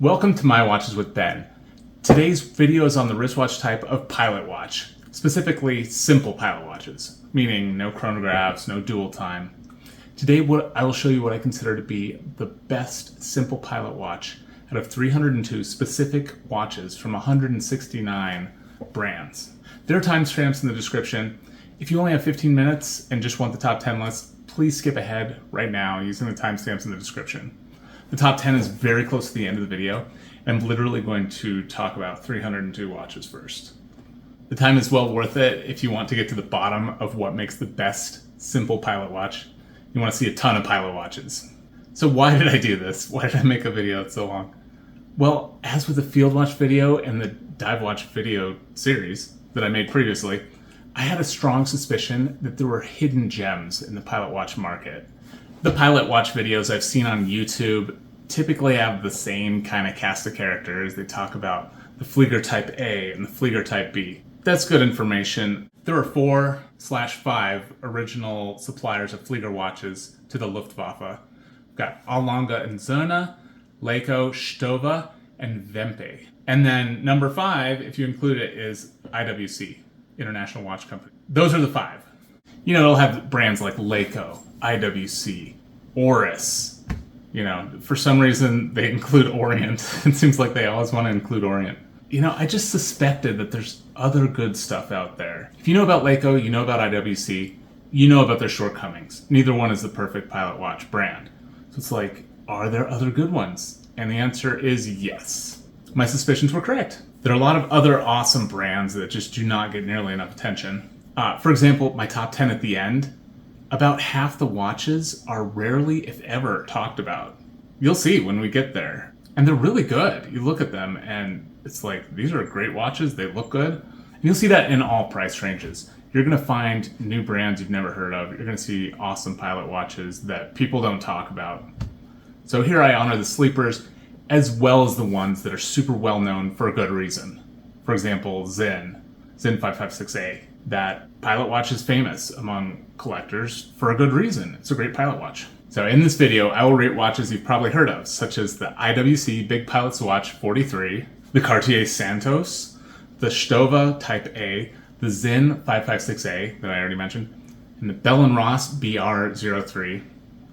Welcome to My Watches with Ben. Today's video is on the wristwatch type of pilot watch, specifically simple pilot watches, meaning no chronographs, no dual time. Today I will show you what I consider to be the best simple pilot watch out of 302 specific watches from 169 brands. There are timestamps in the description. If you only have 15 minutes and just want the top 10 list, please skip ahead right now using the timestamps in the description. The top 10 is very close to the end of the video, and I'm literally going to talk about 302 watches first. The time is well worth it if you want to get to the bottom of what makes the best simple pilot watch. You want to see a ton of pilot watches. So why did I do this? Why did I make a video that's so long? Well, as with the field watch video and the dive watch video series that I made previously, I had a strong suspicion that there were hidden gems in the pilot watch market. The pilot watch videos I've seen on YouTube typically have the same kind of cast of characters. They talk about the Flieger Type A and the Flieger Type B. That's good information. There are 4/5 original suppliers of Flieger watches to the Luftwaffe. We've got Lange Sohne, Laco, Stowa, and Wempe. And then number 5, if you include it, is IWC, International Watch Company. Those are the 5. You know, it'll have brands like Laco, IWC, Oris. You know, for some reason they include Orient. It seems like they always want to include Orient. You know, I just suspected that there's other good stuff out there. If you know about Laco, you know about IWC, you know about their shortcomings. Neither one is the perfect pilot watch brand. So it's like, are there other good ones? And the answer is yes. My suspicions were correct. There are a lot of other awesome brands that just do not get nearly enough attention. For example, my top 10 at the end, about half the watches are rarely, if ever, talked about. You'll see when we get there. And they're really good. You look at them and it's like, these are great watches, they look good. And you'll see that in all price ranges. You're gonna find new brands you've never heard of. You're gonna see awesome pilot watches that people don't talk about. So here I honor the sleepers, as well as the ones that are super well known for a good reason. For example, Sinn 556A. That pilot watch is famous among collectors for a good reason. It's a great pilot watch. So in this video, I will rate watches you've probably heard of, such as the IWC Big Pilot's Watch 43, the Cartier Santos, the Stowa Type A, the Sinn 556A that I already mentioned, and the Bell & Ross BR03.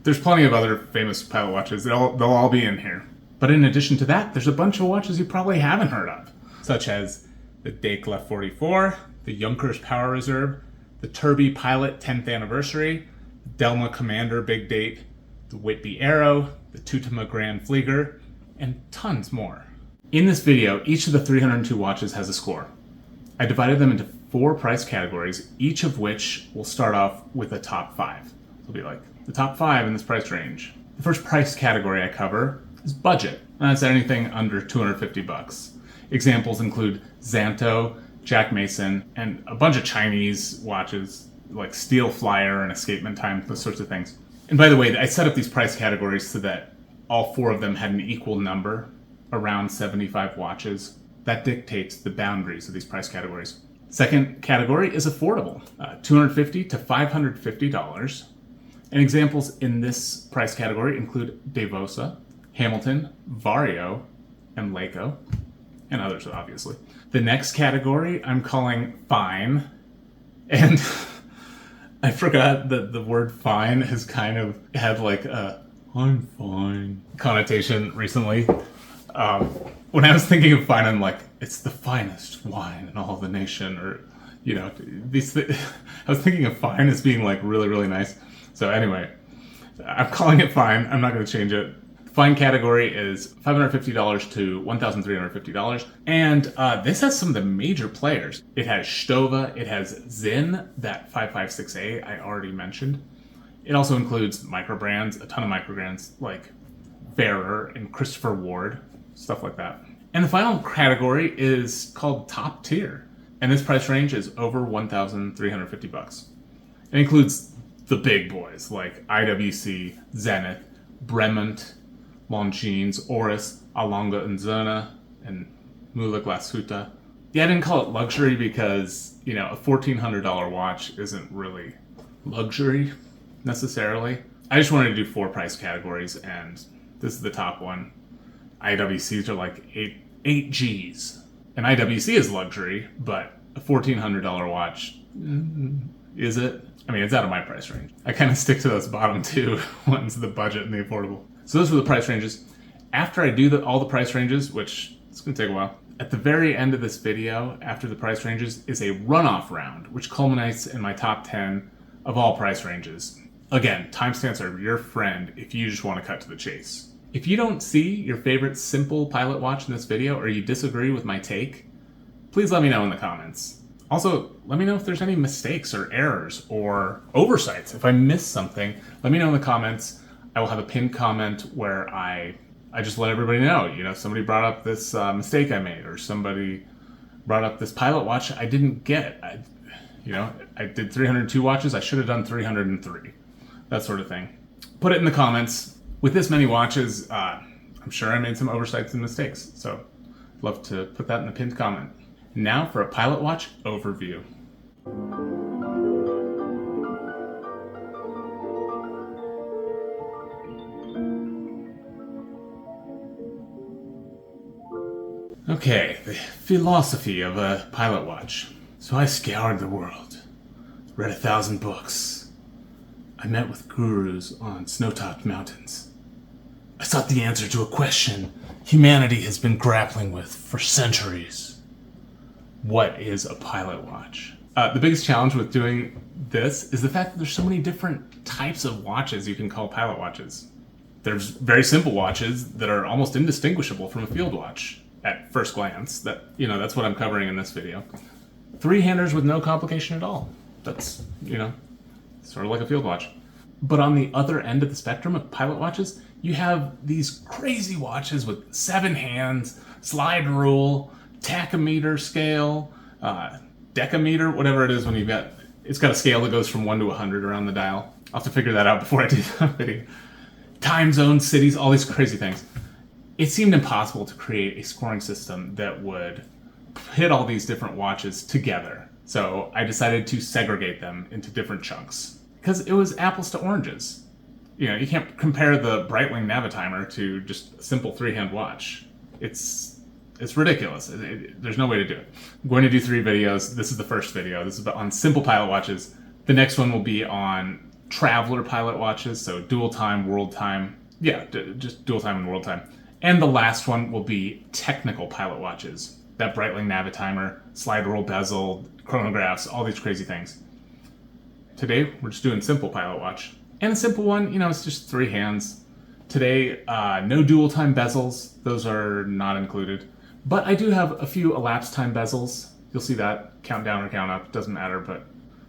There's plenty of other famous pilot watches. They'll all be in here. But in addition to that, there's a bunch of watches you probably haven't heard of, such as the Dekla 44, the Junkers Power Reserve, the Tourby Pilot 10th Anniversary, the Delma Commander Big Date, the Whitby Arrow, the Tutama Grand Flieger, and tons more. In this video, each of the 302 watches has a score. I divided them into 4 price categories, each of which will start off with a top 5. It'll be like the top 5 in this price range. The first price category I cover is budget. And that's anything under $250. Examples include Xanto, Jack Mason, and a bunch of Chinese watches like Steel Flyer and Escapement Time, those sorts of things. And by the way, I set up these price categories so that all 4 of them had an equal number, around 75 watches. That dictates the boundaries of these price categories. Second category is affordable, $250 to $550. And examples in this price category include Devosa, Hamilton, Vario, and Laco, and others obviously. The next category I'm calling fine, and I forgot that the word fine has kind of had like a I'm fine connotation recently. When I was thinking of fine, I'm like, it's the finest wine in all the nation, or, you know, I was thinking of fine as being like really, really nice. So anyway, I'm calling it fine. I'm not going to change it. Fine category is $550 to $1,350. And this has some of the major players. It has Stowa, it has Sinn, that 556A I already mentioned. It also includes micro brands, a ton of micro brands like Bearer and Christopher Ward, stuff like that. And the final category is called top tier. And this price range is over $1,350. It includes the big boys like IWC, Zenith, Bremont, Longines, Oris, Lange Sohne, and Mula Glashütte. Yeah, I didn't call it luxury because, you know, a $1,400 watch isn't really luxury necessarily. I just wanted to do 4 price categories, and this is the top one. IWCs are like 8 G's. An IWC is luxury, but a $1,400 watch, is it? I mean, it's out of my price range. I kind of stick to those bottom two ones, the budget and the affordable. So those were the price ranges. After I do all the price ranges, which it's going to take a while, at the very end of this video, after the price ranges, is a runoff round, which culminates in my top 10 of all price ranges. Again, timestamps are your friend if you just want to cut to the chase. If you don't see your favorite simple pilot watch in this video, or you disagree with my take, please let me know in the comments. Also, let me know if there's any mistakes or errors or oversights. If I missed something, let me know in the comments. I will have a pinned comment where I just let everybody know, somebody brought up this mistake I made, or somebody brought up this pilot watch I didn't get. I did 302 watches, I should have done 303. That sort of thing. Put it in the comments. With this many watches, I'm sure I made some oversights and mistakes, so I'd love to put that in the pinned comment. Now for a pilot watch overview. Okay, the philosophy of a pilot watch. So I scoured the world, read 1,000 books. I met with gurus on snow-topped mountains. I sought the answer to a question humanity has been grappling with for centuries. What is a pilot watch? The biggest challenge with doing this is the fact that there's so many different types of watches you can call pilot watches. There's very simple watches that are almost indistinguishable from a field watch at first glance. That's what I'm covering in this video. Three-handers with no complication at all. That's, sort of like a field watch. But on the other end of the spectrum of pilot watches, you have these crazy watches with 7 hands, slide rule, tachometer scale, decameter, whatever it is when it's got a scale that goes from 1 to 100 around the dial. I'll have to figure that out before I do that video. Time zones, cities, all these crazy things. It seemed impossible to create a scoring system that would hit all these different watches together. So I decided to segregate them into different chunks, because it was apples to oranges. You can't compare the Breitling Navitimer to just a simple 3-hand watch. It's ridiculous. There's no way to do it. I'm going to do 3 videos. This is the first video. This is on simple pilot watches. The next one will be on traveler pilot watches, so dual time, world time. Yeah, just dual time and world time. And the last one will be technical pilot watches. That Breitling Navitimer, slide rule bezel, chronographs, all these crazy things. Today, we're just doing simple pilot watch. And a simple one, it's just 3 hands. Today, no dual time bezels. Those are not included. But I do have a few elapsed time bezels. You'll see that, count down or count up, doesn't matter, but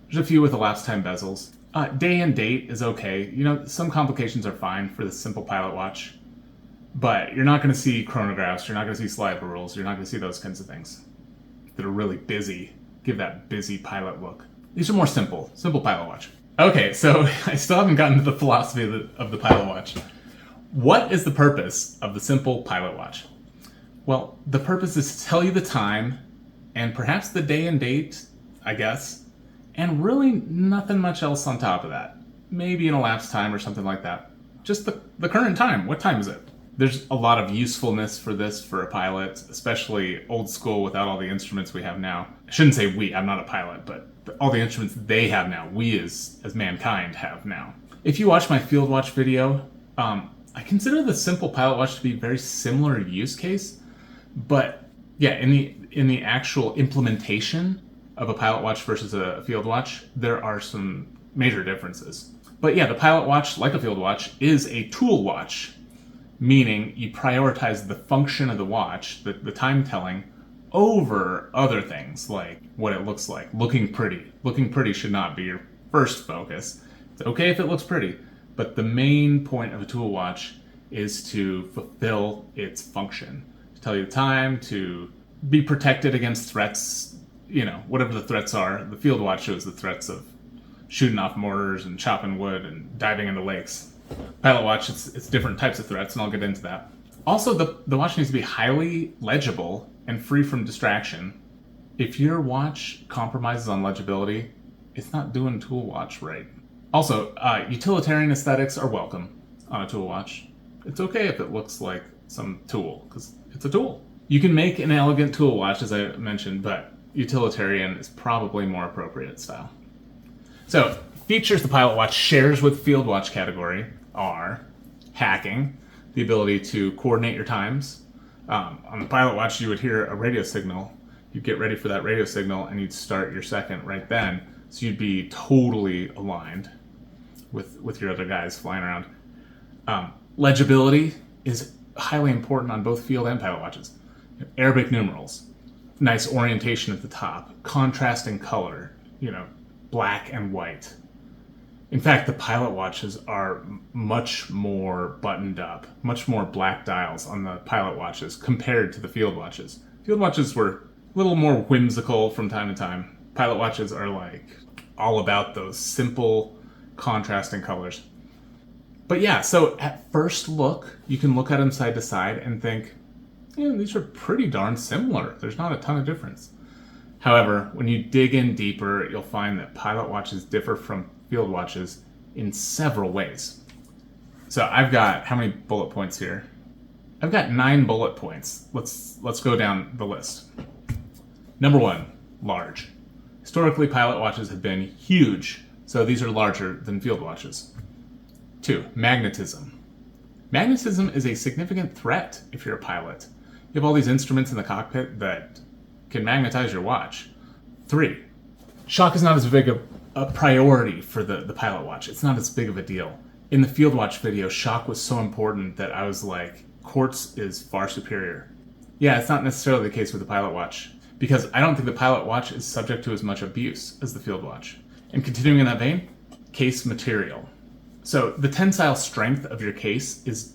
there's a few with elapsed time bezels. Day and date is okay. Some complications are fine for the simple pilot watch. But you're not going to see chronographs, you're not going to see slide rules, you're not going to see those kinds of things that are really busy, give that busy pilot look. These are more simple pilot watch. Okay, so I still haven't gotten to the philosophy of the pilot watch. What is the purpose of the simple pilot watch? Well, the purpose is to tell you the time, and perhaps the day and date, I guess, and really nothing much else on top of that. Maybe an elapsed time or something like that. Just the current time. What time is it? There's a lot of usefulness for this for a pilot, especially old school without all the instruments we have now. I shouldn't say we, I'm not a pilot, but all the instruments they have now, we as mankind have now. If you watch my field watch video, I consider the simple pilot watch to be a very similar use case, but yeah, in the actual implementation of a pilot watch versus a field watch, there are some major differences. But yeah, the pilot watch, like a field watch, is a tool watch. Meaning you prioritize the function of the watch, the time telling, over other things like what it looks like. Looking pretty. Looking pretty should not be your first focus. It's okay if it looks pretty, but the main point of a tool watch is to fulfill its function. To tell you the time, to be protected against threats, whatever the threats are. The field watch shows the threats of shooting off mortars and chopping wood and diving into lakes. Pilot watch, it's different types of threats, and I'll get into that. Also, the watch needs to be highly legible and free from distraction. If your watch compromises on legibility, it's not doing tool watch right. Also, utilitarian aesthetics are welcome on a tool watch. It's okay if it looks like some tool, because it's a tool. You can make an elegant tool watch, as I mentioned, but utilitarian is probably more appropriate style. So, features the Pilot Watch shares with Field Watch category are hacking, the ability to coordinate your times. On the Pilot Watch, you would hear a radio signal. You'd get ready for that radio signal, and you'd start your second right then. So you'd be totally aligned with your other guys flying around. Legibility is highly important on both Field and Pilot Watches. Arabic numerals, nice orientation at the top, contrasting color, black and white. In fact, the Pilot Watches are much more buttoned up, much more black dials on the Pilot Watches compared to the Field Watches. Field Watches were a little more whimsical from time to time. Pilot Watches are like all about those simple contrasting colors. But yeah, so at first look, you can look at them side to side and think, these are pretty darn similar. There's not a ton of difference. However, when you dig in deeper, you'll find that Pilot Watches differ from Field Watches in several ways. So I've got, how many bullet points here? I've got 9 bullet points. Let's go down the list. Number 1, large. Historically, Pilot Watches have been huge, so these are larger than Field Watches. 2, magnetism. Magnetism is a significant threat if you're a pilot. You have all these instruments in the cockpit that can magnetize your watch. 3, shock is not as big a priority for the Pilot Watch. It's not as big of a deal. In the Field Watch video, shock was so important that I was like, quartz is far superior. Yeah, it's not necessarily the case with the Pilot Watch, because I don't think the Pilot Watch is subject to as much abuse as the Field Watch. And continuing in that vein, case material. So the tensile strength of your case it's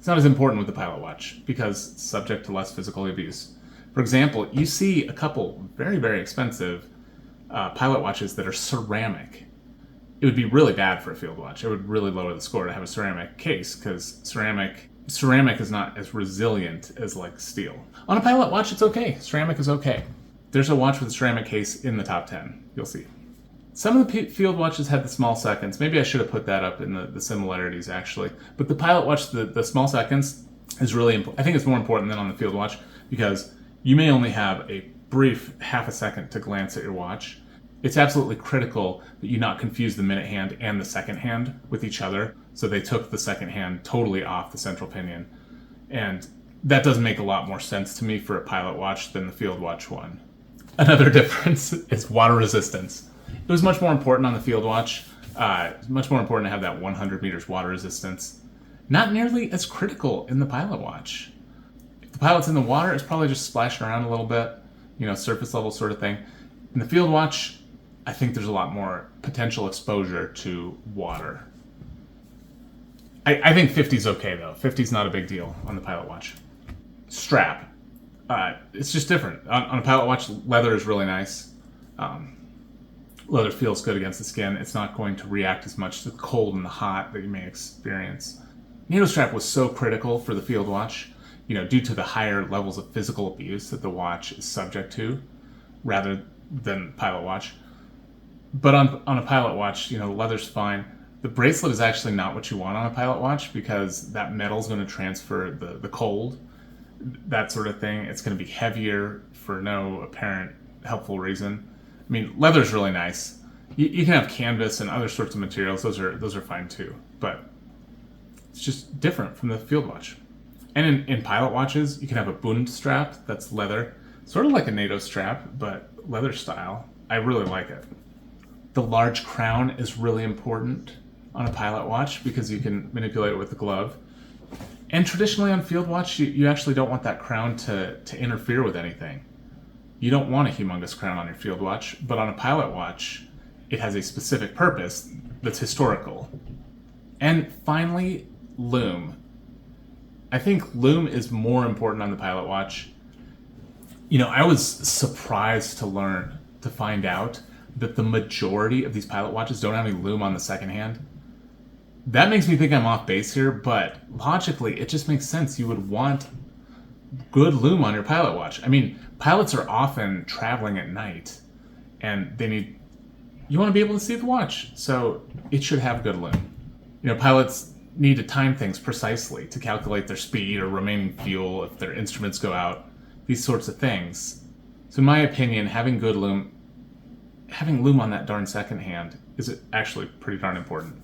not as important with the Pilot Watch because it's subject to less physical abuse. For example, you see a couple very, very expensive Pilot Watches that are ceramic. It would be really bad for a Field Watch. It would really lower the score to have a ceramic case because ceramic is not as resilient as like steel. On a Pilot Watch, it's okay. Ceramic is okay. There's a watch with a ceramic case in the top 10. You'll see. Some of the Field Watches had the small seconds. Maybe I should have put that up in the similarities, actually. But the Pilot Watch, the small seconds, is really important. I think it's more important than on the Field Watch because you may only have a brief half a second to glance at your watch. It's absolutely critical that you not confuse the minute hand and the second hand with each other. So they took the second hand totally off the central pinion. And that does make a lot more sense to me for a Pilot Watch than the Field Watch one. Another difference is water resistance. It was much more important on the Field Watch. Much more important to have that 100 meters water resistance. Not nearly as critical in the Pilot Watch. If the pilot's in the water, it's probably just splashing around a little bit, surface level sort of thing. In the Field Watch, I think there's a lot more potential exposure to water. I think 50's okay though. 50's not a big deal on the Pilot Watch. Strap. It's just different. On a Pilot Watch, leather is really nice. Leather feels good against the skin. It's not going to react as much to the cold and the hot that you may experience. NATO strap was so critical for the Field Watch, due to the higher levels of physical abuse that the watch is subject to, rather than Pilot Watch. But on a Pilot Watch, the leather's fine. The bracelet is actually not what you want on a Pilot Watch because that metal's going to transfer the cold, that sort of thing. It's going to be heavier for no apparent helpful reason. I mean, leather's really nice. You can have canvas and other sorts of materials. Those are fine too. But it's just different from the Field Watch. And in Pilot Watches, you can have a Bund strap that's leather. Sort of like a NATO strap, but leather style. I really like it. The large crown is really important on a Pilot Watch because you can manipulate it with the glove. And traditionally on Field Watch, you actually don't want that crown to interfere with anything. You don't want a humongous crown on your Field Watch, but on a Pilot Watch, it has a specific purpose that's historical. And finally, lume. I think lume is more important on the Pilot Watch. I was surprised to find out that the majority of these Pilot Watches don't have any lume on the second hand. That makes me think I'm off base here, but logically, it just makes sense. You would want good lume on your Pilot Watch. I mean, pilots are often traveling at night, and you want to be able to see the watch, so it should have good lume. Pilots need to time things precisely to calculate their speed or remaining fuel if their instruments go out, these sorts of things. So in my opinion, having lume on that darn second hand is actually pretty darn important.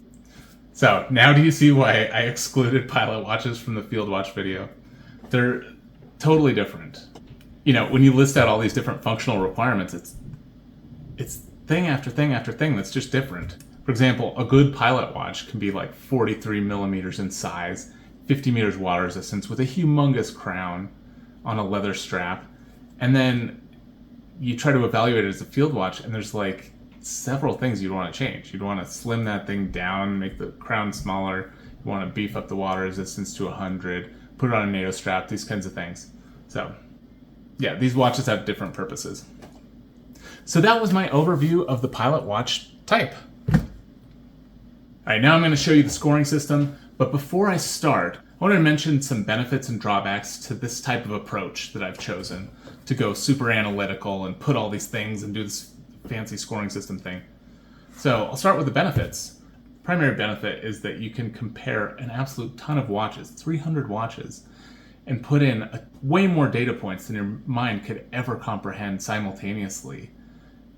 So now do you see why I excluded pilot watches from the field watch video? They're totally different. You know, when you list out all these different functional requirements, it's thing after thing after thing that's just different. For example, a good pilot watch can be like 43 millimeters in size, 50 meters water resistance with a humongous crown on a leather strap. And then you try to evaluate it as a field watch, and there's like several things you'd want to change. You'd want to slim that thing down, make the crown smaller. You want to beef up the water resistance to 100, put it on a NATO strap, these kinds of things. So yeah, these watches have different purposes. So that was my overview of the pilot watch type. All right, now I'm going to show you the scoring system, but before I start, I want to mention some benefits and drawbacks to this type of approach that I've chosen to go super analytical and put all these things and do this fancy scoring system thing. So I'll start with the benefits. Primary benefit is that you can compare an absolute ton of watches, 300 watches, and put in way more data points than your mind could ever comprehend simultaneously,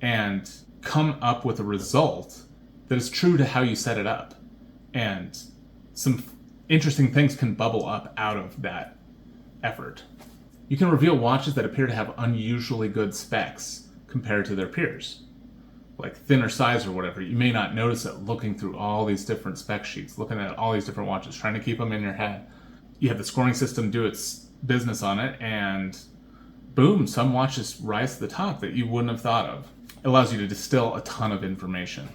and come up with a result that is true to how you set it up. And some interesting things can bubble up out of that effort. You can reveal watches that appear to have unusually good specs compared to their peers, like thinner size or whatever. You may not notice it looking through all these different spec sheets, looking at all these different watches, trying to keep them in your head. You have the scoring system do its business on it, and boom, some watches rise to the top that you wouldn't have thought of. It allows you to distill a ton of information.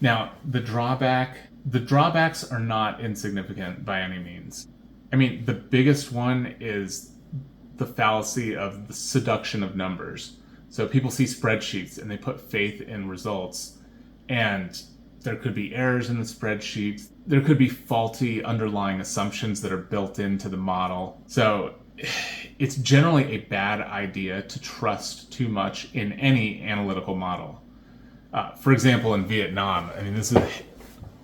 Now, the drawbacks are not insignificant by any means. I mean, the biggest one is the fallacy of the seduction of numbers. So people see spreadsheets and they put faith in results, and there could be errors in the spreadsheets. There could be faulty underlying assumptions that are built into the model. So it's generally a bad idea to trust too much in any analytical model. For example, in Vietnam, I mean, this is a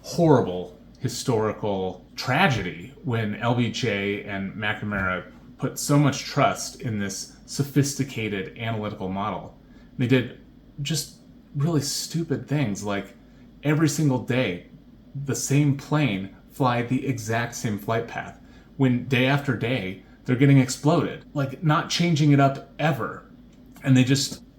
horrible historical tragedy when LBJ and McNamara put so much trust in this sophisticated analytical model. They did just really stupid things, like every single day the same plane fly the exact same flight path, when day after day they're getting exploded, like not changing it up ever. And they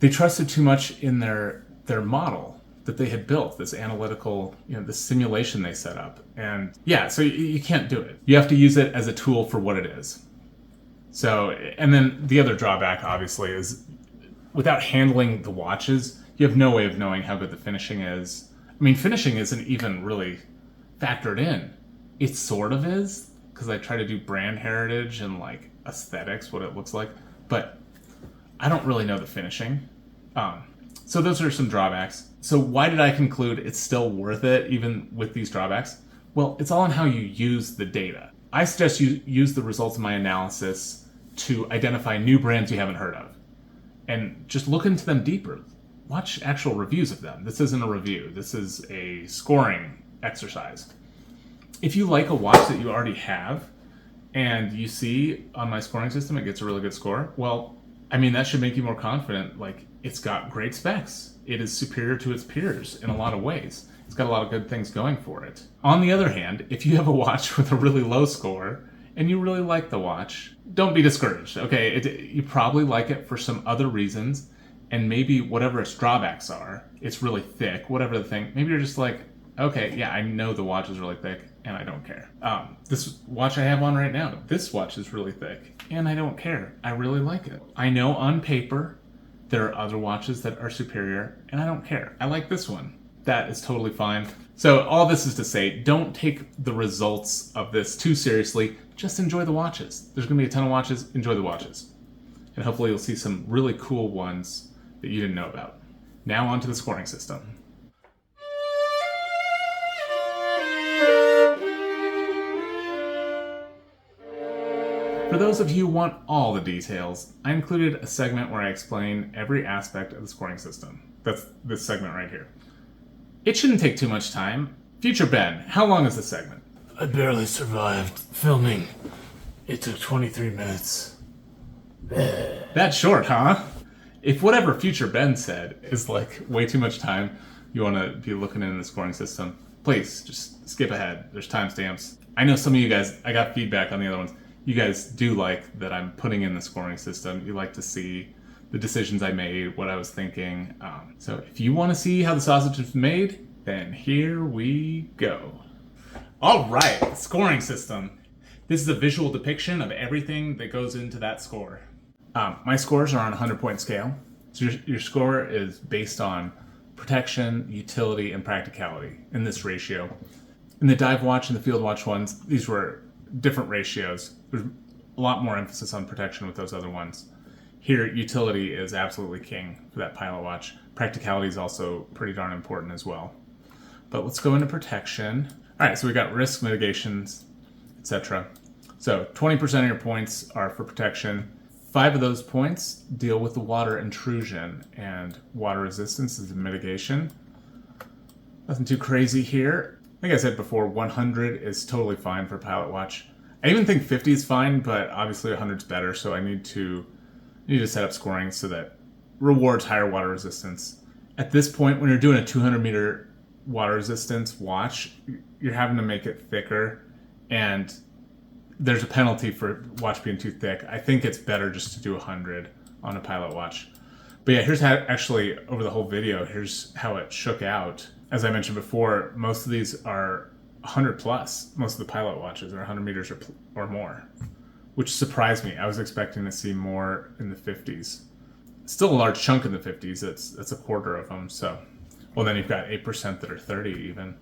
trusted too much in their model that they had built, this analytical, this simulation they set up. And yeah, so you can't do it. You have to use it as a tool for what it is. So, and then the other drawback, obviously, is without handling the watches, you have no way of knowing how good the finishing is. I mean, finishing isn't even really factored in. It sort of is, because I try to do brand heritage and like aesthetics, what it looks like, but I don't really know the finishing. So those are some drawbacks. So why did I conclude it's still worth it, even with these drawbacks? Well, it's all on how you use the data. I suggest you use the results of my analysis to identify new brands you haven't heard of, and just look into them deeper. Watch actual reviews of them. This isn't a review. This is a scoring exercise. If you like a watch that you already have, and you see on my scoring system it gets a really good score, well, I mean, that should make you more confident. Like, it's got great specs. It is superior to its peers in a lot of ways. It's got a lot of good things going for it. On the other hand, if you have a watch with a really low score and you really like the watch, don't be discouraged, okay? You probably like it for some other reasons, and maybe whatever its drawbacks are, it's really thick, whatever the thing, maybe you're just like, okay, yeah, I know the watch is really thick and I don't care. This watch I have on right now, this watch is really thick and I don't care. I really like it. I know on paper there are other watches that are superior and I don't care. I like this one. That is totally fine. So all this is to say, don't take the results of this too seriously. Just enjoy the watches. There's going to be a ton of watches. Enjoy the watches. And hopefully you'll see some really cool ones that you didn't know about. Now on to the scoring system. For those of you who want all the details, I included a segment where I explain every aspect of the scoring system. That's this segment right here. It shouldn't take too much time. Future Ben, how long is this segment? I barely survived filming. It took 23 minutes. That's short, huh? If whatever future Ben said is like way too much time, you want to be looking in the scoring system, please just skip ahead. There's timestamps. I know some of you guys, I got feedback on the other ones. You guys do like that I'm putting in the scoring system. You like to see the decisions I made, what I was thinking. So if you want to see how the sausage is made, then here we go. All right, scoring system. This is a visual depiction of everything that goes into that score. My scores are on a 100-point scale. So your score is based on protection, utility, and practicality in this ratio. In the dive watch and the field watch ones, these were different ratios. There's a lot more emphasis on protection with those other ones. Here, utility is absolutely king for that pilot watch. Practicality is also pretty darn important as well. But let's go into protection. All right, so we got risk mitigations, etc. So 20% of your points are for protection. 5 of those points deal with the water intrusion, and water resistance is a mitigation. Nothing too crazy here. Like I said before, 100 is totally fine for pilot watch. I even think 50 is fine, but obviously 100 is better, so I need to set up scoring so that rewards higher water resistance. At this point, when you're doing a 200-meter water resistance watch, you're having to make it thicker, and there's a penalty for watch being too thick. I think it's better just to do 100 on a pilot watch. But yeah, here's how, actually, over the whole video, here's how it shook out. As I mentioned before, most of these are 100 plus. Most of the pilot watches are 100 meters or more, which surprised me. I was expecting to see more in the 50s. Still a large chunk in the 50s. That's a quarter of them. So, well, then you've got 8% that are 30 even.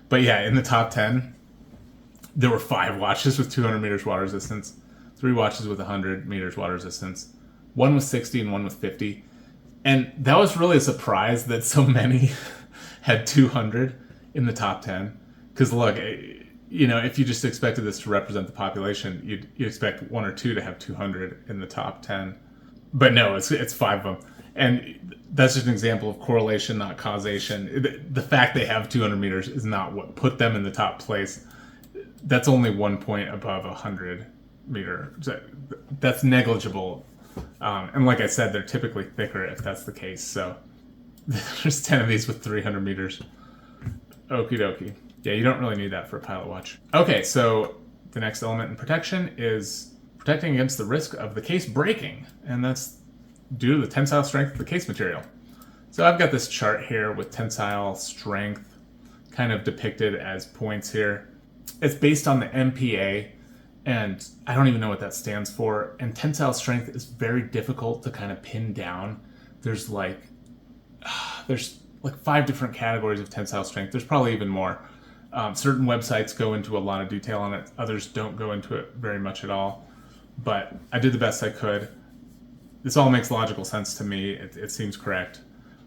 But yeah, in the top 10, there were 5 watches with 200 meters water resistance, 3 watches with 100 meters water resistance, 1 with 60 and 1 with 50. And that was really a surprise that so many had 200 in the top 10. Because look, you know, if you just expected this to represent the population, you'd expect 1 or 2 to have 200 in the top 10. But no, it's 5 of them. And that's just an example of correlation, not causation. The fact they have 200 meters is not what put them in the top place. That's only 1 point above 100 meter. That's negligible. And like I said, they're typically thicker if that's the case. So there's 10 of these with 300 meters. Okie dokie. Yeah, you don't really need that for a pilot watch. Okay, so the next element in protection is protecting against the risk of the case breaking. And that's due to the tensile strength of the case material. So I've got this chart here with tensile strength kind of depicted as points here. It's based on the MPa, and I don't even know what that stands for. And tensile strength is very difficult to kind of pin down. There's like 5 different categories of tensile strength. There's probably even more. Certain websites go into a lot of detail on it. Others don't go into it very much at all. But I did the best I could. This all makes logical sense to me. It seems correct.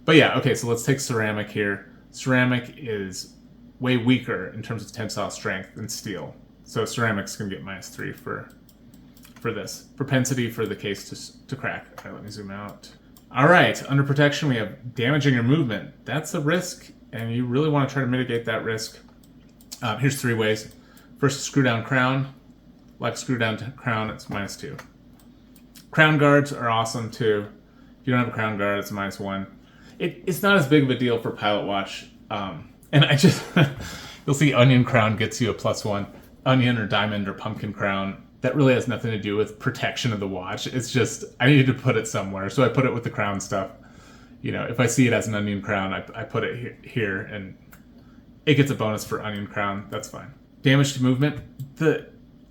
But yeah, okay, so let's take ceramic here. Ceramic is way weaker in terms of tensile strength than steel. So ceramic's going to get -3 for this. Propensity for the case to crack. Okay, let me zoom out. All right, under protection, we have damaging your movement. That's a risk, and you really want to try to mitigate that risk. Here's 3 ways. First, screw down crown. Like screw down crown, it's -2. Crown guards are awesome too. If you don't have a crown guard, it's -1. It's not as big of a deal for pilot watch. And I just, you'll see onion crown gets you a +1. Onion or diamond or pumpkin crown, that really has nothing to do with protection of the watch. It's just, I needed to put it somewhere. So I put it with the crown stuff. You know, if I see it as an onion crown, I put it here and it gets a bonus for onion crown. That's fine. Damage to movement.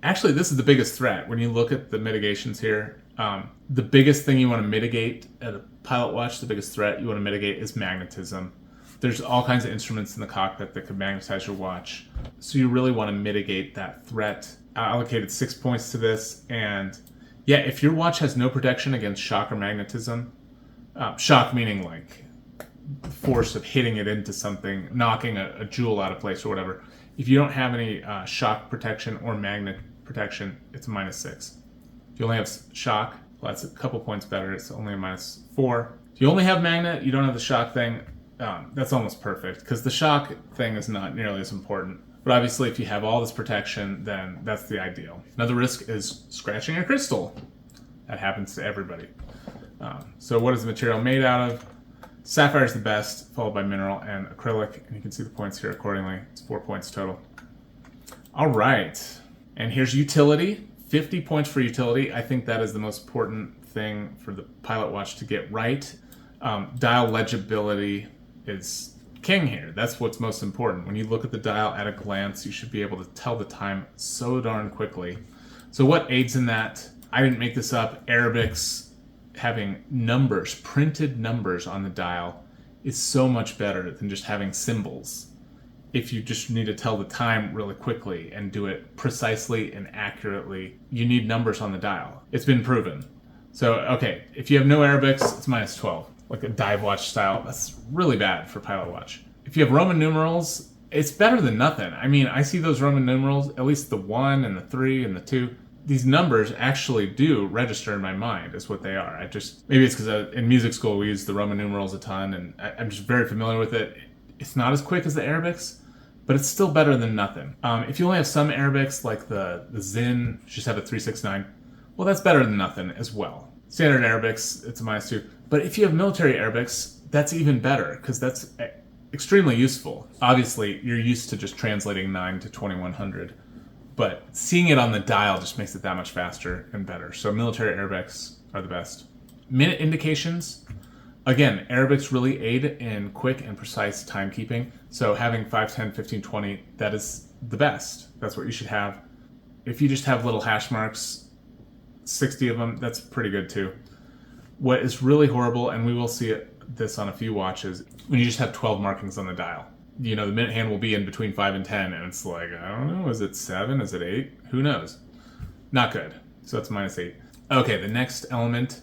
Actually, this is the biggest threat. When you look at the mitigations here, the biggest thing you want to mitigate at a pilot watch, the biggest threat you want to mitigate is magnetism. There's all kinds of instruments in the cockpit that could magnetize your watch. So you really want to mitigate that threat. I allocated 6 points to this. And yeah, if your watch has no protection against shock or magnetism, shock meaning like the force of hitting it into something, knocking a jewel out of place or whatever. If you don't have any shock protection or magnet protection, it's a -6. If you only have shock, well, that's a couple points better. It's only a -4. If you only have magnet, you don't have the shock thing, that's almost perfect because the shock thing is not nearly as important. But obviously, if you have all this protection, then that's the ideal. Another risk is scratching a crystal. That happens to everybody. So what is the material made out of? Sapphire is the best, followed by mineral and acrylic. And you can see the points here accordingly. It's 4 points total. All right. And here's utility. 50 points for utility. I think that is the most important thing for the Pilot Watch to get right. Dial legibility is king here. That's what's most important. When you look at the dial at a glance, you should be able to tell the time so darn quickly. So what aids in that? I didn't make this up. Arabics, having numbers, printed numbers on the dial is so much better than just having symbols. If you just need to tell the time really quickly and do it precisely and accurately, you need numbers on the dial. It's been proven. So, okay, if you have no Arabics, it's -12. Like a dive watch style, that's really bad for Pilot Watch. If you have Roman numerals, it's better than nothing. I mean, I see those Roman numerals, at least the 1 and the 3 and the 2. These numbers actually do register in my mind is what they are. Maybe it's because in music school we use the Roman numerals a ton and I'm just very familiar with it. It's not as quick as the Arabics, but it's still better than nothing. If you only have some Arabics, like the Sinn, just have a 369, well, that's better than nothing as well. Standard Arabics, it's a -2. But if you have military Arabics, that's even better, because that's extremely useful. Obviously, you're used to just translating 9 to 2100, but seeing it on the dial just makes it that much faster and better. So military Arabics are the best. Minute indications. Again, Arabics really aid in quick and precise timekeeping. So having 5, 10, 15, 20, that is the best. That's what you should have. If you just have little hash marks, 60 of them, that's pretty good too. What is really horrible, and we will see this on a few watches, when you just have 12 markings on the dial. You know, the minute hand will be in between 5 and 10, and it's like, I don't know, is it 7? Is it 8? Who knows? Not good. So that's -8. Okay, the next element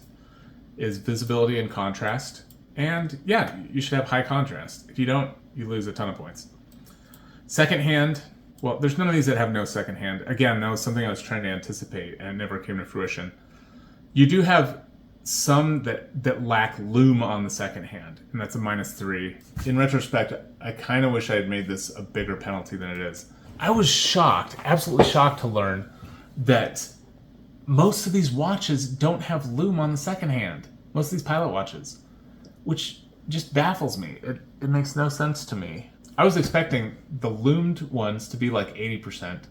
is visibility and contrast. And yeah, you should have high contrast. If you don't, you lose a ton of points. Second hand, well, there's none of these that have no second hand. Again, that was something I was trying to anticipate and it never came to fruition. You do have some that lack lume on the second hand, and that's a -3. In retrospect, I kind of wish I had made this a bigger penalty than it is. I was shocked, absolutely shocked to learn that most of these watches don't have lume on the second hand. Most of these Pilot watches, which just baffles me. It makes no sense to me. I was expecting the lumed ones to be like 80%.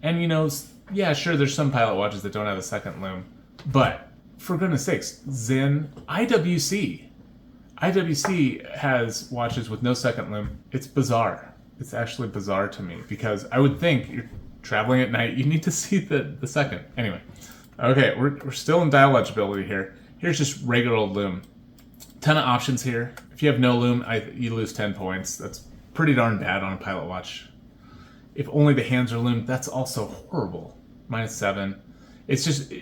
And you know, yeah, sure, there's some Pilot watches that don't have a second lume, but for goodness sakes, Sinn, IWC has watches with no second lume. It's bizarre. It's actually bizarre to me, because I would think you're traveling at night, you need to see the second. Anyway, okay, we're still in dial legibility here. Here's just regular old lume. Ton of options here. If you have no lume, you lose 10 points. That's pretty darn bad on a Pilot watch. If only the hands are lumed, that's also horrible. -7. It's just,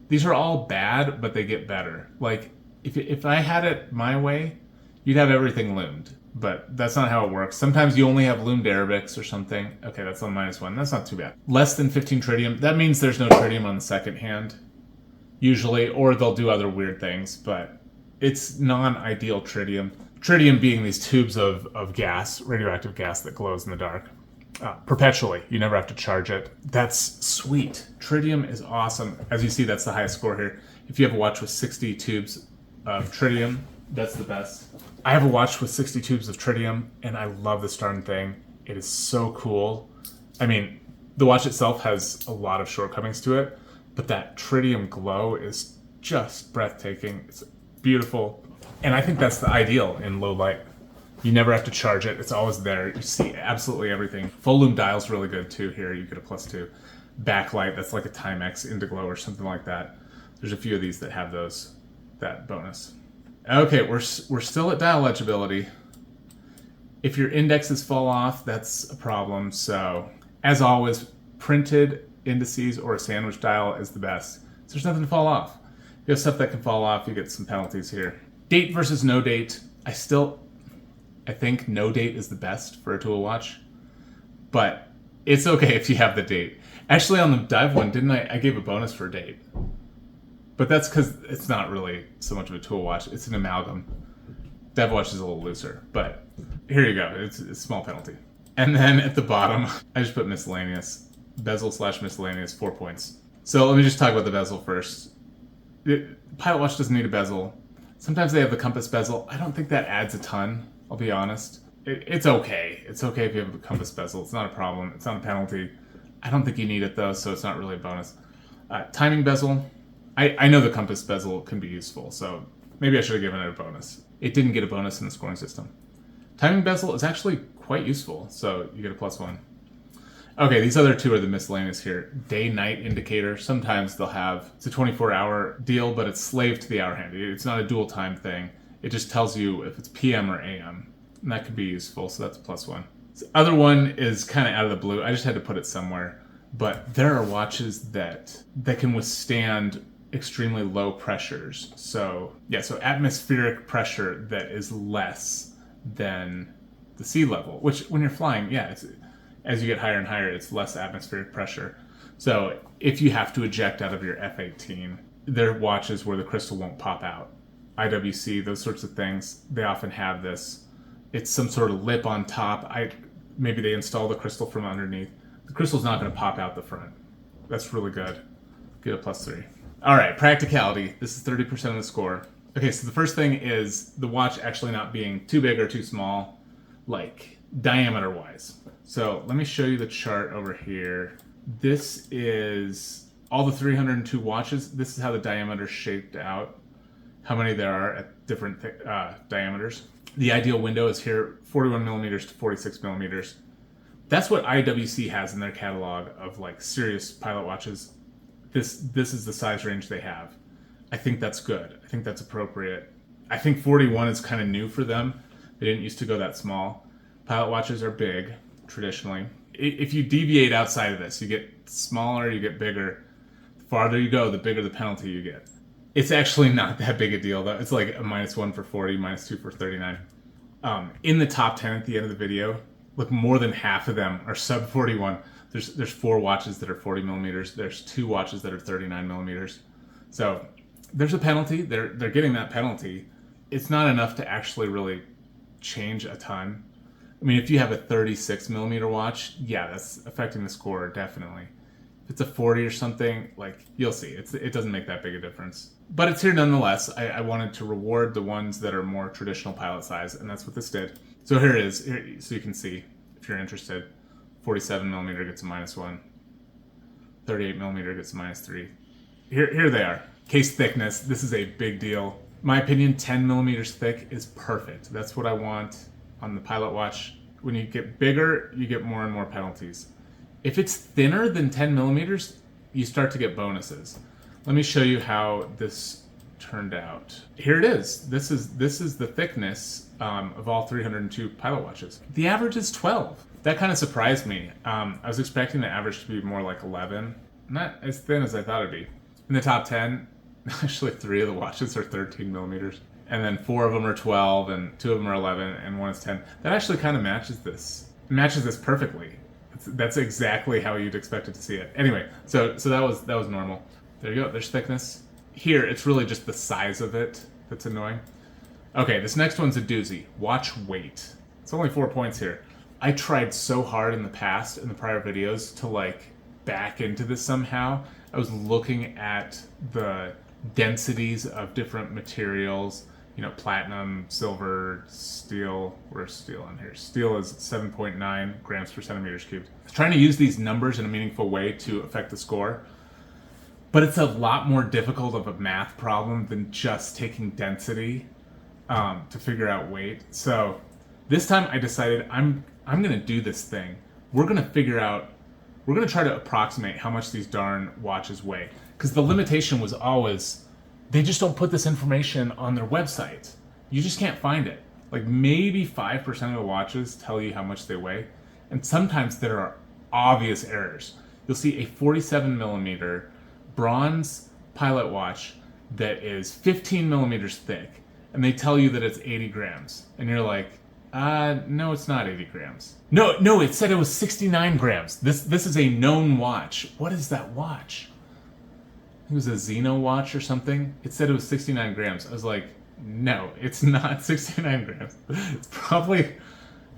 these are all bad, but they get better. Like, if I had it my way, you'd have everything lumed. But that's not how it works. Sometimes you only have lumed Arabics or something. Okay, that's on -1. That's not too bad. Less than 15 tritium. That means there's no tritium on the second hand, usually, or they'll do other weird things, but it's non-ideal tritium. Tritium being these tubes of gas, radioactive gas that glows in the dark. Perpetually. You never have to charge it. That's sweet. Tritium is awesome. As you see, that's the highest score here. If you have a watch with 60 tubes of tritium, that's the best. I have a watch with 60 tubes of tritium, and I love this darn thing. It is so cool. I mean, the watch itself has a lot of shortcomings to it, but that tritium glow is just breathtaking. It's beautiful. And I think that's the ideal in low light. You never have to charge it. It's always there. You see absolutely everything. Full lume dial's really good too here. You get a +2. Backlight, that's like a Timex Indiglow or something like that. There's a few of these that have that bonus. Okay, we're still at dial legibility. If your indexes fall off, that's a problem. So, as always, printed indices or a sandwich dial is the best. So there's nothing to fall off. If you have stuff that can fall off, you get some penalties here. Date versus no date. I think no date is the best for a tool watch, but it's okay if you have the date. Actually, on the dive one, didn't I gave a bonus for date, but that's because it's not really so much of a tool watch. It's an amalgam. Dive watch is a little looser, but here you go. It's a small penalty. And then at the bottom, I just put miscellaneous. Bezel / miscellaneous, 4 points. So let me just talk about the bezel first. Pilot watch doesn't need a bezel. Sometimes they have the compass bezel. I don't think that adds a ton, I'll be honest. It's okay. It's okay if you have a compass bezel. It's not a problem. It's not a penalty. I don't think you need it though, so it's not really a bonus. Timing bezel. I know the compass bezel can be useful, so maybe I should have given it a bonus. It didn't get a bonus in the scoring system. Timing bezel is actually quite useful, so you get a +1. Okay, these other two are the miscellaneous here. Day-night indicator. Sometimes they'll have, it's a 24-hour deal, but it's slave to the hour hand. It's not a dual time thing. It just tells you if it's PM or AM. And that could be useful, so that's a +1. The other one is kind of out of the blue. I just had to put it somewhere. But there are watches that can withstand extremely low pressures. So, yeah, so atmospheric pressure that is less than the sea level, which when you're flying, yeah, it's, as you get higher and higher, it's less atmospheric pressure. So if you have to eject out of your F-18, there are watches where the crystal won't pop out. IWC, those sorts of things, they often have this. It's some sort of lip on top. Maybe they install the crystal from underneath. The crystal's not going to pop out the front. That's really good. Get a +3. All right, practicality. This is 30% of the score. Okay, so the first thing is the watch actually not being too big or too small, like diameter-wise. So let me show you the chart over here. This is all the 302 watches. This is how the diameter shaped out, how many there are at different diameters. The ideal window is here, 41 millimeters to 46 millimeters. That's what IWC has in their catalog of like serious pilot watches. This is the size range they have. I think that's good. I think that's appropriate. I think 41 is kind of new for them. They didn't used to go that small. Pilot watches are big, traditionally. If you deviate outside of this, you get smaller, you get bigger. The farther you go, the bigger the penalty you get. It's actually not that big a deal, though. It's like a -1 for 40, -2 for 39. In the top 10 at the end of the video, look, more than half of them are sub 41. There's 4 watches that are 40 millimeters. There's 2 watches that are 39 millimeters. So there's a penalty. They're getting that penalty. It's not enough to actually really change a ton. I mean, if you have a 36 millimeter watch, yeah, that's affecting the score, definitely. If it's a 40 or something, like, you'll see. It doesn't make that big a difference. But it's here nonetheless. I wanted to reward the ones that are more traditional pilot size, and that's what this did. So here it is, so you can see, if you're interested. 47 millimeter gets a -1. 38 millimeter gets a -3. Here they are. Case thickness, this is a big deal. In my opinion, 10 millimeters thick is perfect. That's what I want on the pilot watch. When you get bigger, you get more and more penalties. If it's thinner than 10 millimeters, you start to get bonuses. Let me show you how this turned out. Here it is. This is the thickness of all 302 pilot watches. The average is 12. That kind of surprised me. I was expecting the average to be more like 11. Not as thin as I thought it'd be. In the top 10, actually 3 of the watches are 13 millimeters. And then 4 of them are 12, and 2 of them are 11, and 1 is 10. That actually kind of matches this. It matches this perfectly. That's exactly how you'd expect it to see it. Anyway, so that was normal. There you go. There's thickness. Here, it's really just the size of it that's annoying. Okay, this next one's a doozy. Watch weight. It's only 4 points here. I tried so hard in the past, in the prior videos, to like back into this somehow. I was looking at the densities of different materials, you know, platinum, silver, steel. Where's steel on here? Steel is 7.9 grams per centimeters cubed. Trying to use these numbers in a meaningful way to affect the score. But it's a lot more difficult of a math problem than just taking density to figure out weight. So this time I decided I'm going to do this thing. We're going to try to approximate how much these darn watches weigh. Because the limitation was always, they just don't put this information on their website. You just can't find it. Like maybe 5% of the watches tell you how much they weigh. And sometimes there are obvious errors. You'll see a 47 millimeter bronze pilot watch that is 15 millimeters thick. And they tell you that it's 80 grams. And you're like, no, it's not 80 grams. No, it said it was 69 grams. This is a known watch. What is that watch? It was a Xeno watch or something. It said it was 69 grams. I was like, no, it's not 69 grams. It's probably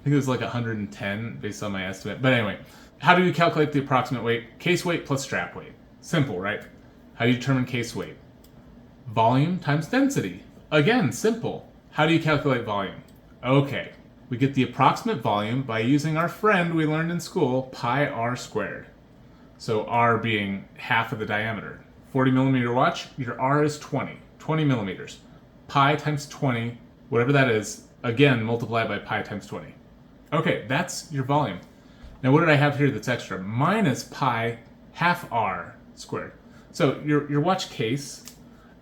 think it was like 110 based on my estimate. But anyway, how do you calculate the approximate weight? Case weight plus strap weight. Simple, right? How do you determine case weight? Volume times density. Again, simple. How do you calculate volume? Okay, we get the approximate volume by using our friend we learned in school, pi r squared. So r being half of the diameter. 40 millimeter watch, your r is 20 millimeters. Pi times 20, whatever that is, again, multiply by pi times 20. Okay, that's your volume. Now what did I have here that's extra? Minus pi half r squared. So your watch case,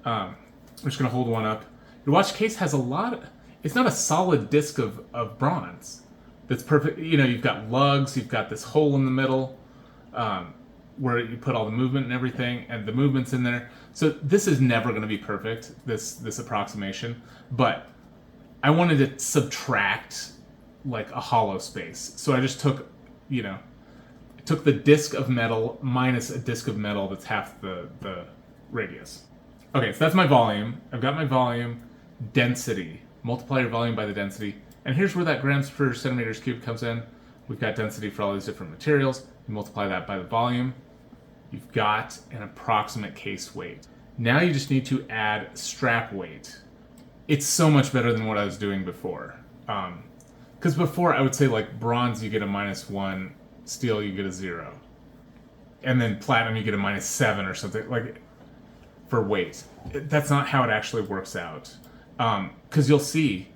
I'm just going to hold one up. Your watch case has a lot of, it's not a solid disc of bronze that's perfect. You know, you've got lugs, you've got this hole in the middle where you put all the movement and everything, and the movement's in there. So this is never going to be perfect, this approximation, but I wanted to subtract like a hollow space. So I just took, you know, took the disc of metal minus a disc of metal that's half the radius. Okay, so that's my volume. I've got my volume, density. Multiply your volume by the density. And here's where that grams per centimeters cubed comes in. We've got density for all these different materials. You multiply that by the volume. You've got an approximate case weight. Now you just need to add strap weight. It's so much better than what I was doing before. Because before I would say like bronze you get a -1, steel you get a 0. And then platinum you get a -7 or something, like for weight. That's not how it actually works out. Because you'll see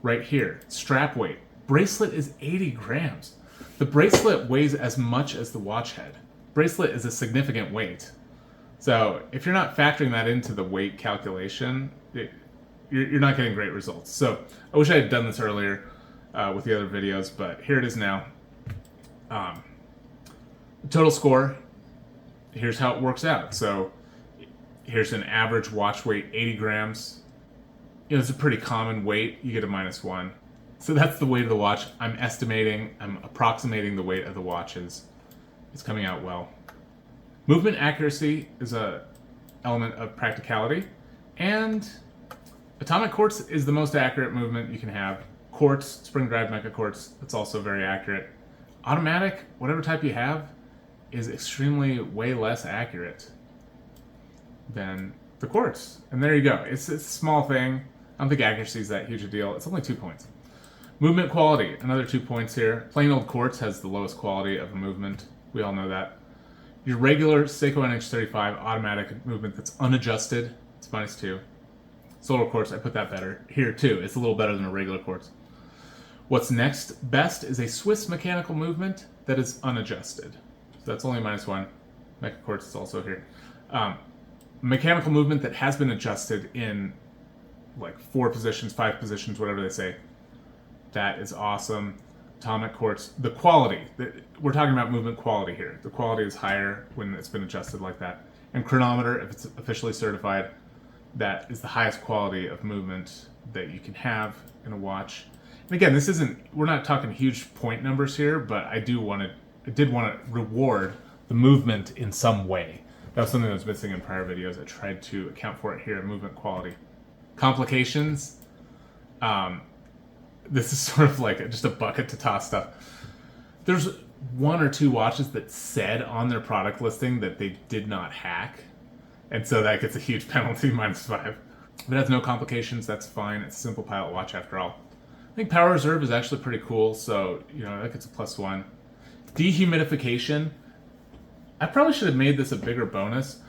right here, strap weight. Bracelet is 80 grams. The bracelet weighs as much as the watch head. Bracelet is a significant weight. So if you're not factoring that into the weight calculation, you're not getting great results. So I wish I had done this earlier with the other videos, but here it is now. Total score, here's how it works out. So here's an average watch weight, 80 grams. You know, it's a pretty common weight. You get a -1. So that's the weight of the watch. I'm approximating the weight of the watches. It's coming out well. Movement accuracy is a element of practicality, and atomic quartz is the most accurate movement you can have. Quartz, spring drive mecha quartz, it's also very accurate. Automatic, whatever type you have, is extremely way less accurate than the quartz. And there you go. It's a small thing. I don't think accuracy is that huge a deal. It's only 2 points. Movement quality, another 2 points here. Plain old quartz has the lowest quality of a movement. We all know that. Your regular Seiko NH35 automatic movement that's unadjusted, it's -2. Solar quartz, I put that better. Here too, it's a little better than a regular quartz. What's next best is a Swiss mechanical movement that is unadjusted. So that's only -1. Mecha quartz is also here. Mechanical movement that has been adjusted in like 4 positions, 5 positions, whatever they say. That is awesome. Atomic quartz, the quality, we're talking about movement quality here. The quality is higher when it's been adjusted like that. And chronometer, if it's officially certified, that is the highest quality of movement that you can have in a watch. And again, we're not talking huge point numbers here, but I did want to reward the movement in some way. That was something that was missing in prior videos. I tried to account for it here in movement quality. Complications. This is sort of like just a bucket to toss stuff. There's 1 or 2 watches that said on their product listing that they did not hack. And so that gets a huge penalty, -5. If it has no complications, that's fine. It's a simple pilot watch after all. I think power reserve is actually pretty cool, so you know that gets a +1. Dehumidification. I probably should have made this a bigger bonus.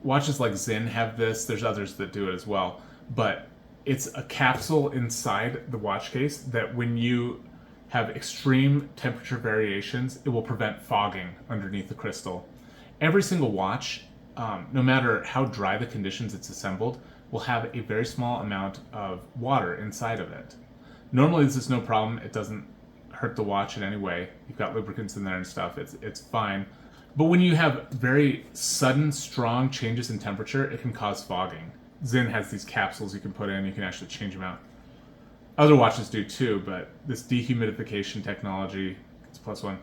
Watches like Sinn have this. There's others that do it as well. But it's a capsule inside the watch case that when you have extreme temperature variations, it will prevent fogging underneath the crystal. Every single watch, no matter how dry the conditions it's assembled, will have a very small amount of water inside of it. Normally this is no problem. It doesn't hurt the watch in any way. You've got lubricants in there and stuff. It's fine. But when you have very sudden, strong changes in temperature, it can cause fogging. Sinn has these capsules you can put in. You can actually change them out. Other watches do too, but this dehumidification technology, it's +1.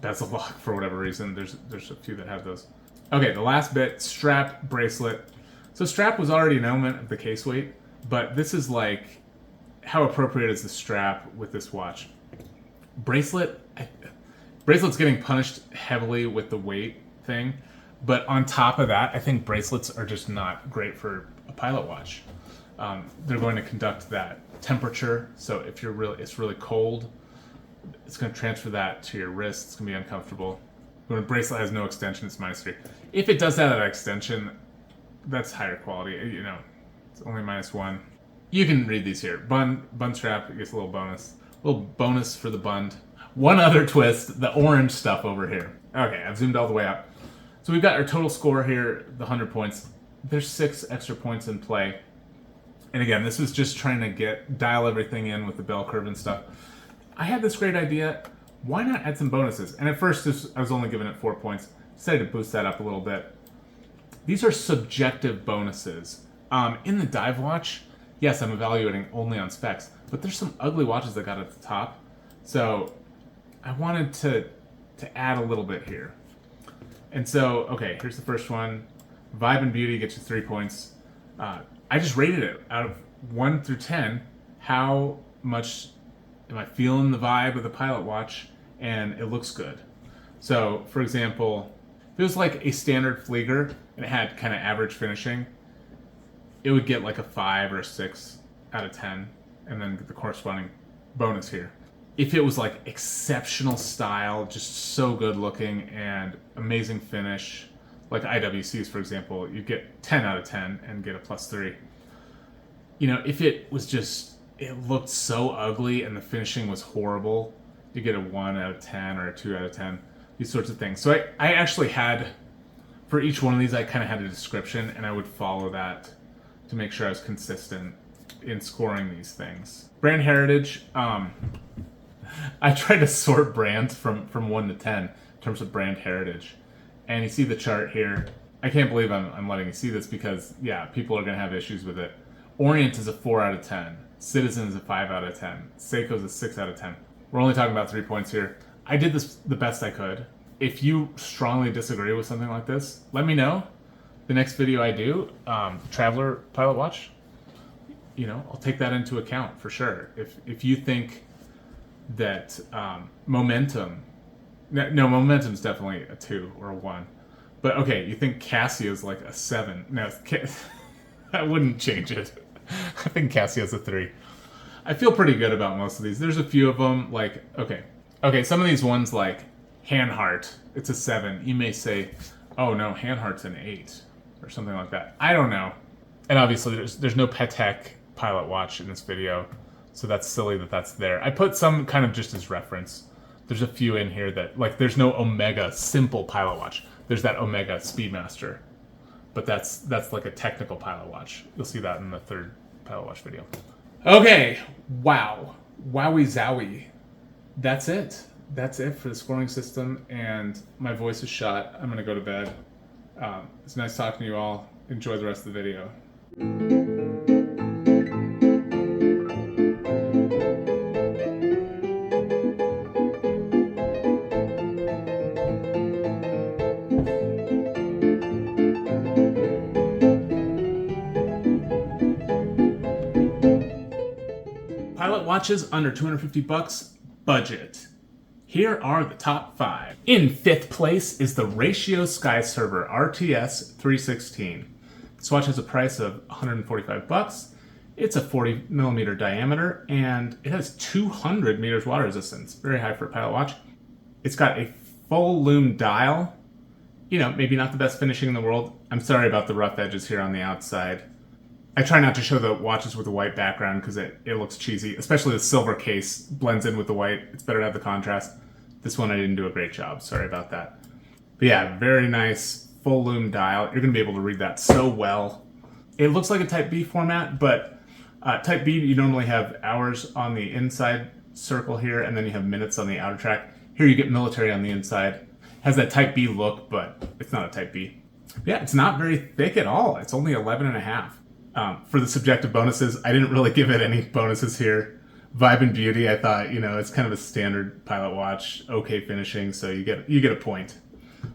Bezel lock for whatever reason. There's a few that have those. Okay, the last bit, strap, bracelet. So strap was already an element of the case weight, but this is like how appropriate is the strap with this watch? Bracelet's getting punished heavily with the weight thing, but on top of that, I think bracelets are just not great for a pilot watch. They're going to conduct that temperature, so if it's really cold, it's going to transfer that to your wrist. It's going to be uncomfortable. When a bracelet has no extension, it's -3. If it does have that extension, that's higher quality. You know, it's only -1. You can read these here. Bund strap gets a little bonus for the bund. One other twist, the orange stuff over here. Okay, I've zoomed all the way out. So we've got our total score here, the 100 points. There's 6 extra points in play. And again, this was just trying to dial everything in with the bell curve and stuff. I had this great idea. Why not add some bonuses? And at first, I was only giving it 4 points. Decided to boost that up a little bit. These are subjective bonuses. In the dive watch, yes, I'm evaluating only on specs, but there's some ugly watches that got at the top. So I wanted to add a little bit here. And so, okay, here's the first one. Vibe and Beauty gets you 3 points. I just rated it out of 1 through 10. How much am I feeling the vibe of the pilot watch? And it looks good. So, for example, if it was like a standard Flieger and it had kind of average finishing, it would get like a 5 or a 6 out of 10, and then get the corresponding bonus here. If it was like exceptional style, just so good looking and amazing finish, like IWCs, for example, you get 10 out of 10 and get a +3. You know, if it was just, it looked so ugly and the finishing was horrible, you get a 1 out of 10 or a 2 out of 10, these sorts of things. So I actually had, for each one of these, I kind of had a description, and I would follow that to make sure I was consistent in scoring these things. Brand heritage, I tried to sort brands from 1 to 10 in terms of brand heritage. And you see the chart here. I can't believe I'm letting you see this because, yeah, people are going to have issues with it. Orient is a 4 out of 10. Citizen is a 5 out of 10. Seiko is a 6 out of 10. We're only talking about 3 points here. I did this the best I could. If you strongly disagree with something like this, let me know. The next video I do, Traveler Pilot Watch, you know, I'll take that into account for sure. If you think that momentum, no, momentum's definitely a 2 or a 1. But okay, you think Casio's like a 7. No, I wouldn't change it. I think Casio's a 3. I feel pretty good about most of these. There's a few of them, like, okay, some of these ones like Hanhart, it's a 7. You may say, oh no, Hanhart's an 8 or something like that. I don't know. And obviously there's no Patek pilot watch in this video, so that's silly that that's there. I put some kind of just as reference. There's a few in here that, like, there's no Omega simple pilot watch. There's that Omega Speedmaster, but that's like a technical pilot watch. You'll see that in the 3rd pilot watch video. Okay, wow, wowie zowie. That's it. That's it for the scoring system, and my voice is shot. I'm gonna go to bed. It's nice talking to you all. Enjoy the rest of the video. Pilot watches under $250, budget. Here are the top 5. In 5th place is the Ratio Sky Server RTS 316. This watch has a price of $145. It's a 40mm diameter, and it has 200 meters water resistance. Very high for a pilot watch. It's got a full lume dial. You know, maybe not the best finishing in the world. I'm sorry about the rough edges here on the outside. I try not to show the watches with a white background because it looks cheesy, especially the silver case blends in with the white. It's better to have the contrast. This one I didn't do a great job. Sorry about that. But yeah, very nice full lume dial. You're going to be able to read that so well. It looks like a Type B format, but Type B, you normally have hours on the inside circle here, and then you have minutes on the outer track. Here you get military on the inside. It has that Type B look, but it's not a Type B. Yeah, it's not very thick at all. It's only 11.5. For the subjective bonuses, I didn't really give it any bonuses here. Vibe and Beauty, I thought, you know, it's kind of a standard pilot watch, okay finishing, so you get a point.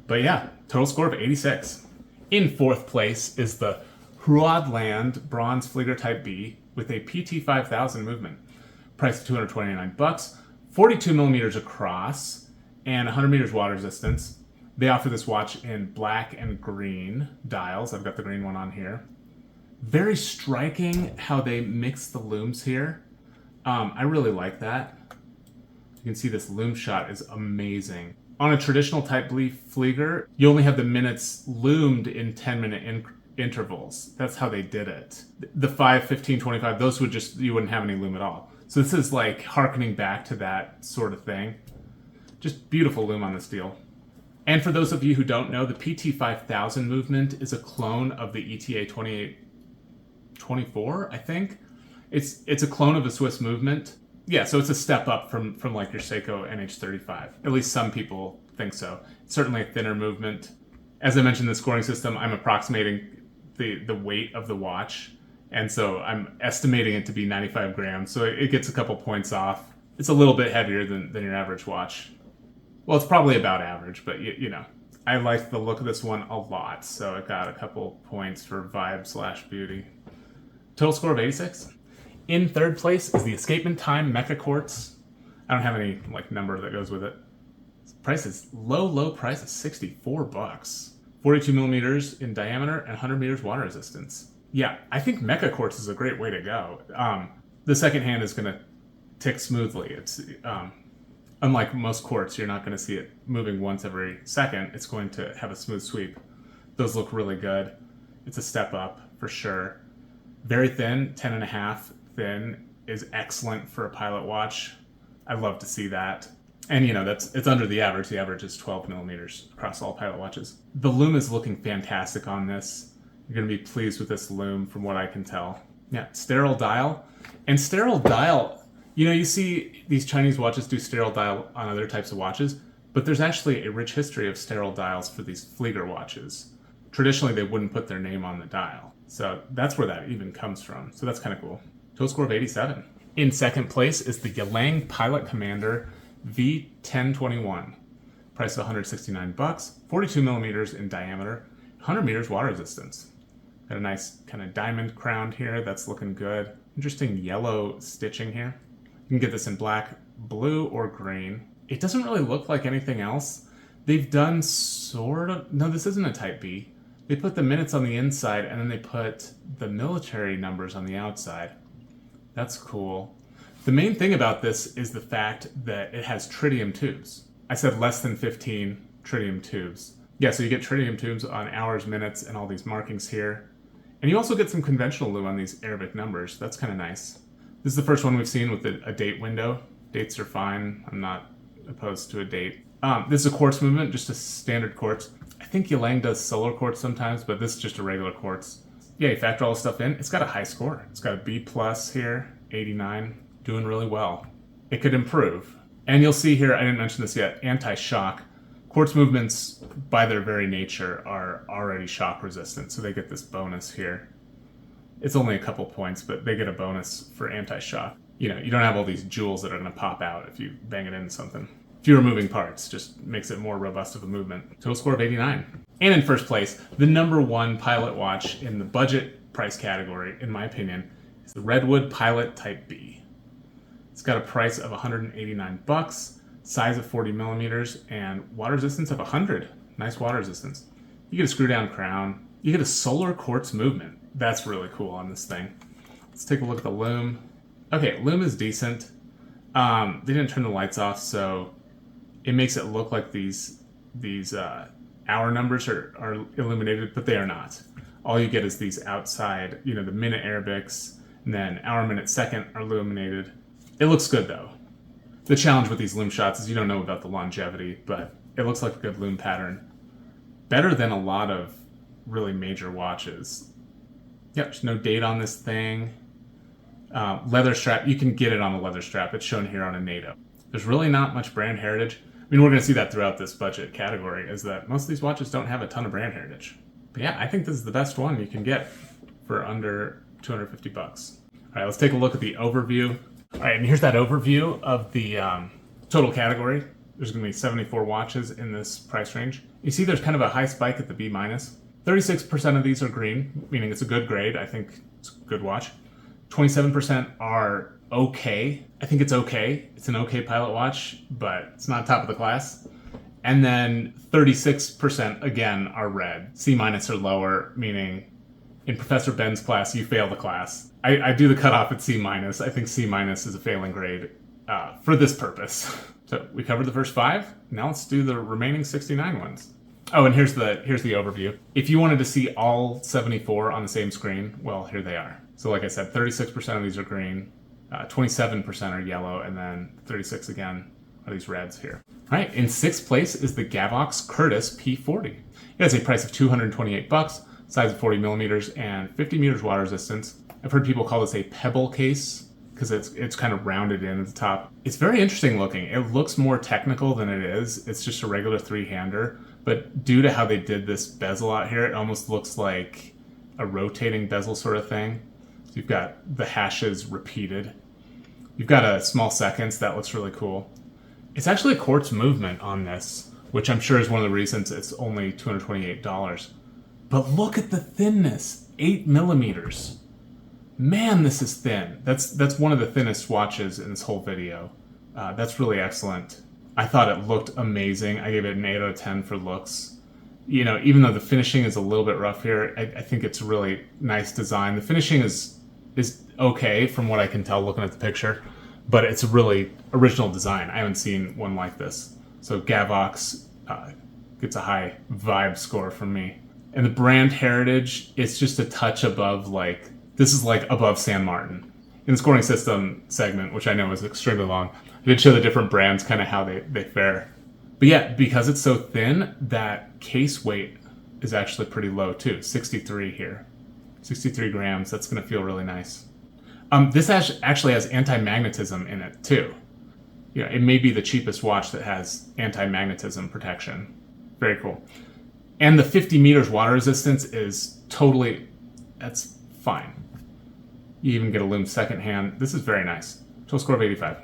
But yeah, total score of 86. In 4th place is the Huadland Bronze Flieger Type B, with a PT 5000 movement. Price of 229 bucks, 42 millimeters across, and 100 meters water resistance. They offer this watch in black and green dials. I've got the green one on here. Very striking how they mix the looms here. I really like that. You can see this loom shot is amazing. On a traditional type B Flieger, you only have the minutes loomed in 10-minute intervals. That's how they did it. The 5, 15, 25, those would just, you wouldn't have any loom at all. So this is like harkening back to that sort of thing. Just beautiful loom on this deal. And for those of you who don't know, the PT 5000 movement is a clone of the ETA 2824, I think. It's a clone of a Swiss movement. Yeah, so it's a step up from like your Seiko NH35. At least some people think so. It's certainly a thinner movement. As I mentioned, the scoring system, I'm approximating the weight of the watch. And so I'm estimating it to be 95 grams. So it gets a couple points off. It's a little bit heavier than your average watch. Well, it's probably about average, but you know, I like the look of this one a lot. So it got a couple points for vibe/beauty. Total score of 86. In third place is the Escapement Time Mecha Quartz. I don't have any like number that goes with it. Price is low price of 64 bucks. 42 millimeters in diameter and 100 meters water resistance. Yeah, I think Mecha Quartz is a great way to go. The second hand is going to tick smoothly. It's unlike most quartz, you're not going to see it moving once every second. It's going to have a smooth sweep. Those look really good. It's a step up for sure. Very thin, 10.5 thin is excellent for a pilot watch. I love to see that. And you know, it's under the average. The average is 12 millimeters across all pilot watches. The loom is looking fantastic on this. You're going to be pleased with this loom from what I can tell. Yeah, sterile dial. And sterile dial, you know, you see these Chinese watches do sterile dial on other types of watches, but there's actually a rich history of sterile dials for these Flieger watches. Traditionally, they wouldn't put their name on the dial. So that's where that even comes from. So that's kind of cool. Total score of 87. In second place is the Yalang Pilot Commander V1021. Price of 169 bucks, 42 millimeters in diameter, 100 meters water resistance. Got a nice kind of diamond crown here. That's looking good. Interesting yellow stitching here. You can get this in black, blue, or green. It doesn't really look like anything else. They've done sort of... No, this isn't a Type B. They put the minutes on the inside, and then they put the military numbers on the outside. That's cool. The main thing about this is the fact that it has tritium tubes. I said less than 15 tritium tubes. Yeah, so you get tritium tubes on hours, minutes, and all these markings here. And you also get some conventional loom on these Arabic numbers. That's kind of nice. This is the first one we've seen with a date window. Dates are fine. I'm not opposed to a date. This is a quartz movement, just a standard quartz. I think Yalang does solar quartz sometimes, but this is just a regular quartz. Yeah, you factor all this stuff in. It's got a high score. It's got a B+ here, 89. Doing really well. It could improve. And you'll see here, I didn't mention this yet, anti-shock. Quartz movements, by their very nature, are already shock resistant, so they get this bonus here. It's only a couple points, but they get a bonus for anti-shock. You know, you don't have all these jewels that are going to pop out if you bang it into something. Fewer moving parts, just makes it more robust of a movement. Total score of 89. And in first place, the #1 pilot watch in the budget price category, in my opinion, is the Redwood Pilot Type B. It's got a price of 189 bucks, size of 40 millimeters, and water resistance of 100. Nice water resistance. You get a screw down crown. You get a solar quartz movement. That's really cool on this thing. Let's take a look at the loom. Okay, loom is decent. They didn't turn the lights off, so it makes it look like these hour numbers are illuminated, but they are not. All you get is these outside, you know, the minute Arabics, and then hour, minute, second are illuminated. It looks good though. The challenge with these loom shots is you don't know about the longevity, but it looks like a good loom pattern. Better than a lot of really major watches. Yep, there's no date on this thing. Leather strap, you can get it on a leather strap. It's shown here on a NATO. There's really not much brand heritage. I mean, we're going to see that throughout this budget category, is that most of these watches don't have a ton of brand heritage. But yeah, I think this is the best one you can get for under 250 bucks. All right, let's take a look at the overview. All right, and here's that overview of the total category. There's going to be 74 watches in this price range. You see there's kind of a high spike at the B-. 36% of these are green, meaning it's a good grade. I think it's a good watch. 27% are okay. I think it's okay. It's an okay pilot watch, but it's not top of the class. And then 36% again are red. C- or lower, meaning in Professor Ben's class, you fail the class. I do the cutoff at C-. I think C- is a failing grade for this purpose. So we covered the first 5. Now let's do the remaining 69 ones. Oh, and here's the overview. If you wanted to see all 74 on the same screen, well, here they are. So like I said, 36% of these are green, 27% are yellow, and then 36 again are these reds here. All right, in 6th place is the Gavox Curtis P40. It has a price of $228, size of 40 millimeters, and 50 meters water resistance. I've heard people call this a pebble case because it's kind of rounded in at the top. It's very interesting looking. It looks more technical than it is. It's just a regular 3-hander, but due to how they did this bezel out here, it almost looks like a rotating bezel sort of thing. So you've got the hashes repeated. You've got a small seconds. That looks really cool. It's actually a quartz movement on this, which I'm sure is one of the reasons it's only $228. But look at the thinness, 8 millimeters. Man, this is thin. That's one of the thinnest watches in this whole video. That's really excellent. I thought it looked amazing. I gave it an 8 out of 10 for looks. You know, even though the finishing is a little bit rough here, I think it's a really nice design. The finishing is okay from what I can tell looking at the picture, but it's a really original design. I haven't seen one like this. So Gavox gets a high vibe score from me. And the brand heritage, it's just a touch above, like, this is like above San Martin. In the scoring system segment, which I know is extremely long, I did show the different brands, kind of how they fare. But yeah, because it's so thin, that case weight is actually pretty low too. 63 here. 63 grams. That's going to feel really nice. This actually has anti-magnetism in it too. You know, it may be the cheapest watch that has anti-magnetism protection. Very cool. And the 50 meters water resistance is totally, that's fine. You even get a lume secondhand. This is very nice. Total score of 85.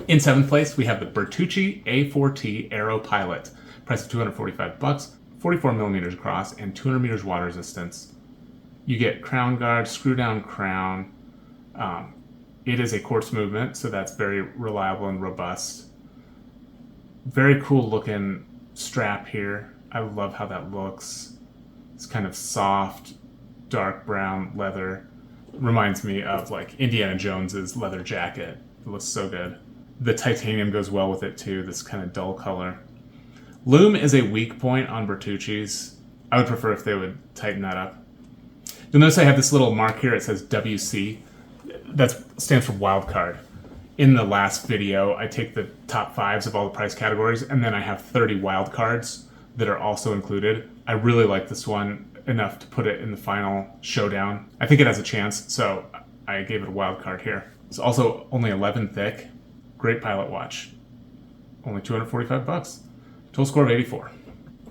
In 7th place, we have the Bertucci A4T Aero Pilot. Price of $245, 44 millimeters across, and 200 meters water resistance. You get crown guard, screw down crown. It is a quartz movement, so that's very reliable and robust. Very cool looking strap here. I love how that looks. It's kind of soft, dark brown leather. Reminds me of like Indiana Jones's leather jacket. It looks so good. The titanium goes well with it too, this kind of dull color. Lume is a weak point on Bertucci's. I would prefer if they would tighten that up. You'll notice I have this little mark here. It says WC. That stands for wild card. In the last video, I take the top 5s of all the price categories, and then I have 30 wild cards that are also included. I really like this one enough to put it in the final showdown. I think it has a chance, so I gave it a wild card here. It's also only 11 thick. Great pilot watch. Only $245. Total score of 84.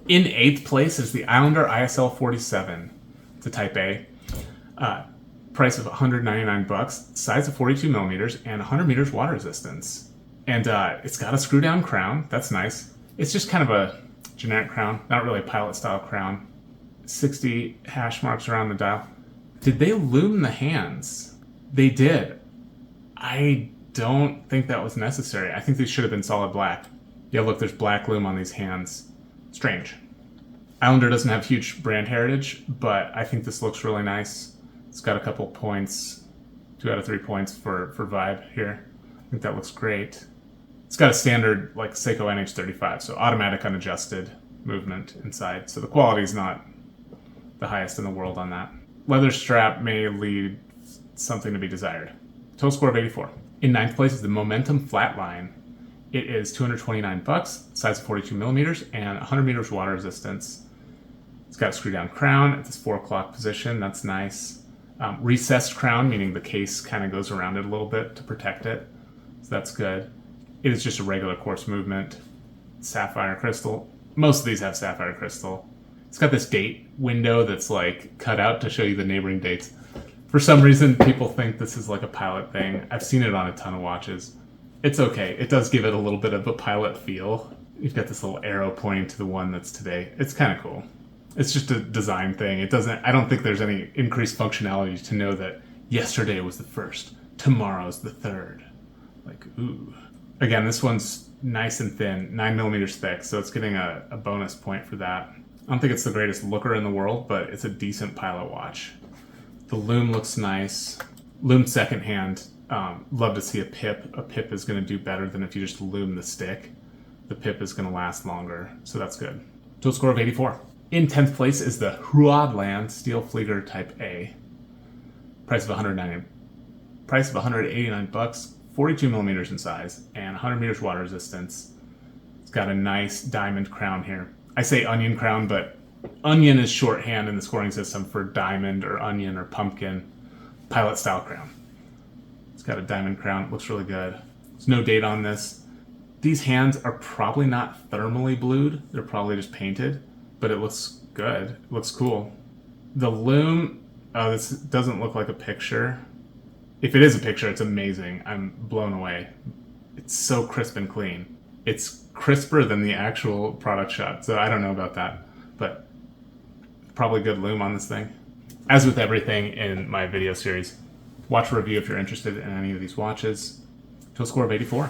In 8th place is the Islander ISL 47. It's a Type A. Price of $199, size of 42 millimeters, and 100 meters water resistance. And it's got a screw down crown. That's nice. It's just kind of a generic crown, not really a pilot style crown. 60 hash marks around the dial. Did they lume the hands? They did. I don't think that was necessary. I think these should have been solid black. Yeah, look, there's black lume on these hands. Strange. Islander doesn't have huge brand heritage, but I think this looks really nice. It's got a couple points, 2 out of 3 points for vibe here. I think that looks great. It's got a standard like Seiko NH35, so automatic unadjusted movement inside. So the quality is not the highest in the world on that. Leather strap may leave something to be desired. Total score of 84. In 9th place is the Momentum Flatline. It is $229, size of 42 millimeters, and 100 meters water resistance. It's got a screw down crown at this 4 o'clock position. That's nice. Recessed crown, meaning the case kind of goes around it a little bit to protect it. So that's good. It is just a regular quartz movement. Sapphire crystal. Most of these have sapphire crystal. It's got this date window that's like cut out to show you the neighboring dates. For some reason, people think this is like a pilot thing. I've seen it on a ton of watches. It's okay. It does give it a little bit of a pilot feel. You've got this little arrow pointing to the one that's today. It's kind of cool. It's just a design thing. I don't think there's any increased functionality to know that Yesterday was the first. Tomorrow's the third. Like, ooh. Again, this one's nice and thin, 9 millimeters thick, so it's getting a bonus point for that. I don't think it's the greatest looker in the world, but it's a decent pilot watch. The lume looks nice. Lume secondhand. Love to see a pip. A pip is going to do better than if you just lume the stick. The pip is going to last longer, so that's good. Total score of 84. In 10th place is the Runoff Steel Flieger Type A. Price of $189, 42 millimeters in size, and 100 meters water resistance. It's got a nice diamond crown here. I say onion crown, but onion is shorthand in the scoring system for diamond or onion or pumpkin pilot style crown. It's got a diamond crown. It looks really good. There's no date on this. These hands are probably not thermally blued. They're probably just painted, but it looks good. It looks cool. The lume, oh, this doesn't look like a picture. If it is a picture, it's amazing. I'm blown away. It's so crisp and clean. It's crisper than the actual product shot, so I don't know about that, but probably good lume on this thing. As with everything in my video series, watch a review if you're interested in any of these watches. Total score of 84.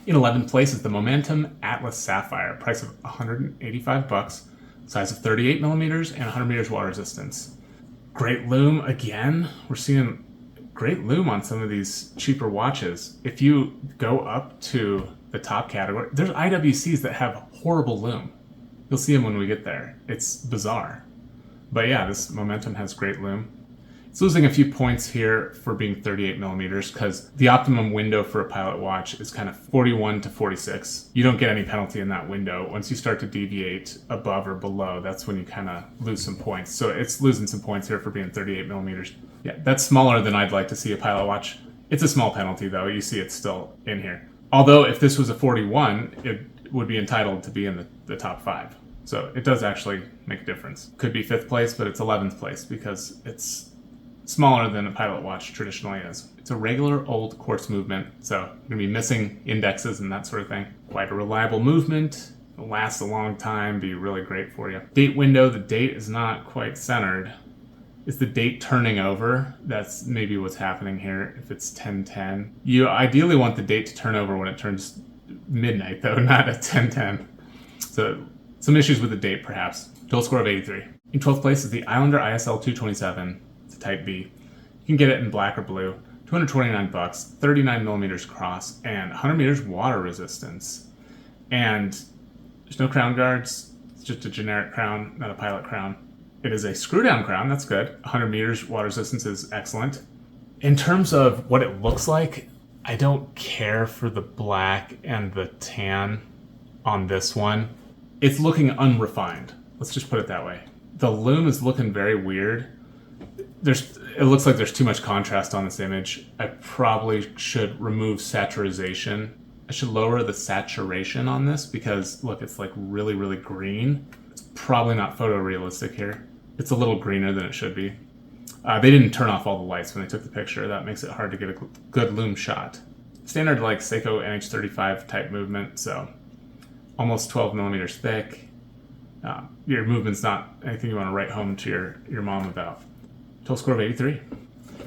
In 11th place is the Momentum Atlas Sapphire, price of $185, size of 38 millimeters and 100 meters water resistance. Great lume again. We're seeing great lume on some of these cheaper watches. If you go up to the top category, there's IWCs that have horrible lume. You'll see them when we get there. It's bizarre. But yeah, this Momentum has great lume. It's losing a few points here for being 38 millimeters because the optimum window for a pilot watch is kind of 41 to 46. You don't get any penalty in that window. Once you start to deviate above or below, that's when you kind of lose some points. So it's losing some points here for being 38 millimeters. Yeah, that's smaller than I'd like to see a pilot watch. It's a small penalty though. You see it's still in here. Although if this was a 41, it would be entitled to be in the top 5. So it does actually make a difference. Could be 5th place, but it's 11th place because it's smaller than a pilot watch traditionally is. It's a regular old quartz movement, so you're going to be missing indexes and that sort of thing. Quite a reliable movement. It'll last a long time, be really great for you. Date window, the date is not quite centered. Is the date turning over? That's maybe what's happening here if it's 10:10. You ideally want the date to turn over when it turns midnight though, not at 10:10. So some issues with the date perhaps. Total score of 83. In 12th place is the Islander ISL 227. It's a Type B. You can get it in black or blue. $229, 39 millimeters cross, and 100 meters water resistance. And there's no crown guards. It's just a generic crown, not a pilot crown. It is a screw-down crown. That's good. 100 meters water resistance is excellent. In terms of what it looks like, I don't care for the black and the tan on this one. It's looking unrefined. Let's just put it that way. The lume is looking very weird. It looks like there's too much contrast on this image. I probably should remove saturation. I should lower the saturation on this because look, it's like really, really green. It's probably not photorealistic here. It's a little greener than it should be. They didn't turn off all the lights when they took the picture. That makes it hard to get a good lume shot. Standard like Seiko NH35 type movement, so almost 12 millimeters thick. Your movement's not anything you want to write home to your mom about. Total score of 83.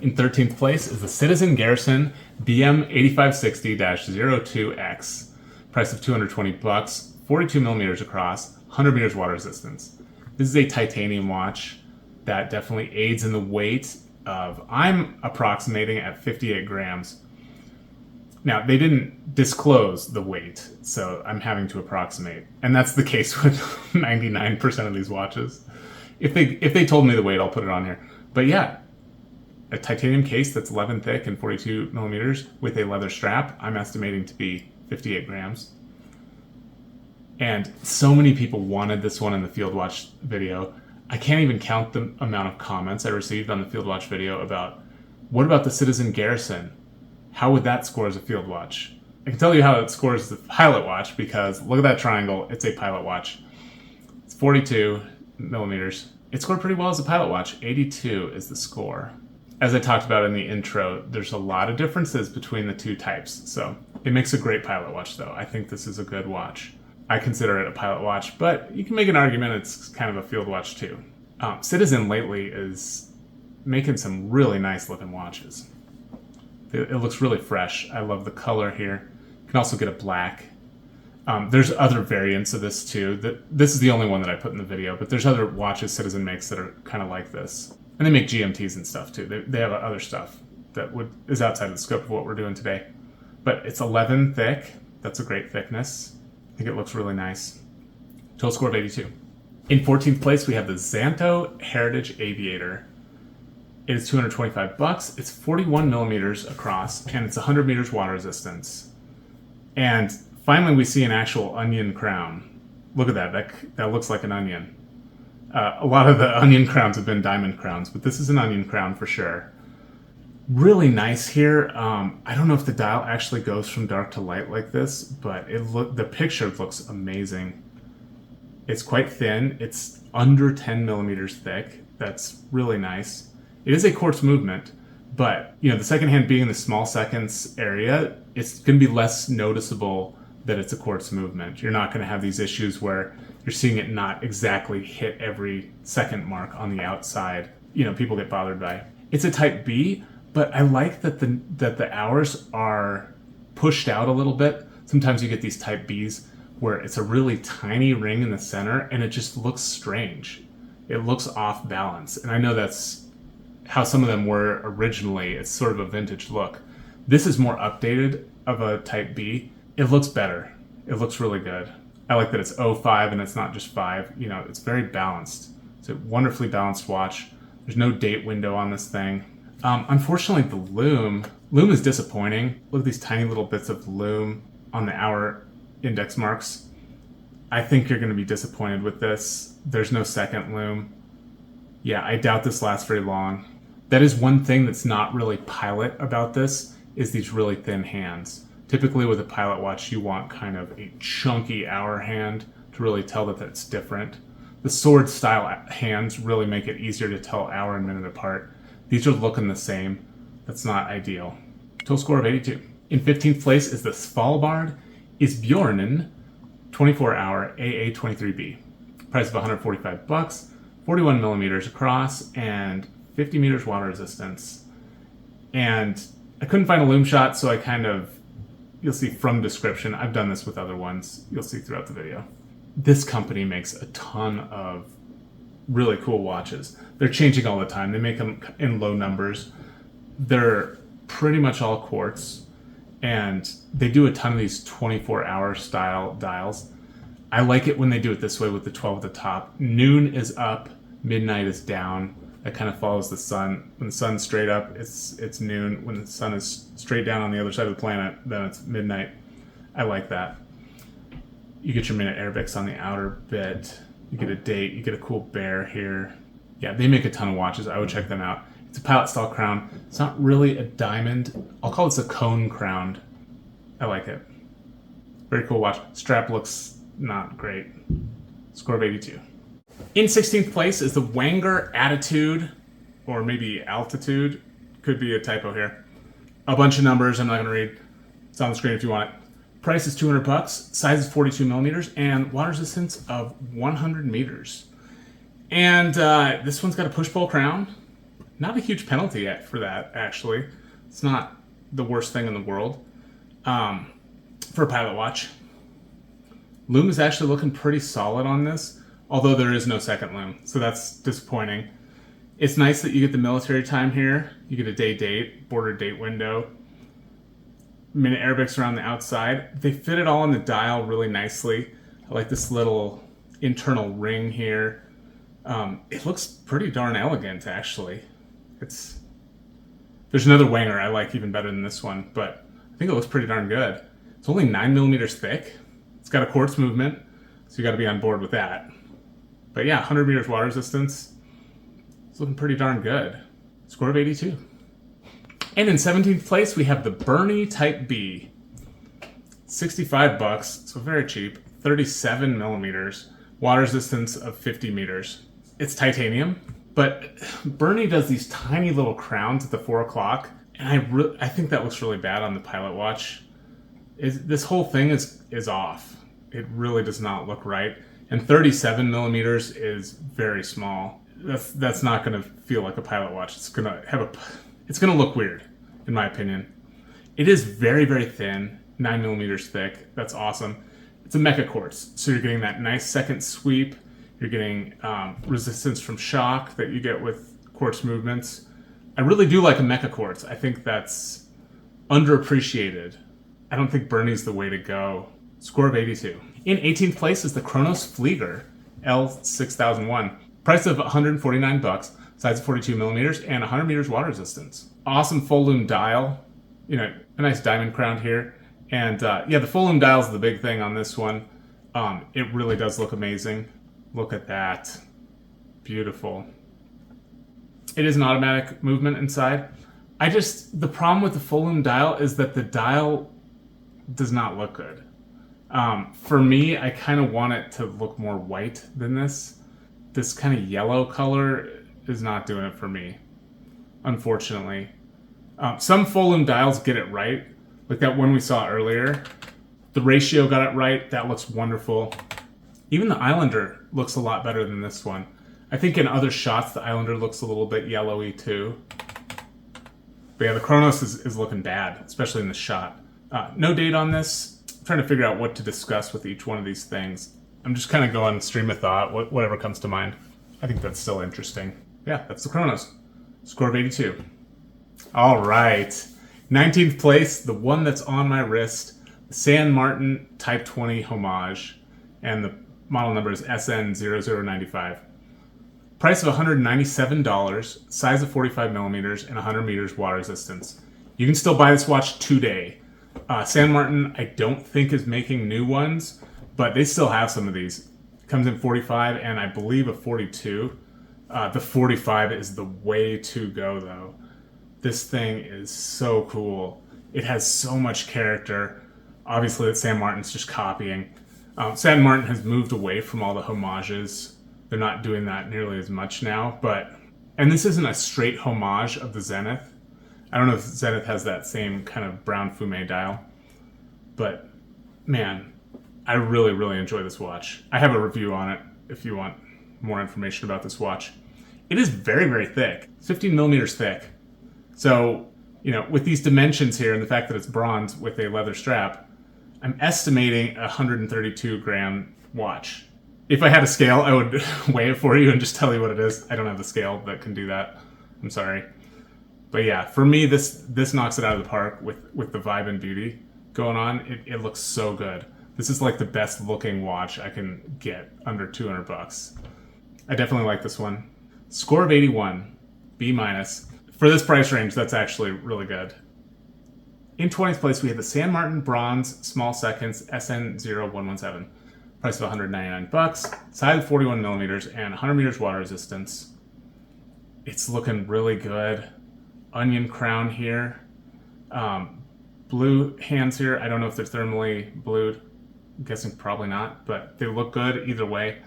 In 13th place is the Citizen Garrison BM8560-02X. Price of $220, 42 millimeters across, 100 meters water resistance. This is a titanium watch that definitely aids in the weight of, I'm approximating at 58 grams. Now, they didn't disclose the weight, so I'm having to approximate. And that's the case with 99% of these watches. If they told me the weight, I'll put it on here. But yeah, a titanium case that's 11 thick and 42 millimeters with a leather strap, I'm estimating to be 58 grams. And so many people wanted this one in the Field Watch video. I can't even count the amount of comments I received on the Field Watch video about, what about the Citizen Garrison? How would that score as a Field Watch? I can tell you how it scores the Pilot Watch because look at that triangle. It's a Pilot Watch. It's 42 millimeters. It scored pretty well as a Pilot Watch. 82 is the score. As I talked about in the intro, there's a lot of differences between the two types. So it makes a great Pilot Watch though. I think this is a good watch. I consider it a Pilot Watch, but you can make an argument it's kind of a Field Watch too. Citizen lately is making some really nice looking watches. It looks really fresh. I love the color here. You can also get a black. There's other variants of this too. This is the only one that I put in the video, but there's other watches Citizen makes that are kind of like this. And they make GMTs and stuff too. They have other stuff that is outside of the scope of what we're doing today. But it's 11 thick. That's a great thickness. I think it looks really nice. Total score of 82. In 14th place, we have the Xanto Heritage Aviator. It is $225. It's 41 millimeters across, and it's 100 meters water resistance. And finally, we see an actual onion crown. Look at that. That looks like an onion. A lot of the onion crowns have been diamond crowns, but this is an onion crown for sure. Really nice here. I don't know if the dial actually goes from dark to light like this, but the picture looks amazing. It's quite thin. It's under 10 millimeters thick. That's really nice. It is a quartz movement, but the second hand being in the small seconds area, it's going to be less noticeable that it's a quartz movement. You're not going to have these issues where you're seeing it not exactly hit every second mark on the outside. People get bothered by. It's a type B, but I like that the hours are pushed out a little bit. Sometimes you get these type Bs where it's a really tiny ring in the center and it just looks strange. It looks off balance. And I know that's how some of them were originally. It's sort of a vintage look. This is more updated of a type B. It looks better. It looks really good. I like that it's 05 and it's not just 5. It's very balanced. It's a wonderfully balanced watch. There's no date window on this thing. Unfortunately, the loom is disappointing. Look at these tiny little bits of loom on the hour index marks. I think you're going to be disappointed with this. There's no second loom. Yeah, I doubt this lasts very long. That is one thing that's not really Pilot about this, is these really thin hands. Typically with a Pilot watch, you want kind of a chunky hour hand to really tell that that's different. The sword style hands really make it easier to tell hour and minute apart. These are looking the same. That's not ideal. Total score of 82. In 15th place is the Svalbard Isbjornen 24-hour AA23B. Price of $145, 41 millimeters across, and 50 meters water resistance. And I couldn't find a loom shot, so you'll see from description. I've done this with other ones. You'll see throughout the video. This company makes a ton of really cool watches. They're changing all the time. They make them in low numbers. They're pretty much all quartz, and they do a ton of these 24-hour style dials. I like it when they do it this way with the 12 at the top. Noon is up, midnight is down. That kind of follows the sun. When the sun's straight up, it's noon. When the sun is straight down on the other side of the planet, then it's midnight. I like that. You get your minute Arabics on the outer bit. You get a date. You get a cool bear here. Yeah, they make a ton of watches. I would check them out. It's a Pilot style crown. It's not really a diamond. I'll call this a cone crown. I like it. Very cool watch. Strap looks not great. Score of 82. In 16th place is the Wenger Attitude, or maybe Altitude. Could be a typo here. A bunch of numbers I'm not going to read. It's on the screen if you want it. Price is $200. Size is 42 millimeters, and water resistance of 100 meters. And this one's got a push-pull crown. Not a huge penalty yet for that, actually. It's not the worst thing in the world for a Pilot watch. Loom is actually looking pretty solid on this, although there is no second loom, so that's disappointing. It's nice that you get the military time here. You get a day date, border date window, minute Arabics around the outside. They fit it all on the dial really nicely. I like this little internal ring here. It looks pretty darn elegant, actually. There's another Wenger I like even better than this one, but I think it looks pretty darn good. It's only 9 millimeters thick. It's got a quartz movement, so you got to be on board with that. But yeah, 100 meters water resistance. It's looking pretty darn good. Score of 82. And in 17th place, we have the Bernie Type B. $65, so very cheap. 37 millimeters. Water resistance of 50 meters. It's titanium, but Bernie does these tiny little crowns at the 4 o'clock, and I think that looks really bad on the Pilot watch. This whole thing is off. It really does not look right. And 37 millimeters is very small. that's not going to feel like a pilot watch. It's going to look weird, in my opinion. It is very, very thin, 9 millimeters thick. That's awesome. It's a mecha quartz, so you're getting that nice second sweep. You're getting resistance from shock that you get with quartz movements. I really do like a mecha quartz. I think that's underappreciated. I don't think Bernie's the way to go. Score of 82. In 18th place is the Kronos Flieger L6001. Price of $149, size of 42 millimeters, and 100 meters water resistance. Awesome full lume dial. You know, a nice diamond crown here. And yeah, the full lume dial is the big thing on this one. It really does look amazing. Look at that. Beautiful. It is an automatic movement inside. The problem with the full lume dial is that the dial does not look good. For me, I kind of want it to look more white than this. This kind of yellow color is not doing it for me, unfortunately. Some full lume dials get it right, like that one we saw earlier. The ratio got it right. That looks wonderful. Even the Islander looks a lot better than this one. I think in other shots, the Islander looks a little bit yellowy too. But yeah, the Kronos is looking bad, especially in the shot. No date on this. I'm trying to figure out what to discuss with each one of these things. I'm just kind of going stream of thought, whatever comes to mind. I think that's still interesting. Yeah, that's the Kronos. Score of 82. All right. 19th place, the one that's on my wrist, the San Martin Type 20 Homage, and the model number is SN0095. Price of $197, size of 45 millimeters, and 100 meters water resistance. You can still buy this watch today. San Martin, I don't think, is making new ones, but they still have some of these. It comes in 45 and I believe a 42. The 45 is the way to go, though. This thing is so cool. It has so much character. Obviously, that San Martin's just copying. San Martin has moved away from all the homages. They're not doing that nearly as much now, and this isn't a straight homage of the Zenith. I don't know if Zenith has that same kind of brown fume dial, but man, I really, really enjoy this watch. I have a review on it if you want more information about this watch. It is very, very thick. It's 15 millimeters thick. So, you know, with these dimensions here and the fact that it's bronze with a leather strap, I'm estimating a 132 gram watch. If I had a scale, I would weigh it for you and just tell you what it is. I don't have the scale that can do that. I'm sorry. But yeah, for me, this knocks it out of the park with the vibe and beauty going on. It looks so good. This is like the best looking watch I can get under $200. I definitely like this one. Score of 81, B-. For this price range, that's actually really good. In 20th place, we have the San Martin Bronze Small Seconds SN0117. Price of $199. Size of 41 millimeters and 100 meters water resistance. It's looking really good. Onion crown here. Blue hands here. I don't know if they're thermally blued. I'm guessing probably not, but they look good either way.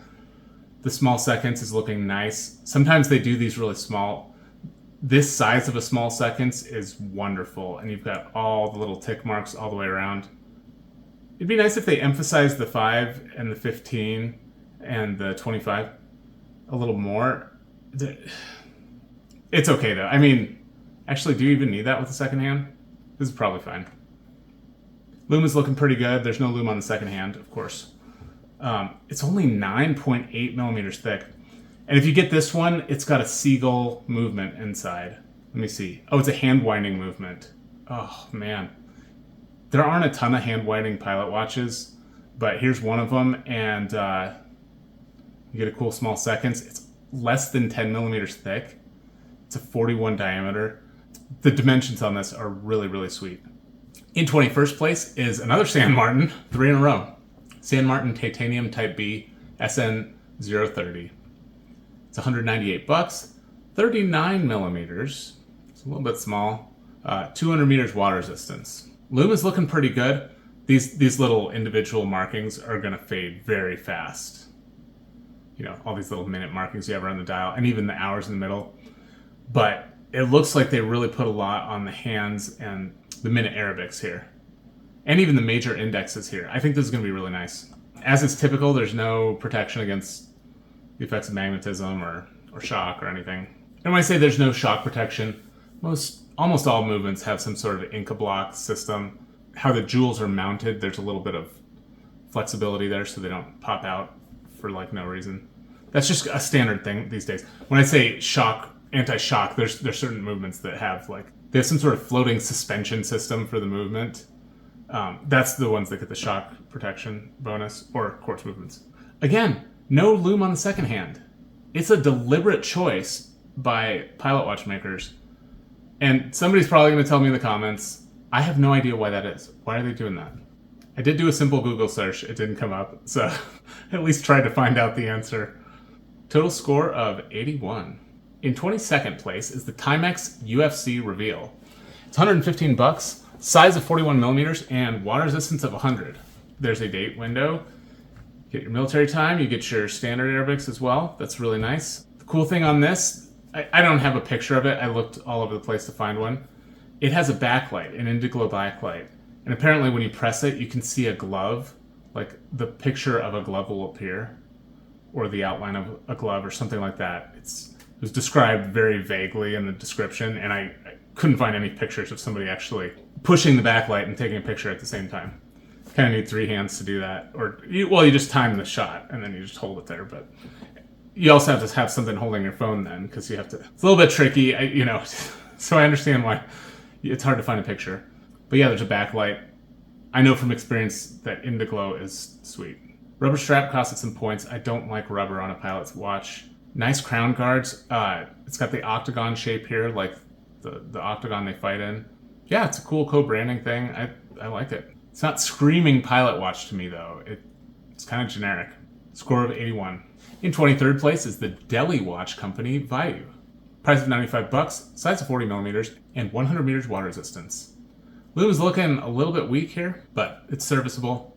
The small seconds is looking nice. Sometimes they do these really small. This size of a small seconds is wonderful, and you've got all the little tick marks all the way around. It'd be nice if they emphasized the 5 and the 15 and the 25 a little more. It's okay, though. I mean, actually, do you even need that with the second hand? This is probably fine. Lume is looking pretty good. There's no lume on the second hand, of course. It's only 9.8 millimeters thick. And if you get this one, it's got a seagull movement inside. Let me see. Oh, it's a hand-winding movement. Oh, man. There aren't a ton of hand-winding pilot watches, but here's one of them, and you get a cool small seconds. It's less than 10 millimeters thick. It's a 41 diameter. The dimensions on this are really, really sweet. In 21st place is another San Martin, 3 in a row. San Martin Titanium Type B SN030. It's $198, 39 millimeters. It's a little bit small. 200 meters water resistance. Lume is looking pretty good. These little individual markings are going to fade very fast. You know, all these little minute markings you have around the dial, and even the hours in the middle. But it looks like they really put a lot on the hands and the minute Arabics here. And even the major indexes here. I think this is going to be really nice. As is typical, there's no protection against the effects of magnetism or or shock or anything. And when I say there's no shock protection, almost all movements have some sort of Inca block system. How the jewels are mounted, there's a little bit of flexibility there so they don't pop out for like no reason. That's just a standard thing these days. When I say shock, anti-shock, there's certain movements that have like, they have some sort of floating suspension system for the movement. That's the ones that get the shock protection bonus, or quartz movements. Again, no lume on the second hand. It's a deliberate choice by pilot watch makers. And somebody's probably going to tell me in the comments, I have no idea why that is. Why are they doing that? I did do a simple Google search. It didn't come up, so I at least tried to find out the answer. Total score of 81. In 22nd place is the Timex UFC Reveal. It's $115, size of 41 millimeters, and water resistance of 100. There's a date window. You get your military time, you get your standard Arabics as well. That's really nice. The cool thing on this, I don't have a picture of it. I looked all over the place to find one. It has a backlight, an indigo backlight. And apparently when you press it, you can see a glove. Like the picture of a glove will appear. Or the outline of a glove or something like that. It was described very vaguely in the description, and I couldn't find any pictures of somebody actually pushing the backlight and taking a picture at the same time. Kind of need 3 hands to do that. Or, you just time the shot, and then you just hold it there. But you also have to have something holding your phone then, because you have to... It's a little bit tricky, so I understand why it's hard to find a picture. But yeah, there's a backlight. I know from experience that Indiglo is sweet. Rubber strap costed some points. I don't like rubber on a pilot's watch. Nice crown guards. It's got the octagon shape here, like the octagon they fight in. Yeah, it's a cool co-branding thing. I like it. It's not screaming pilot watch to me, though. It's kind of generic. Score of 81. In 23rd place is the Delhi Watch Company Vayu. Price of $95, size of 40 millimeters, and 100 meters water resistance. Lume is looking a little bit weak here, but it's serviceable.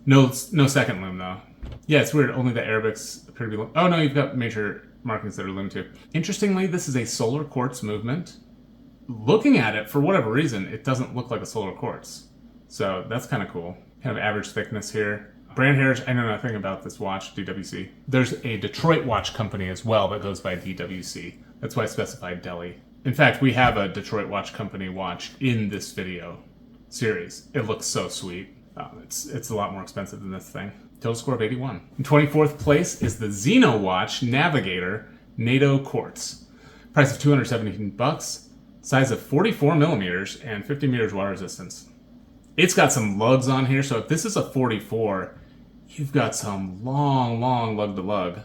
No second lume, though. Yeah, it's weird. Only the Arabics appear to be lume. Oh, no, you've got major markings that are lume, too. Interestingly, this is a solar quartz movement. Looking at it, for whatever reason, it doesn't look like a solar quartz. So that's kind of cool. Kind of average thickness here. Brand heritage, I know nothing about this watch, DWC. There's a Detroit watch company as well that goes by DWC. That's why I specified Delhi. In fact, we have a Detroit watch company watch in this video series. It looks so sweet. It's a lot more expensive than this thing. Total score of 81. In 24th place is the Xeno Watch Navigator NATO Quartz. Price of $217, size of 44 millimeters, and 50 meters water resistance. It's got some lugs on here, so if this is a 44, you've got some long lug to lug.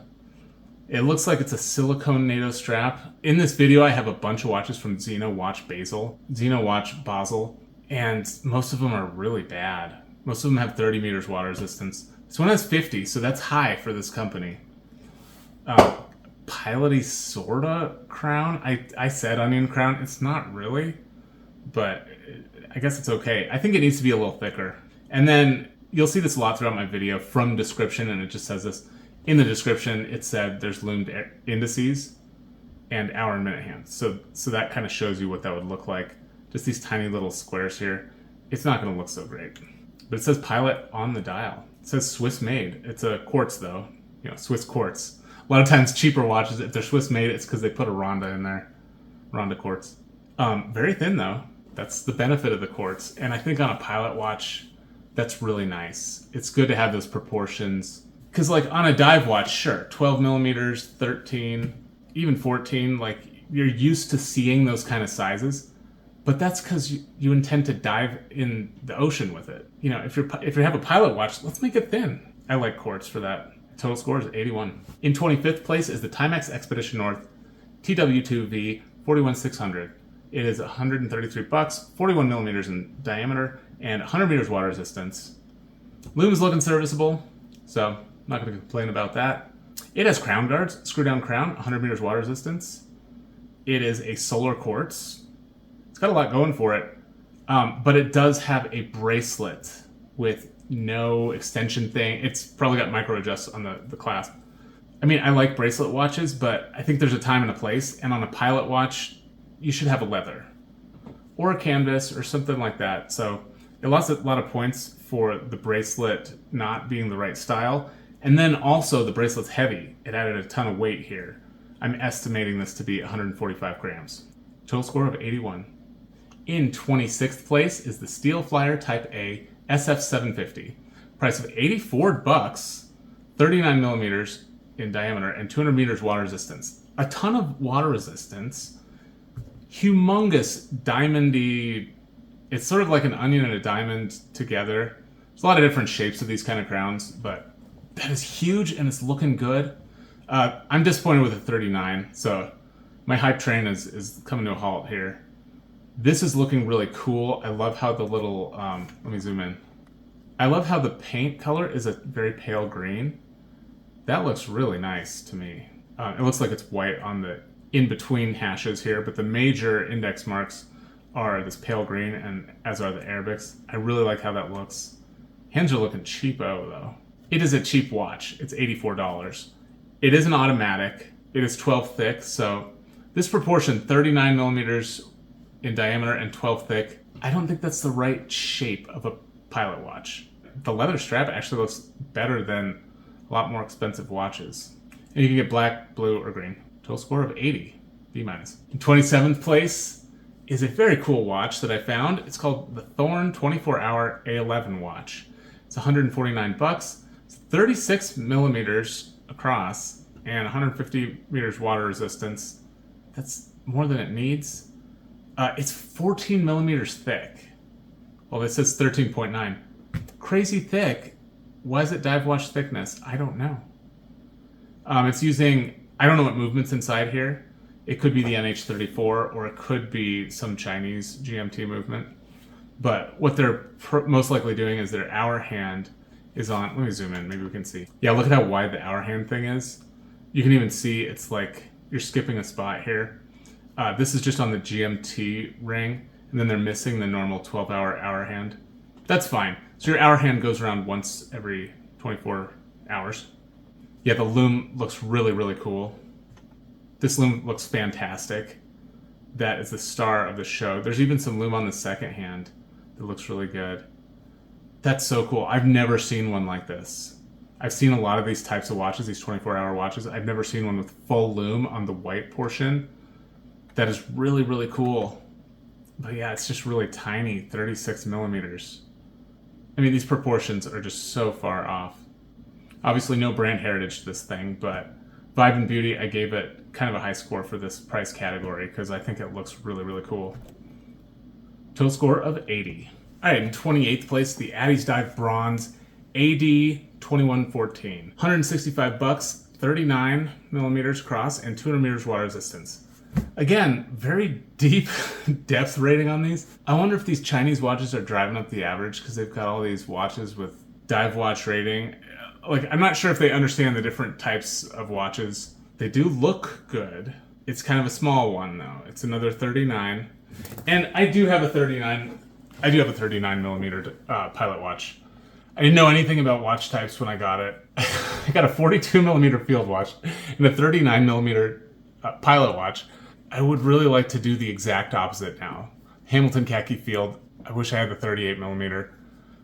It looks like it's a silicone NATO strap. In this video, I have a bunch of watches from Xeno Watch Basel, and most of them are really bad. Most of them have 30 meters water resistance. This one has 50, so that's high for this company. Piloty sorta crown. I said onion crown. It's not really, but I guess it's okay. I think it needs to be a little thicker. And then you'll see this a lot throughout my video from description, and it just says this. In the description, it said there's loomed indices and hour and minute hands. So that kind of shows you what that would look like. Just these tiny little squares here. It's not going to look so great. But it says pilot on the dial. It says Swiss made. It's a quartz though. Swiss quartz. A lot of times cheaper watches, if they're Swiss made, it's because they put a Ronda in there. Ronda quartz. Very thin though. That's the benefit of the quartz. And I think on a pilot watch, that's really nice. It's good to have those proportions. Because like on a dive watch, sure, 12 millimeters, 13, even 14, like you're used to seeing those kind of sizes. But that's because you intend to dive in the ocean with it. If you have a pilot watch, let's make it thin. I like quartz for that. Total score is 81. In 25th place is the Timex Expedition North TW2V 41600. It is $133, 41 millimeters in diameter, and 100 meters water resistance. Lume is looking serviceable, so I'm not going to complain about that. It has crown guards, screw down crown, 100 meters water resistance. It is a solar quartz. It's got a lot going for it, but it does have a bracelet with no extension thing. It's probably got micro adjusts on the clasp. I mean, I like bracelet watches, but I think there's a time and a place, and on a pilot watch, you should have a leather or a canvas or something like that. So it lost a lot of points for the bracelet not being the right style. And then also the bracelet's heavy. It added a ton of weight here. I'm estimating this to be 145 grams. Total score of 81. In 26th place is the Steel Flyer Type A SF750. Price of $84, 39 millimeters in diameter, and 200 meters water resistance. A ton of water resistance. Humongous diamondy. It's sort of like an onion and a diamond together. There's a lot of different shapes of these kind of crowns, but that is huge and it's looking good. I'm disappointed with the 39, so my hype train is coming to a halt here. This is looking really cool. I love how the little, let me zoom in. I love how the paint color is a very pale green. That looks really nice to me. It looks like it's white on the in-between hashes here, but the major index marks are this pale green, and as are the Arabics. I really like how that looks. Hands are looking cheapo, though. It is a cheap watch. It's $84. It is an automatic. It is 12 thick, so this proportion, 39 millimeters in diameter and 12 thick, I don't think that's the right shape of a pilot watch. The leather strap actually looks better than a lot more expensive watches. And you can get black, blue, or green. Total score of 80, B-. In 27th place is a very cool watch that I found. It's called the Thorn 24-hour A11 watch. It's $149. It's 36 millimeters across and 150 meters water resistance. That's more than it needs. It's 14 millimeters thick. Well, this says 13.9. Crazy thick. Why is it dive watch thickness? I don't know. It's using, I don't know what movement's inside here. It could be the NH34 or it could be some Chinese GMT movement. But what they're most likely doing is their hour hand is on, let me zoom in, maybe we can see. Yeah, look at how wide the hour hand thing is. You can even see it's like you're skipping a spot here. This is just on the GMT ring, and then they're missing the normal 12-hour hour hand. That's fine. So your hour hand goes around once every 24 hours. Yeah, the loom looks really, really cool. This loom looks fantastic. That is the star of the show. There's even some loom on the second hand that looks really good. That's so cool. I've never seen one like this. I've seen a lot of these types of watches, these 24-hour watches. I've never seen one with full loom on the white portion. That is really, really cool. But yeah, it's just really tiny, 36 millimeters. I mean, these proportions are just so far off. Obviously, no brand heritage to this thing, but Vibe and Beauty, I gave it kind of a high score for this price category because I think it looks really, really cool. Total score of 80. All right, in 28th place, the Addy's Dive Bronze AD 2114. $165, 39 millimeters cross, and 200 meters water resistance. Again, very deep depth rating on these. I wonder if these Chinese watches are driving up the average because they've got all these watches with dive watch rating. Like, I'm not sure if they understand the different types of watches. They do look good. It's kind of a small one, though. It's another 39. And I do have a 39. I do have a 39 millimeter pilot watch. I didn't know anything about watch types when I got it. I got a 42 millimeter field watch and a 39 millimeter pilot watch. I would really like to do the exact opposite now. Hamilton Khaki Field, I wish I had the 38 millimeter.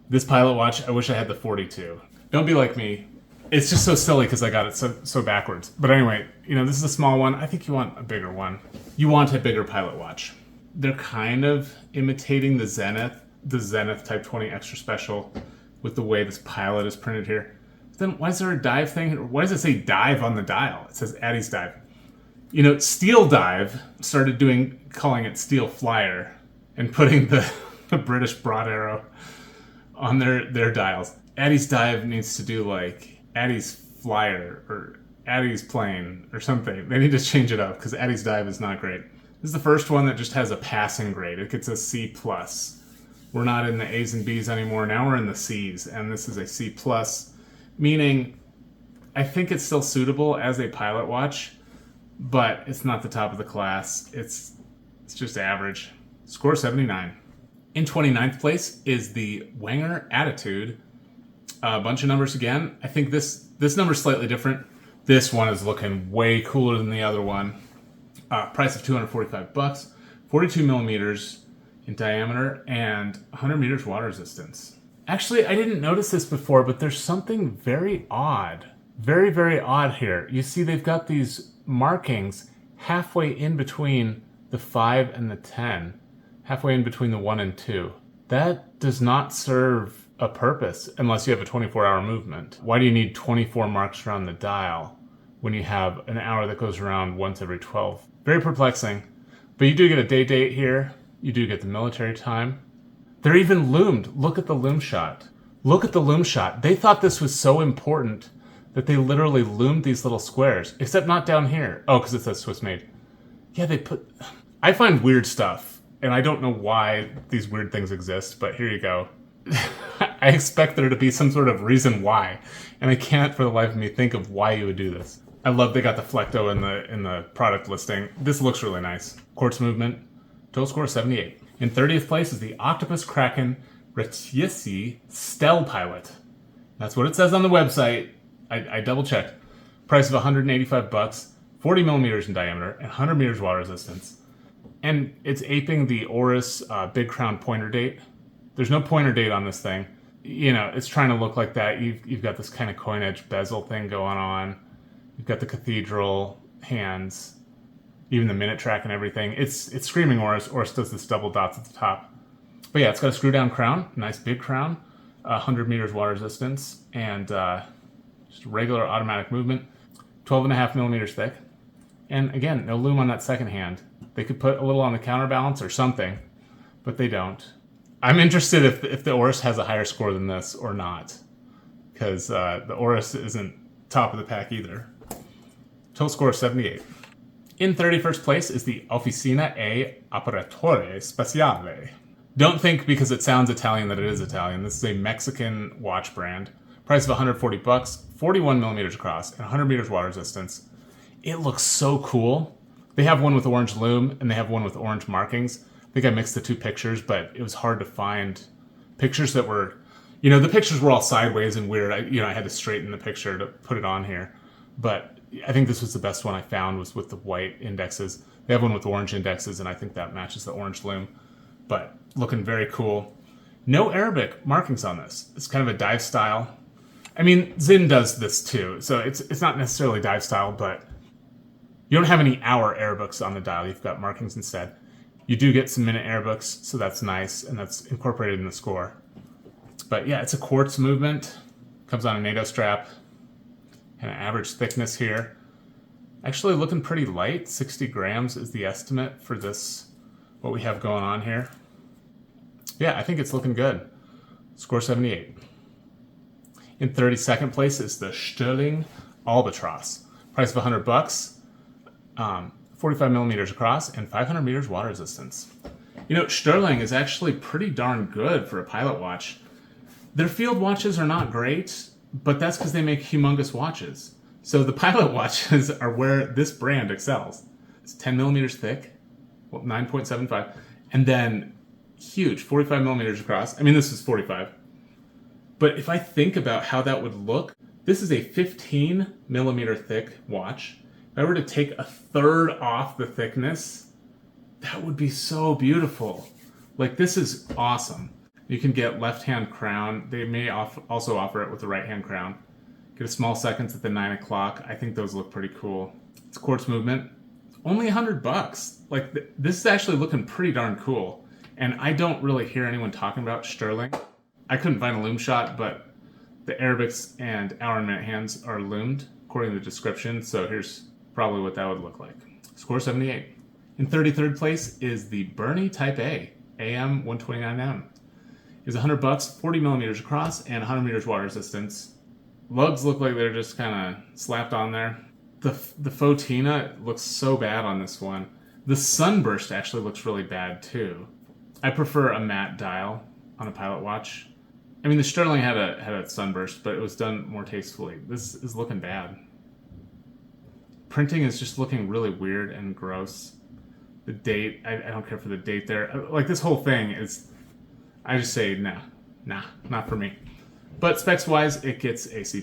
This pilot watch, I wish I had the 42. Don't be like me. It's just so silly because I got it so backwards. But anyway, you know, this is a small one. I think you want a bigger one. You want a bigger pilot watch. They're kind of imitating the Zenith Type 20 Extra Special with the way this pilot is printed here. But then why is there a dive thing? Why does it say dive on the dial? It says Addy's Dive. You know, Steel Dive started calling it Steel Flyer and putting the British broad arrow on their dials. Addy's Dive needs to do like Addy's Flyer or Addy's Plane or something. They need to change it up because Addy's Dive is not great. This is the first one that just has a passing grade. It gets a C+. We're not in the A's and B's anymore. Now we're in the C's, and this is a C+, meaning I think it's still suitable as a pilot watch, but it's not the top of the class. It's just average. Score 79. In 29th place is the Wenger Attitude. A bunch of numbers again. I think this number's slightly different. This one is looking way cooler than the other one. Price of $245, 42 millimeters in diameter, and 100 meters water resistance. Actually, I didn't notice this before, but there's something very odd. Very, very odd here. You see they've got these markings halfway in between the 5 and the 10, halfway in between the 1 and 2. That does not serve a purpose unless you have a 24-hour movement. Why do you need 24 marks around the dial when you have an hour that goes around once every 12? Very perplexing. But you do get a day date here. You do get the military time. They're even loomed. Look at the loom shot. Look at the loom shot. They thought this was so important that they literally loomed these little squares, except not down here. Oh, because it says Swiss made. Yeah, they put... I find weird stuff, and I don't know why these weird things exist, but here you go. I expect there to be some sort of reason why, and I can't for the life of me think of why you would do this. I love they got the Flecto in the product listing. This looks really nice. Quartz movement, total score 78. In 30th place is the Octopus Kraken Retiesi Stel Pilot. That's what it says on the website. I double checked. Price of 185 bucks, 40 millimeters in diameter, and 100 meters water resistance. And it's aping the Oris Big Crown pointer date. There's no pointer date on this thing. You know, it's trying to look like that. You've got this kind of coin edge bezel thing going on. You've got the cathedral hands, even the minute track and everything. It's screaming Oris. Oris does this double dots at the top. But yeah, it's got a screw down crown, nice big crown, 100 meters water resistance, and just regular automatic movement, 12.5 millimeters thick. And again, no loom on that second hand. They could put a little on the counterbalance or something, but they don't. I'm interested if the Oris has a higher score than this or not, because the Oris isn't top of the pack either. Total score 78. In 31st place is the Officina e Operatore Speciale. Don't think because it sounds Italian that it is Italian. This is a Mexican watch brand. Price of 140 bucks, 41 millimeters across, and 100 meters water resistance. It looks so cool. They have one with orange loom, and they have one with orange markings. I think I mixed the two pictures, but it was hard to find pictures that were... You know, the pictures were all sideways and weird. I had to straighten the picture to put it on here. But I think this was the best one I found, was with the white indexes. They have one with orange indexes, and I think that matches the orange loom. But looking very cool. No Arabic markings on this. It's kind of a dive style. I mean, Sinn does this too, so it's not necessarily dive style, but you don't have any hour Arabooks on the dial. You've got markings instead. You do get some minute Arabooks, so that's nice, and that's incorporated in the score. But yeah, it's a quartz movement. Comes on a NATO strap. And an average thickness here. Actually looking pretty light. 60 grams is the estimate for this, what we have going on here. Yeah, I think it's looking good. Score 78. In 32nd place is the Sterling Albatross. Price of 100 bucks, 45 millimeters across, and 500 meters water resistance. You know, Sterling is actually pretty darn good for a pilot watch. Their field watches are not great, but that's because they make humongous watches. So the pilot watches are where this brand excels. It's 10 millimeters thick, 9.75, and then huge, 45 millimeters across. I mean, this is 45. But if I think about how that would look, this is a 15 millimeter thick watch. If I were to take a third off the thickness, that would be so beautiful. Like, this is awesome. You can get left-hand crown. They may also offer it with the right-hand crown. Get a small seconds at the 9 o'clock. I think those look pretty cool. It's quartz movement. Only 100 bucks. Like, this is actually looking pretty darn cool. And I don't really hear anyone talking about Sterling. I couldn't find a loom shot, but the Arabics and hour and minute hands are loomed, according to the description. So here's probably what that would look like. Score 78. In 33rd place is the Bernie Type A, AM 129M. Is 100 bucks, 40 millimeters across, and 100 meters water resistance. Lugs look like they're just kind of slapped on there. The faux Tina looks so bad on this one. The sunburst actually looks really bad too. I prefer a matte dial on a pilot watch. I mean, the Sterling had a sunburst, but it was done more tastefully. This is looking bad. Printing is just looking really weird and gross. The date, I don't care for the date there. Like, this whole thing is... I just say, nah, not for me. But specs-wise, it gets a C+.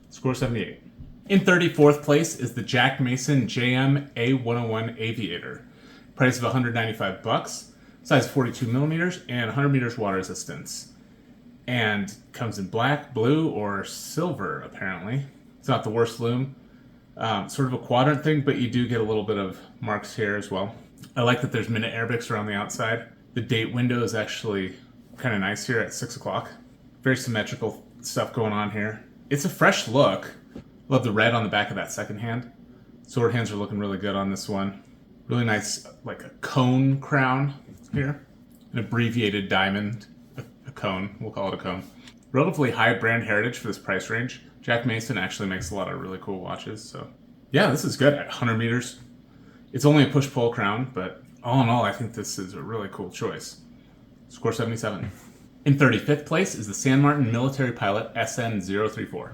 Score 78. In 34th place is the Jack Mason JM A101 Aviator. Price of 195 bucks, size 42 millimeters, and 100 meters water resistance. And comes in black, blue, or silver, apparently. It's not the worst loom. sort of a quadrant thing, but you do get a little bit of marks here as well. I like that there's minute Arabics around the outside. The date window is actually kind of nice here at 6 o'clock. Very symmetrical stuff going on here. It's a fresh look. Love the red on the back of that second hand. Sword hands are looking really good on this one. Really nice, like a cone crown here. An abbreviated diamond, a cone, we'll call it a cone. Relatively high brand heritage for this price range. Jack Mason actually makes a lot of really cool watches, so yeah, this is good at 100 meters. It's only a push-pull crown, but all in all, I think this is a really cool choice. Score 77. In 35th place is the San Martin Military Pilot SN034.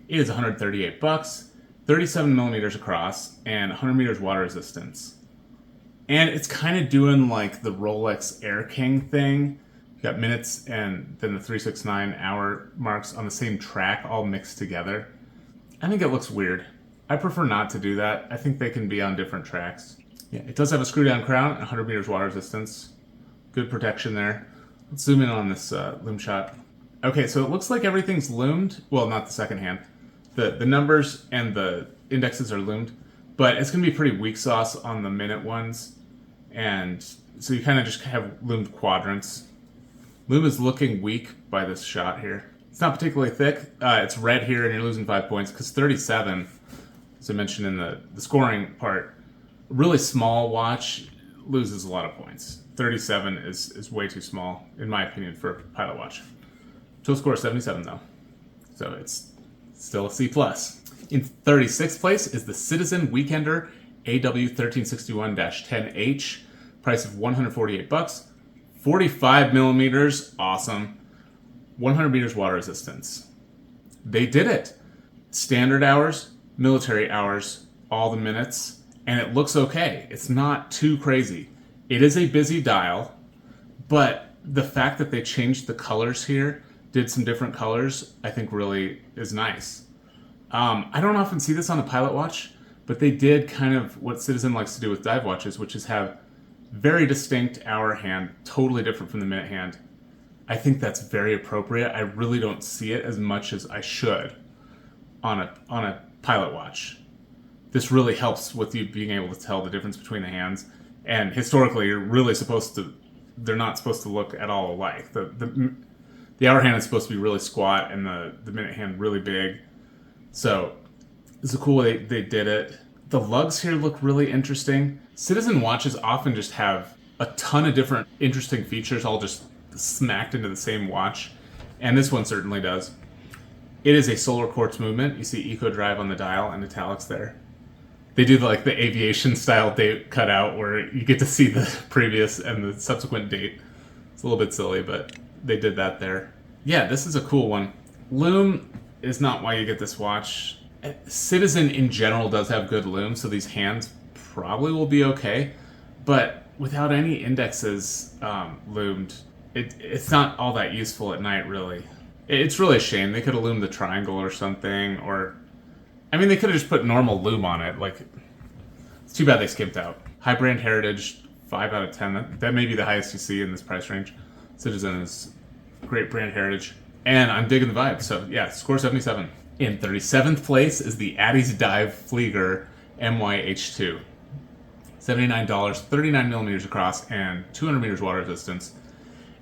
It is 138 bucks, 37 millimeters across, and 100 meters water resistance. And it's kind of doing like the Rolex Air King thing. You got minutes and then the 369 hour marks on the same track all mixed together. I think it looks weird. I prefer not to do that. I think they can be on different tracks. Yeah, it does have a screw down crown and 100 meters water resistance. Good protection there. Let's zoom in on this loom shot. Okay, so it looks like everything's loomed. Well, not the second hand. The numbers and the indexes are loomed, but it's going to be pretty weak sauce on the minute ones. And so you kind of just have loomed quadrants. Loom is looking weak by this shot here. It's not particularly thick. It's red here, and you're losing 5 points because 37, as I mentioned in the scoring part, a really small watch loses a lot of points. 37 is way too small, in my opinion, for a pilot watch. Total score 77, though. So it's still a C+. In 36th place is the Citizen Weekender AW1361-10H. Price of 148 bucks. 45 millimeters, awesome. 100 meters water resistance. They did it. Standard hours, military hours, all the minutes, and it looks okay. It's not too crazy. It is a busy dial, but the fact that they changed the colors here, did some different colors, I think really is nice. I don't often see this on a pilot watch, but they did kind of what Citizen likes to do with dive watches, which is have very distinct hour hand, totally different from the minute hand. I think that's very appropriate. I really don't see it as much as I should on a pilot watch. This really helps with you being able to tell the difference between the hands. And historically, you're really they're not supposed to look at all alike. The hour hand is supposed to be really squat and the minute hand really big. So it's a cool way they did it. The lugs here look really interesting. Citizen watches often just have a ton of different interesting features all just smacked into the same watch, and this one certainly does. It is a solar quartz movement. You see Eco Drive on the dial and italics there. They do like the aviation style date cutout where you get to see the previous and the subsequent date. It's a little bit silly, but they did that there. Yeah, this is a cool one. Loom is not why you get this watch. Citizen in general does have good loom, so these hands probably will be okay, but without any indexes loomed, it's not all that useful at night, really. It's really a shame. They could have loomed the triangle or something, or I mean, they could have just put normal loom on it. Like, it's too bad they skipped out. High brand heritage, 5 out of 10. That may be the highest you see in this price range. Citizen is great brand heritage, and I'm digging the vibe. So yeah, score 77. In 37th place is the Addy's Dive Flieger MYH2. $79, 39 millimeters across, and 200 meters water resistance.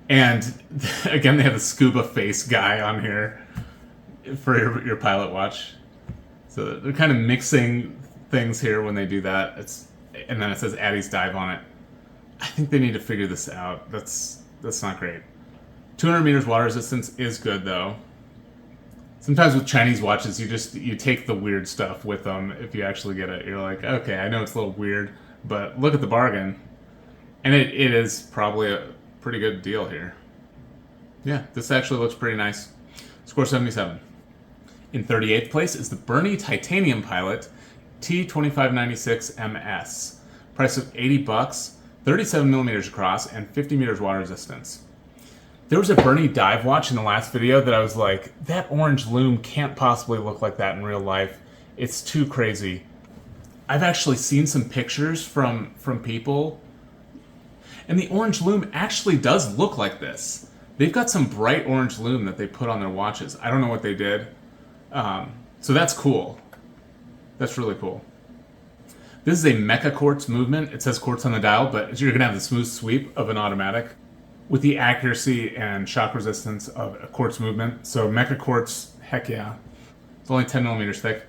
And again, they have the scuba face guy on here for your pilot watch. So they're kind of mixing things here when they do that. And then it says Addy's Dive on it. I think they need to figure this out. That's not great. 200 meters water resistance is good, though. Sometimes with Chinese watches, you take the weird stuff with them. If you actually get it, you're like, okay, I know it's a little weird, but look at the bargain. And it is probably a pretty good deal here. Yeah, this actually looks pretty nice. Score 77. In 38th place is the Bernie Titanium Pilot T2596MS. Price of 80 bucks, 37 millimeters across, and 50 meters water resistance. There was a Bernie dive watch in the last video that I was like, that orange loom can't possibly look like that in real life. It's too crazy. I've actually seen some pictures from people, and the orange loom actually does look like this. They've got some bright orange loom that they put on their watches. I don't know what they did. So that's cool. That's really cool. This is a mecha quartz movement. It says quartz on the dial, but you're going to have the smooth sweep of an automatic with the accuracy and shock resistance of a quartz movement. So mecha quartz, heck yeah. It's only 10 millimeters thick.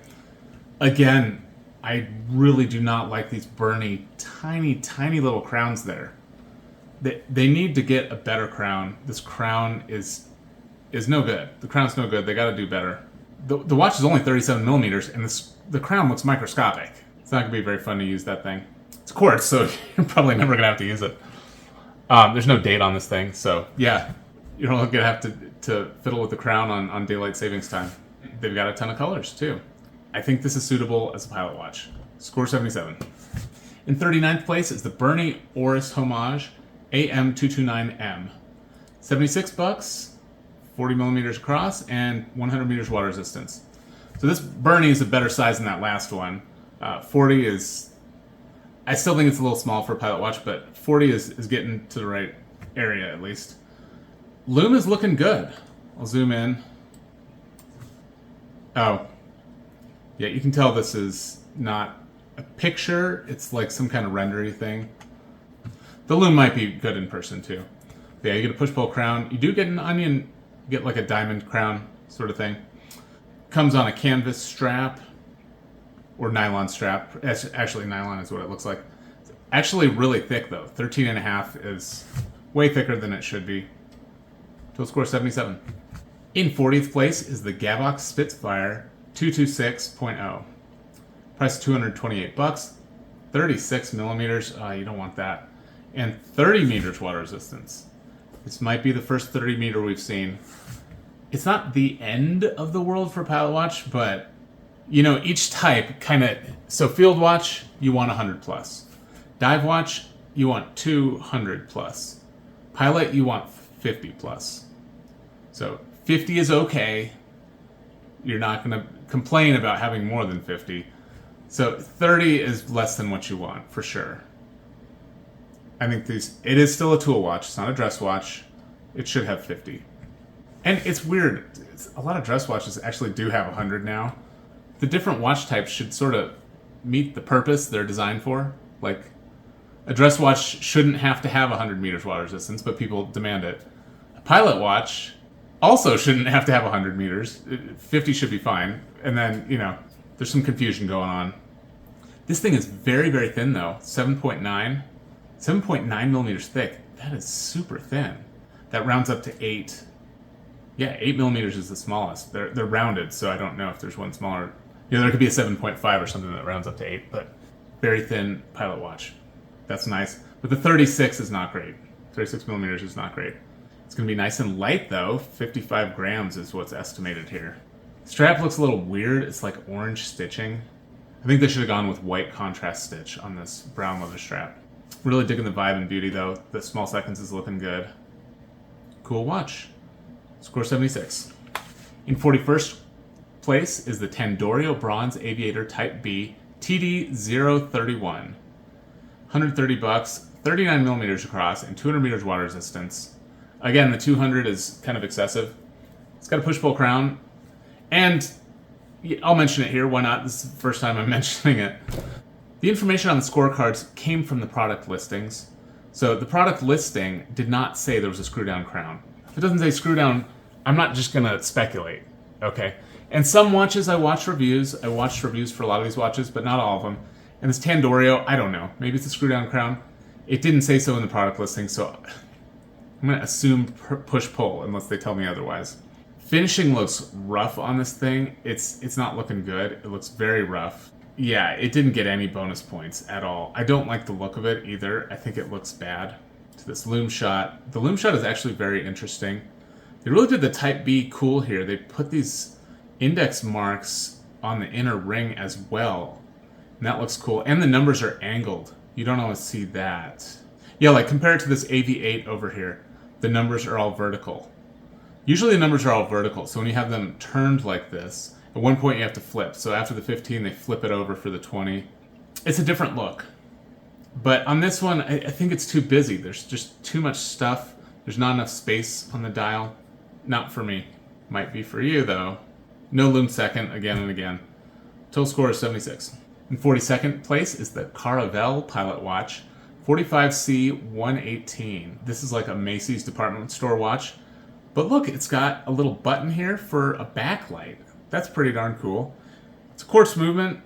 Again, I really do not like these burny, tiny little crowns there. They need to get a better crown. This crown is no good. The crown's no good. They got to do better. The watch is only 37 millimeters, and the crown looks microscopic. It's not going to be very fun to use that thing. It's quartz, so you're probably never going to have to use it. There's no date on this thing, so yeah, you're only going to have to fiddle with the crown on daylight savings time. They've got a ton of colors, too. I think this is suitable as a pilot watch. Score 77. In 39th place is the Bernie Oris Homage AM229M. 76 bucks, 40 millimeters across, and 100 meters water resistance. So this Bernie is a better size than that last one. 40 is... I still think it's a little small for a pilot watch, but 40 is getting to the right area, at least. Lume is looking good. I'll zoom in. Oh. Yeah, you can tell this is not a picture. It's like some kind of rendery thing. The lume might be good in person, too. But yeah, you get a push-pull crown. You do get an onion, you get like a diamond crown sort of thing. Comes on a canvas strap. Or nylon strap. Actually, nylon is what it looks like. It's actually really thick, though. 13.5 is way thicker than it should be. Total score 77. In 40th place is the Gavox Spitfire 226.0. Price 228 bucks. 36 millimeters. You don't want that. And 30 meters water resistance. This might be the first 30 meter we've seen. It's not the end of the world for pilot watch, but you know, each type kind of... So field watch, you want 100 plus. Dive watch, you want 200 plus. Pilot, you want 50 plus. So 50 is okay. You're not going to complain about having more than 50. So 30 is less than what you want, for sure. I think it is still a tool watch. It's not a dress watch. It should have 50. And it's weird. A lot of dress watches actually do have 100 now. The different watch types should sort of meet the purpose they're designed for. Like, a dress watch shouldn't have to have 100 meters water resistance, but people demand it. A pilot watch also shouldn't have to have 100 meters. 50 should be fine. And then, you know, there's some confusion going on. This thing is very, very thin, though. 7.9. 7.9 millimeters thick. That is super thin. That rounds up to 8. Yeah, 8 millimeters is the smallest. They're rounded, so I don't know if there's one smaller. You know, there could be a 7.5 or something that rounds up to 8, but very thin pilot watch. That's nice. But the 36 is not great. 36 millimeters is not great. It's going to be nice and light, though. 55 grams is what's estimated here. Strap looks a little weird. It's like orange stitching. I think they should have gone with white contrast stitch on this brown leather strap. Really digging the vibe and beauty, though. The small seconds is looking good. Cool watch. Score 76. In 41st place is the Tandorio Bronze Aviator Type B TD031. 130 bucks, 39 millimeters across, and 200 meters water resistance. Again, the 200 is kind of excessive. It's got a push-pull crown, and I'll mention it here. Why not? This is the first time I'm mentioning it. The information on the scorecards came from the product listings. So the product listing did not say there was a screw-down crown. If it doesn't say screw-down, I'm not just going to speculate, okay? And some watches, I watched reviews for a lot of these watches, but not all of them. And this Tandorio, I don't know. Maybe it's a screw-down crown. It didn't say so in the product listing, so I'm going to assume push-pull unless they tell me otherwise. Finishing looks rough on this thing. It's not looking good. It looks very rough. Yeah, it didn't get any bonus points at all. I don't like the look of it either. I think it looks bad. To this loom shot. The loom shot is actually very interesting. They really did the Type B cool here. They put these index marks on the inner ring as well. And that looks cool. And the numbers are angled. You don't always see that. Yeah, like compared to this AV8 over here, the numbers are all vertical. Usually the numbers are all vertical, so when you have them turned like this, at one point you have to flip. So after the 15, they flip it over for the 20. It's a different look. But on this one, I think it's too busy. There's just too much stuff. There's not enough space on the dial. Not for me. Might be for you, though. No loom second, again and again. Total score is 76. In 42nd place is the Caravelle Pilot Watch, 45C118. This is like a Macy's department store watch. But look, it's got a little button here for a backlight. That's pretty darn cool. It's a quartz movement.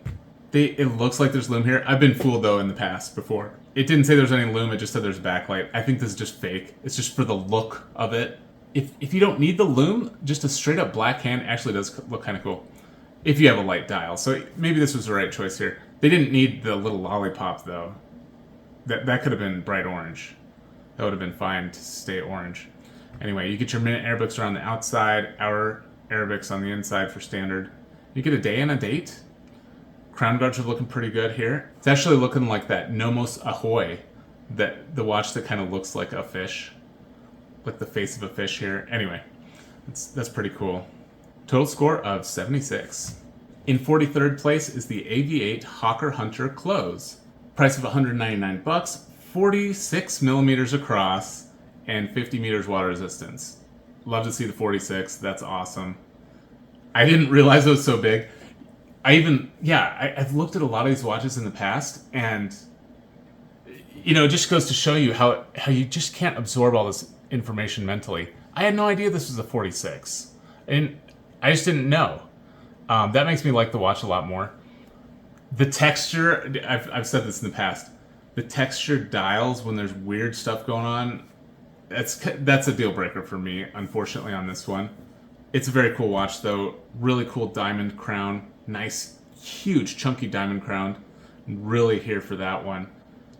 It looks like there's lume here. I've been fooled though in the past before. It didn't say there's any lume, it just said there's a backlight. I think this is just fake. It's just for the look of it. If you don't need the lume, just a straight up black hand actually does look kind of cool. If you have a light dial. So maybe this was the right choice here. They didn't need the little lollipop though. That could have been bright orange. That would have been fine to stay orange. Anyway, you get your minute Arabics around the outside, hour Arabics on the inside for standard. You get a day and a date. Crown guards are looking pretty good here. It's actually looking like that Nomos Ahoy, the watch that kind of looks like a fish. Like the face of a fish here. Anyway, that's pretty cool. Total score of 76. In 43rd place is the AV8 Hawker Hunter Close. Price of $199, 46 millimeters across, and 50 meters water resistance. Love to see the 46, that's awesome. I didn't realize it was so big. I've looked at a lot of these watches in the past, and you know, it just goes to show you how you just can't absorb all this information mentally. I had no idea this was a 46, and I just didn't know. That makes me like the watch a lot more. The texture, I've said this in the past, the texture dials when there's weird stuff going on, that's a deal breaker for me, unfortunately, on this one. It's a very cool watch, though. Really cool diamond crown. Nice, huge, chunky diamond crown. Really here for that one.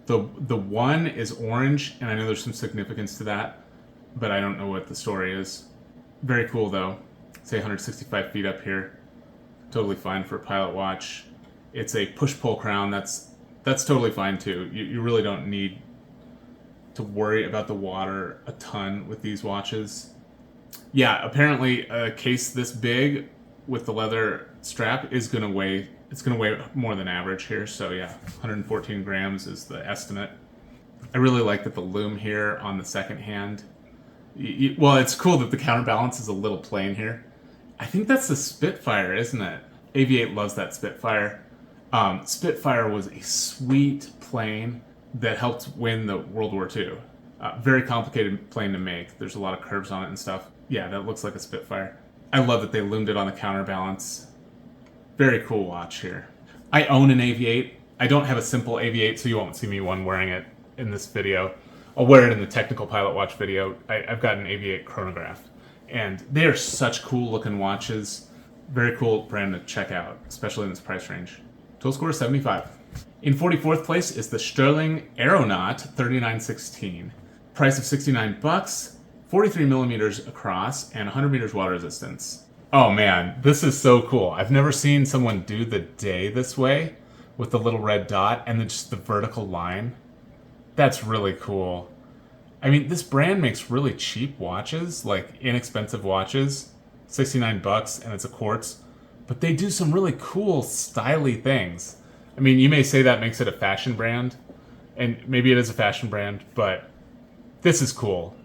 The one is orange, and I know there's some significance to that, but I don't know what the story is. Very cool, though. Say 165 feet up here. Totally fine for a pilot watch. It's a push-pull crown. That's totally fine, too. You really don't need to worry about the water a ton with these watches. Yeah, apparently a case this big with the leather strap is going to weigh, it's going to weigh more than average here. So yeah, 114 grams is the estimate. I really like that the lume here on the second hand. Well, it's cool that the counterbalance is a little plain here. I think that's the Spitfire, isn't it? AV8 loves that Spitfire. Spitfire was a sweet plane that helped win the World War II. Very complicated plane to make. There's a lot of curves on it and stuff. Yeah, that looks like a Spitfire. I love that they loomed it on the counterbalance. Very cool watch here. I own an AV8. I don't have a simple AV8, so you won't see me wearing it in this video. I'll wear it in the technical pilot watch video. I've got an AV8 chronograph. And they are such cool looking watches. Very cool brand to check out, especially in this price range. Total score is 75. In 44th place is the Sterling Aeronaut 3916. Price of $69, 43 millimeters across, and 100 meters water resistance. Oh man, this is so cool. I've never seen someone do the day this way with the little red dot and then just the vertical line. That's really cool. I mean, this brand makes really cheap watches, like inexpensive watches, $69, and it's a quartz. But they do some really cool, styly things. I mean, you may say that makes it a fashion brand, and maybe it is a fashion brand, but this is cool.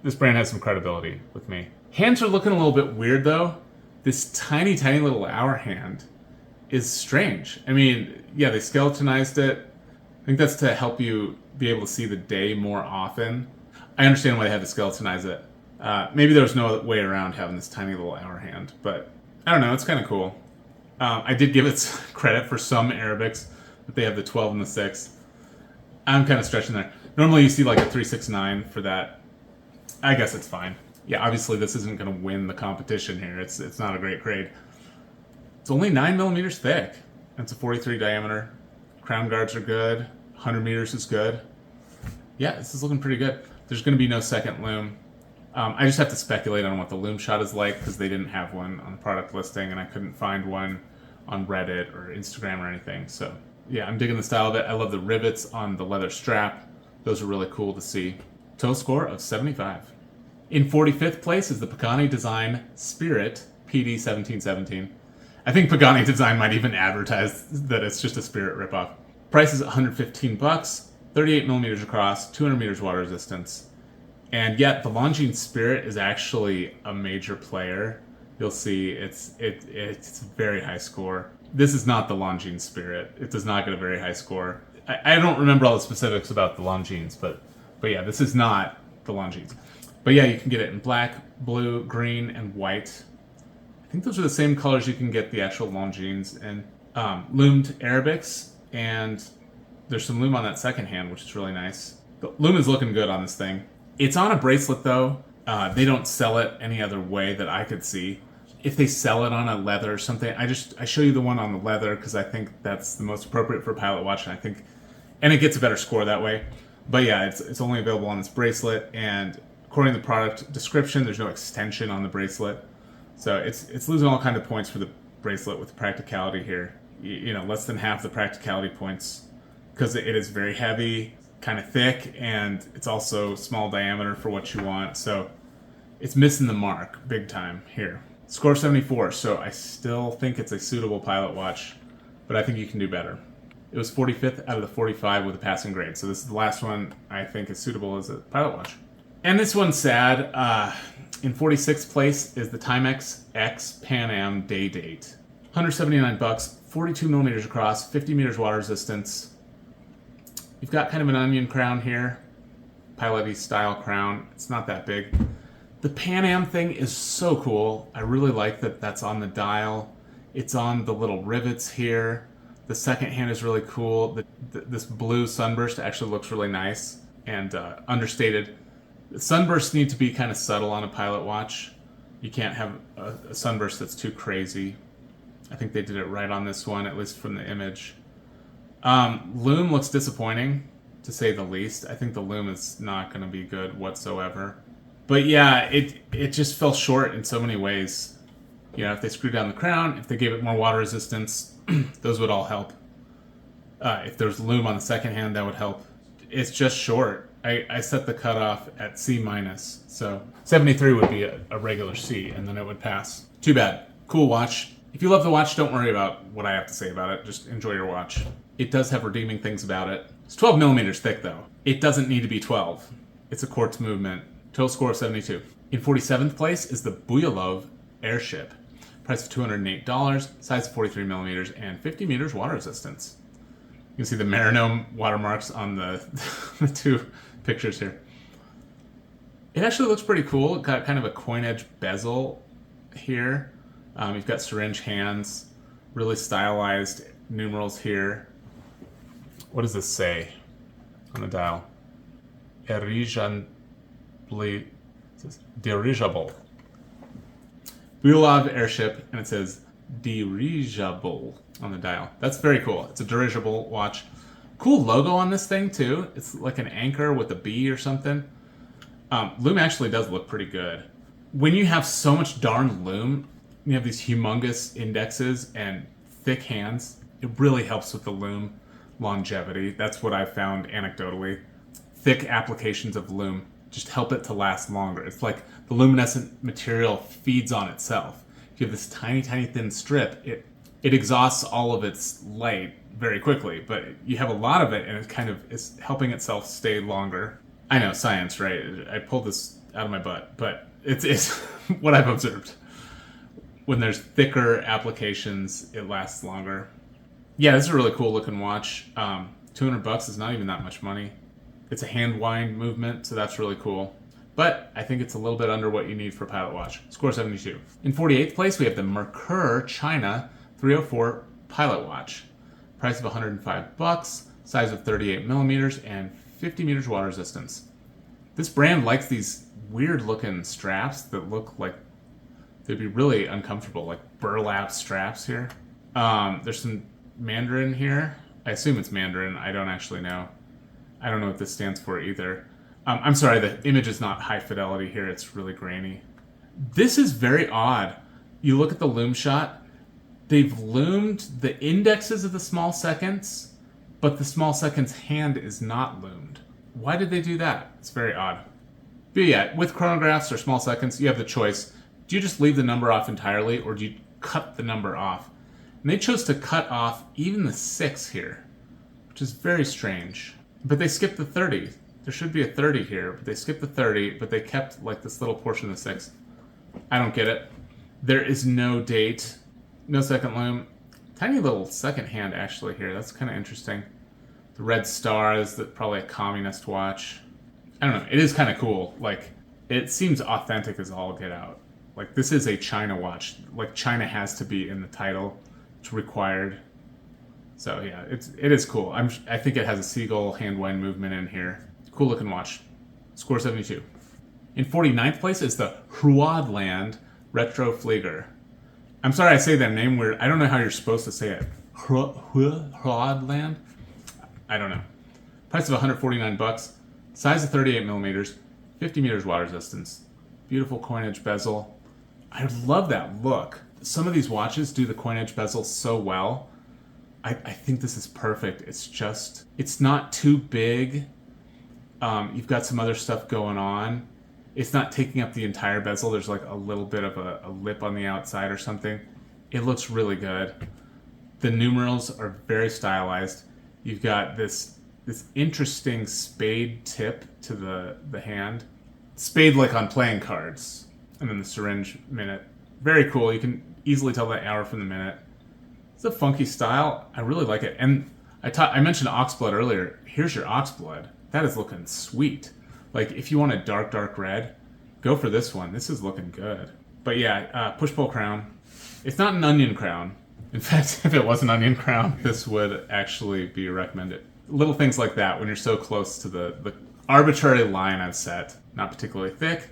This brand has some credibility with me. Hands are looking a little bit weird, though. This tiny, tiny little hour hand is strange. I mean, yeah, they skeletonized it. I think that's to help you be able to see the day more often. I understand why they had to skeletonize it. Maybe there was no way around having this tiny little hour hand, but I don't know, it's kind of cool. I did give it credit for some Arabics, but they have the 12 and the 6. I'm kind of stretching there. Normally you see like a 369 for that. I guess it's fine. Yeah, obviously this isn't going to win the competition here. It's not a great grade. It's only 9 millimeters thick. It's a 43 diameter. Crown guards are good. 100 meters is good. Yeah, this is looking pretty good. There's going to be no second lume. I just have to speculate on what the lume shot is like because they didn't have one on the product listing and I couldn't find one on Reddit or Instagram or anything. So yeah, I'm digging the style of it. I love the rivets on the leather strap. Those are really cool to see. Total score of 75. In 45th place is the Pagani Design Spirit PD1717. I think Pagani Design might even advertise that it's just a Spirit ripoff. Price is $115, 38 millimeters across, 200 meters water resistance. And yet, the Longines Spirit is actually a major player. You'll see it's a very high score. This is not the Longines Spirit. It does not get a very high score. I don't remember all the specifics about the Longines, but yeah, this is not the Longines. But yeah, you can get it in black, blue, green, and white. I think those are the same colors you can get the actual Longines in. Loomed Arabics, and there's some loom on that second hand, which is really nice. The loom is looking good on this thing. It's on a bracelet though. They don't sell it any other way that I could see. If they sell it on a leather or something, I show you the one on the leather because I think that's the most appropriate for a pilot watch, and it gets a better score that way. But yeah, it's only available on this bracelet, and according to the product description, there's no extension on the bracelet, so it's losing all kind of points for the bracelet with the practicality here. You know, less than half the practicality points because it is very heavy, kind of thick, and it's also small diameter for what you want. So it's missing the mark big time here. Score 74, so I still think it's a suitable pilot watch, but I think you can do better. It was 45th out of the 45 with a passing grade, so this is the last one I think is suitable as a pilot watch. And this one's sad. In 46th place is the Timex X Pan Am Day Date. $179, 42 millimeters across, 50 meters water resistance. You've got kind of an onion crown here, pilot-y style crown. It's not that big. The Pan Am thing is so cool. I really like that that's on the dial. It's on the little rivets here. The second hand is really cool. This blue sunburst actually looks really nice and understated. The sunbursts need to be kind of subtle on a pilot watch. You can't have a sunburst that's too crazy. I think they did it right on this one, at least from the image. Loom looks disappointing, to say the least. I think the loom is not going to be good whatsoever. But yeah, it just fell short in so many ways. You know, if they screwed down the crown, if they gave it more water resistance, those would all help. If there's loom on the second hand, that would help. It's just short. I set the cutoff at C-, so 73 would be a regular C, and then it would pass. Too bad. Cool watch. If you love the watch, don't worry about what I have to say about it. Just enjoy your watch. It does have redeeming things about it. It's 12 millimeters thick, though. It doesn't need to be 12. It's a quartz movement. Total score of 72. In 47th place is the Bulova Airship. Price of $208, size of 43 millimeters, and 50 meters water resistance. You can see the Marinome watermarks on the, the two pictures here. It actually looks pretty cool. It got kind of a coin edge bezel here. You've got syringe hands, really stylized numerals here. What does this say on the dial? Dirigible. Bulova Airship, and it says dirigible on the dial. That's very cool. It's a dirigible watch. Cool logo on this thing too. It's like an anchor with a bee or something. Loom actually does look pretty good. When you have so much darn loom, you have these humongous indexes and thick hands, it really helps with the loom longevity. That's what I've found anecdotally. Thick applications of loom just help it to last longer. It's like the luminescent material feeds on itself. If you have this tiny, tiny thin strip, it exhausts all of its light very quickly, but you have a lot of it and it kind of is helping itself stay longer. I know, science, right? I pulled this out of my butt, but it's what I've observed. When there's thicker applications, it lasts longer. Yeah, this is a really cool looking watch. $200 is not even that much money. It's a hand wind movement, so that's really cool. But I think it's a little bit under what you need for a pilot watch. Score 72. In 48th place, we have the Merkur China 304 pilot watch. Price of $105, size of 38 millimeters, and 50 meters water resistance. This brand likes these weird looking straps that look like they'd be really uncomfortable, like burlap straps here. There's some Mandarin here. I assume it's Mandarin. I don't actually know. I don't know what this stands for either. I'm sorry, the image is not high fidelity here. It's really grainy. This is very odd. You look at the loom shot. They've loomed the indexes of the small seconds, but the small seconds hand is not loomed. Why did they do that? It's very odd. But yeah, with chronographs or small seconds, you have the choice. Do you just leave the number off entirely, or do you cut the number off? And they chose to cut off even the 6 here, which is very strange. But they skipped the 30. There should be a 30 here, but they skipped the 30, but they kept like this little portion of the 6. I don't get it. There is no date, no second loom. Tiny little second hand actually here. That's kind of interesting. The red star is probably a communist watch. I don't know. It is kind of cool. Like, it seems authentic as all get out. Like, this is a China watch. Like, China has to be in the title. It's required. So yeah, it is cool. I think it has a seagull hand wind movement in here. Cool looking watch. Score 72. In 49th place is the Land Retro Flieger. I'm sorry I say that name weird. I don't know how you're supposed to say it. Land? I don't know. Price of 149 bucks. Size of 38 millimeters. 50 meters water resistance. Beautiful coinage bezel. I love that look. Some of these watches do the coinage bezel so well. I think this is perfect. It's not too big. You've got some other stuff going on. It's not taking up the entire bezel. There's like a little bit of a lip on the outside or something. It looks really good. The numerals are very stylized. You've got this interesting spade tip to the hand. Spade like on playing cards. And then the syringe minute. Very cool. You can easily tell the hour from the minute. It's a funky style. I really like it. And I mentioned oxblood earlier. Here's your oxblood. That is looking sweet. Like, if you want a dark, dark red, go for this one. This is looking good. But yeah, push-pull crown. It's not an onion crown. In fact, if it was an onion crown, this would actually be recommended. Little things like that when you're so close to the arbitrary line I've set. Not particularly thick.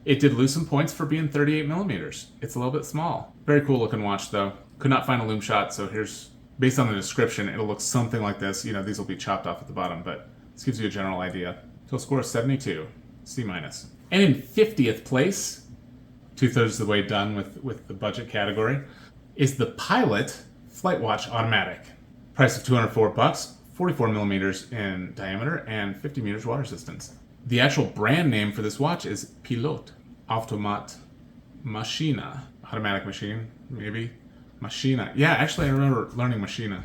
It did lose some points for being 38 millimeters. It's a little bit small. Very cool looking watch though. Could not find a loom shot, so here's, based on the description, it'll look something like this. You know, these will be chopped off at the bottom, but this gives you a general idea. Total score is 72, C-. And in 50th place, 2/3 of the way done with the budget category, is the Pilot Flight Watch Automatic. Price of 204 bucks, 44 millimeters in diameter, and 50 meters water resistance. The actual brand name for this watch is Pilot Automat Maschine. Automatic machine, maybe? Machina. Yeah, actually I remember learning Machina.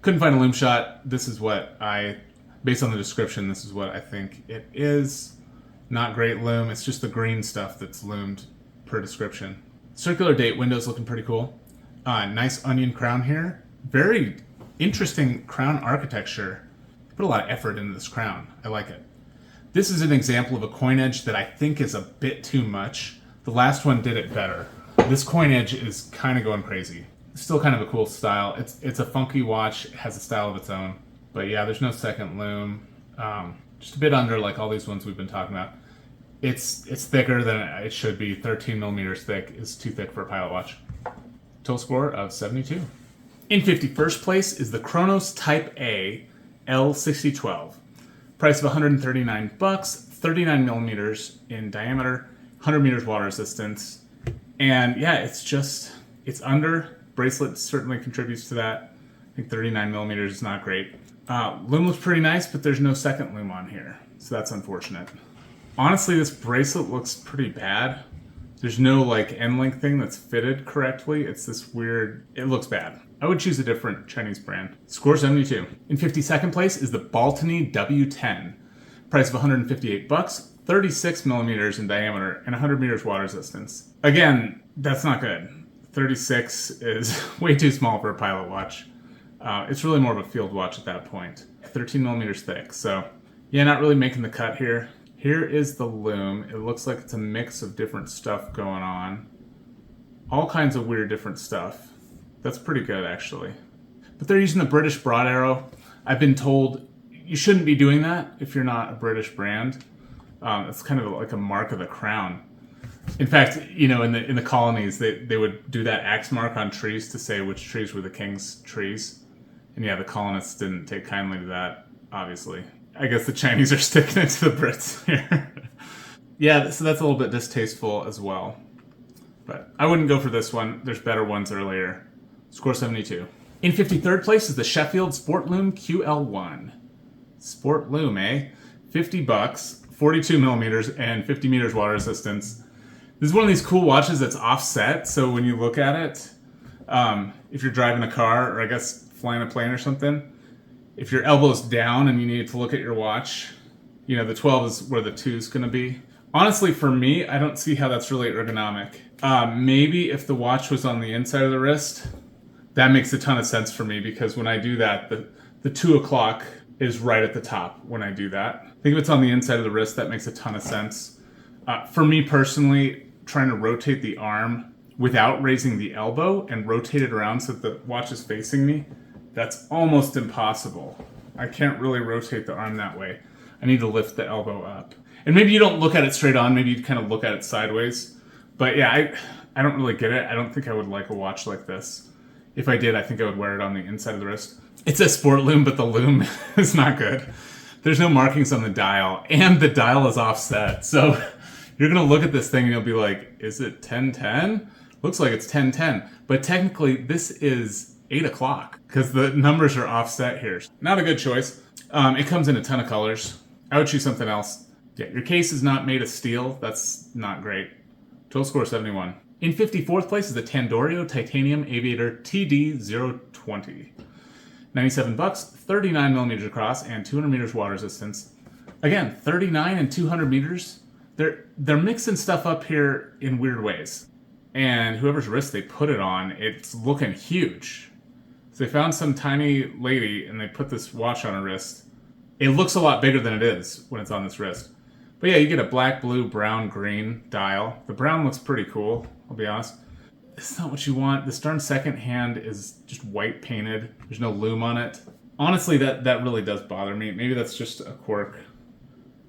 Couldn't find a loom shot. This is what based on the description, this is what I think it is. Not great loom. It's just the green stuff that's loomed per description. Circular date window's looking pretty cool. Nice onion crown here. Very interesting crown architecture. Put a lot of effort into this crown. I like it. This is an example of a coinage that I think is a bit too much. The last one did it better. This coinage is kind of going crazy. Still kind of a cool style. It's a funky watch. It has a style of its own. But yeah, there's no second loom. Just a bit under like all these ones we've been talking about. It's thicker than it should be. 13 millimeters thick is too thick for a pilot watch. Total score of 72. In 51st place is the Kronos Type A L6012. Price of 139 bucks, 39 millimeters in diameter, 100 meters water resistance. And yeah, it's under. Bracelet certainly contributes to that. I think 39 millimeters is not great. Loom looks pretty nice, but there's no second loom on here. So that's unfortunate. Honestly, this bracelet looks pretty bad. There's no like end link thing that's fitted correctly. It's this weird, it looks bad. I would choose a different Chinese brand. Score 72. In 52nd place is the Baltony W10. Price of 158 bucks, 36 millimeters in diameter, and 100 meters water resistance. Again, that's not good. 36 is way too small for a pilot watch. It's really more of a field watch at that point. 13 millimeters thick, so yeah, not really making the cut here. Here is the loom. It looks like it's a mix of different stuff going on. All kinds of weird different stuff. That's pretty good, actually. But they're using the British broad arrow. I've been told you shouldn't be doing that if you're not a British brand. It's kind of like a mark of the crown. In fact, you know, in the colonies, they would do that axe mark on trees to say which trees were the king's trees. And yeah, the colonists didn't take kindly to that, obviously. I guess the Chinese are sticking it to the Brits here. Yeah, so that's a little bit distasteful as well. But I wouldn't go for this one. There's better ones earlier. Score 72. In 53rd place is the Sheffield Sport Loom QL1. Sport Loom, eh? 50 bucks, 42 millimeters, and 50 meters water resistance. This is one of these cool watches that's offset, so when you look at it, if you're driving a car, or I guess flying a plane or something, if your elbow's down and you need to look at your watch, you know, the 12 is where the 2 is going to be. Honestly, for me, I don't see how that's really ergonomic. Maybe if the watch was on the inside of the wrist, That makes a ton of sense for me because when I do that, the 2 o'clock is right at the top when I do that. I think if it's on the inside of the wrist, that makes a ton of sense. For me personally, trying to rotate the arm without raising the elbow and rotate it around so that the watch is facing me, that's almost impossible. I can't really rotate the arm that way. I need to lift the elbow up. And maybe you don't look at it straight on, maybe you kind of look at it sideways. But yeah, I don't really get it. I don't think I would like a watch like this. If I did, I think I would wear it on the inside of the wrist. It's a sport loom, but the loom is not good. There's no markings on the dial, and the dial is offset. So you're going to look at this thing and you'll be like, is it 10:10? Looks like it's 10:10. But technically, this is 8 o'clock because the numbers are offset here. Not a good choice. It comes in a ton of colors. I would choose something else. Yeah, your case is not made of steel. That's not great. Total score 71. In 54th place is the Tandorio Titanium Aviator TD020. 97 bucks, 39 millimeters across, and 200 meters water resistance. Again, 39 and 200 meters. They're mixing stuff up here in weird ways. And whoever's wrist they put it on, it's looking huge. So they found some tiny lady and they put this watch on her wrist. It looks a lot bigger than it is when it's on this wrist. But yeah, you get a black, blue, brown, green dial. The brown looks pretty cool, I'll be honest. It's not what you want. This darn second hand is just white painted. There's no loom on it. Honestly, that really does bother me. Maybe that's just a quirk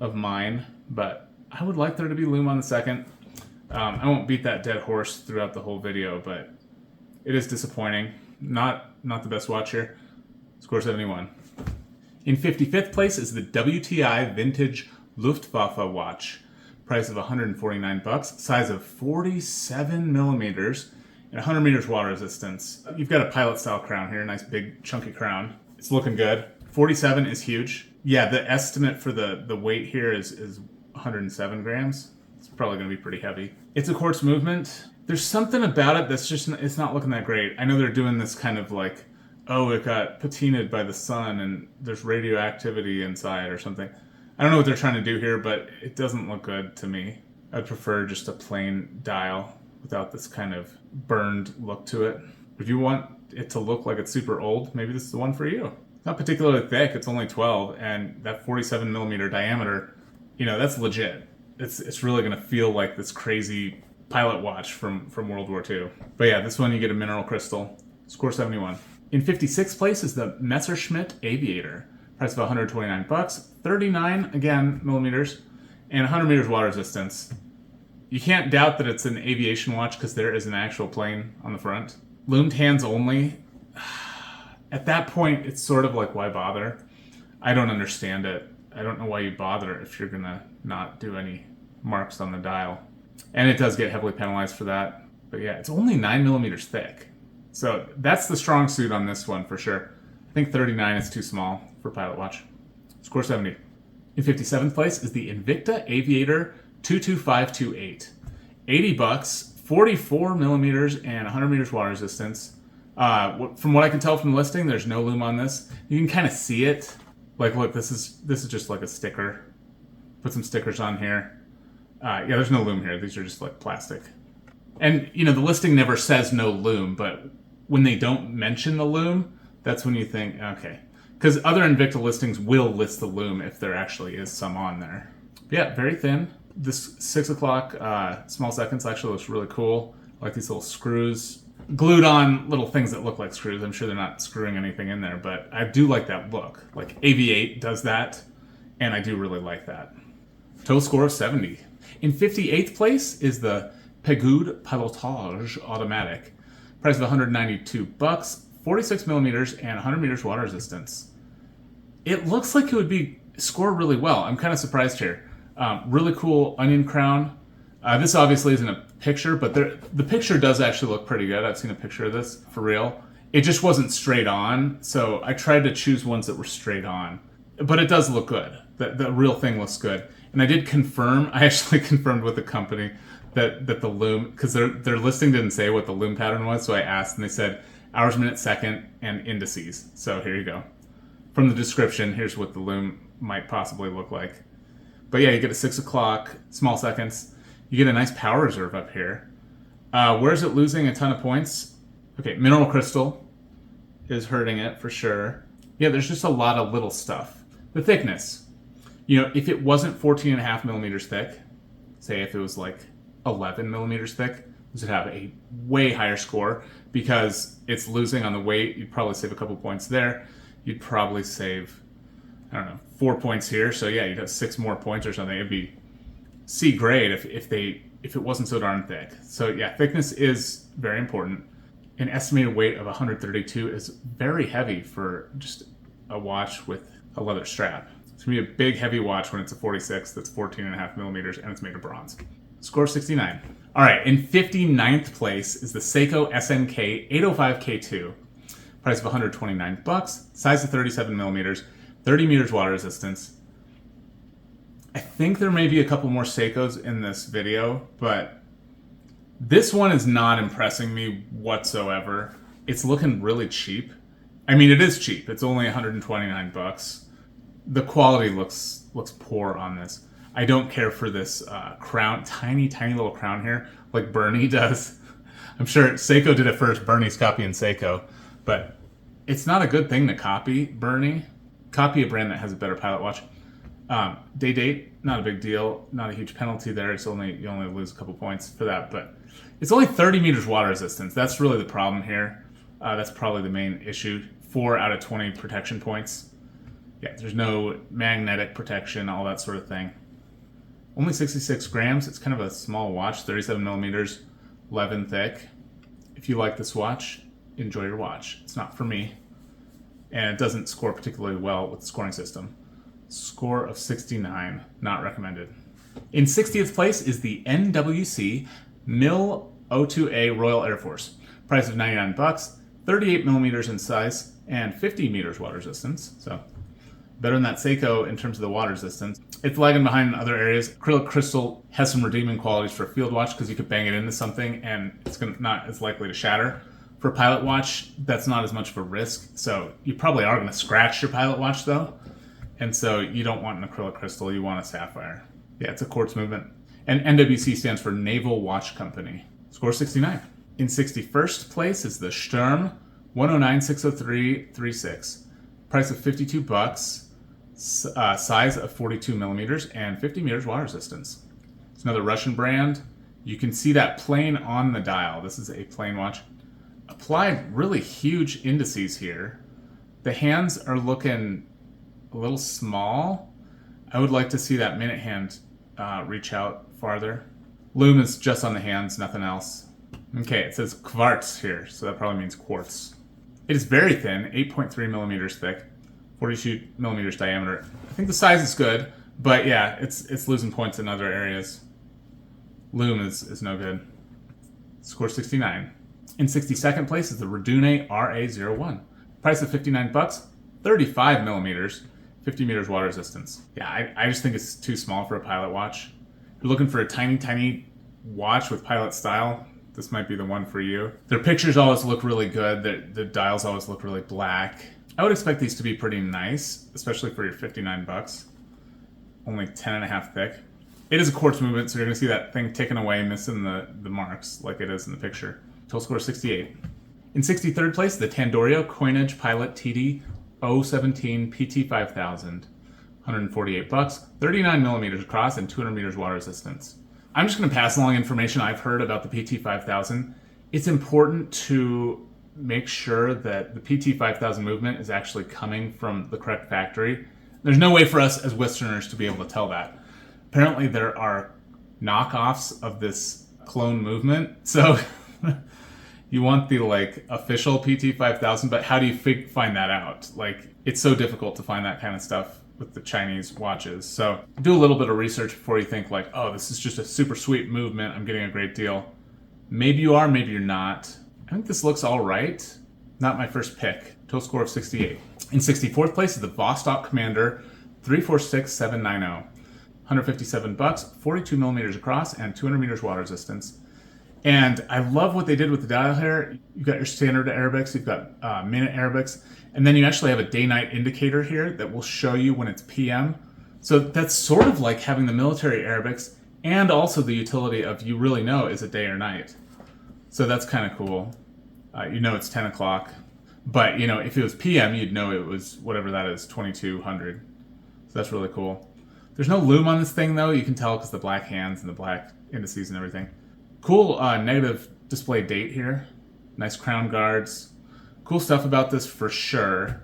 of mine, but I would like there to be loom on the second. I won't beat that dead horse throughout the whole video, but it is disappointing. Not the best watch here. Score 71. In 55th place is the WTI Vintage Luftwaffe watch. Price of 149 bucks, size of 47 millimeters, and 100 meters water resistance. You've got a pilot style crown here, nice big chunky crown. It's looking good. 47 is huge. Yeah, the estimate for the weight here is 107 grams. It's probably going to be pretty heavy. It's a quartz movement. There's something about it that's just, it's not looking that great. I know they're doing this kind of like, oh, it got patinaed by the sun and there's radioactivity inside or something. I don't know what they're trying to do here, but it doesn't look good to me. I'd prefer just a plain dial without this kind of burned look to it. If you want it to look like it's super old, maybe this is the one for you. It's not particularly thick, it's only 12, and that 47 millimeter diameter, you know, that's legit. It's really gonna feel like this crazy pilot watch from World War II. But yeah, this one you get a mineral crystal. Score 71. In 56th place is the Messerschmitt Aviator. Price of 129 bucks, 39, again, millimeters, and 100 meters water resistance. You can't doubt that it's an aviation watch because there is an actual plane on the front. Loomed hands only. At that point, it's sort of like, why bother? I don't understand it. I don't know why you bother if you're gonna not do any marks on the dial. And it does get heavily penalized for that. But yeah, it's only 9 millimeters thick. So that's the strong suit on this one for sure. I think 39 is too small for pilot watch. Score 70. In 57th place is the Invicta Aviator 22528. 80 bucks, 44 millimeters, and 100 meters water resistance. From what I can tell from the listing, there's no loom on this. You can kind of see it. Like, look, this is just like a sticker. Put some stickers on here. Yeah, there's no loom here. These are just like plastic. And, you know, the listing never says no loom, but when they don't mention the loom, that's when you think, okay. Because other Invicta listings will list the loom if there actually is some on there. But yeah, very thin. This 6 o'clock small seconds actually looks really cool. I like these little screws. Glued on little things that look like screws. I'm sure they're not screwing anything in there, but I do like that look. Like Aviate does that, and I do really like that. Total score of 70. In 58th place is the Pegud Pilotage Automatic. Price of 192 bucks, 46 millimeters, and 100 meters water resistance. It looks like it would be scored really well. I'm kind of surprised here. Really cool onion crown. This obviously isn't a picture, but the picture does actually look pretty good. I've seen a picture of this, for real. It just wasn't straight on, so I tried to choose ones that were straight on. But it does look good. The real thing looks good. And I did confirm, I actually confirmed with the company that the loom, because their listing didn't say what the loom pattern was, so I asked, and they said hours, minute, second, and indices. So here you go. From the description, here's what the loom might possibly look like. But yeah, you get a 6 o'clock, small seconds. You get a nice power reserve up here. Where is it losing a ton of points? Okay, mineral crystal. is hurting it for sure. Yeah, there's just a lot of little stuff. The thickness. You know, if it wasn't 14.5 millimeters thick, say if it was like 11 millimeters thick, this would have a way higher score because it's losing on the weight. You'd probably save a couple points there. You'd probably save, I don't know, 4 points here. So yeah, you'd have 6 more points or something. It'd be C grade if it wasn't so darn thick. So yeah, thickness is very important. An estimated weight of 132 is very heavy for just a watch with a leather strap. It's gonna be a big heavy watch when it's a 46 that's 14.5 millimeters and it's made of bronze. Score 69. All right, in 59th place is the Seiko SNK 805K2. Price of $129. Size of 37 millimeters, 30 meters water resistance. I think there may be a couple more Seikos in this video, but this one is not impressing me whatsoever. It's looking really cheap. I mean, it is cheap. It's only $129. The quality looks poor on this. I don't care for this crown, tiny little crown here, like Bernie does. I'm sure Seiko did it first. Bernie's copying Seiko, but it's not a good thing to copy Bernie. Copy a brand that has a better pilot watch. Day date, not a big deal. Not a huge penalty there. You only lose a couple points for that, but it's only 30 meters water resistance. That's really the problem here. That's probably the main issue. 4 out of 20 protection points. Yeah, there's no magnetic protection, all that sort of thing. Only 66 grams. It's kind of a small watch, 37 millimeters, 11 thick. If you like this watch, enjoy your watch. It's not for me. And it doesn't score particularly well with the scoring system. Score of 69, not recommended. In 60th place is the NWC MIL 02A Royal Air Force. Price of $99, 38 millimeters in size, and 50 meters water resistance. So better than that Seiko in terms of the water resistance. It's lagging behind in other areas. Acrylic crystal has some redeeming qualities for a field watch because you could bang it into something and it's not as likely to shatter. For a pilot watch, that's not as much of a risk. So you probably are going to scratch your pilot watch though. And so you don't want an acrylic crystal, you want a sapphire. Yeah, it's a quartz movement. And NWC stands for Naval Watch Company. Score 69. In 61st place is the Sturm 109-603-36. Price of $52. Size of 42 millimeters and 50 meters water resistance. It's another Russian brand. You can see that plain on the dial. This is a plain watch. Applied really huge indices here. The hands are looking a little small. I would like to see that minute hand reach out farther. Lume is just on the hands, nothing else. Okay, it says quartz here, so that probably means quartz. It is very thin, 8.3 millimeters thick, 42 millimeters diameter. I think the size is good, but yeah, it's losing points in other areas. Lume is no good. Score 69. In 62nd place is the Redune RA01. Price of $59, 35 millimeters, 50 meters water resistance. Yeah, I just think it's too small for a pilot watch. If you're looking for a tiny watch with pilot style, this might be the one for you. Their pictures always look really good. The dials always look really black. I would expect these to be pretty nice, especially for your $59. Only 10.5 thick. It is a quartz movement, so you're going to see that thing taken away, missing the marks like it is in the picture. Total score 68. In 63rd place, the Tandorio Coinage Pilot TD 017 PT5000. $148, 39 millimeters across, and 200 meters water resistance. I'm just going to pass along information I've heard about the PT5000. It's important to make sure that the PT5000 movement is actually coming from the correct factory. There's no way for us as Westerners to be able to tell that. Apparently there are knockoffs of this clone movement, so you want the official PT5000, but how do you find that out? It's so difficult to find that kind of stuff with the Chinese watches. So do a little bit of research before you think oh, this is just a super sweet movement, I'm getting a great deal. Maybe you are, maybe you're not. I think this looks all right. Not my first pick. Total score of 68. In 64th place is the Vostok Commander 346790. $157, 42 millimeters across, and 200 meters water resistance. And I love what they did with the dial here. You've got your standard Arabics, you've got minute Arabics, and then you actually have a day-night indicator here that will show you when it's PM. So that's sort of like having the military Arabics and also the utility of you really know is it day or night. So that's kind of cool. You know it's 10 o'clock. But, you know, if it was PM, you'd know it was whatever that is, 2200. So that's really cool. There's no lume on this thing, though. You can tell because the black hands and the black indices and everything. Cool negative display date here. Nice crown guards. Cool stuff about this for sure,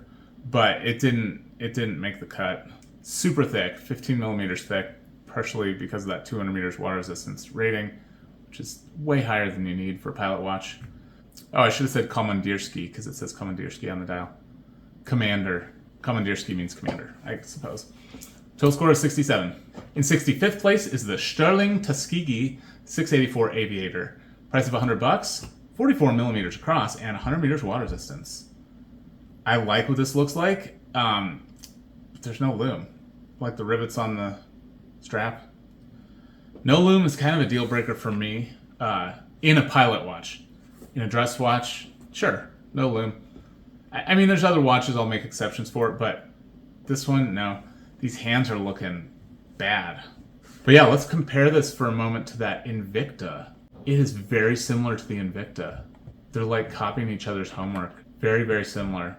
but it didn't make the cut. Super thick, 15 millimeters thick, partially because of that 200 meters water resistance rating, which is way higher than you need for a pilot watch. Oh, I should have said Komandierski because it says Komandierski on the dial. Commander. Komandierski means commander, I suppose. Total score is 67. In 65th place is the Sterling Tuskegee 684 Aviator. Price of $100, 44 millimeters across, and 100 meters water resistance. I like what this looks like. But there's no lume. Like the rivets on the strap. No lume is kind of a deal breaker for me in a pilot watch. In a dress watch, sure, no lume. I mean, there's other watches I'll make exceptions for, but this one, no. These hands are looking bad. But yeah, let's compare this for a moment to that Invicta. It is very similar to the Invicta. They're like copying each other's homework. Very, very similar.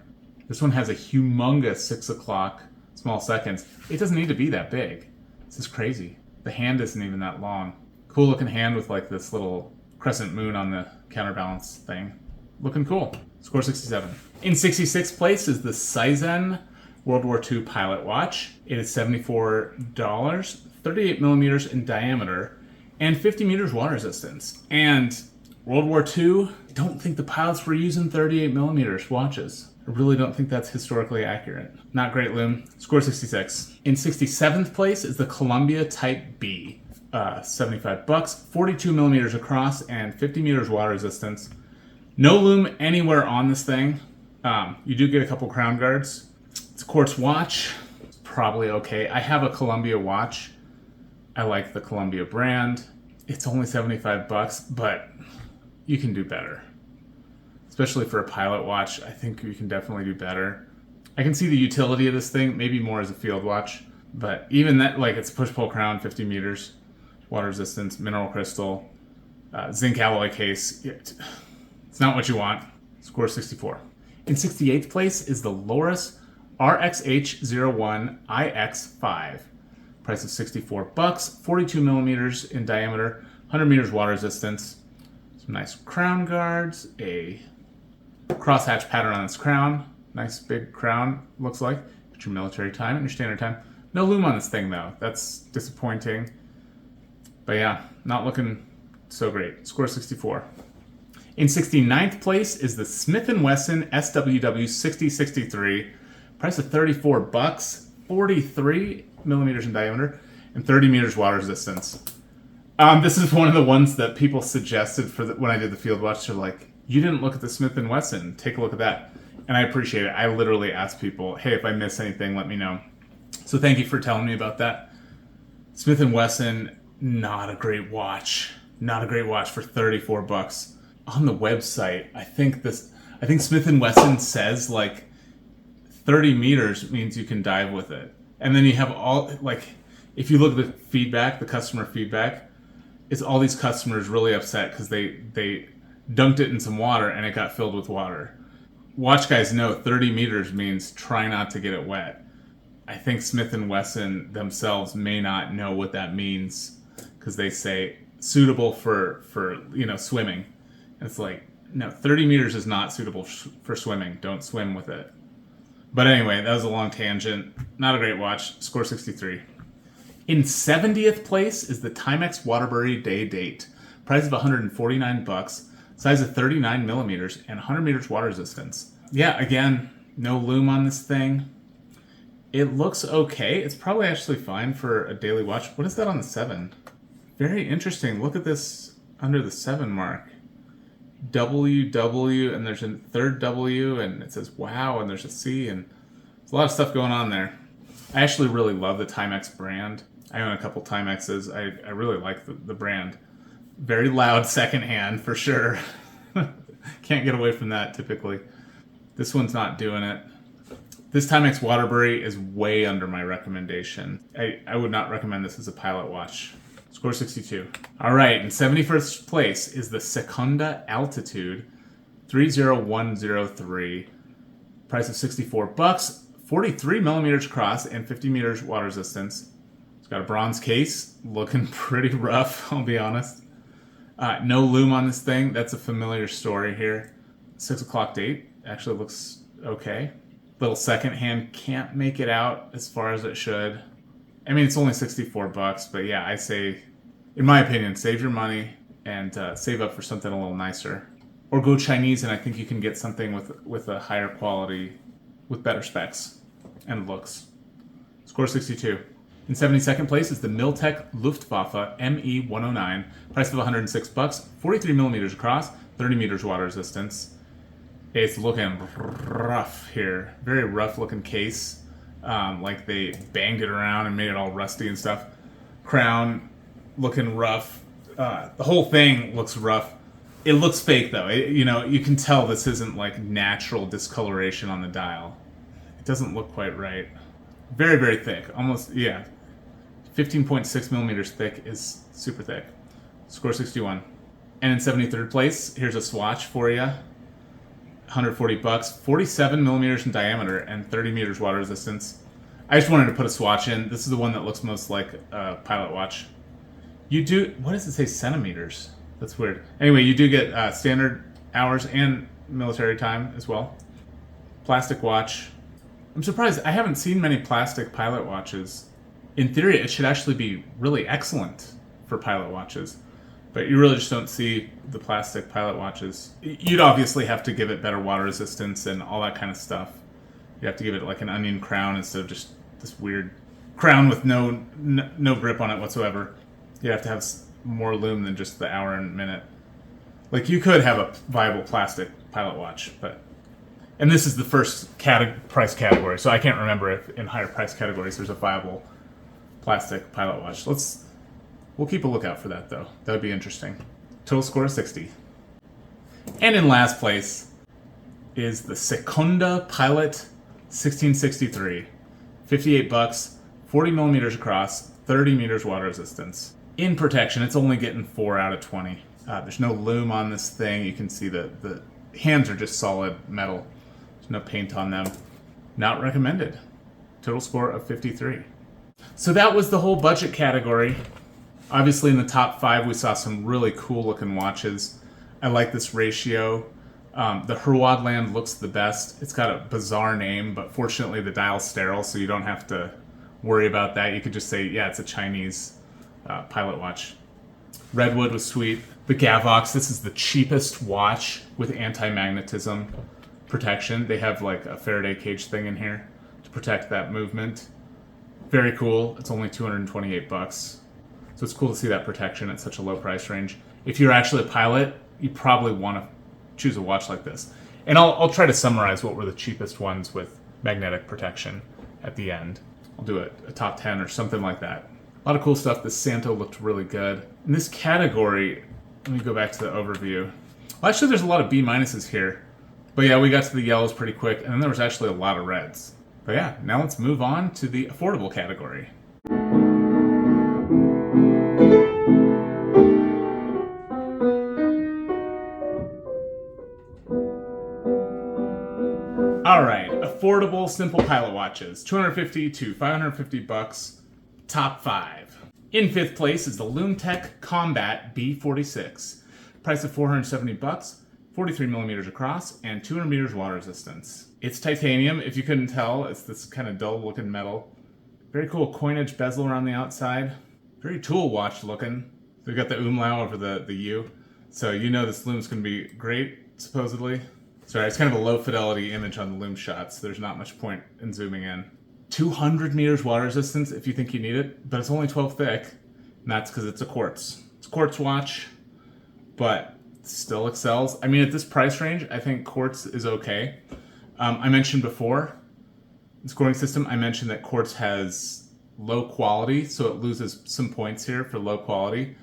This one has a humongous 6 o'clock small seconds. It doesn't need to be that big. This is crazy. The hand isn't even that long. Cool looking hand with like this little crescent moon on the counterbalance thing. Looking cool. Score 67. In 66th place is the Seizen World War II pilot watch. It is $74, 38 millimeters in diameter, and 50 meters water resistance. And World War II, I don't think the pilots were using 38 millimeters watches. I really don't think that's historically accurate. Not great lume. Score 66. In 67th place is the Columbia Type B. $75, 42 millimeters across, and 50 meters water resistance. No lume anywhere on this thing. You do get a couple crown guards. It's a quartz watch. It's probably okay. I have a Columbia watch. I like the Columbia brand. It's only $75, but you can do better. Especially for a pilot watch, I think you can definitely do better. I can see the utility of this thing, maybe more as a field watch, but even that, like it's push-pull crown, 50 meters, water resistance, mineral crystal, zinc alloy case. It's not what you want. Score 64. In 68th place is the Loris RXH01IX5. Price of $64, 42 millimeters in diameter, 100 meters water resistance. Some nice crown guards, a crosshatch pattern on its crown. Nice big crown, looks like. Got your military time and your standard time. No lume on this thing though. That's disappointing. But yeah, not looking so great. Score 64. In 69th place is the Smith & Wesson SWW 6063. Price of $34, 43 millimeters in diameter, and 30 meters water resistance. This is one of the ones that people suggested for when I did the field watch. They're like, you didn't look at the Smith & Wesson. Take a look at that. And I appreciate it. I literally ask people, hey, if I miss anything, let me know. So thank you for telling me about that. Smith & Wesson, not a great watch. Not a great watch for $34. On the website, I think Smith & Wesson says like 30 meters means you can dive with it. And then you have all, like, if you look at the feedback, the customer feedback, it's all these customers really upset because they dunked it in some water and it got filled with water. Watch guys know 30 meters means try not to get it wet. I think Smith & Wesson themselves may not know what that means because they say suitable for swimming. And it's like, no, 30 meters is not suitable for swimming. Don't swim with it. But anyway, that was a long tangent. Not a great watch. Score 63. In 70th place is the Timex Waterbury Day Date. Price of $149. Size of 39 millimeters and 100 meters water resistance. Yeah, again, no lume on this thing. It looks okay. It's probably actually fine for a daily watch. What is that on the 7? Very interesting. Look at this under the 7 mark. WW, and there's a third W, and it says wow, and there's a C, and there's a lot of stuff going on there. I actually really love the Timex brand. I own a couple Timexes. I really like the brand. Very loud secondhand for sure. Can't get away from that typically. This one's not doing it. This Timex Waterbury is way under my recommendation. I would not recommend this as a pilot watch. Score 62. All right, in 71st place is the Seconda Altitude 30103. Price of 64 bucks, 43 millimeters across and 50 meters water resistance. It's got a bronze case, looking pretty rough, I'll be honest. No lume on this thing. That's a familiar story here. 6 o'clock date actually looks okay. Little second hand, can't make it out as far as it should. I mean, it's only 64 bucks, but yeah, I say, in my opinion, save your money and save up for something a little nicer. Or go Chinese, and I think you can get something with a higher quality, with better specs and looks. Score 62. In 72nd place is the Miltech Luftwaffe ME-109. Price of 106 bucks, 43 millimeters across, 30 meters water resistance. It's looking rough here. Very rough looking case. Like they banged it around and made it all rusty and stuff. Crown looking rough. The whole thing looks rough. It looks fake though. You can tell this isn't like natural discoloration on the dial. It doesn't look quite right. Very, very thick. Almost, yeah. 15.6 millimeters thick is super thick. Score 61. And in 73rd place, here's a swatch for you. 140 bucks, 47 millimeters in diameter and 30 meters water resistance. I just wanted to put a swatch in. This is the one that looks most like a pilot watch. You do, what does it say, centimeters? That's weird. Anyway, you do get standard hours and military time as well. Plastic watch. I'm surprised. I haven't seen many plastic pilot watches. In theory, it should actually be really excellent for pilot watches. But you really just don't see the plastic pilot watches. You'd obviously have to give it better water resistance and all that kind of stuff. You have to give it like an onion crown instead of just this weird crown with no grip on it whatsoever. You have to have more lume than just the hour and minute. Like you could have a viable plastic pilot watch, but... And this is the first price category, so I can't remember if in higher price categories there's a viable plastic pilot watch. We'll keep a lookout for that though. That would be interesting. Total score of 60. And in last place is the Seconda Pilot 1663. 58 bucks, 40 millimeters across, 30 meters water resistance. In protection, it's only getting 4 out of 20. There's no lume on this thing. You can see the hands are just solid metal. There's no paint on them. Not recommended. Total score of 53. So that was the whole budget category. Obviously in the top 5 we saw some really cool looking watches. I like this ratio. The Herwadland looks the best. It's got a bizarre name, but fortunately the dial's sterile, so you don't have to worry about that. You could just say, yeah, it's a Chinese pilot watch. Redwood was sweet. The Gavox, this is the cheapest watch with anti-magnetism protection. They have like a Faraday cage thing in here to protect that movement. Very cool. It's only 228 bucks. So it's cool to see that protection at such a low price range. If you're actually a pilot, you probably want to choose a watch like this. And I'll try to summarize what were the cheapest ones with magnetic protection at the end. I'll do a top 10 or something like that. A lot of cool stuff. This Santo looked really good. In this category, let me go back to the overview. Well, actually, there's a lot of B minuses here. But yeah, we got to the yellows pretty quick, and then there was actually a lot of reds. But yeah, now let's move on to the affordable category. All right, affordable, simple pilot watches, 250 to 550 bucks, top 5. In 5th place is the Lumetech Combat B46. Price of 470 bucks, 43 millimeters across, and 200 meters water resistance. It's titanium, if you couldn't tell. It's this kind of dull looking metal. Very cool coinage bezel around the outside. Very tool watch looking. They've got the umlau over the U. So you know this lume's gonna be great, supposedly. Sorry, it's kind of a low fidelity image on the lume shots. So there's not much point in zooming in. 200 meters water resistance if you think you need it, but it's only 12 thick, and that's because it's a quartz. It's a quartz watch, but still excels. I mean, at this price range, I think quartz is okay. I mentioned before, the scoring system, I mentioned that quartz has low quality, so it loses some points here for low quality,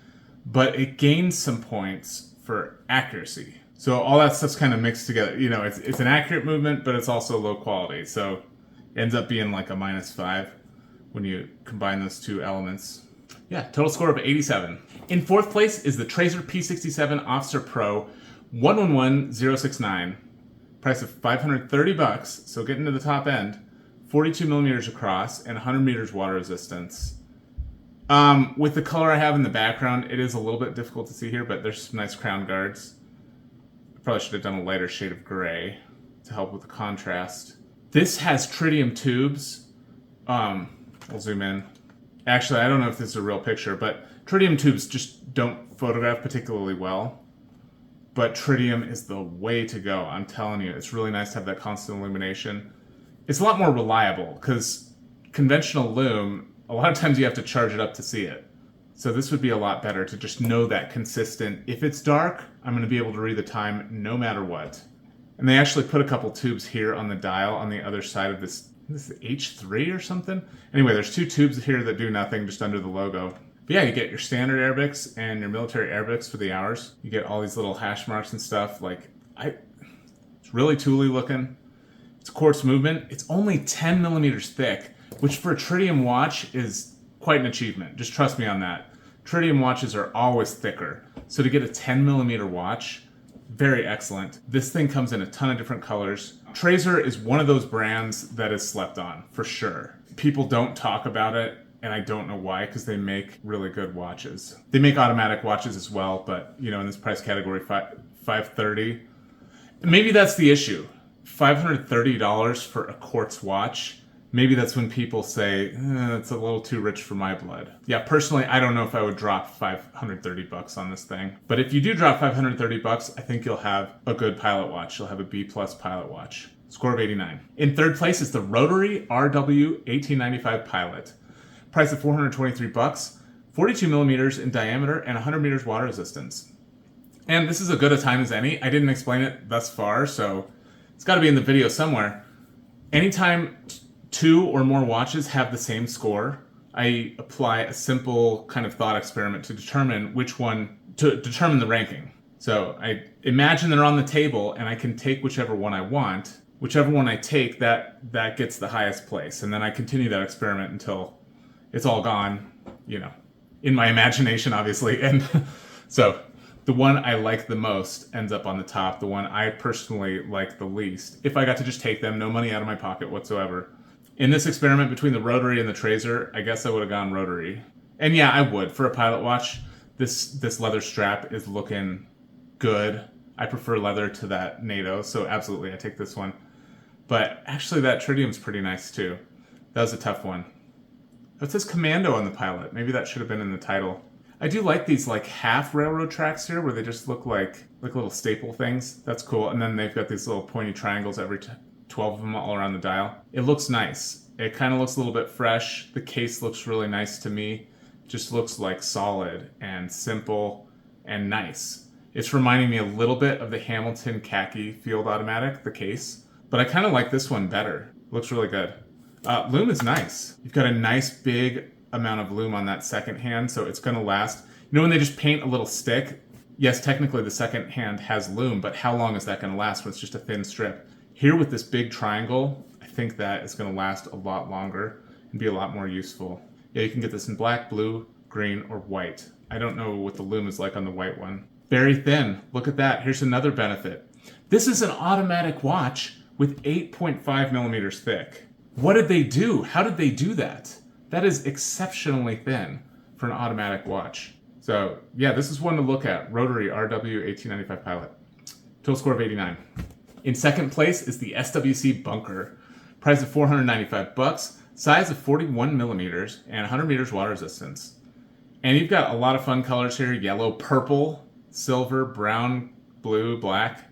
but it gains some points for accuracy. So all that stuff's kind of mixed together. You know, it's an accurate movement, but it's also low quality. So it ends up being like a -5 when you combine those two elements. Yeah, total score of 87. In 4th place is the Tracer P67 Officer Pro 111069. Price Price of $530, so getting to the top end. 42 millimeters across and 100 meters water resistance. With the color I have in the background, it is a little bit difficult to see here, but there's some nice crown guards. I probably should have done a lighter shade of gray to help with the contrast. This has tritium tubes. We'll zoom in. Actually, I don't know if this is a real picture, but tritium tubes just don't photograph particularly well. But tritium is the way to go, I'm telling you. It's really nice to have that constant illumination. It's a lot more reliable, because conventional lume, a lot of times you have to charge it up to see it. So this would be a lot better to just know that consistent. If it's dark, I'm going to be able to read the time no matter what. And they actually put a couple tubes here on the dial on the other side of this. This is H3 or something? Anyway, there's 2 tubes here that do nothing just under the logo. But yeah, you get your standard Arabics and your military Arabics for the hours. You get all these little hash marks and stuff. It's really tooly looking. It's quartz movement. It's only 10 millimeters thick, which for a tritium watch is quite an achievement. Just trust me on that. Tritium watches are always thicker. So to get a 10 millimeter watch, very excellent. This thing comes in a ton of different colors. Trazer is one of those brands that is slept on, for sure. People don't talk about it, and I don't know why, because they make really good watches. They make automatic watches as well, but in this price category, $530. Maybe that's the issue. $530 for a quartz watch. Maybe that's when people say, it's a little too rich for my blood. Yeah, personally, I don't know if I would drop $530 on this thing. But if you do drop $530, I think you'll have a good pilot watch. You'll have a B+ pilot watch. Score of 89. In third place is the Rotary RW 1895 Pilot. Price of $423, 42 millimeters in diameter and 100 meters water resistance. And this is as good a time as any. I didn't explain it thus far, so it's got to be in the video somewhere. Anytime 2 or more watches have the same score, I apply a simple kind of thought experiment to determine determine the ranking. So I imagine they're on the table and I can take whichever one I want. Whichever one I take, that gets the highest place. And then I continue that experiment until it's all gone, in my imagination, obviously. And so the one I like the most ends up on the top. The one I personally like the least, if I got to just take them, no money out of my pocket whatsoever. In this experiment between the Rotary and the Trazer, I guess I would have gone Rotary. And yeah, I would. For a pilot watch, this leather strap is looking good. I prefer leather to that NATO, so absolutely I take this one. But actually that tritium's pretty nice too. That was a tough one. It says Commando on the Pilot. Maybe that should have been in the title. I do like these half railroad tracks here where they just look like little staple things. That's cool. And then they've got these little pointy triangles, 12 of them all around the dial. It looks nice. It kind of looks a little bit fresh. The case looks really nice to me. Just looks solid and simple and nice. It's reminding me a little bit of the Hamilton khaki field automatic, the case. But I kind of like this one better. Looks really good. Lume is nice. You've got a nice big amount of lume on that second hand, so it's going to last. When they just paint a little stick, yes, technically the second hand has lume, but how long is that going to last when it's just a thin strip? Here with this big triangle, I think that is going to last a lot longer and be a lot more useful. Yeah, you can get this in black, blue, green, or white. I don't know what the lume is like on the white one. Very thin. Look at that. Here's another benefit. This is an automatic watch with 8.5 millimeters thick. What did they do? How did they do that? That is exceptionally thin for an automatic watch. So yeah, this is one to look at. Rotary RW 1895 Pilot. Total score of 89. In second place is the SWC Bunker. Price of $495. Size of 41 millimeters and 100 meters water resistance. And you've got a lot of fun colors here. Yellow, purple, silver, brown, blue, black.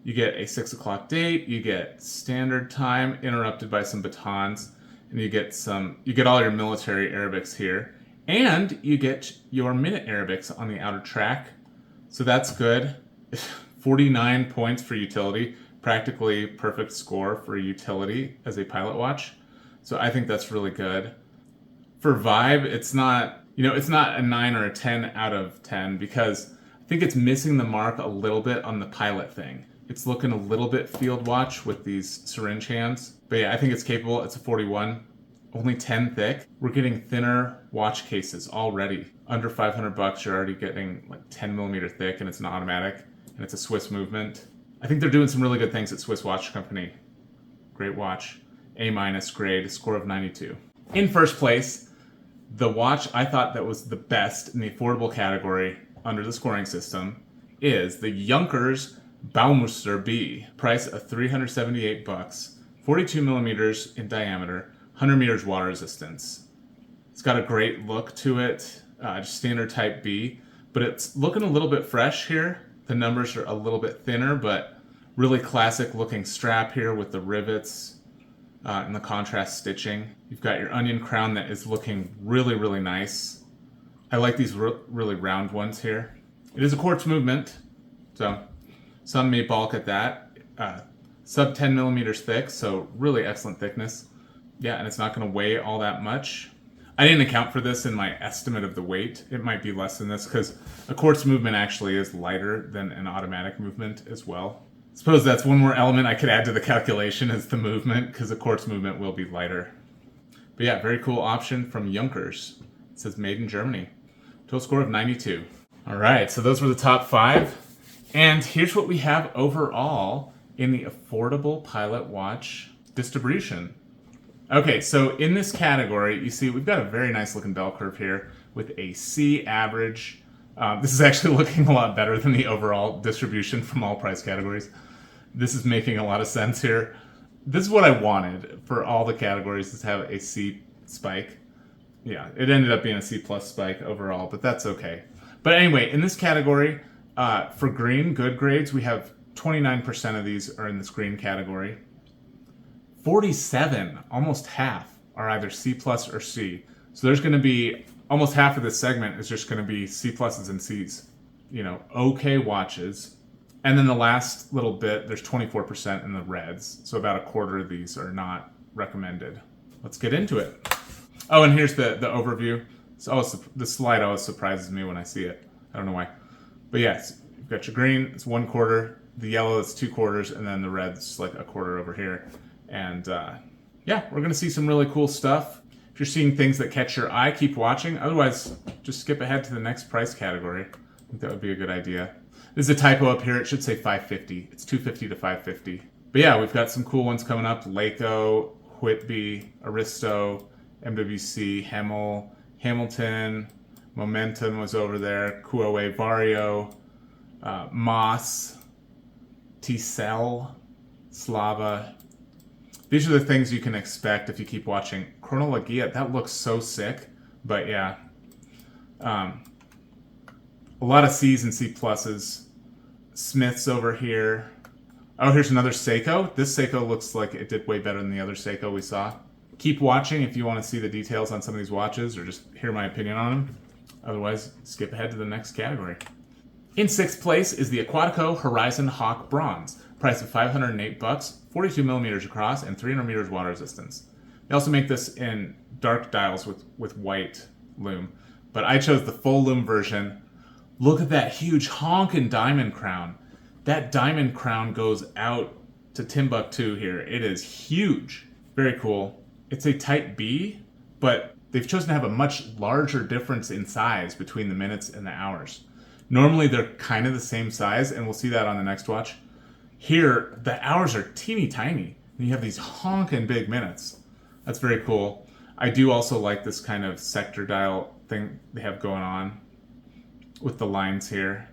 You get a 6 o'clock date, you get standard time interrupted by some batons, and you get all your military Arabics here. And you get your minute Arabics on the outer track. So that's good. 49 points for utility, practically perfect score for utility as a pilot watch. So I think that's really good. For vibe, it's not a 9 or a 10 out of 10 because I think it's missing the mark a little bit on the pilot thing. It's looking a little bit field watch with these syringe hands. But yeah, I think it's capable. It's a 41. Only 10 thick. We're getting thinner watch cases already. Under $500, you're already getting 10 millimeter thick, and it's an automatic, and it's a Swiss movement. I think they're doing some really good things at Swiss Watch Company. Great watch. A- grade, score of 92. In first place, the watch I thought that was the best in the affordable category under the scoring system is the Junkers Baumuster B. Price of $378, 42 millimeters in diameter, 100 meters water resistance. It's got a great look to it, just standard type B, but it's looking a little bit fresh here. The numbers are a little bit thinner, but really classic looking strap here with the rivets and the contrast stitching. You've got your onion crown that is looking really, really nice. I like these really round ones here. It is a quartz movement, so some may balk at that. Sub 10 millimeters thick, so really excellent thickness. Yeah, and it's not going to weigh all that much. I didn't account for this in my estimate of the weight. It might be less than this because a quartz movement actually is lighter than an automatic movement as well. I suppose that's one more element I could add to the calculation is the movement, because a quartz movement will be lighter. But yeah, very cool option from Junkers. It says made in Germany. Total score of 92. All right, so those were the top 5. And here's what we have overall in the affordable pilot watch distribution. Okay, so in this category, you see we've got a very nice looking bell curve here with a C average. This is actually looking a lot better than the overall distribution from all price categories. This is making a lot of sense here. This is what I wanted for all the categories, is to have a C spike. Yeah, it ended up being a C plus spike overall, but that's okay. But anyway, in this category, for green, good grades, we have 29% of these are in this green category. 47, almost half, are either C plus or C. So there's going to be almost half of this segment is just going to be C pluses and Cs. You know, okay watches. And then the last little bit, there's 24% in the reds. So about a quarter of these are not recommended. Let's get into it. Oh, and here's the overview. It's always, the slide always surprises me when I see it. I don't know why. But yes, you've got your green, it's 1/4. The yellow is 2/4, and then the red's like a quarter over here. And yeah, we're going to see some really cool stuff. If you're seeing things that catch your eye, keep watching. Otherwise, just skip ahead to the next price category. I think that would be a good idea. There's a typo up here. It should say 550. It's 250 to 550. But yeah, we've got some cool ones coming up. Laco, Whitby, Aristo, MWC, Hemel, Hamilton, Momentum was over there, Kuoe Vario, Moss, T-Cell, Slava. These are the things you can expect if you keep watching. Chronologia, that looks so sick, but yeah. A lot of C's and C pluses. Smith's over here. Oh, here's another Seiko. This Seiko looks like it did way better than the other Seiko we saw. Keep watching if you want to see the details on some of these watches or just hear my opinion on them. Otherwise, skip ahead to the next category. In 6th place is the Aquatico Horizon Hawk Bronze. Price of $508, 42 millimeters across, and 300 meters water resistance. They also make this in dark dials with white lume. But I chose the full lume version. Look at that huge honkin' diamond crown. That diamond crown goes out to Timbuktu here. It is huge. Very cool. It's a type B, but they've chosen to have a much larger difference in size between the minutes and the hours. Normally they're kind of the same size, and we'll see that on the next watch. Here, the hours are teeny tiny, and you have these honkin' big minutes. That's very cool. I do also like this kind of sector dial thing they have going on with the lines here.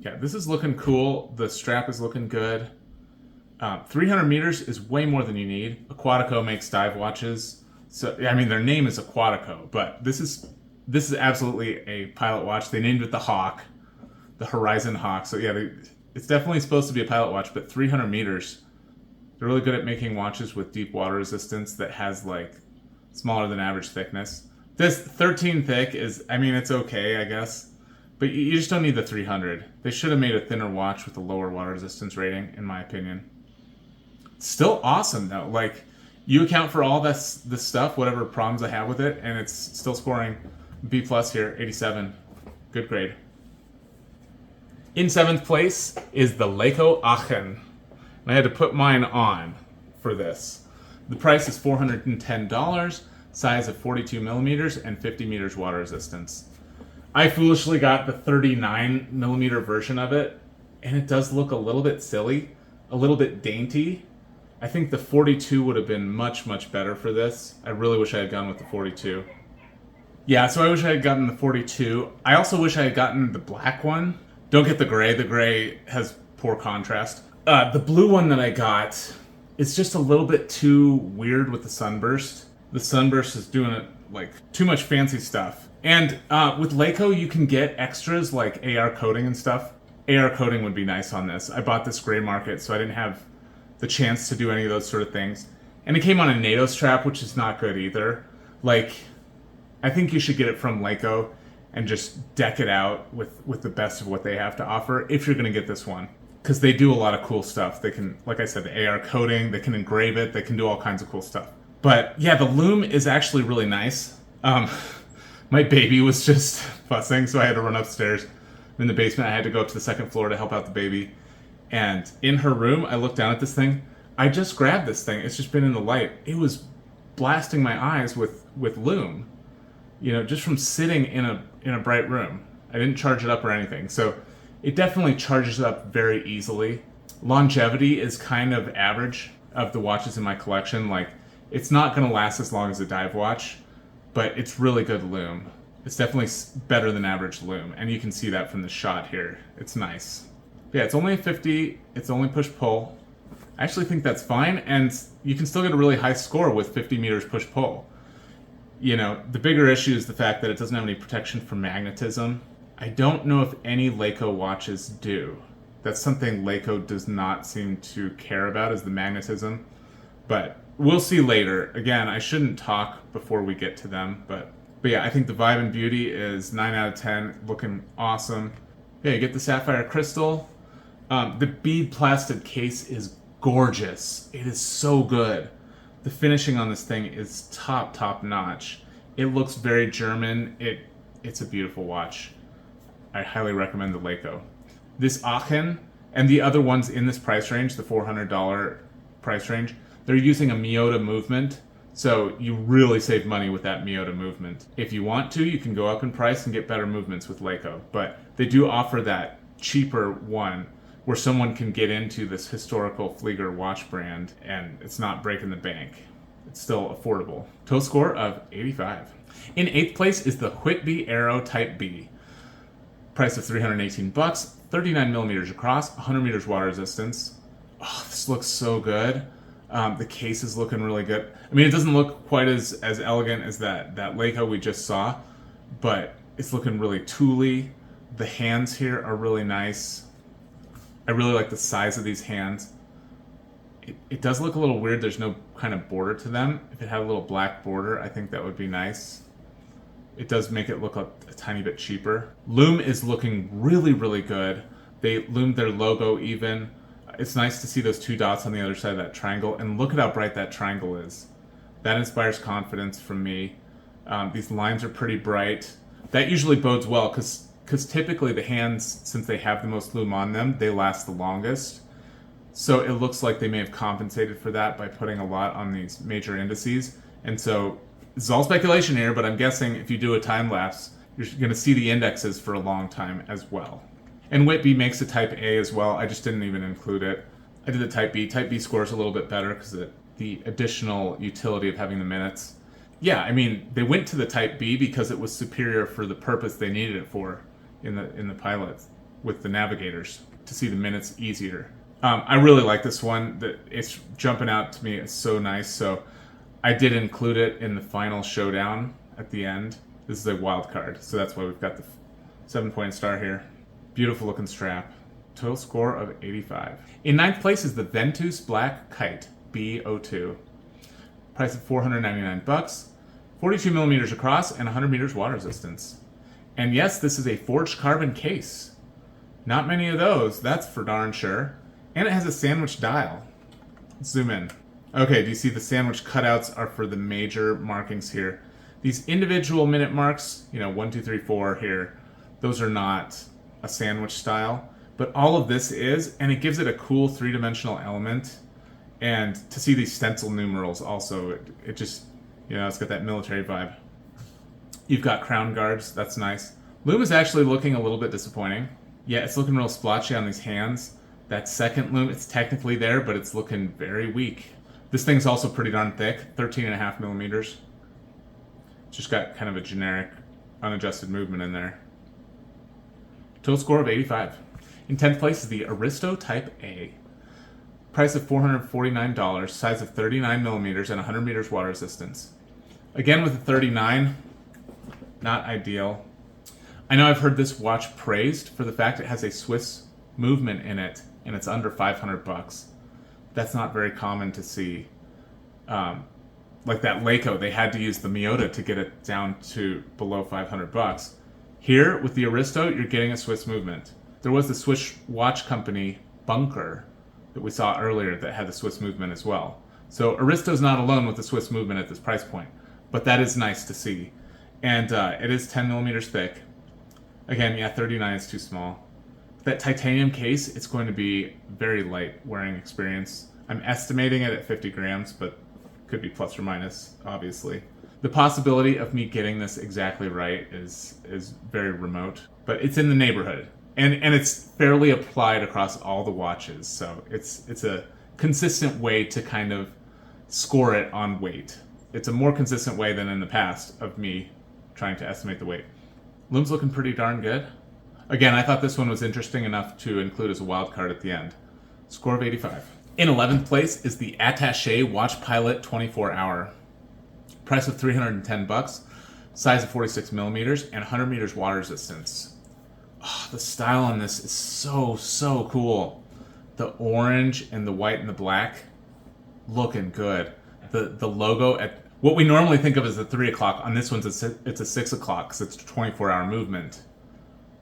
Yeah, this is looking cool. The strap is looking good. 300 meters is way more than you need. Aquatico makes dive watches. So, I mean, their name is Aquatico, but this is absolutely a pilot watch. They named it the Hawk, the Horizon Hawk. So yeah, it's definitely supposed to be a pilot watch, but 300 meters. They're really good at making watches with deep water resistance that has like smaller than average thickness. This 13 thick is, I mean, it's okay, I guess, but you just don't need the 300. They should have made a thinner watch with a lower water resistance rating, in my opinion. Still awesome though. Like, you account for all this stuff, whatever problems I have with it, and it's still scoring B plus here, 87. Good grade. In 7th place is the Laco Aachen. And I had to put mine on for this. The price is $410, size of 42 millimeters, and 50 meters water resistance. I foolishly got the 39 millimeter version of it, and it does look a little bit silly, a little bit dainty. I think the 42 would have been much, much better for this. I really wish I had gone with the 42. Yeah, so I wish I had gotten the 42. I also wish I had gotten the black one. Don't get the gray. The gray has poor contrast. The blue one that I got is just a little bit too weird with the sunburst. The sunburst is doing it like too much fancy stuff. And with Laco, you can get extras like AR coating and stuff. AR coating would be nice on this. I bought this gray market, so I didn't have the chance to do any of those sort of things. And it came on a NATO strap, which is not good either. Like, I think you should get it from Laco and just deck it out with the best of what they have to offer if you're going to get this one. Because they do a lot of cool stuff. They can, like I said, the AR coating, they can engrave it, they can do all kinds of cool stuff. But yeah, the loom is actually really nice. My baby was just fussing, so I had to run upstairs. In the basement, I had to go up to the second floor to help out the baby. And in her room, I looked down at this thing. I just grabbed this thing. It's just been in the light. It was blasting my eyes with loom. You know, just from sitting in a bright room. I didn't charge it up or anything. So it definitely charges up very easily. Longevity is kind of average of the watches in my collection. Like, it's not going to last as long as a dive watch, but it's really good loom. It's definitely better than average loom, and you can see that from the shot here. It's nice. Yeah, it's only a 50. It's only push-pull. I actually think that's fine, and you can still get a really high score with 50 meters push-pull. You know, the bigger issue is the fact that it doesn't have any protection from magnetism. I don't know if any Laco watches do. That's something Laco does not seem to care about, is the magnetism. But we'll see later. Again, I shouldn't talk before we get to them, but yeah, I think the vibe and beauty is 9 out of 10, looking awesome. Yeah, you get the sapphire crystal. The bead plastic case is gorgeous. It is so good. The finishing on this thing is top notch. It looks very German. It's a beautiful watch. I highly recommend the Laco. This Aachen and the other ones in this price range, the $400 price range, they're using a Miyota movement. So you really save money with that Miyota movement. If you want to, you can go up in price and get better movements with Laco. But they do offer that cheaper one where someone can get into this historical Flieger watch brand and it's not breaking the bank. It's still affordable. Total score of 85. In 8th place is the Whitby Aero Type B. Price of $318, 39 millimeters across, 100 meters water resistance. Oh, this looks so good. The case is looking really good. I mean, it doesn't look quite as elegant as that Laco we just saw, but it's looking really tooly. The hands here are really nice. I really like the size of these hands. It does look a little weird. There's no kind of border to them. If it had a little black border, I think that would be nice. It does make it look a tiny bit cheaper. Loom is looking really, really good. They loomed their logo even. It's nice to see those 2 dots on the other side of that triangle, and look at how bright that triangle is. That inspires confidence from me. These lines are pretty bright. That usually bodes well, because typically the hands, since they have the most loom on them, they last the longest. So it looks like they may have compensated for that by putting a lot on these major indices. And so it's all speculation here, but I'm guessing if you do a time lapse, you're going to see the indexes for a long time as well. And Whitby makes a Type A as well. I just didn't even include it. I did the Type B. Type B scores a little bit better because of the additional utility of having the minutes. Yeah, I mean, they went to the Type B because it was superior for the purpose they needed it for in the pilots with the navigators, to see the minutes easier. I really like this one. It's jumping out to me. It's so nice. So I did include it in the final showdown at the end. This is a wild card, so that's why we've got the 7-point star here. Beautiful looking strap. Total score of 85. In 9th place is the Ventus Black Kite B02. Price of $499, 42 millimeters across, and 100 meters water resistance. And yes, this is a forged carbon case. Not many of those, that's for darn sure. And it has a sandwich dial. Let's zoom in. Okay, do you see the sandwich cutouts are for the major markings here? These individual minute marks, 1, 2, 3, 4 here, those are not a sandwich style, but all of this is, and it gives it a cool 3-dimensional element. And to see these stencil numerals also, it just, it's got that military vibe. You've got crown guards, that's nice. Loom is actually looking a little bit disappointing. Yeah, it's looking real splotchy on these hands. That second loom, it's technically there, but it's looking very weak. This thing's also pretty darn thick, 13.5 millimeters. Just got kind of a generic, unadjusted movement in there. Total score of 85. In 10th place is the Aristo Type A. Price of $449, size of 39 millimeters, and 100 meters water resistance. Again, with the 39, not ideal. I know I've heard this watch praised for the fact it has a Swiss movement in it, and it's under 500 bucks. That's not very common to see. Like that Laco, they had to use the Miyota to get it down to below 500 bucks. Here, with the Aristo, you're getting a Swiss movement. There was the Swiss watch company, Bunker, that we saw earlier that had the Swiss movement as well. So Aristo's not alone with the Swiss movement at this price point, but that is nice to see. And it is 10 millimeters thick. Again, yeah, 39 is too small. That titanium case, it's going to be very light wearing experience. I'm estimating it at 50 grams, but could be plus or minus, obviously. The possibility of me getting this exactly right is very remote, but it's in the neighborhood. And it's fairly applied across all the watches, so it's a consistent way to kind of score it on weight. It's a more consistent way than in the past of me trying to estimate the weight. Loom's looking pretty darn good. Again, I thought this one was interesting enough to include as a wild card at the end. Score of 85. In 11th place is the Attaché Watch Pilot 24-hour. Price of 310 bucks, size of 46 millimeters, and 100 meters water resistance. Oh, the style on this is so cool. The orange and the white and the black, looking good. The logo at what we normally think of as the 3 o'clock, on this one's it's a 6 o'clock because it's a 24-hour movement.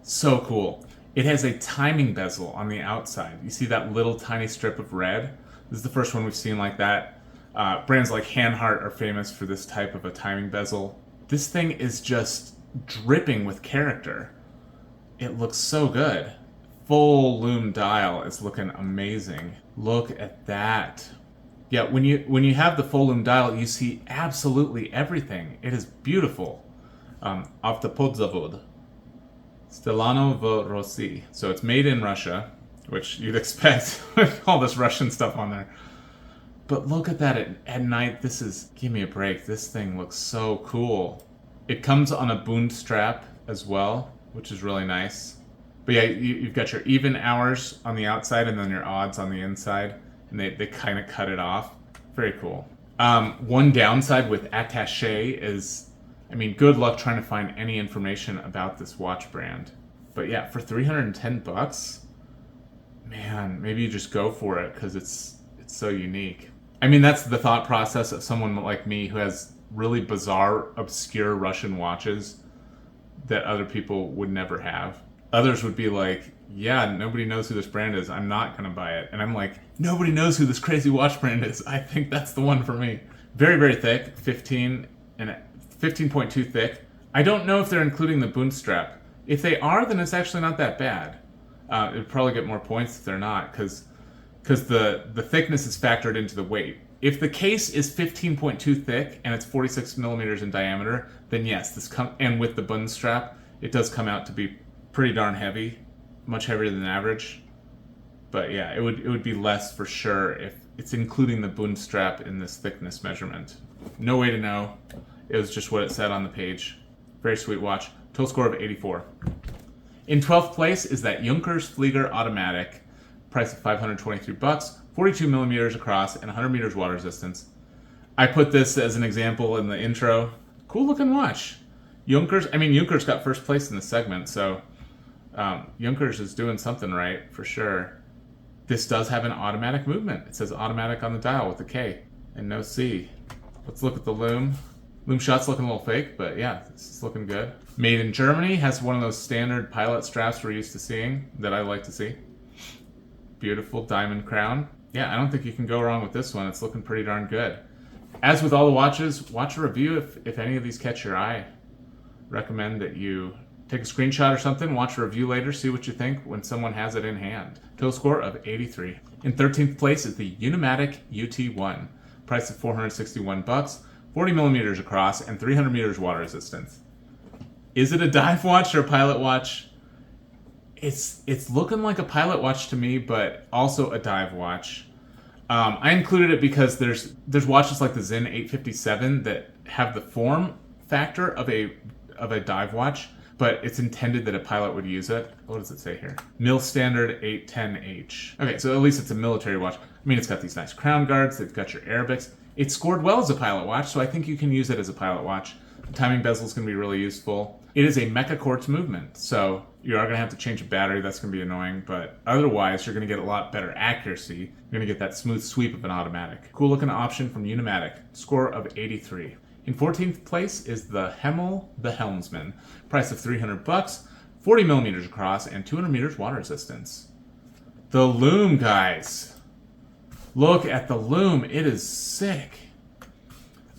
So cool. It has a timing bezel on the outside. You see that little tiny strip of red? This is the first one we've seen like that. Brands like Hanhart are famous for this type of a timing bezel. This thing is just dripping with character. It looks so good. Full loom dial is looking amazing. Look at that. Yeah, when you have the full loom dial, you see absolutely everything. It is beautiful. Off the Podzavod. Stellano Rossi. So it's made in Russia, which you'd expect with all this Russian stuff on there. But look at that at night. This is, give me a break. This thing looks so cool. It comes on a Bund strap as well, which is really nice. But yeah, you've got your even hours on the outside and then your odds on the inside. And they kind of cut it off. Very cool. One downside with Attaché is, I mean, good luck trying to find any information about this watch brand. But yeah, for 310 bucks, man, maybe you just go for it because it's so unique. I mean, that's the thought process of someone like me who has really bizarre, obscure Russian watches that other people would never have. Others would be like, yeah, nobody knows who this brand is. I'm not going to buy it. And I'm like, nobody knows who this crazy watch brand is. I think that's the one for me. Very, very thick, 15.2 thick. I don't know if they're including the Bund strap. If they are, then it's actually not that bad. It would probably get more points if they're not, because the thickness is factored into the weight. If the case is 15.2 thick and it's 46 millimeters in diameter, then yes, and with the Bund strap, it does come out to be pretty darn heavy, much heavier than average. But yeah, it would be less for sure if it's including the Bund strap in this thickness measurement. No way to know. It was just what it said on the page. Very sweet watch. Total score of 84. In 12th place is that Junkers Flieger Automatic. Price of 523 bucks, 42 millimeters across, and 100 meters water resistance. I put this as an example in the intro. Cool looking watch. Junkers got first place in the segment, so Junkers is doing something right for sure. This does have an automatic movement. It says automatic on the dial with a K and no C. Let's look at the loom. Loom shot's looking a little fake, but yeah, this is looking good. Made in Germany, has one of those standard pilot straps we're used to seeing that I like to see. Beautiful diamond crown. Yeah, I don't think you can go wrong with this one. It's looking pretty darn good. As with all the watches, watch a review if any of these catch your eye. Recommend that you take a screenshot or something, watch a review later, see what you think when someone has it in hand. Total score of 83. In 13th place is the Unimatic UT1. Price of 461 bucks, 40 millimeters across, and 300 meters water resistance. Is it a dive watch or a pilot watch? It's looking like a pilot watch to me, but also a dive watch. I included it because there's watches like the Sinn 857 that have the form factor of a dive watch, but it's intended that a pilot would use it. What does it say here? Mil Standard 810H. Okay, so at least it's a military watch. I mean, it's got these nice crown guards. They've got your Arabics. It scored well as a pilot watch, so I think you can use it as a pilot watch. The timing bezel is going to be really useful. It is a mecha quartz movement, so you are going to have to change a battery. That's going to be annoying, but otherwise, you're going to get a lot better accuracy. You're going to get that smooth sweep of an automatic. Cool looking option from Unimatic. Score of 83. In 14th place is the Hemel the Helmsman. Price of $300, 40 millimeters across, and 200 meters water resistance. The loom, guys. Look at the loom. It is sick.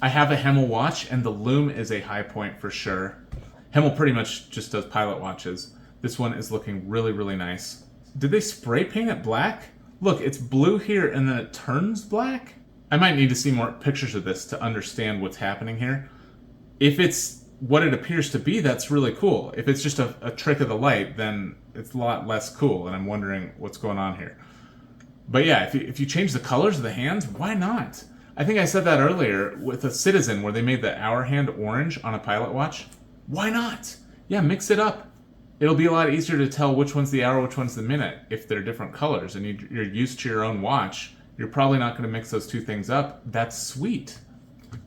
I have a Hemel watch, and the loom is a high point for sure. Hemel pretty much just does pilot watches. This one is looking really, really nice. Did they spray paint it black? Look, it's blue here, and then it turns black? I might need to see more pictures of this to understand what's happening here. If it's what it appears to be, that's really cool. If it's just a trick of the light, then it's a lot less cool, and I'm wondering what's going on here. But yeah, if you change the colors of the hands, why not? I think I said that earlier with a Citizen where they made the hour hand orange on a pilot watch. Why not? Yeah, mix it up. It'll be a lot easier to tell which one's the hour, which one's the minute if they're different colors and you're used to your own watch. You're probably not going to mix those two things up. That's sweet.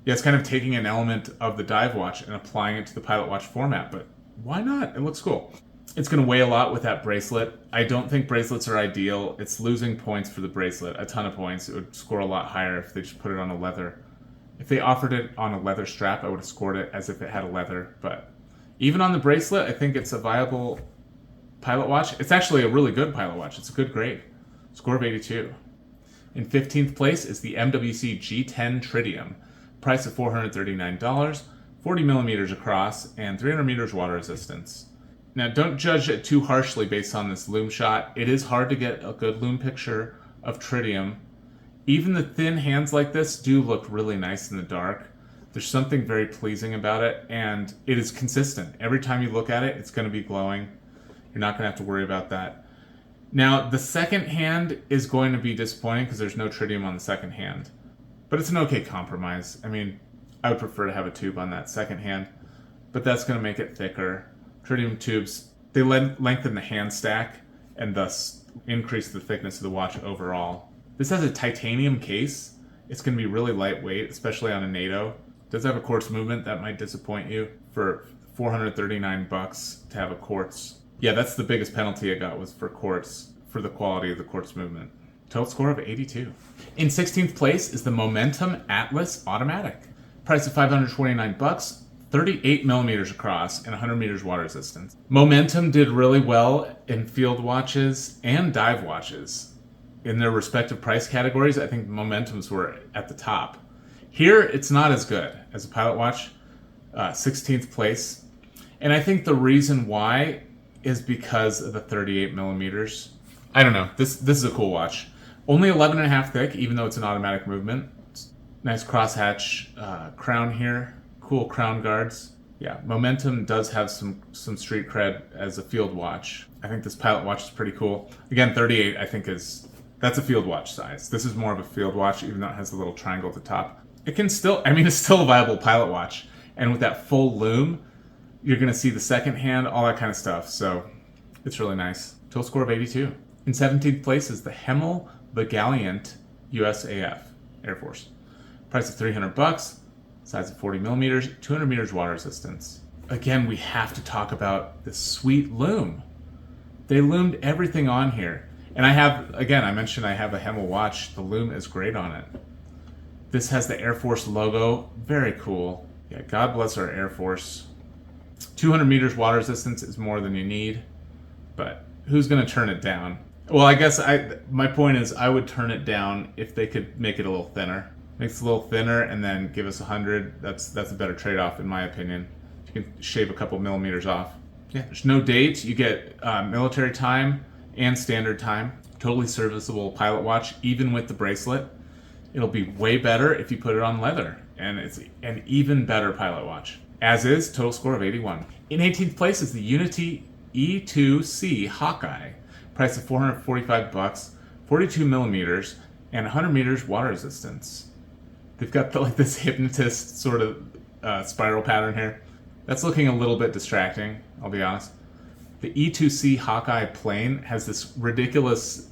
Yeah, it's kind of taking an element of the dive watch and applying it to the pilot watch format, but why not? It looks cool. It's going to weigh a lot with that bracelet. I don't think bracelets are ideal. It's losing points for the bracelet, a ton of points. It would score a lot higher if they just put it on a leather. If they offered it on a leather strap, I would have scored it as if it had a leather. But even on the bracelet, I think it's a viable pilot watch. It's actually a really good pilot watch. It's a good grade. Score of 82. In 15th place is the MWC G10 Tritium. Price of $439, 40 millimeters across, and 300 meters water resistance. Now, don't judge it too harshly based on this loom shot. It is hard to get a good loom picture of tritium. Even the thin hands like this do look really nice in the dark. There's something very pleasing about it, and it is consistent. Every time you look at it, it's going to be glowing. You're not going to have to worry about that. Now, the second hand is going to be disappointing because there's no tritium on the second hand. But it's an okay compromise. I mean, I would prefer to have a tube on that second hand, but that's going to make it thicker. Tritium tubes, they lengthen the hand stack and thus increase the thickness of the watch overall. This has a titanium case. It's going to be really lightweight, especially on a NATO. It does have a quartz movement. That might disappoint you. For $439 to have a quartz. Yeah, that's the biggest penalty I got was for quartz, for the quality of the quartz movement. Total score of 82. In 16th place is the Momentum Atlas Automatic. Price of $529. 38 millimeters across and 100 meters water resistance. Momentum did really well in field watches and dive watches. In their respective price categories, I think Momentums were at the top. Here, it's not as good as a pilot watch, 16th place. And I think the reason why is because of the 38 millimeters. I don't know, this is a cool watch. Only 11.5 thick, even though it's an automatic movement. Nice crosshatch crown here. Cool crown guards. Yeah, Momentum does have some street cred as a field watch. I think this pilot watch is pretty cool. Again, 38 I think that's a field watch size. This is more of a field watch, even though it has the little triangle at the top. It can still, I mean, it's still a viable pilot watch. And with that full loom, you're going to see the second hand, all that kind of stuff. So it's really nice. Total score of 82. In 17th place is the Hemel the Gallant USAF Air Force. Price of $300. Size of 40 millimeters, 200 meters water resistance. Again, we have to talk about this sweet loom. They loomed everything on here. And I have, again, I mentioned I have a Hemel watch. The loom is great on it. This has the Air Force logo. Very cool. Yeah, God bless our Air Force. 200 meters water resistance is more than you need. But who's going to turn it down? Well, I guess my point is I would turn it down if they could make it a little thinner. Makes it a little thinner and then give us 100. That's a better trade-off in my opinion. You can shave a couple millimeters off. Yeah, there's no date. You get military time and standard time. Totally serviceable pilot watch, even with the bracelet. It'll be way better if you put it on leather, and it's an even better pilot watch. As is, total score of 81. In 18th place is the Unity E2C Hawkeye, price of $445, 42 millimeters, and 100 meters water resistance. They've got like this hypnotist sort of spiral pattern here. That's looking a little bit distracting, I'll be honest. The E2C Hawkeye plane has this ridiculous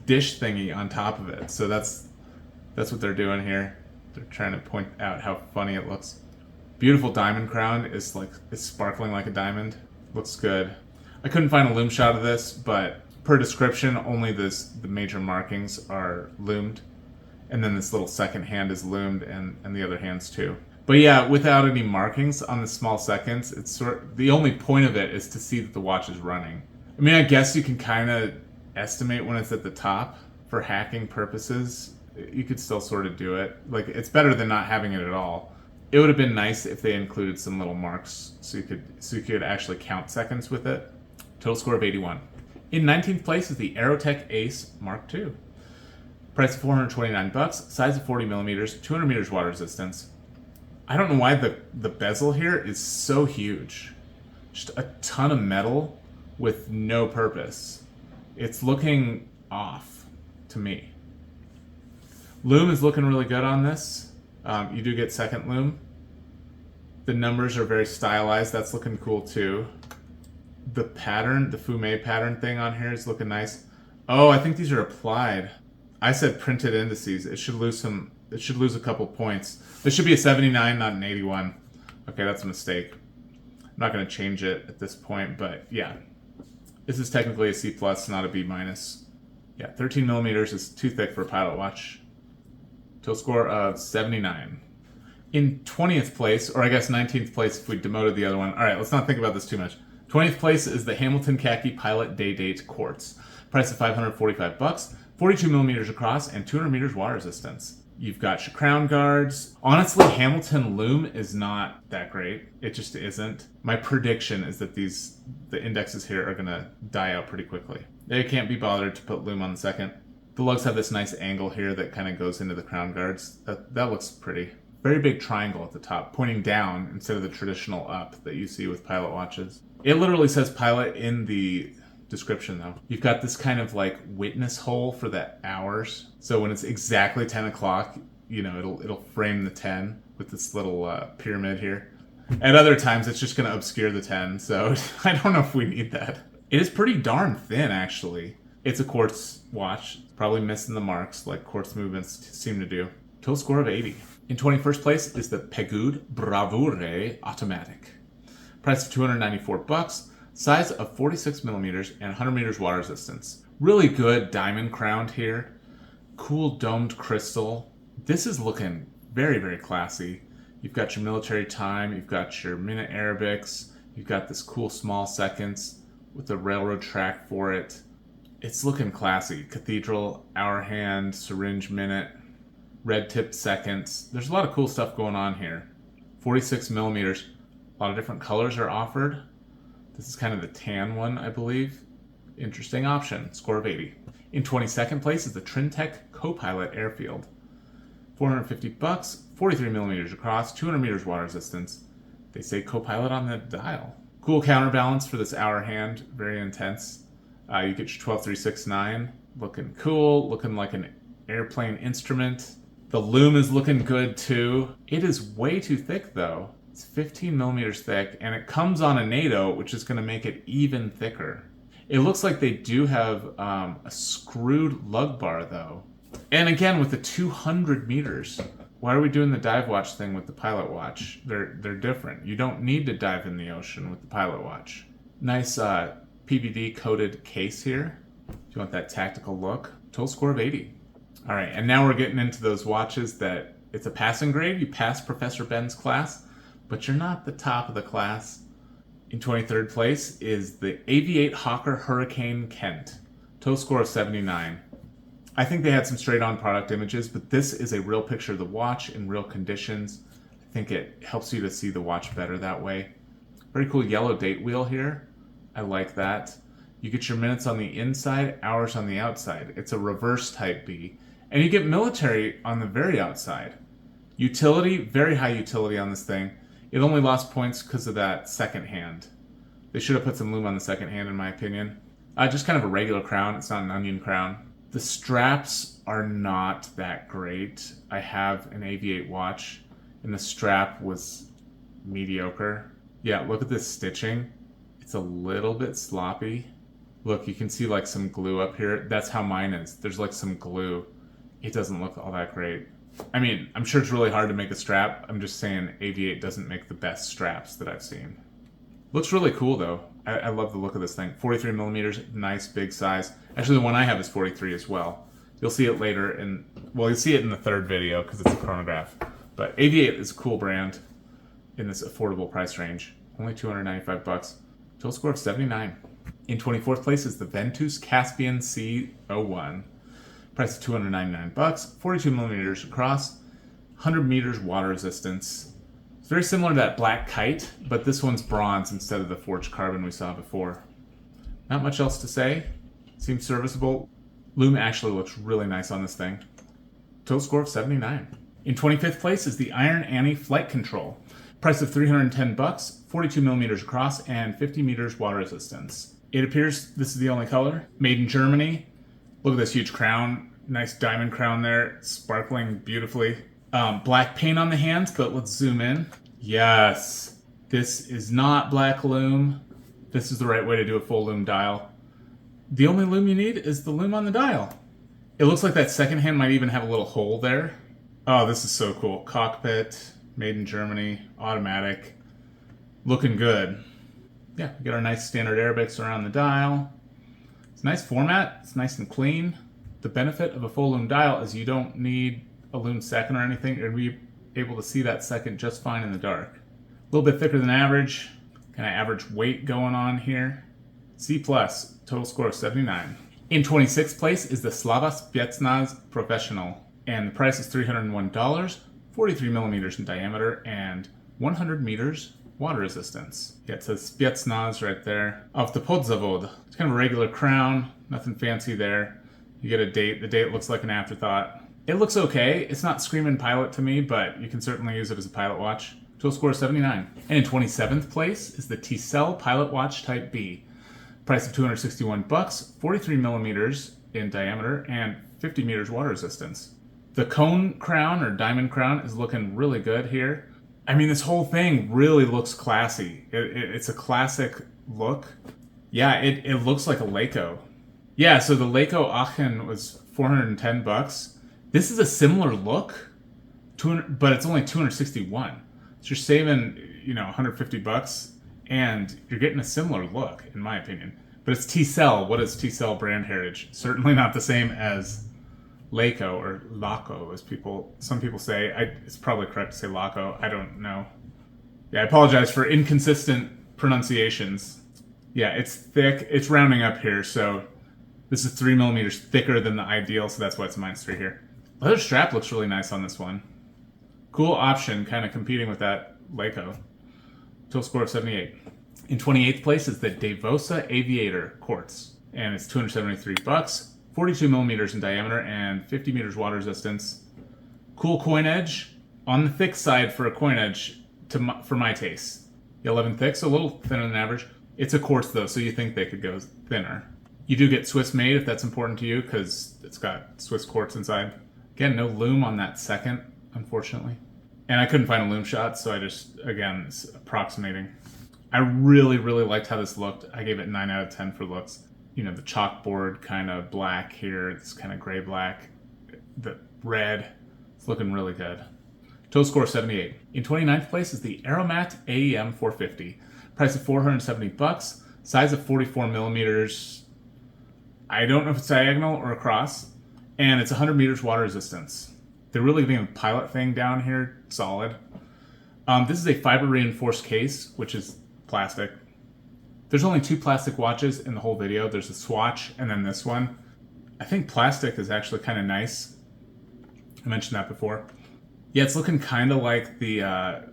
dish thingy on top of it, so that's what they're doing here. They're trying to point out how funny it looks. Beautiful diamond crown is sparkling like a diamond. Looks good. I couldn't find a loom shot of this, but per description, only the major markings are loomed, and then this little second hand is loomed, and the other hands too. But yeah, without any markings on the small seconds, it's the only point of it is to see that the watch is running. I mean, I guess you can kind of estimate when it's at the top for hacking purposes. You could still sort of do it. Like, it's better than not having it at all. It would have been nice if they included some little marks so you could actually count seconds with it. Total score of 81. In 19th place is the Aerotech Ace Mark II. Price of $429, size of 40 millimeters, 200 meters water resistance. I don't know why the bezel here is so huge. Just a ton of metal with no purpose. It's looking off to me. Loom is looking really good on this. You do get second loom. The numbers are very stylized. That's looking cool too. The pattern, the fume pattern thing on here is looking nice. Oh, I think these are applied. I said printed indices. It should lose a couple points. This should be a 79, not an 81. Okay, that's a mistake. I'm not going to change it at this point, but yeah. This is technically a C+, not a B-. Yeah, 13 millimeters is too thick for a pilot watch. Total score of 79. In 20th place, or I guess 19th place if we demoted the other one. All right, let's not think about this too much. 20th place is the Hamilton Khaki Pilot Day Date Quartz. Price of $545, 42 millimeters across, and 200 meters water resistance. You've got your crown guards. Honestly, Hamilton loom is not that great. It just isn't. My prediction is that the indexes here are gonna die out pretty quickly. They can't be bothered to put loom on the second. The lugs have this nice angle here that kind of goes into the crown guards. That looks pretty. Very big triangle at the top, pointing down instead of the traditional up that you see with pilot watches. It literally says pilot in the description though. You've got this kind of like witness hole for the hours. So when it's exactly 10 o'clock, you know, it'll frame the 10 with this little pyramid here. At other times, it's just going to obscure the 10. So I don't know if we need that. It is pretty darn thin, actually. It's a quartz watch. Probably missing the marks like quartz movements seem to do. Total score of 80. In 21st place is the Pegud Bravure Automatic. Price of $294. Size of 46 millimeters and 100 meters water resistance. Really good diamond crowned here. Cool domed crystal. This is looking very, very classy. You've got your military time. You've got your minute Arabics. You've got this cool small seconds with the railroad track for it. It's looking classy. Cathedral, hour hand, syringe minute, red tipped seconds. There's a lot of cool stuff going on here. 46 millimeters. A lot of different colors are offered. This is kind of the tan one, I believe. Interesting option. Score of 80. In 22nd place is the Trintech Copilot Airfield. $450, 43 millimeters across, 200 meters water resistance. They say Copilot on the dial. Cool counterbalance for this hour hand. Very intense. You get your 12369. Looking cool. Looking like an airplane instrument. The loom is looking good too. It is way too thick though. It's 15 millimeters thick, and it comes on a NATO, which is going to make it even thicker. It looks like they do have a screwed lug bar, though. And again, with the 200 meters. Why are we doing the dive watch thing with the pilot watch? They're different. You don't need to dive in the ocean with the pilot watch. Nice PVD-coated case here. If you want that tactical look. Total score of 80. All right, and now we're getting into those watches that it's a passing grade. You pass Professor Ben's class, but you're not the top of the class. In 23rd place is the Aviate Hawker Hurricane Kent. Total score of 79. I think they had some straight-on product images, but this is a real picture of the watch in real conditions. I think it helps you to see the watch better that way. Very cool yellow date wheel here. I like that. You get your minutes on the inside, hours on the outside. It's a reverse type B. And you get military on the very outside. Utility, very high utility on this thing. It only lost points because of that second hand. They should have put some lume on the second hand, in my opinion. Just kind of a regular crown. It's not an onion crown. The straps are not that great. I have an AV8 watch, and the strap was mediocre. Yeah, look at this stitching. It's a little bit sloppy. Look, you can see like some glue up here. That's how mine is. There's like some glue. It doesn't look all that great. I mean, I'm sure it's really hard to make a strap. I'm just saying AV8 doesn't make the best straps that I've seen. Looks really cool though. I love the look of this thing. 43 millimeters, nice big size. Actually, the one I have is 43 as well. You'll see it later well, you'll see it in the third video because it's a chronograph. But AV8 is a cool brand in this affordable price range. Only 295 bucks. Total score of 79. In 24th place is the Ventus Caspian C01. Price of 299 bucks. 42 millimeters across. 100 meters water resistance. It's very similar to that black kite, but this one's bronze instead of the forged carbon we saw before. Not much else to say. Seems serviceable. Lume actually looks really nice on this thing. Total score of 79. In 25th place is the Iron Annie Flight Control. Price of 310 bucks, 42 millimeters across, and 50 meters water resistance. It appears this is the only color. Made in Germany. Look at this huge crown. Nice diamond crown there, sparkling beautifully. Black paint on the hands, but let's zoom in. Yes, this is not black lume. This is the right way to do a full lume dial. The only lume you need is the lume on the dial. It looks like that second hand might even have a little hole there. Oh, this is so cool. Cockpit, made in Germany, automatic. Looking good. Yeah, we get our nice standard Arabics around the dial. It's a nice format. It's nice and clean. The benefit of a full lume dial is you don't need a lume second or anything. You're going to be able to see that second just fine in the dark. A little bit thicker than average. Kind of average weight going on here. C+, total score of 79. In 26th place is the Slava Spetsnaz Professional. And the price is $301, 43 millimeters in diameter, and 100 meters water resistance. Yeah, it says Spetsnaz right there. Off the Podzavod. It's kind of a regular crown. Nothing fancy there. You get a date. The date looks like an afterthought. It looks okay. It's not screaming pilot to me, but you can certainly use it as a pilot watch. Total score is 79. And in 27th place is the Tcell Pilot Watch Type B. Price of 261 bucks, 43 millimeters in diameter, and 50 meters water resistance. The cone crown or diamond crown is looking really good here. I mean, this whole thing really looks classy. It's a classic look. Yeah, it looks like a Laco. Yeah, so the Laco Aachen was 410 bucks. This is a similar look, but it's only 261. So you're saving, 150 bucks, and you're getting a similar look, in my opinion. But it's Tcell. What is Tcell brand heritage? Certainly not the same as Laco or Laco, as some people say. It's probably correct to say Laco. I don't know. Yeah, I apologize for inconsistent pronunciations. Yeah, it's thick. It's rounding up here, so this is 3 millimeters thicker than the ideal, so that's why it's -3 here. Leather strap looks really nice on this one. Cool option, kind of competing with that Laco. Total score of 78. In 28th place is the Devosa Aviator Quartz, and it's 273 bucks, 42 millimeters in diameter, and 50 meters water resistance. Cool coin edge, on the thick side for a coin edge for my taste. 11 thick, so a little thinner than average. It's a quartz though, so you think they could go thinner. You do get Swiss made if that's important to you, because it's got Swiss quartz inside. Again, no lume on that second, unfortunately. And I couldn't find a lume shot, so I just, again, it's approximating. I really, really liked how this looked. I gave it 9 out of 10 for looks. The chalkboard kind of black here. It's kind of gray black. The red. It's looking really good. Total score 78. In 29th place is the Aeromat AEM 450. Price of 470 bucks. Size of 44 millimeters. I don't know if it's diagonal or across. And it's 100 meters water resistance. They're really getting the pilot thing down here solid. This is a fiber reinforced case, which is plastic. There's only 2 plastic watches in the whole video. There's a Swatch and then this one. I think plastic is actually kind of nice. I mentioned that before. Yeah, it's looking kind of like the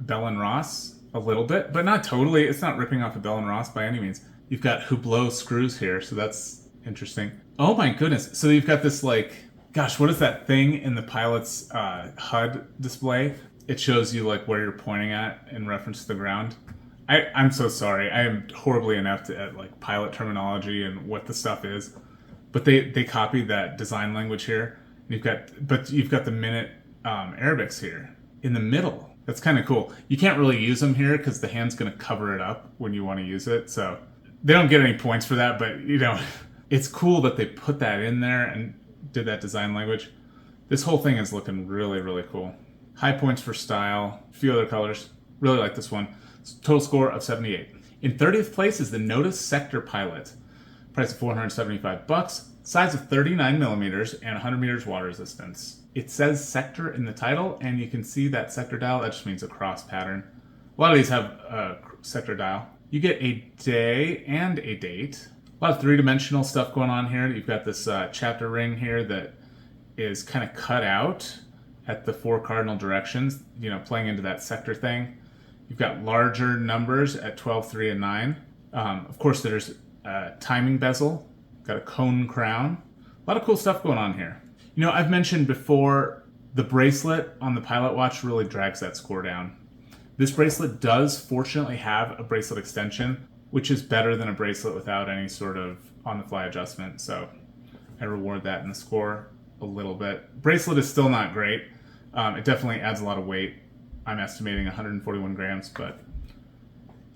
Bell & Ross a little bit, but not totally. It's not ripping off a Bell & Ross by any means. You've got Hublot screws here, so that's interesting. Oh my goodness. So you've got this gosh, what is that thing in the pilot's HUD display? It shows you where you're pointing at in reference to the ground. I'm so sorry. I am horribly inept at like pilot terminology and what the stuff is. But they copied that design language here. You've got the minute Arabics here in the middle. That's kind of cool. You can't really use them here because the hand's going to cover it up when you want to use it. So they don't get any points for that. But it's cool that they put that in there and did that design language. This whole thing is looking really, really cool. High points for style. A few other colors. Really like this one. Total score of 78. In 30th place is the Notice Sector Pilot. Price of $475. Size of 39 millimeters and 100 meters water resistance. It says sector in the title, and you can see that sector dial. That just means a cross pattern. A lot of these have a sector dial. You get a day and a date. A lot of three-dimensional stuff going on here. You've got this chapter ring here that is kind of cut out at the 4 cardinal directions, playing into that sector thing. You've got larger numbers at 12, 3, and 9. Of course, there's a timing bezel. Got a cone crown. A lot of cool stuff going on here. I've mentioned before, the bracelet on the Pilot Watch really drags that score down. This bracelet does fortunately have a bracelet extension, which is better than a bracelet without any sort of on-the-fly adjustment. So I reward that in the score a little bit. Bracelet is still not great. It definitely adds a lot of weight. I'm estimating 141 grams, but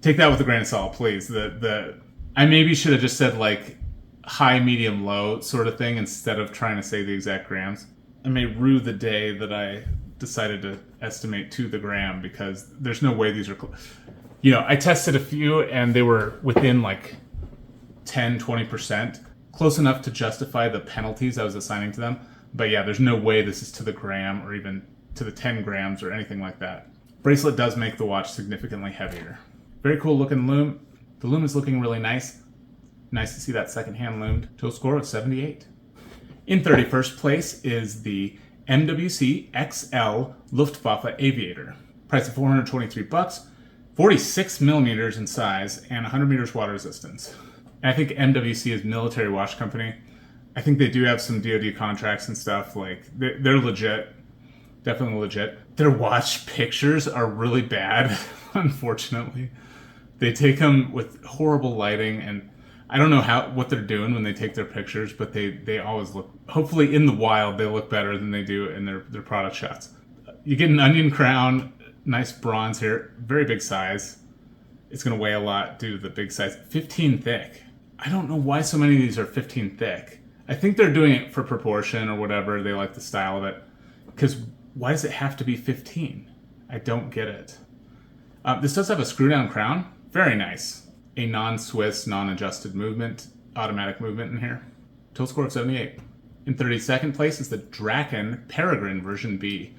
take that with a grain of salt, please. I maybe should have just said like high, medium, low sort of thing instead of trying to say the exact grams. I may rue the day that I decided to estimate to the gram because there's no way these are I tested a few and they were within like 10, 20%, close enough to justify the penalties I was assigning to them. But yeah, there's no way this is to the gram or even to the 10 grams or anything like that. Bracelet does make the watch significantly heavier. Very cool looking lume. The lume is looking really nice. Nice to see that second-hand loomed. Total score of 78. In 31st place is the MWC XL Luftwaffe Aviator. Price of $423, 46 millimeters in size, and 100 meters water resistance. And I think MWC is military watch company. I think they do have some DoD contracts and stuff. Like they're legit, definitely legit. Their watch pictures are really bad, unfortunately. They take them with horrible lighting, and I don't know what they're doing when they take their pictures, but they always look, hopefully in the wild, they look better than they do in their product shots. You get an onion crown, nice bronze here, very big size. It's going to weigh a lot due to the big size. 15 thick. I don't know why so many of these are 15 thick. I think they're doing it for proportion or whatever. They like the style of it. Because why does it have to be 15? I don't get it. This does have a screw-down crown. Very nice. A non-Swiss, non-adjusted movement, automatic movement in here. Total score of 78. In 32nd place is the Draken Peregrine version B.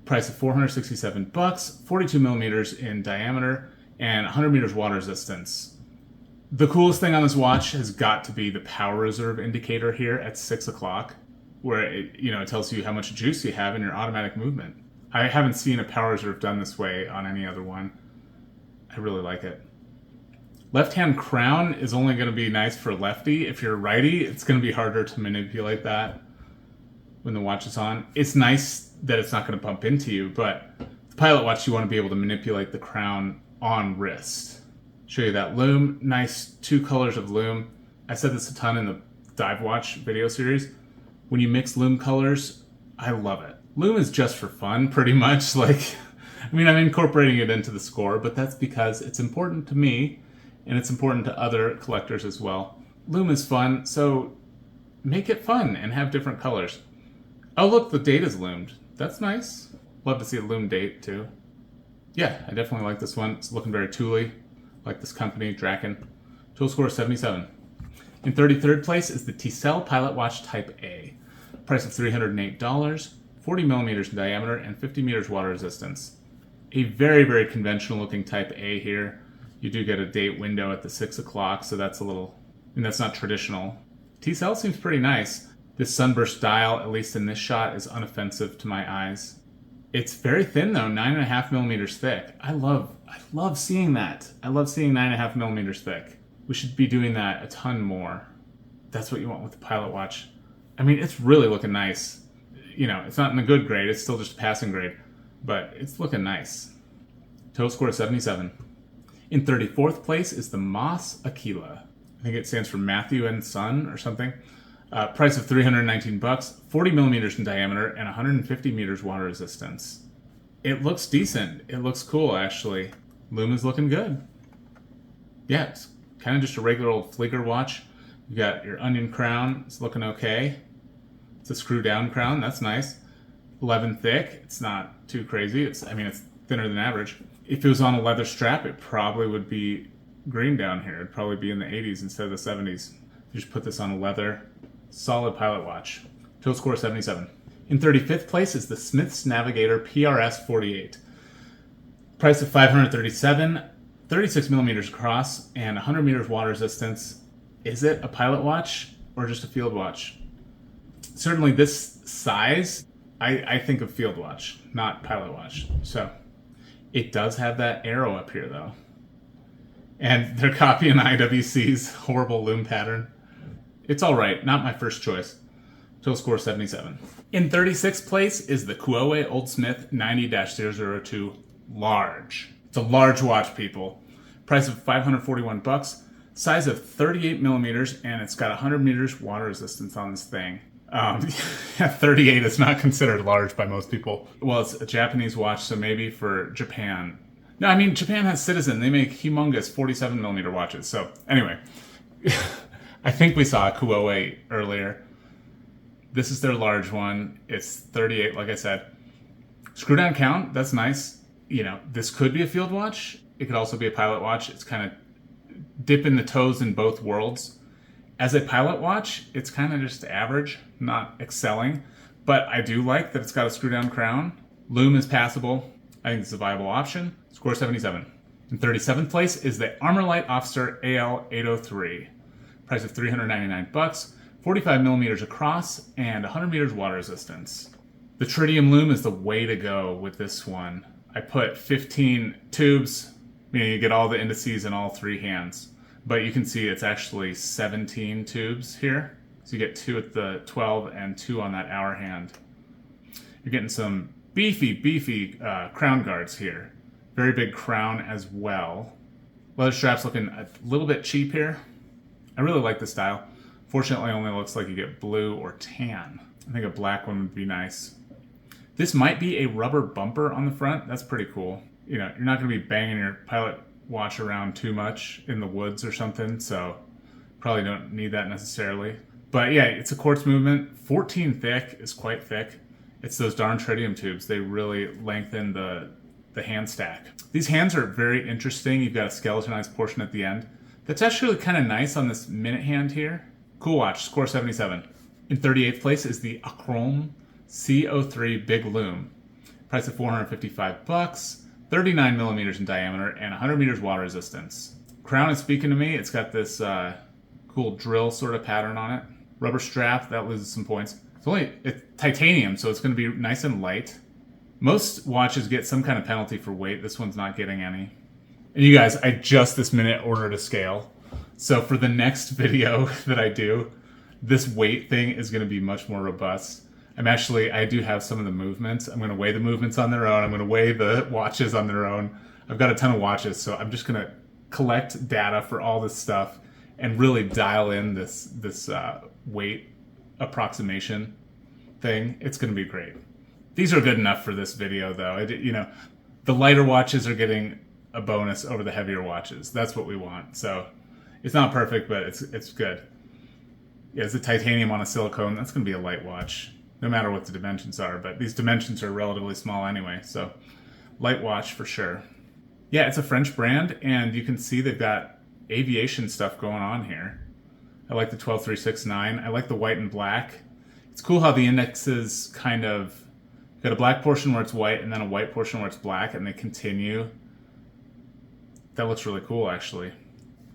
Price of $467, 42 millimeters in diameter, and 100 meters water resistance. The coolest thing on this watch has got to be the power reserve indicator here at 6 o'clock, where it tells you how much juice you have in your automatic movement. I haven't seen a power reserve done this way on any other one. I really like it. Left-hand crown is only going to be nice for lefty. If you're righty, it's going to be harder to manipulate that when the watch is on. It's nice that it's not going to bump into you, but the Pilot Watch, you want to be able to manipulate the crown on wrist. Show you that lume. Nice 2 colors of lume. I said this a ton in the Dive Watch video series. When you mix lume colors, I love it. Lume is just for fun, pretty much. I'm incorporating it into the score, but that's because it's important to me, and it's important to other collectors as well. Lume is fun, so make it fun and have different colors. Oh look, the date is loomed. That's nice. Love to see a lume date too. Yeah, I definitely like this one. It's looking very tooly. Like this company, Draken. Total score is 77. In 33rd place is the Tcell Pilot Watch Type A. Price of $308, 40 millimeters in diameter, and 50 meters water resistance. A very, very conventional looking Type A here. You do get a date window at the 6 o'clock, so that's that's not traditional. Tcell seems pretty nice. This sunburst dial, at least in this shot, is unoffensive to my eyes. It's very thin though, 9.5 millimeters thick. I love seeing that. I love seeing 9.5 millimeters thick. We should be doing that a ton more. That's what you want with the Pilot Watch. It's really looking nice. It's not in a good grade, it's still just a passing grade, but it's looking nice. Total score is 77. In 34th place is the Mas Aquila. I think it stands for Matthew and Son or something. Price of $319, 40 millimeters in diameter, and 150 meters water resistance. It looks decent. It looks cool, actually. Lume is looking good. Yeah, it's kind of just a regular old Flieger watch. You got your onion crown. It's looking okay. It's a screw down crown. That's nice. 11 thick. It's not too crazy. It's thinner than average. If it was on a leather strap, it probably would be green down here. It'd probably be in the 80s instead of the 70s. You just put this on a leather, solid pilot watch. Total score 77. In 35th place is the Smith's Navigator PRS 48. Price of $537, 36 millimeters across, and 100 meters water resistance. Is it a pilot watch or just a field watch? Certainly this size, I think of field watch, not pilot watch. So it does have that arrow up here though. And they're copying IWC's horrible lume pattern. It's all right, not my first choice. Total score 77. In 36th place is the Kuoe Old Smith 90-002 Large. It's a large watch, people. Price of $541, size of 38 millimeters, and it's got 100 meters water resistance on this thing. 38 is not considered large by most people. Well, it's a Japanese watch, so maybe for Japan. No, I mean, Japan has Citizen. They make humongous 47 millimeter watches. So anyway, I think we saw a Kuoe earlier. This is their large one. It's 38, like I said. Screw down count, that's nice. You know, this could be a field watch. It could also be a pilot watch. It's kind of dipping the toes in both worlds. As a pilot watch, it's kind of just average, not excelling. But I do like that it's got a screw down crown. Lume is passable. I think it's a viable option. Score 77. In 37th place is the Armorlight Officer AL803. Price of $399, 45 millimeters across, and 100 meters water resistance. The tritium lume is the way to go with this one. I put 15 tubes, meaning you get all the indices in all three hands. But you can see it's actually 17 tubes here. So you get 2 at the 12 and 2 on that hour hand. You're getting some beefy crown guards here. Very big crown as well. Leather strap's looking a little bit cheap here. I really like the style. Fortunately, it only looks like you get blue or tan. I think a black one would be nice. This might be a rubber bumper on the front. That's pretty cool. You know, you're not going to be banging your pilot watch around too much in the woods or something, so probably don't need that necessarily. But yeah, it's a quartz movement. 14 thick is quite thick. It's those darn tritium tubes. They really lengthen the hand stack. These hands are very interesting. You've got a skeletonized portion at the end. That's actually kind of nice on this minute hand here. Cool watch, score 77. In 38th place is the Achrome C03 Big Lume. Price of $455, 39 millimeters in diameter, and 100 meters water resistance. Crown is speaking to me. It's got this cool drill sort of pattern on it. Rubber strap, that loses some points. It's titanium, so it's going to be nice and light. Most watches get some kind of penalty for weight. This one's not getting any. And you guys, I just this minute ordered a scale. So for the next video that I do, this weight thing is going to be much more robust. I do have some of the movements. I'm going to weigh the movements on their own. I'm going to weigh the watches on their own. I've got a ton of watches, so I'm just going to collect data for all this stuff and really dial in this weight approximation thing. It's going to be great. These are good enough for this video, though. The lighter watches are getting a bonus over the heavier watches. That's what we want. So it's not perfect, but it's good. Yeah, it's a titanium on a silicone. That's going to be a light watch, no matter what the dimensions are. But these dimensions are relatively small anyway, so light watch for sure. Yeah, it's a French brand, and you can see they've got aviation stuff going on here. I like the 12369. I like the white and black. It's cool how the indexes kind of got a black portion where it's white and then a white portion where it's black, and they continue. That looks really cool, actually.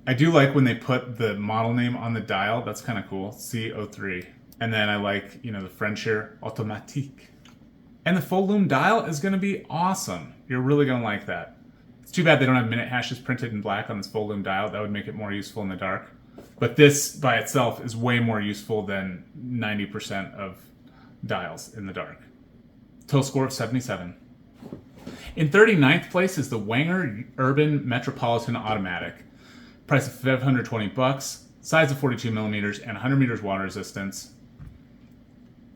I do like when they put the model name on the dial. That's kind of cool. C03. And then I like, the French here, automatique. And the full lume dial is going to be awesome. You're really going to like that. It's too bad they don't have minute hashes printed in black on this full lume dial. That would make it more useful in the dark. But this by itself is way more useful than 90% of dials in the dark. Total score of 77. In 39th place is the Wenger Urban Metropolitan Automatic. Price of $520, size of 42 millimeters, and 100 meters water resistance.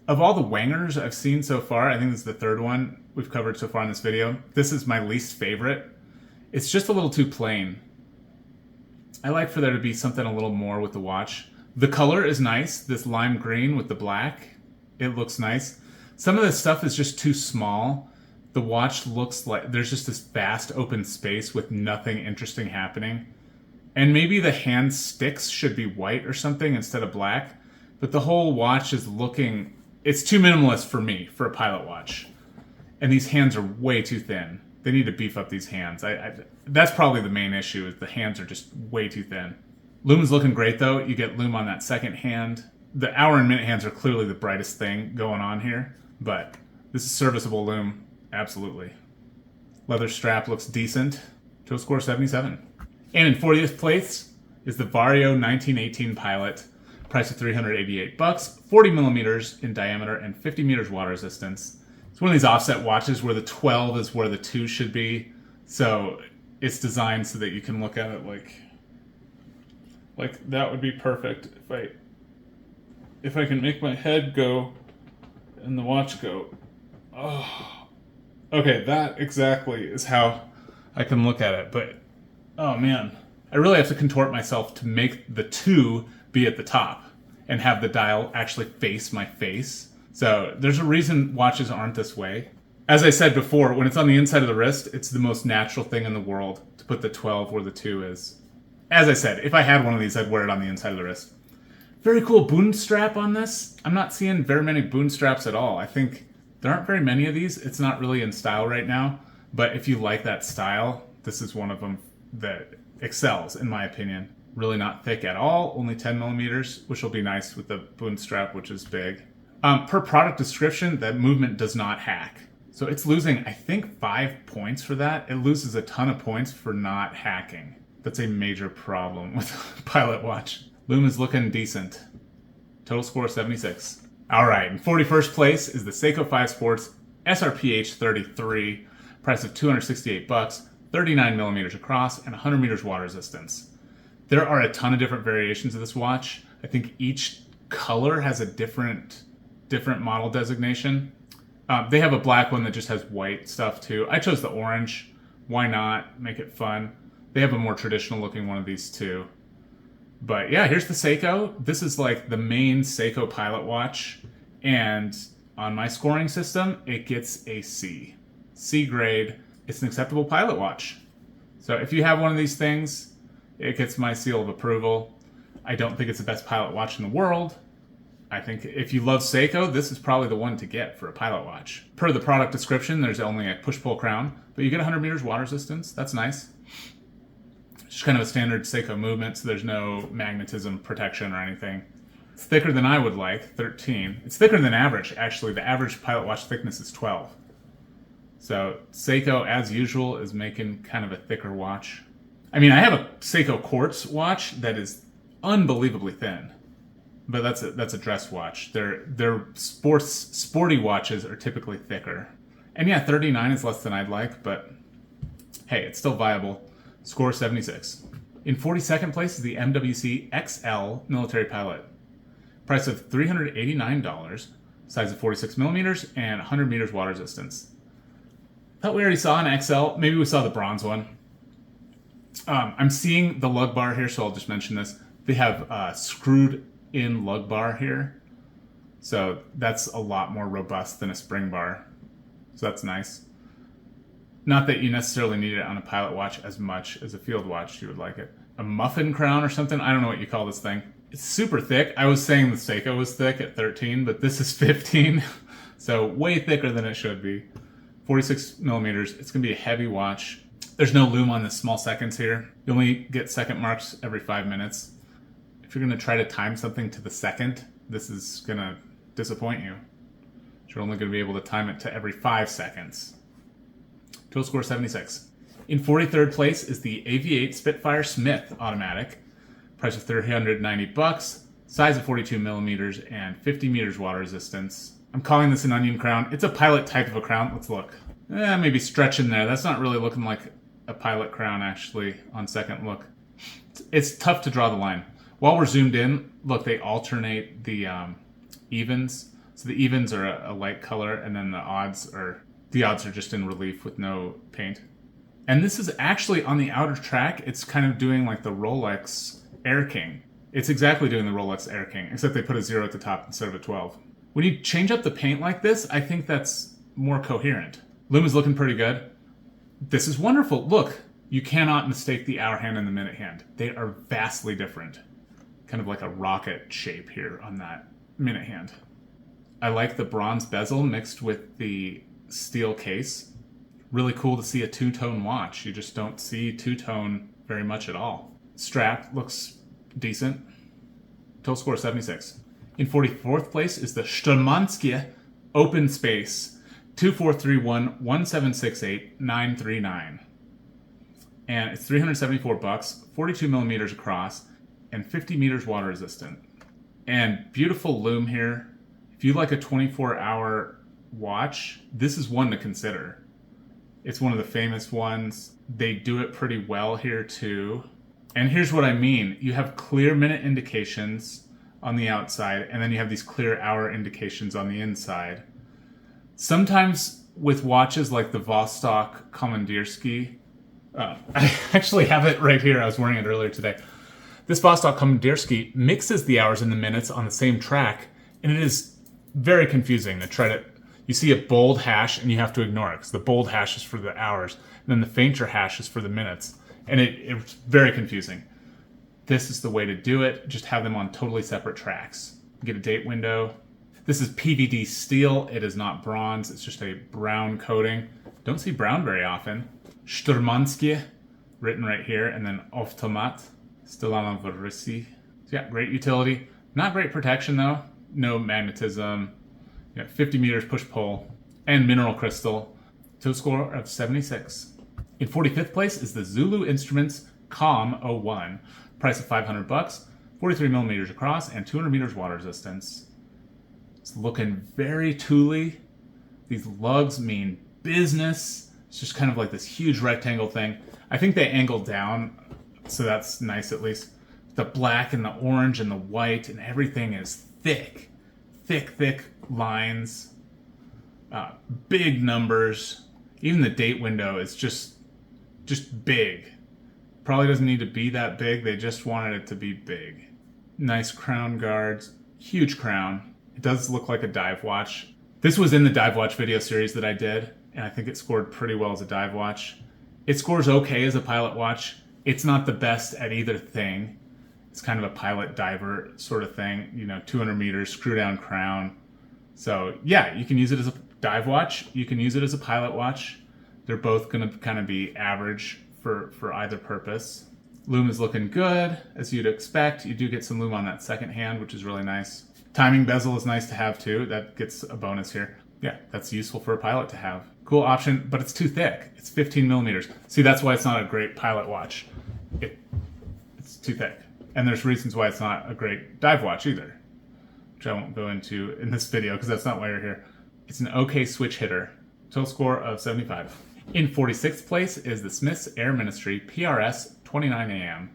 Of all the Wengers I've seen so far, I think this is the third one we've covered so far in this video. This is my least favorite. It's just a little too plain. I like for there to be something a little more with the watch. The color is nice, this lime green with the black. It looks nice. Some of this stuff is just too small. The watch looks like there's just this vast open space with nothing interesting happening. And maybe the hand sticks should be white or something instead of black. But the whole watch is looking... It's too minimalist for me, for a pilot watch. And these hands are way too thin. They need to beef up these hands. That's probably the main issue, is the hands are just way too thin. Lume is looking great, though. You get lume on that second hand. The hour and minute hands are clearly the brightest thing going on here. But this is serviceable lume, absolutely. Leather strap looks decent. Total score 77. And in 40th place is the Vario 1918 Pilot. Price of $388, 40 millimeters in diameter and 50 meters water resistance. It's one of these offset watches where the 12 is where the 2 should be. So it's designed so that you can look at it like that would be perfect if I can make my head go and the watch go. Oh, okay, that exactly is how I can look at it. But oh man, I really have to contort myself to make the 2 be at the top and have the dial actually face my face. So there's a reason watches aren't this way. As I said before, when it's on the inside of the wrist, it's the most natural thing in the world to put the 12 where the 2 is. As I said, if I had one of these, I'd wear it on the inside of the wrist. Very cool Bund strap on this. I'm not seeing very many Bund straps at all. I think there aren't very many of these. It's not really in style right now. But if you like that style, this is one of them that excels, in my opinion. Really not thick at all, only 10 millimeters, which will be nice with the Bund strap, which is big. Per product description, that movement does not hack. So it's losing, I think, 5 points for that. It loses a ton of points for not hacking. That's a major problem with a Pilot watch. Lume is looking decent. Total score 76. All right, in 41st place is the Seiko 5 Sports SRPH 33. Price of $268, 39 millimeters across, and 100 meters water resistance. There are a ton of different variations of this watch. I think each color has a different model designation. They have a black one that just has white stuff too. I chose the orange. Why not? Make it fun. They have a more traditional looking one of these too. But yeah, here's the Seiko. This is like the main Seiko Pilot watch. And on my scoring system, it gets a C. C grade. It's an acceptable Pilot watch. So if you have one of these things, it gets my seal of approval. I don't think it's the best Pilot watch in the world. I think if you love Seiko, this is probably the one to get for a Pilot watch. Per the product description, there's only a push-pull crown, but you get 100 meters water resistance. That's nice. It's just kind of a standard Seiko movement, so there's no magnetism protection or anything. It's thicker than I would like, 13. It's thicker than average, actually. The average Pilot watch thickness is 12. So Seiko, as usual, is making kind of a thicker watch. I mean, I have a Seiko Quartz watch that is unbelievably thin, but that's a dress watch. Their sporty watches are typically thicker. And yeah, 39 is less than I'd like, but hey, it's still viable. Score 76. In 42nd place is the MWC XL Military Pilot. Price of $389, size of 46 millimeters, and 100 meters water resistance. Thought we already saw an XL. Maybe we saw the bronze one. I'm seeing the lug bar here, so I'll just mention this. They have screwed in lug bar here. So that's a lot more robust than a spring bar. So that's nice. Not that you necessarily need it on a Pilot watch as much as a field watch. You would like it. A muffin crown or something? I don't know what you call this thing. It's super thick. I was saying the Seiko was thick at 13, but this is 15. So way thicker than it should be. 46 millimeters. It's going to be a heavy watch. There's no lume on the small seconds here. You only get second marks every 5 minutes. If you're going to try to time something to the second, this is going to disappoint you. You're only going to be able to time it to every 5 seconds. Total score 76. In 43rd place is the AV8 Spitfire Smith automatic. Price of $390, size of 42 millimeters, and 50 meters water resistance. I'm calling this an onion crown. It's a Pilot type of a crown. Let's look. Maybe stretching there. That's not really looking like a pilot crown, actually, on second look. It's tough to draw the line. While we're zoomed in, look, they alternate the evens. So the evens are a light color, and then the odds are just in relief with no paint. And this is actually on the outer track. It's kind of doing like the Rolex Air King. It's exactly doing the Rolex Air King, except they put a 0 at the top instead of a 12. When you change up the paint like this, I think that's more coherent. Lume is looking pretty good. This is wonderful. Look, you cannot mistake the hour hand and the minute hand. They are vastly different. Kind of like a rocket shape here on that minute hand. I like the bronze bezel mixed with the steel case. Really cool to see a two-tone watch. You just don't see two-tone very much at all. Strap looks decent. Total score 76. In 44th place is the Sturmansky Open Space 2431-1768-939. And it's $374, 42 millimeters across, and 50 meters water resistant. And beautiful lume here. If you like a 24-hour watch, this is one to consider. It's one of the famous ones. They do it pretty well here too. And here's what I mean. You have clear minute indications on the outside, and then you have these clear hour indications on the inside. Sometimes with watches like the Vostok Komandierski, I actually have it right here. I was wearing it earlier today. This Vostok Komandierski mixes the hours and the minutes on the same track, and it is very confusing to try to... You see a bold hash, and you have to ignore it, because the bold hash is for the hours, and then the fainter hash is for the minutes, and it's very confusing. This is the way to do it. Just have them on totally separate tracks. Get a date window. This is PVD steel. It is not bronze. It's just a brown coating. Don't see brown very often. Sturmansky, written right here, and then Automat, Stilana Verisi. So yeah, great utility. Not great protection though. No magnetism. 50 meters push-pull, and mineral crystal. Total score of 76. In 45th place is the Zulu Instruments COM 01. Price of $500, 43 millimeters across, and 200 meters water resistance. It's looking very tooly. These lugs mean business. It's just kind of like this huge rectangle thing. I think they angled down, so that's nice at least. The black and the orange and the white and everything is thick. Thick lines. Big numbers. Even the date window is just big. Probably doesn't need to be that big. They just wanted it to be big. Nice crown guards. Huge crown. It does look like a dive watch. This was in the dive watch video series that I did, and I think it scored pretty well as a dive watch. It scores okay as a pilot watch. It's not the best at either thing. It's kind of a pilot diver sort of thing. 200 meters, screw down crown. So yeah, you can use it as a dive watch. You can use it as a pilot watch. They're both going to kind of be average for either purpose. Lume is looking good, as you'd expect. You do get some lume on that second hand, which is really nice. Timing bezel is nice to have too. That gets a bonus here. Yeah, that's useful for a pilot to have. Cool option, but it's too thick. It's 15 millimeters. See, that's why it's not a great pilot watch. It's too thick. And there's reasons why it's not a great dive watch either, which I won't go into in this video because that's not why you're here. It's an okay switch hitter. Total score of 75. In 46th place is the Smith's Air Ministry PRS 29AM.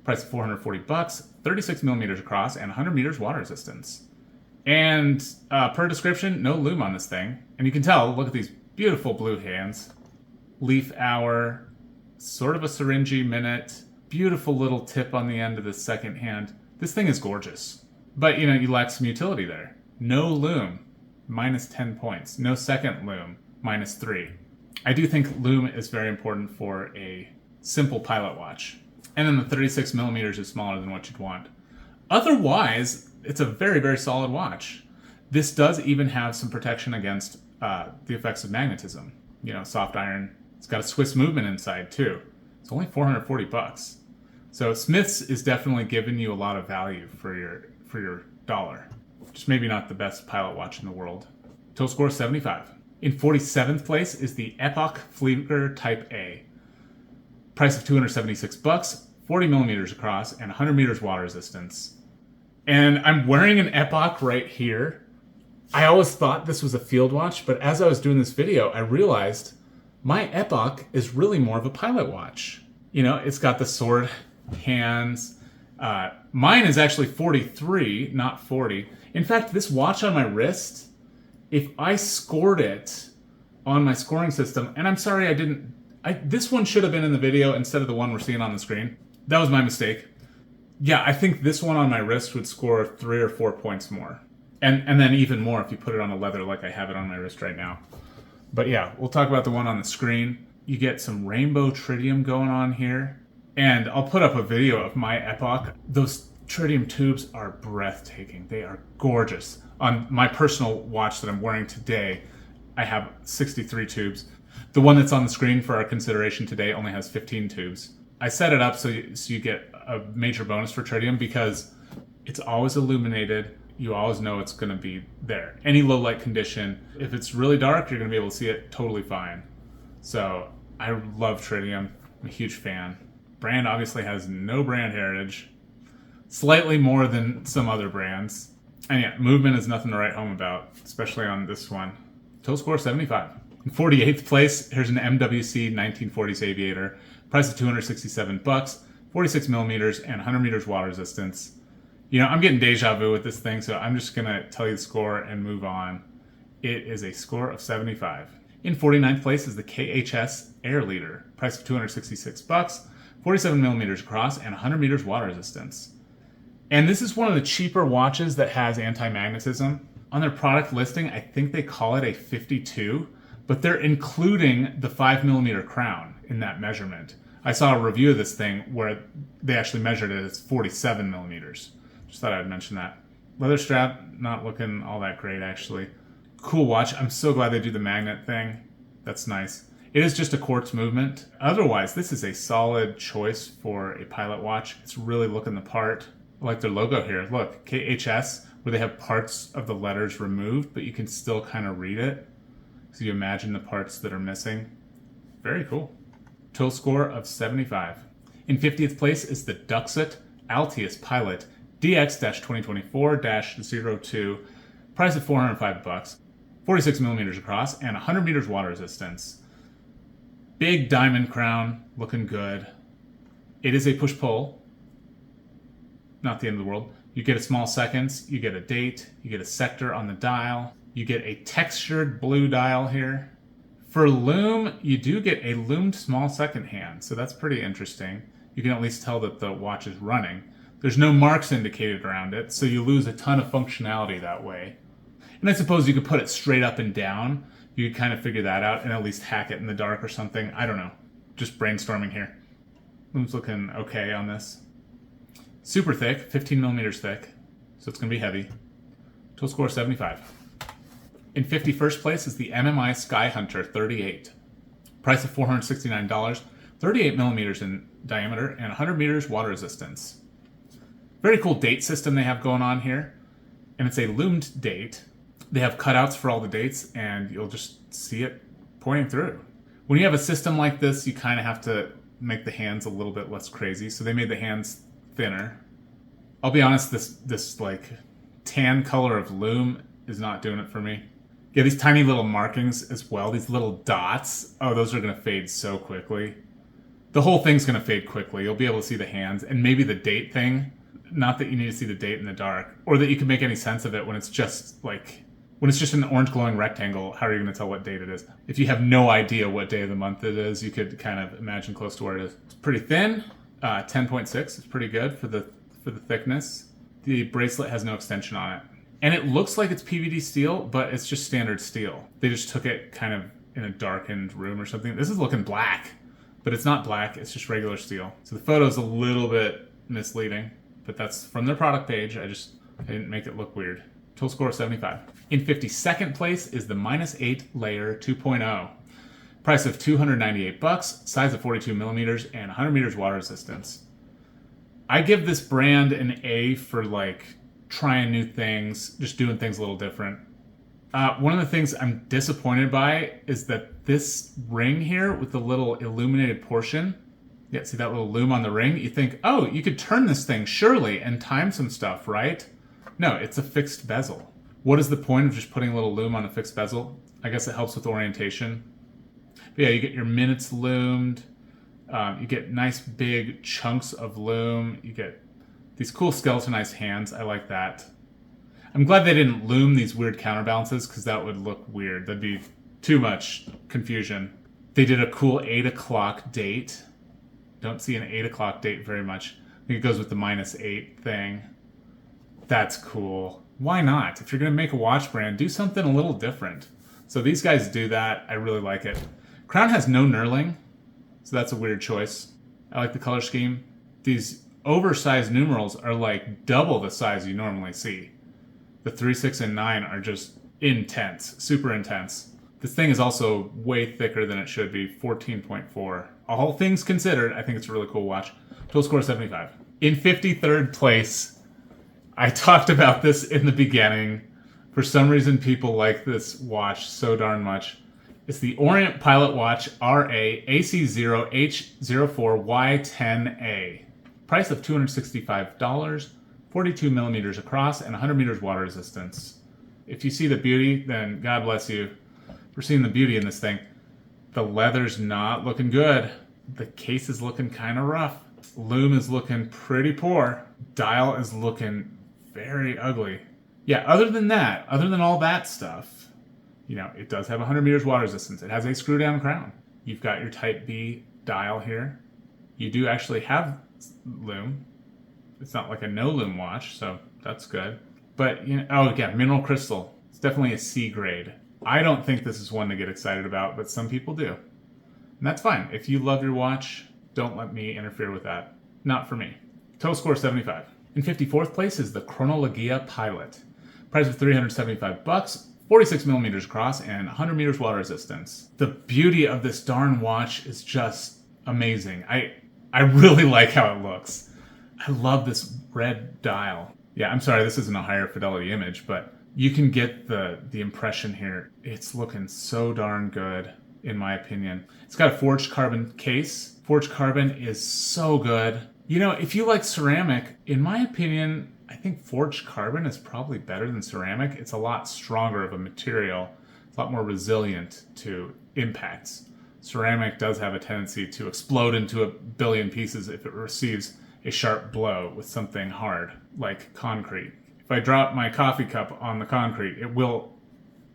Price of $440, 36 millimeters across, and 100 meters water resistance. And per description, no lume on this thing. And you can tell, look at these beautiful blue hands. Leaf hour, sort of a syringe minute. Beautiful little tip on the end of the second hand. This thing is gorgeous. But, you lack some utility there. No lume, minus 10 points. No second lume, minus 3. I do think lume is very important for a simple pilot watch. And then the 36 millimeters is smaller than what you'd want. Otherwise, it's a very, very solid watch. This does even have some protection against the effects of magnetism. Soft iron. It's got a Swiss movement inside too. It's only $440. So Smith's is definitely giving you a lot of value for your dollar. Just maybe not the best pilot watch in the world. Total score 75. In 47th place is the Epoch Flieger Type A. Price of $276, 40 millimeters across, and 100 meters water resistance. And I'm wearing an Epoch right here. I always thought this was a field watch, but as I was doing this video, I realized my Epoch is really more of a pilot watch. You know, it's got the sword hands. Mine is actually 43, not 40. In fact, this watch on my wrist, if I scored it on my scoring system, and I'm sorry this one should have been in the video instead of the one we're seeing on the screen. That was my mistake. Yeah, I think this one on my wrist would score 3 or 4 points more. And then even more if you put it on a leather like I have it on my wrist right now. But yeah, we'll talk about the one on the screen. You get some rainbow tritium going on here. And I'll put up a video of my Epoch. Those tritium tubes are breathtaking. They are gorgeous. On my personal watch that I'm wearing today, I have 63 tubes. The one that's on the screen for our consideration today only has 15 tubes. I set it up so you get a major bonus for tritium because it's always illuminated. You always know it's going to be there. Any low light condition, if it's really dark, you're going to be able to see it totally fine. So I love tritium. I'm a huge fan. Brand obviously has no brand heritage. Slightly more than some other brands. And yeah, movement is nothing to write home about, especially on this one. Total score 75. In 48th place, here's an MWC 1940s Aviator. Price of $267, 46 millimeters, and 100 meters water resistance. You know, I'm getting deja vu with this thing, so I'm just going to tell you the score and move on. It is a score of 75. In 49th place is the KHS Air Leader. Price of $266, 47 millimeters across, and 100 meters water resistance. And this is one of the cheaper watches that has anti-magnetism. On their product listing, I think they call it a 52, but they're including the 5 millimeter crown in that measurement. I saw a review of this thing where they actually measured it as 47 millimeters. Just thought I'd mention that. Leather strap, not looking all that great actually. Cool watch. I'm so glad they do the magnet thing. That's nice. It is just a quartz movement. Otherwise, this is a solid choice for a pilot watch. It's really looking the part. I like their logo here. Look, KHS, where they have parts of the letters removed, but you can still kind of read it. So you imagine the parts that are missing. Very cool. Total score of 75. In 50th place is the Duxit Altius Pilot DX-2024-02. Price of $405, 46 millimeters across, and 100 meters water resistance. Big diamond crown, looking good. It is a push-pull. Not the end of the world. You get a small seconds, you get a date, you get a sector on the dial, you get a textured blue dial here. For loom, you do get a loomed small second hand, so that's pretty interesting. You can at least tell that the watch is running. There's no marks indicated around it, so you lose a ton of functionality that way. And I suppose you could put it straight up and down. You could kind of figure that out and at least hack it in the dark or something. I don't know. Just brainstorming here. Loom's looking okay on this. Super thick, 15 millimeters thick, so it's going to be heavy. Total score 75. In 51st place is the MMI Skyhunter 38. Price of $469, 38 millimeters in diameter, and 100 meters water resistance. Very cool date system they have going on here. And it's a loomed date. They have cutouts for all the dates, and you'll just see it pointing through. When you have a system like this, you kind of have to make the hands a little bit less crazy. So they made the hands thinner. I'll be honest, this like tan color of loom is not doing it for me. Yeah, these tiny little markings as well, these little dots, oh, those are going to fade so quickly. The whole thing's going to fade quickly. You'll be able to see the hands and maybe the date thing. Not that you need to see the date in the dark, or that you can make any sense of it when it's just an orange glowing rectangle. How are you going to tell what date it is? If you have no idea what day of the month it is, you could kind of imagine close to where it is. It's pretty thin, 10.6. It's pretty good for the thickness. The bracelet has no extension on it. And it looks like it's PVD steel, but it's just standard steel. They just took it kind of in a darkened room or something. This is looking black, but it's not black. It's just regular steel. So the photo's a little bit misleading, but that's from their product page. I didn't make it look weird. Total score 75. In 52nd place is the -8 layer 2.0. Price of $298, size of 42 millimeters, and 100 meters water resistance. I give this brand an A for trying new things, just doing things a little different. One of the things I'm disappointed by is that this ring here with the little illuminated portion, yeah, see that little loom on the ring? You think, oh, you could turn this thing surely and time some stuff, right? No, it's a fixed bezel. What is the point of just putting a little lume on a fixed bezel? I guess it helps with orientation. But yeah, you get your minutes loomed. You get nice big chunks of lume. You get these cool skeletonized hands. I like that. I'm glad they didn't loom these weird counterbalances because that would look weird. That'd be too much confusion. They did a cool 8 o'clock date. Don't see an 8 o'clock date very much. I think it goes with the -8 thing. That's cool. Why not? If you're going to make a watch brand, do something a little different. So these guys do that. I really like it. Crown has no knurling, so that's a weird choice. I like the color scheme. These oversized numerals are like double the size you normally see. The 3, 6, and 9 are just intense, super intense. This thing is also way thicker than it should be, 14.4. All things considered, I think it's a really cool watch. Total score 75. In 53rd place, I talked about this in the beginning. For some reason, people like this watch so darn much. It's the Orient Pilot Watch RA AC0H04Y10A. Price of $265, 42 millimeters across, and 100 meters water resistance. If you see the beauty, then God bless you for seeing the beauty in this thing. The leather's not looking good. The case is looking kind of rough. Lume is looking pretty poor. Dial is looking very ugly. Yeah, other than all that stuff, it does have 100 meters water resistance. It has a screw down crown. You've got your Type B dial here. You do actually have lume. It's not like a no lume watch, so that's good. But, mineral crystal. It's definitely a C grade. I don't think this is one to get excited about, but some people do. And that's fine. If you love your watch, don't let me interfere with that. Not for me. Total score 75. In 54th place is the Chronologia Pilot. Price of $375, 46 millimeters across, and 100 meters water resistance. The beauty of this darn watch is just amazing. I really like how it looks. I love this red dial. Yeah, I'm sorry, this isn't a higher fidelity image, but you can get the impression here. It's looking so darn good, in my opinion. It's got a forged carbon case. Forged carbon is so good. If you like ceramic, in my opinion, I think forged carbon is probably better than ceramic. It's a lot stronger of a material. It's a lot more resilient to impacts. Ceramic does have a tendency to explode into a billion pieces if it receives a sharp blow with something hard, like concrete. If I drop my coffee cup on the concrete, it will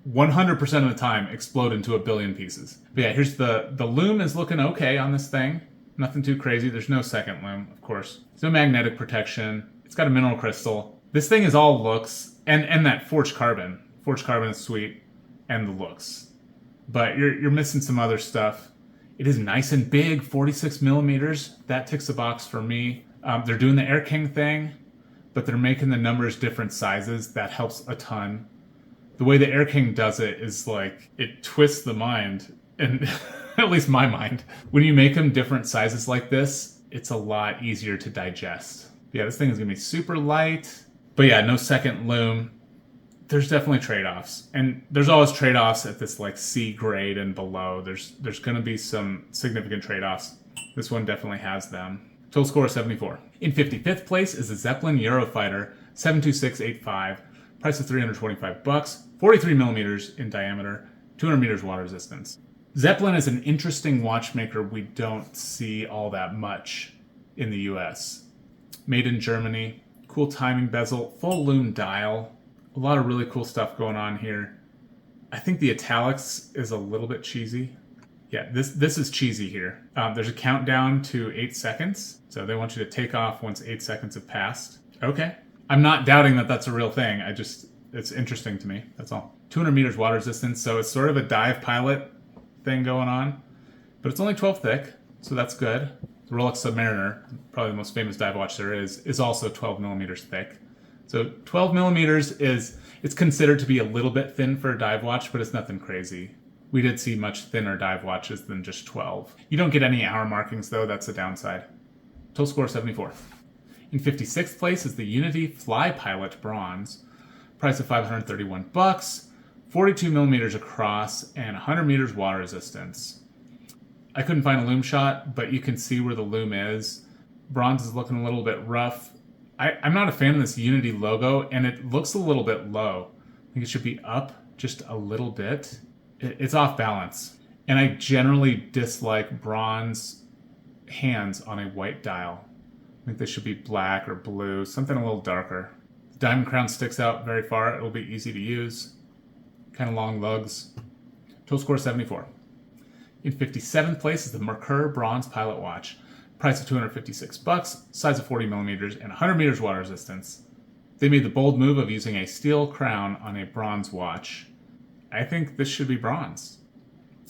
100% of the time explode into a billion pieces. But yeah, here's the lume is looking okay on this thing. Nothing too crazy. There's no second lume, of course. There's no magnetic protection. It's got a mineral crystal. This thing is all looks, and that forged carbon. Forged carbon is sweet, and the looks. But you're missing some other stuff. It is nice and big, 46 millimeters. That ticks the box for me. They're doing the Air King thing, but they're making the numbers different sizes. That helps a ton. The way the Air King does it is like, it twists the mind, and at least my mind. When you make them different sizes like this, it's a lot easier to digest. Yeah, this thing is going to be super light. But yeah, no second lume. There's definitely trade-offs. And there's always trade-offs at this like C grade and below. There's going to be some significant trade-offs. This one definitely has them. Total score 74. In 55th place is the Zeppelin Eurofighter 72685. Price of $325, 43 millimeters in diameter, 200 meters water resistance. Zeppelin is an interesting watchmaker we don't see all that much in the US. Made in Germany, cool timing bezel, full lume dial, a lot of really cool stuff going on here. I think the italics is a little bit cheesy. Yeah, this is cheesy here. There's a countdown to 8 seconds, so they want you to take off once 8 seconds have passed. Okay. I'm not doubting that that's a real thing. It's interesting to me, that's all. 200 meters water resistance, so it's sort of a dive pilot thing going on, but it's only 12 thick, so that's good. The Rolex Submariner, probably the most famous dive watch there is also 12 millimeters thick. So 12 millimeters it's considered to be a little bit thin for a dive watch, but it's nothing crazy. We did see much thinner dive watches than just 12. You don't get any hour markings though, that's the downside. Total score 74. In 56th place is the Unity Fly Pilot Bronze. Price of $531, 42 millimeters across, and 100 meters water resistance. I couldn't find a lume shot, but you can see where the lume is. Bronze is looking a little bit rough. I'm not a fan of this Unity logo, and it looks a little bit low. I think it should be up just a little bit. It's off balance. And I generally dislike bronze hands on a white dial. I think they should be black or blue, something a little darker. The diamond crown sticks out very far. It'll be easy to use. Kind of long lugs. Total score 74. In 57th place is the Merkur Bronze Pilot Watch. Price of $256, size of 40 millimeters, and 100 meters water resistance. They made the bold move of using a steel crown on a bronze watch. I think this should be bronze.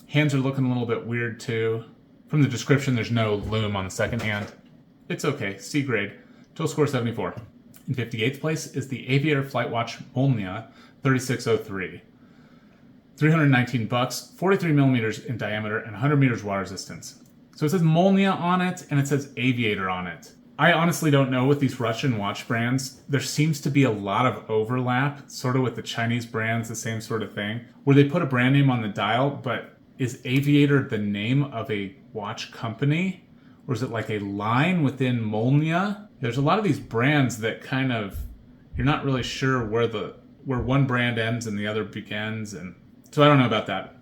Hands are looking a little bit weird too. From the description, there's no lume on the second hand. It's okay, C grade. Total score 74. In 58th place is the Aviator Flight Watch Molnia 3603. $319, 43 millimeters in diameter, and 100 meters water resistance. So it says Molnia on it, and it says Aviator on it. I honestly don't know with these Russian watch brands. There seems to be a lot of overlap, sort of with the Chinese brands, the same sort of thing, where they put a brand name on the dial, but is Aviator the name of a watch company? Or is it like a line within Molnia? There's a lot of these brands that kind of, you're not really sure where one brand ends and the other begins, and so I don't know about that.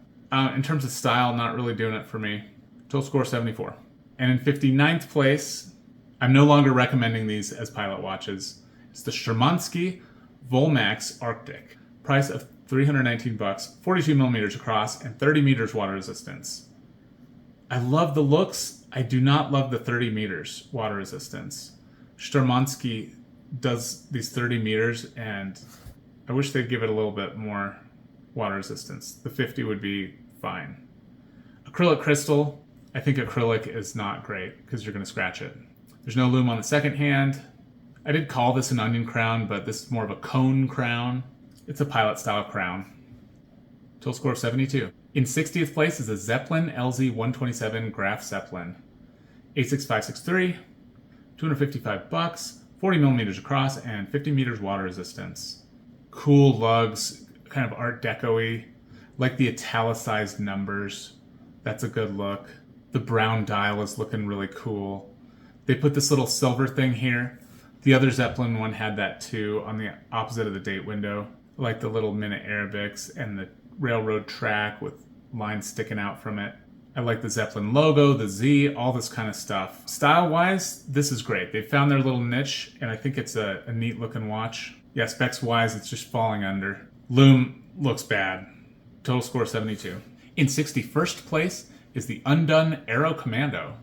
In terms of style, not really doing it for me. Total score 74. And in 59th place, I'm no longer recommending these as pilot watches. It's the Shermansky Volmax Arctic. Price of $319, 42 millimeters across, and 30 meters water resistance. I love the looks. I do not love the 30 meters water resistance. Shermansky does these 30 meters, and I wish they'd give it a little bit more water resistance. The 50 would be fine. Acrylic crystal. I think acrylic is not great because you're going to scratch it. There's no lume on the second hand. I did call this an onion crown, but this is more of a cone crown. It's a pilot style crown. Total score 72. In 60th place is a Zeppelin LZ-127 Graf Zeppelin. 86563, $255, 40 millimeters across, and 50 meters water resistance. Cool lugs, kind of Art Deco-y. Like the italicized numbers. That's a good look. The brown dial is looking really cool. They put this little silver thing here. The other Zeppelin one had that too on the opposite of the date window. I like the little minute Arabics and the railroad track with lines sticking out from it. I like the Zeppelin logo, the Z, all this kind of stuff. Style-wise, this is great. They found their little niche, and I think it's a neat looking watch. Yeah, specs-wise, it's just falling under. Lume looks bad. Total score 72. In 61st place is the Undone Aero Commando.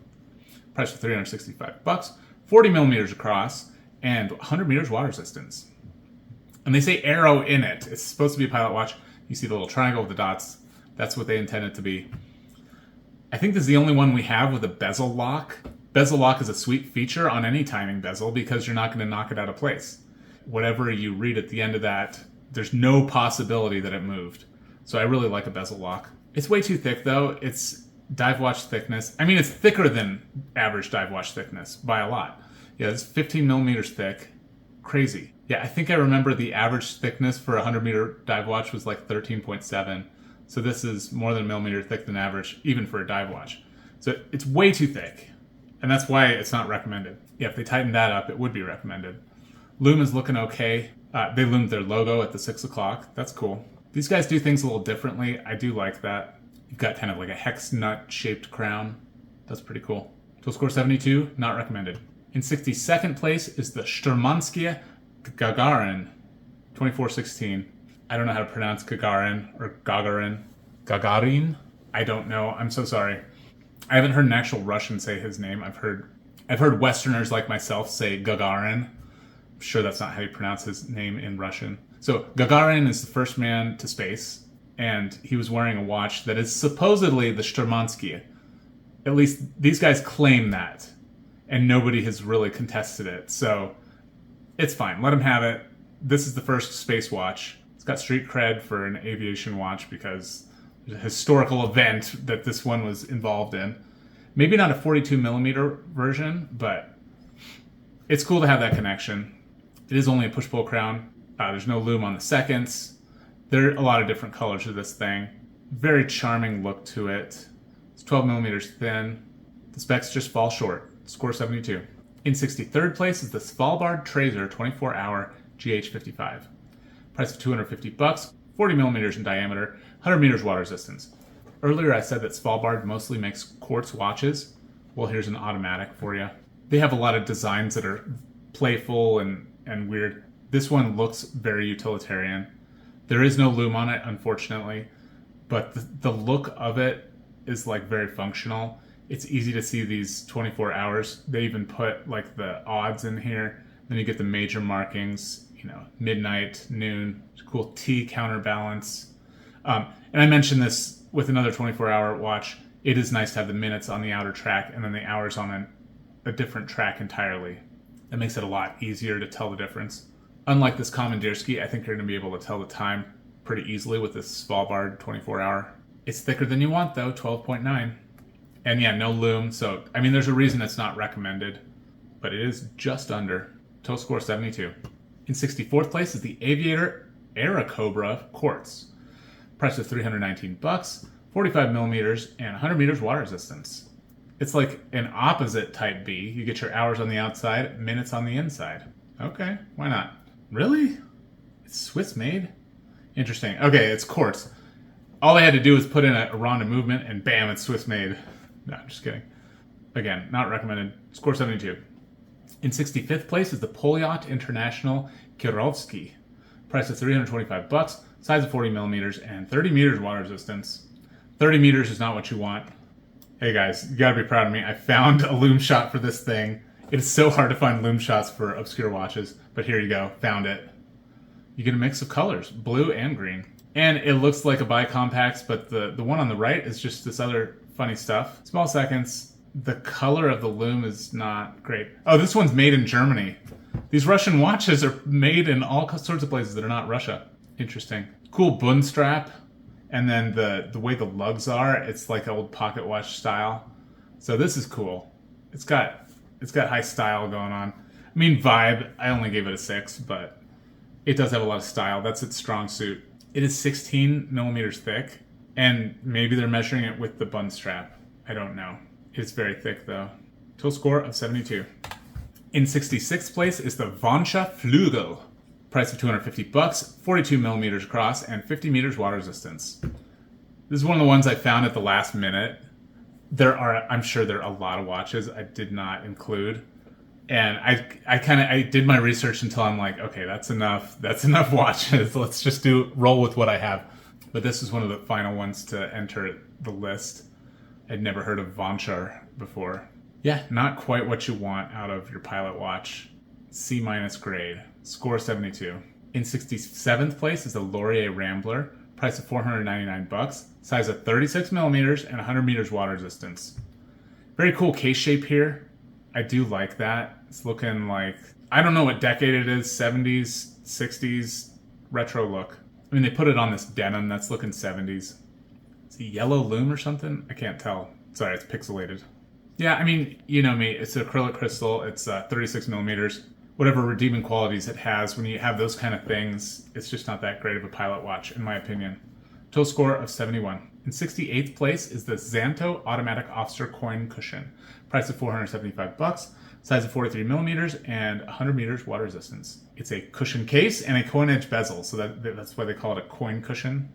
Price of $365, 40 millimeters across, and 100 meters water resistance. And they say Aero in it. It's supposed to be a pilot watch. You see the little triangle with the dots. That's what they intend it to be. I think this is the only one we have with a bezel lock. Bezel lock is a sweet feature on any timing bezel because you're not going to knock it out of place. Whatever you read at the end of that, there's no possibility that it moved. So I really like a bezel lock. It's way too thick though. It's dive watch thickness. I mean, it's thicker than average dive watch thickness by a lot. Yeah, it's 15 millimeters thick. Crazy. Yeah, I think I remember the average thickness for a 100 meter dive watch was like 13.7. So this is more than a millimeter thick than average, even for a dive watch. So it's way too thick. And that's why it's not recommended. Yeah, if they tightened that up, it would be recommended. Lume is looking okay. They loomed their logo at the 6 o'clock. That's cool. These guys do things a little differently. I do like that. You've got kind of like a hex nut shaped crown. That's pretty cool. Total score 72, not recommended. In 62nd place is the Sturmansky Gagarin 2416. I don't know how to pronounce Gagarin or Gagarin. Gagarin? I don't know. I'm so sorry. I haven't heard an actual Russian say his name. I've heard Westerners like myself say Gagarin. I'm sure that's not how you pronounce his name in Russian. So Gagarin is the first man to space, and he was wearing a watch that is supposedly the Sturmansky. At least these guys claim that, and nobody has really contested it. So it's fine. Let him have it. This is the first space watch. It's got street cred for an aviation watch because there's a historical event that this one was involved in. Maybe not a 42 millimeter version, but it's cool to have that connection. It is only a push-pull crown. There's no lume on the seconds. There are a lot of different colors to this thing. Very charming look to it. It's 12 millimeters thin. The specs just fall short. Score 72. In 63rd place is the Svalbard Tracer 24-hour GH55. Price of 250 bucks, 40 millimeters in diameter, 100 meters water resistance. Earlier I said that Svalbard mostly makes quartz watches. Well, here's an automatic for you. They have a lot of designs that are playful and weird. This one looks very utilitarian. There is no lume on it, unfortunately, but the look of it is like very functional. It's easy to see these 24 hours. They even put like the odds in here. Then you get the major markings, you know, midnight, noon, cool T counterbalance. And I mentioned this with another 24-hour watch. It is nice to have the minutes on the outer track and then the hours on a different track entirely. That makes it a lot easier to tell the difference. Unlike this Commandeersky, I think you're going to be able to tell the time pretty easily with this Svalbard 24-hour. It's thicker than you want though, 12.9. And yeah, no lume, so I mean there's a reason it's not recommended, but it is just under. Total score 72. In 64th place is the Aviator Era Cobra Quartz. Price of 319 bucks, 45 millimeters, and 100 meters water resistance. It's like an opposite type B. You get your hours on the outside, minutes on the inside. Okay, why not? Really? It's Swiss made? Interesting. Okay, it's quartz. All I had to do was put in a Ronda movement and bam, it's Swiss made. No, I'm just kidding. Again, not recommended. Score 72. In 65th place is the Polyot International Kirovsky. Price of 325 bucks, size of 40 millimeters, and 30 meters water resistance. 30 meters is not what you want. Hey guys, you gotta be proud of me. I found a lume shot for this thing. It is so hard to find lume shots for obscure watches, but here you go, found it. You get a mix of colors, blue and green. And it looks like a bicompax, but the one on the right is just this other funny stuff. Small seconds. The color of the lume is not great. Oh, this one's made in Germany. These Russian watches are made in all sorts of places that are not Russia. Interesting. Cool Bund strap. And then the way the lugs are, it's like old pocket watch style. So this is cool. It's got high style going on. I mean, vibe, I only gave it a 6, but it does have a lot of style. That's its strong suit. It is 16 millimeters thick, and maybe they're measuring it with the Bund strap. I don't know. It's very thick though. Total score of 72. In 66th place is the Voncha Flügel. Price of 250 bucks, 42 millimeters across, and 50 meters water resistance. This is one of the ones I found at the last minute. I'm sure there are a lot of watches I did not include. And I did my research until I'm like, okay, that's enough. That's enough watches. Let's just roll with what I have. But this is one of the final ones to enter the list. I'd never heard of Voncha before. Yeah, not quite what you want out of your pilot watch. C- grade. Score 72. In 67th place is the Laurier Rambler. Price of 499 bucks. Size of 36 millimeters and 100 meters water resistance. Very cool case shape here. I do like that. It's looking like, I don't know what decade it is, 70s, 60s, retro look. I mean, they put it on this denim that's looking 70s. It's a yellow lume or something? I can't tell. Sorry, it's pixelated. Yeah, I mean, you know me. It's an acrylic crystal. It's 36 millimeters. Whatever redeeming qualities it has, when you have those kind of things, it's just not that great of a pilot watch, in my opinion. Total score of 71. In 68th place is the Xanto Automatic Officer Coin Cushion. Price of 475 bucks. Size of 43 millimeters and 100 meters water resistance. It's a cushion case and a coin edge bezel, so that's why they call it a coin cushion.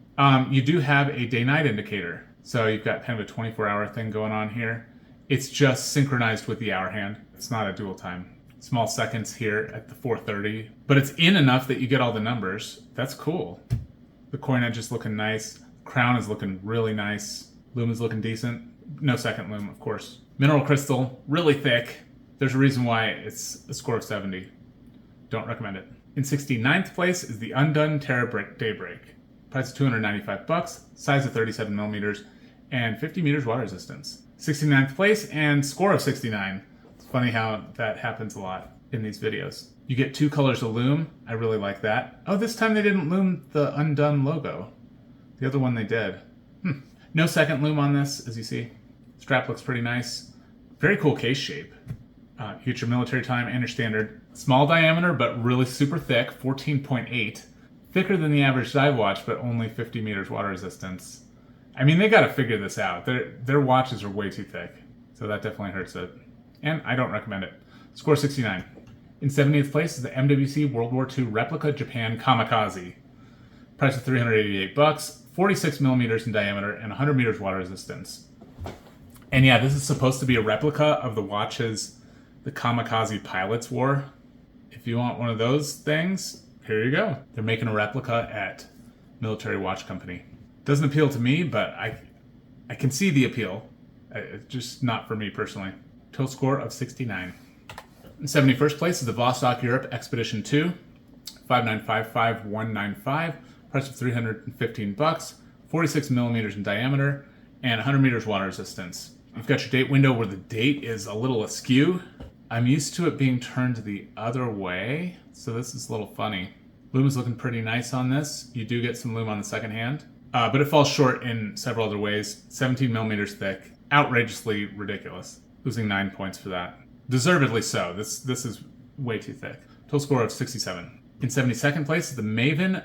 You do have a day-night indicator, so you've got kind of a 24-hour thing going on here. It's just synchronized with the hour hand. It's not a dual time. Small seconds here at the 4:30, but it's in enough that you get all the numbers. That's cool. The coin edge is looking nice. Crown is looking really nice. Lume is looking decent. No second lume, of course. Mineral crystal, really thick. There's a reason why it's a score of 70. Don't recommend it. In 69th place is the Undone Terra Daybreak. Price of 295 bucks, size of 37 millimeters, and 50 meters water resistance. 69th place and score of 69. It's funny how that happens a lot in these videos. You get 2 colors of lume. I really like that. Oh, this time they didn't lume the Undone logo. The other one they did. No second lume on this, as you see. Strap looks pretty nice. Very cool case shape. You get your military time and your standard. Small diameter, but really super thick, 14.8. Thicker than the average dive watch, but only 50 meters water resistance. I mean, they got to figure this out. Their watches are way too thick, so that definitely hurts it. And I don't recommend it. Score 69. In 70th place is the MWC World War II Replica Japan Kamikaze. Price of $388, 46 millimeters in diameter, and 100 meters water resistance. And yeah, this is supposed to be a replica of the watches the kamikaze pilots wore. If you want one of those things, here you go. They're making a replica at Military Watch Company. Doesn't appeal to me, but I can see the appeal. It's just not for me personally. Total score of 69. In 71st place is the Vostok Europe Expedition 2, 5955195. Price of $315, 46 millimeters in diameter, and 100 meters water resistance. You've got your date window where the date is a little askew. I'm used to it being turned the other way, so this is a little funny. Lume is looking pretty nice on this. You do get some lume on the second hand, but it falls short in several other ways. 17 millimeters thick, outrageously ridiculous. Losing 9 points for that. Deservedly so. This is way too thick. Total score of 67. In 72nd place is the Maven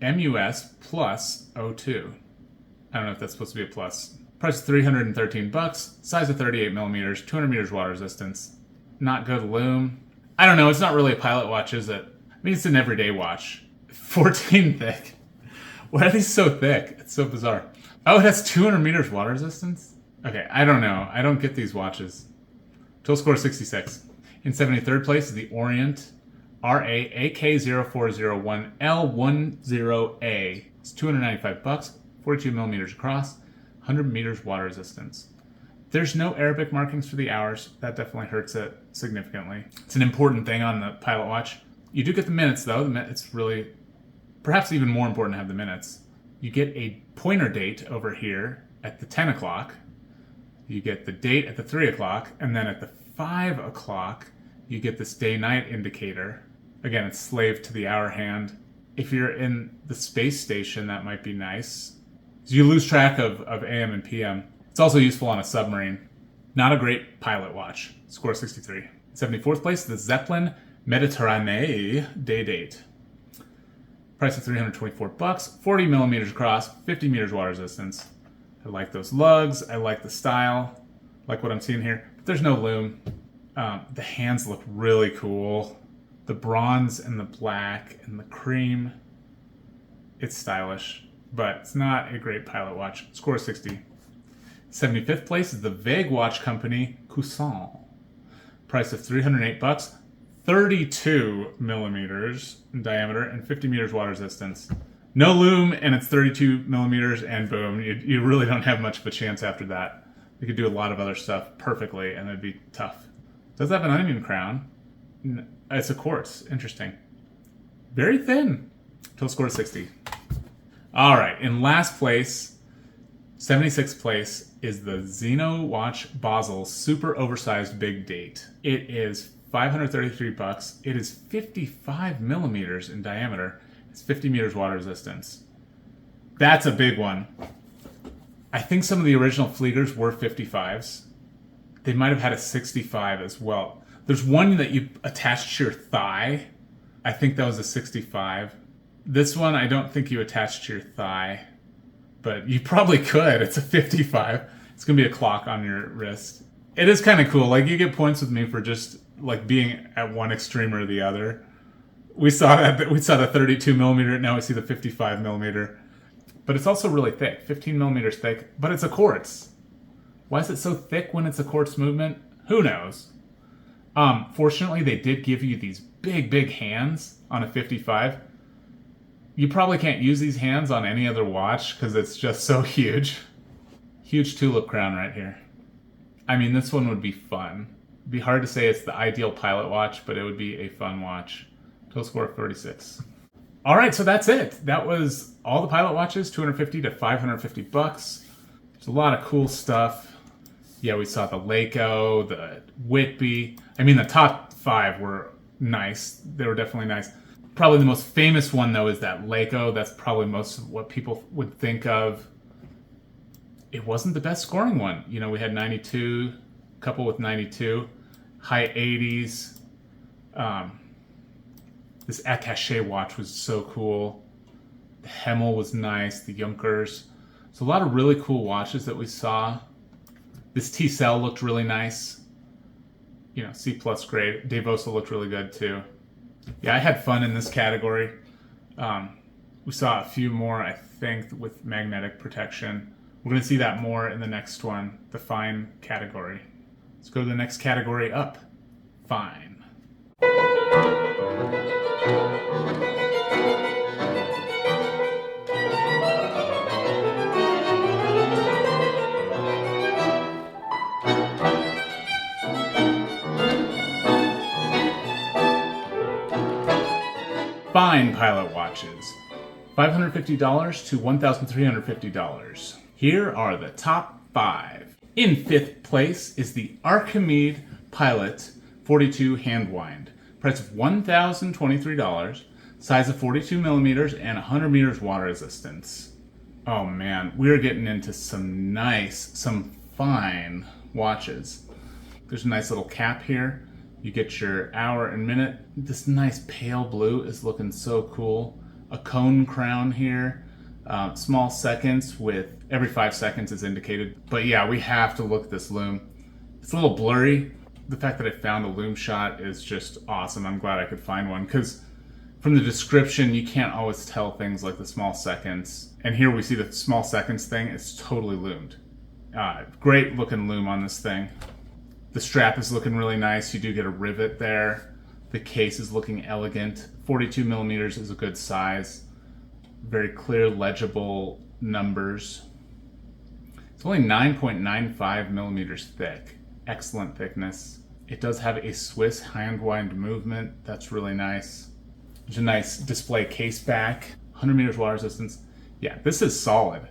MUS Plus 02. I don't know if that's supposed to be a plus. Price of $313, size of 38 millimeters, 200 meters water resistance. Not good lume. I don't know, it's not really a pilot watch, is it? I mean, it's an everyday watch. 14 thick. Why are these so thick? It's so bizarre. Oh, it has 200 meters water resistance? Okay, I don't know. I don't get these watches. Total score 66. In 73rd place is the Orient RA AK0401L10A. It's $295, 42 millimeters across, 100 meters water resistance. There's no Arabic markings for the hours. That definitely hurts it significantly. It's an important thing on the pilot watch. You do get the minutes though. It's really, perhaps even more important to have the minutes. You get a pointer date over here at the 10 o'clock. You get the date at the 3 o'clock, and then at the 5 o'clock, you get this day-night indicator. Again, it's slave to the hour hand. If you're in the space station, that might be nice. So you lose track of AM and PM. It's also useful on a submarine. Not a great pilot watch. Score 63. 74th place, the Zeppelin Mediterranee Day Date. Price of $324, 40 millimeters across, 50 meters water resistance. I like those lugs. I like the style. Like what I'm seeing here. But there's no lume. The hands look really cool. The bronze and the black and the cream. It's stylish, but it's not a great pilot watch. Score 60. 75th place is the Vague Watch Company Cousin. Price of $308, 32 millimeters in diameter and 50 meters water resistance. No lume, and it's 32 millimeters, and boom, you really don't have much of a chance after that. You could do a lot of other stuff perfectly, and it'd be tough. Does it have an onion crown? It's a quartz. Interesting. Very thin. Total score 60. All right, in last place, 76th place, is the Zeno Watch Basel Super Oversized Big Date. It is $533. It is 55 millimeters in diameter. It's 50 meters water resistance. That's a big one. I think some of the original Fliegers were 55s. They might have had a 65 as well. There's one that you attached to your thigh. I think that was a 65. This one, I don't think you attached to your thigh, but you probably could. It's a 55. It's going to be a clock on your wrist. It is kind of cool. Like, you get points with me for just like being at one extreme or the other. We saw the 32 millimeter. Now we see the 55 millimeter. But it's also really thick, 15 millimeters thick, but it's a quartz. Why is it so thick when it's a quartz movement? Who knows? Fortunately, they did give you these big hands on a 55. You probably can't use these hands on any other watch because it's just so huge. Huge tulip crown right here. I mean, this one would be fun. It'd be hard to say it's the ideal pilot watch, but it would be a fun watch. Total score of 36. All right, so that's it. That was all the pilot watches, $250 to $550. There's a lot of cool stuff. Yeah, we saw the Laco, the Whitby. I mean, the top 5 were nice. They were definitely nice. Probably the most famous one, though, is that Laco. That's probably most of what people would think of. It wasn't the best scoring one. You know, we had 92, a couple with 92, high 80s. This Attaché watch was so cool. The Hemel was nice. The Junkers. So a lot of really cool watches that we saw. This T-Cell looked really nice. You know, C+ grade. Devosa looked really good too. Yeah, I had fun in this category. We saw a few more, I think, with magnetic protection. We're going to see that more in the next one, the fine category. Let's go to the next category up. Fine. Fine pilot watches. $550 to $1,350. Here are the top 5. In 5th place is the Archimede Pilot 42 hand wind. Price of $1,023, size of 42 millimeters and 100 meters water resistance. Oh man, we're getting into some fine watches. There's a nice little cap here. You get your hour and minute. This nice pale blue is looking so cool. A cone crown here. Small seconds with every 5 seconds is indicated. But yeah, we have to look at this lume. It's a little blurry. The fact that I found a lume shot is just awesome. I'm glad I could find one because from the description, you can't always tell things like the small seconds. And here we see the small seconds thing. It's totally loomed. Great looking lume on this thing. The strap is looking really nice. You do get a rivet there. The case is looking elegant. 42 millimeters is a good size. Very clear, legible numbers. It's only 9.95 millimeters thick. Excellent thickness. It does have a Swiss hand wind movement. That's really nice. There's a nice display case back. 100 meters water resistance. Yeah, this is solid.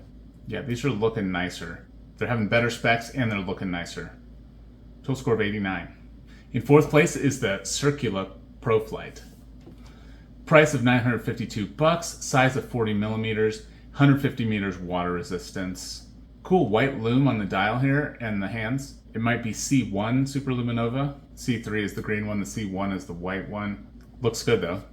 Yeah, these are looking nicer. They're having better specs and they're looking nicer. Total score of 89. In 4th place is the Circula Pro Flight. Price of $952, size of 40 millimeters, 150 meters water resistance. Cool white lume on the dial here and the hands. It might be C1 Superluminova. C3 is the green one, the C1 is the white one. Looks good though.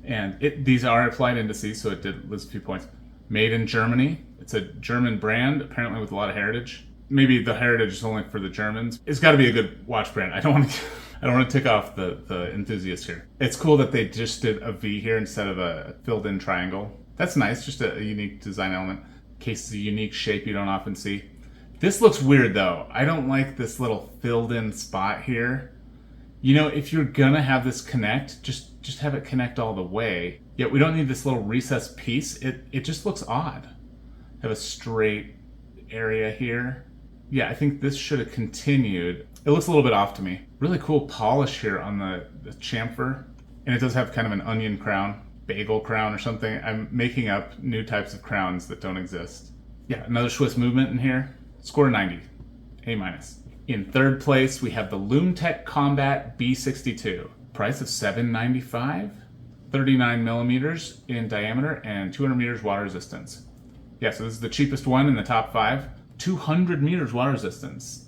And these are applied indices, so it did lose a few points. Made in Germany. It's a German brand, apparently with a lot of heritage. Maybe the heritage is only for the Germans. It's got to be a good watch brand. I don't want to tick off the enthusiast here. It's cool that they just did a V here instead of a filled-in triangle. That's nice, just a unique design element. Case is a unique shape you don't often see. This looks weird though. I don't like this little filled-in spot here. You know, if you're gonna have this connect, just have it connect all the way. Yet we don't need this little recessed piece. It just looks odd. Have a straight area here. Yeah, I think this should have continued. It looks a little bit off to me. Really cool polish here on the chamfer. And it does have kind of an onion crown, bagel crown or something. I'm making up new types of crowns that don't exist. Yeah, another Swiss movement in here. Score 90, A-. In 3rd place, we have the LumeTech Combat B62. Price of $795, 39 millimeters in diameter and 200 meters water resistance. Yeah, so this is the cheapest one in the top 5. 200 meters water resistance.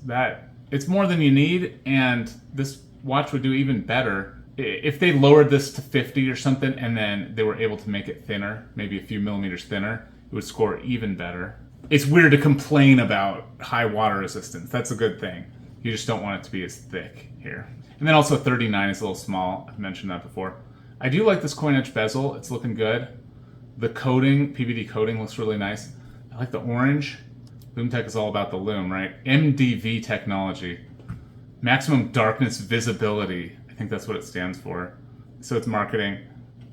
It's more than you need, and this watch would do even better if they lowered this to 50 or something and then they were able to make it thinner, maybe a few millimeters thinner. It would score even better. It's weird to complain about high water resistance. That's a good thing. You just don't want it to be as thick here. And then also 39 is a little small. I've mentioned that before. I do like this coin edge bezel. It's looking good. The coating, PVD coating, looks really nice. I like the orange. LumeTech is all about the lume, right? MDV technology. Maximum darkness visibility. I think that's what it stands for. So it's marketing.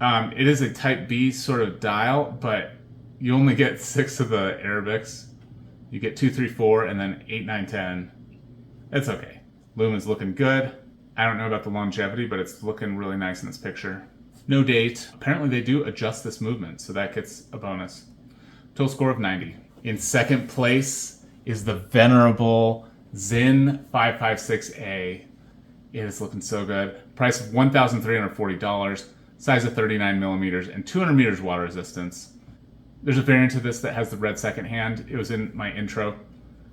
It is a type B sort of dial, but you only get 6 of the Arabics. You get 2, 3, 4, and then 8, 9, 10. It's okay. Lume is looking good. I don't know about the longevity, but it's looking really nice in this picture. No date. Apparently they do adjust this movement, so that gets a bonus. Total score of 90. In 2nd place is the venerable Sinn 556A. It is looking so good. Price of $1,340, size of 39 millimeters and 200 meters water resistance. There's a variant of this that has the red second hand. It was in my intro.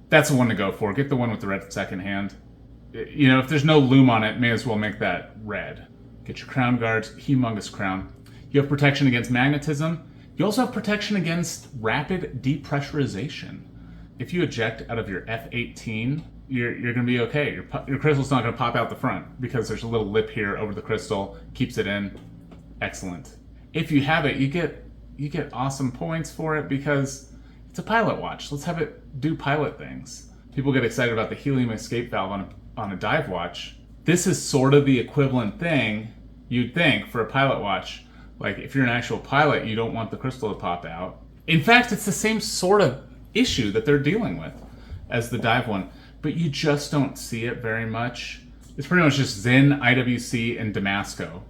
That's the one to go for. Get the one with the red second hand. You know, if there's no lume on it, may as well make that red. Get your crown guards, humongous crown. You have protection against magnetism. You also have protection against rapid depressurization. If you eject out of your F18, you're going to be okay. Your crystal's not going to pop out the front because there's a little lip here over the crystal, keeps it in. Excellent. If you have it, you you get awesome points for it because it's a pilot watch. Let's have it do pilot things. People get excited about the helium escape valve on a dive watch. This is sort of the equivalent thing you'd think for a pilot watch. Like if you're an actual pilot, you don't want the crystal to pop out. In fact, it's the same sort of issue that they're dealing with as the dive one, but you just don't see it very much. It's pretty much just Sinn, IWC, and Damasco.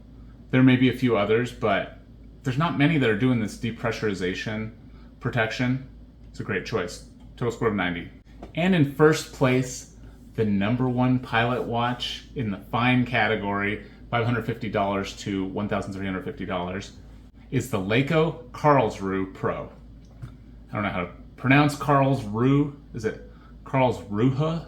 There may be a few others, but there's not many that are doing this depressurization protection. It's a great choice. Total score of 90. And in first place, the #1 pilot watch in the fine category, $550 to $1,350, is the Laco Karlsruhe Pro. I don't know how to pronounce Karlsruhe. Is it Karlsruhe?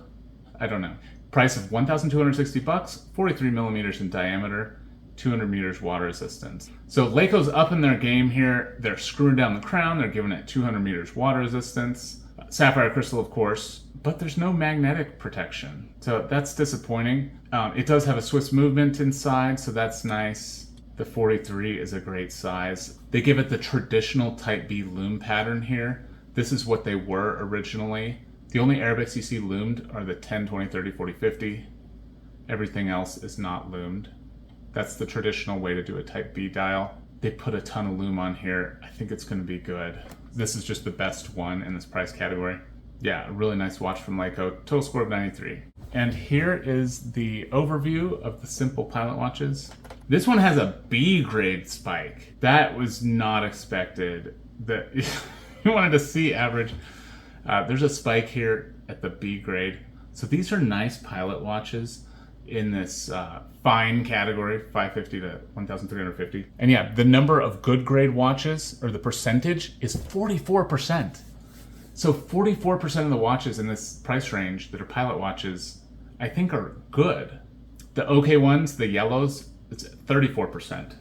I don't know. Price of $1,260, 43 millimeters in diameter, 200 meters water resistance. So Laco's up in their game here. They're screwing down the crown. They're giving it 200 meters water resistance. Sapphire crystal, of course, but there's no magnetic protection. So that's disappointing. It does have a Swiss movement inside, so that's nice. The 43 is a great size. They give it the traditional Type B loom pattern here. This is what they were originally. The only Arabics you see loomed are the 10, 20, 30, 40, 50. Everything else is not loomed. That's the traditional way to do a Type B dial. They put a ton of loom on here. I think it's going to be good. This is just the best one in this price category. Yeah, a really nice watch from Laco. Total score of 93. And here is the overview of the simple pilot watches. This one has a B grade spike. That was not expected. You wanted to see average. There's a spike here at the B grade. So these are nice pilot watches in this fine category, 550 to 1,350. And yeah, the number of good grade watches, or the percentage, is 44%. So 44% of the watches in this price range that are pilot watches, I think are good. The okay ones, the yellows, it's 34%.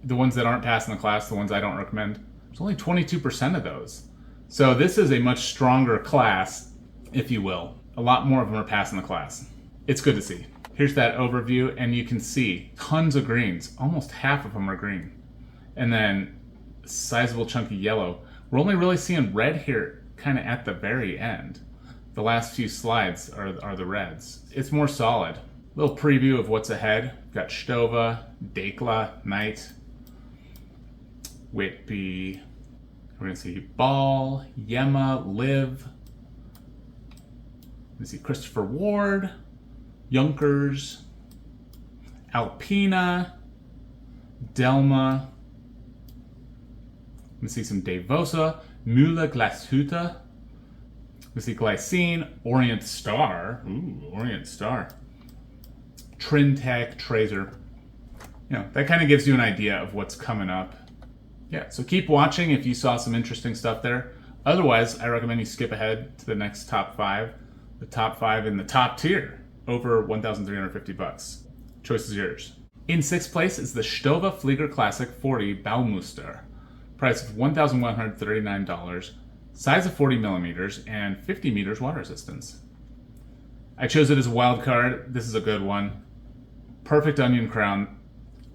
The ones that aren't passing the class, the ones I don't recommend, there's only 22% of those. So this is a much stronger class, if you will. A lot more of them are passing the class. It's good to see. Here's that overview, and you can see tons of greens. Almost half of them are green. And then sizable chunky yellow. We're only really seeing red here kind of at the very end. The last few slides are the reds. It's more solid. Little preview of what's ahead. Got Stowa, Dakla, Nite, Wempe. We're going to see Ball, Yema, Liv. We see Christopher Ward, Junkers, Alpina, Delma. We see some Devosa, Müller Glashütte. We see Glycine, Orient Star. Ooh, Orient Star. Trintec, Tracer. You know, that kind of gives you an idea of what's coming up. Yeah, so keep watching if you saw some interesting stuff there. Otherwise, I recommend you skip ahead to the next top 5. The top 5 in the top tier, over $1,350. Choice is yours. In 6th place is the Stowa Flieger Classic 40 Baumuster. Price of $1,139. Size of 40 millimeters and 50 meters water resistance. I chose it as a wild card. This is a good one. Perfect onion crown.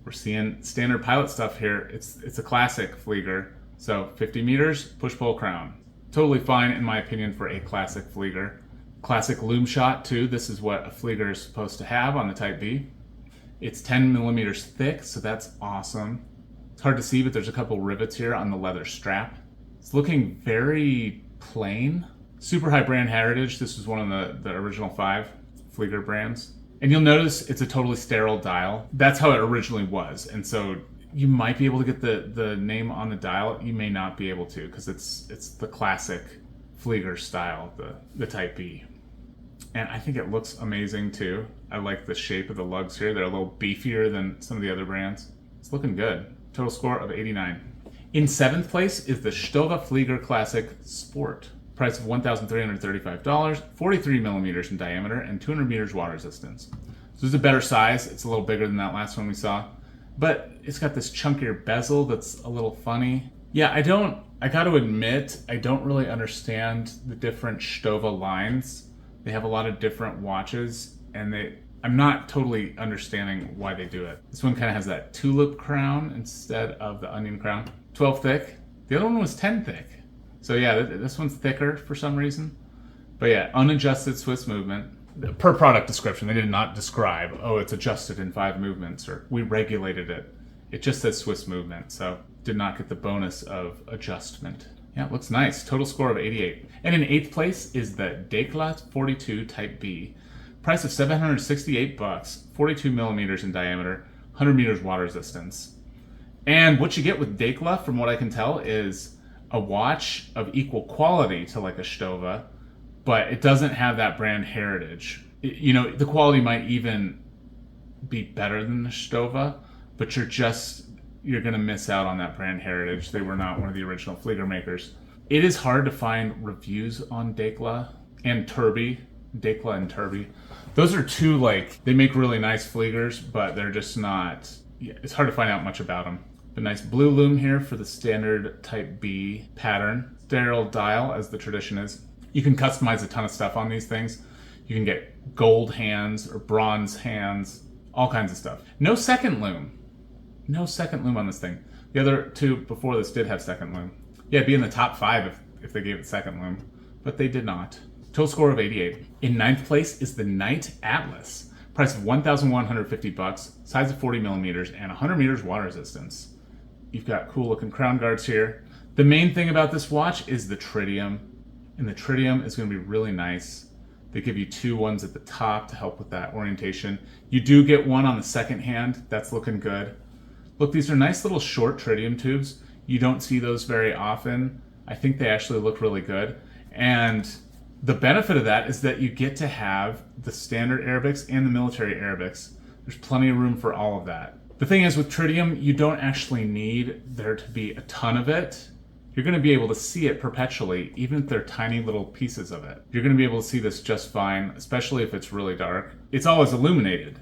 We're seeing standard pilot stuff here. It's a classic Flieger. So 50 meters, push-pull crown. Totally fine in my opinion for a classic Flieger. Classic loom shot too. This is what a Flieger is supposed to have on the Type B. It's 10 millimeters thick, so that's awesome. It's hard to see, but there's a couple rivets here on the leather strap. It's looking very plain. Super high brand heritage. This was one of the original 5 Flieger brands. And you'll notice it's a totally sterile dial. That's how it originally was. And so you might be able to get the name on the dial. You may not be able to because it's the classic Flieger style, the Type B. And I think it looks amazing too. I like the shape of the lugs here. They're a little beefier than some of the other brands. It's looking good. Total score of 89. In 7th place is the Stowa Flieger Classic Sport. Price of $1,335, 43 millimeters in diameter, and 200 meters water resistance. So this is a better size. It's a little bigger than that last one we saw. But it's got this chunkier bezel that's a little funny. Yeah, I got to admit, I don't really understand the different Stowa lines. They have a lot of different watches, and I'm not totally understanding why they do it. This one kind of has that tulip crown instead of the onion crown. 12 thick, The other one was 10 thick. So yeah, this one's thicker for some reason. But yeah, unadjusted Swiss movement. Per product description, they did not describe, oh, it's adjusted in 5 movements, or we regulated it. It just says Swiss movement, so did not get the bonus of adjustment. Yeah, it looks nice. Total score of 88. And in 8th place is the Decla 42 Type B. Price of $768, 42 millimeters in diameter, 100 meters water resistance. And what you get with Decla, from what I can tell, is a watch of equal quality to like a Stowa, but it doesn't have that brand heritage. You know, the quality might even be better than the Stowa, but you're going to miss out on that brand heritage. They were not one of the original Flieger makers. It is hard to find reviews on Decla and Tourby. Decla and Tourby. Those are two, like, they make really nice Fliegers, but they're just not, it's hard to find out much about them. A nice blue loom here for the standard Type B pattern. Sterile dial, as the tradition is. You can customize a ton of stuff on these things. You can get gold hands or bronze hands, all kinds of stuff. No second loom. No second loom on this thing. The other two before this did have second loom. Yeah, it'd be in the top 5 if they gave it second loom, but they did not. Total score of 88. In 9th place is the Nite Atlas. Price of $1,150, size of 40 millimeters, and 100 meters water resistance. You've got cool looking crown guards here. The main thing about this watch is the tritium. And the tritium is going to be really nice. They give you 2 ones at the top to help with that orientation. You do get one on the second hand. That's looking good. Look, these are nice little short tritium tubes. You don't see those very often. I think they actually look really good. And the benefit of that is that you get to have the standard Arabics and the military Arabics. There's plenty of room for all of that. The thing is, with tritium, you don't actually need there to be a ton of it. You're going to be able to see it perpetually, even if they're tiny little pieces of it. You're going to be able to see this just fine, especially if it's really dark. It's always illuminated.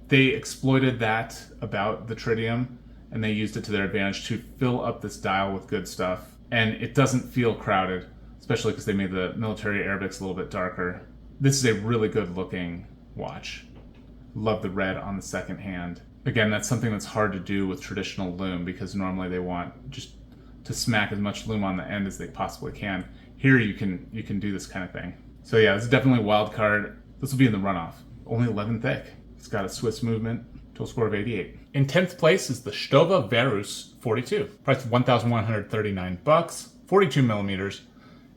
They exploited that about the tritium, and they used it to their advantage to fill up this dial with good stuff. And it doesn't feel crowded, especially because they made the military Arabics a little bit darker. This is a really good looking watch. Love the red on the second hand. Again, that's something that's hard to do with traditional loom, because normally they want just to smack as much loom on the end as they possibly can. Here you can do this kind of thing. So yeah, this is definitely a wild card. This will be in the runoff. Only 11 thick. It's got a Swiss movement. Total score of 88. In 10th place is the Stowa Verus 42. Price of $1,139, 42 millimeters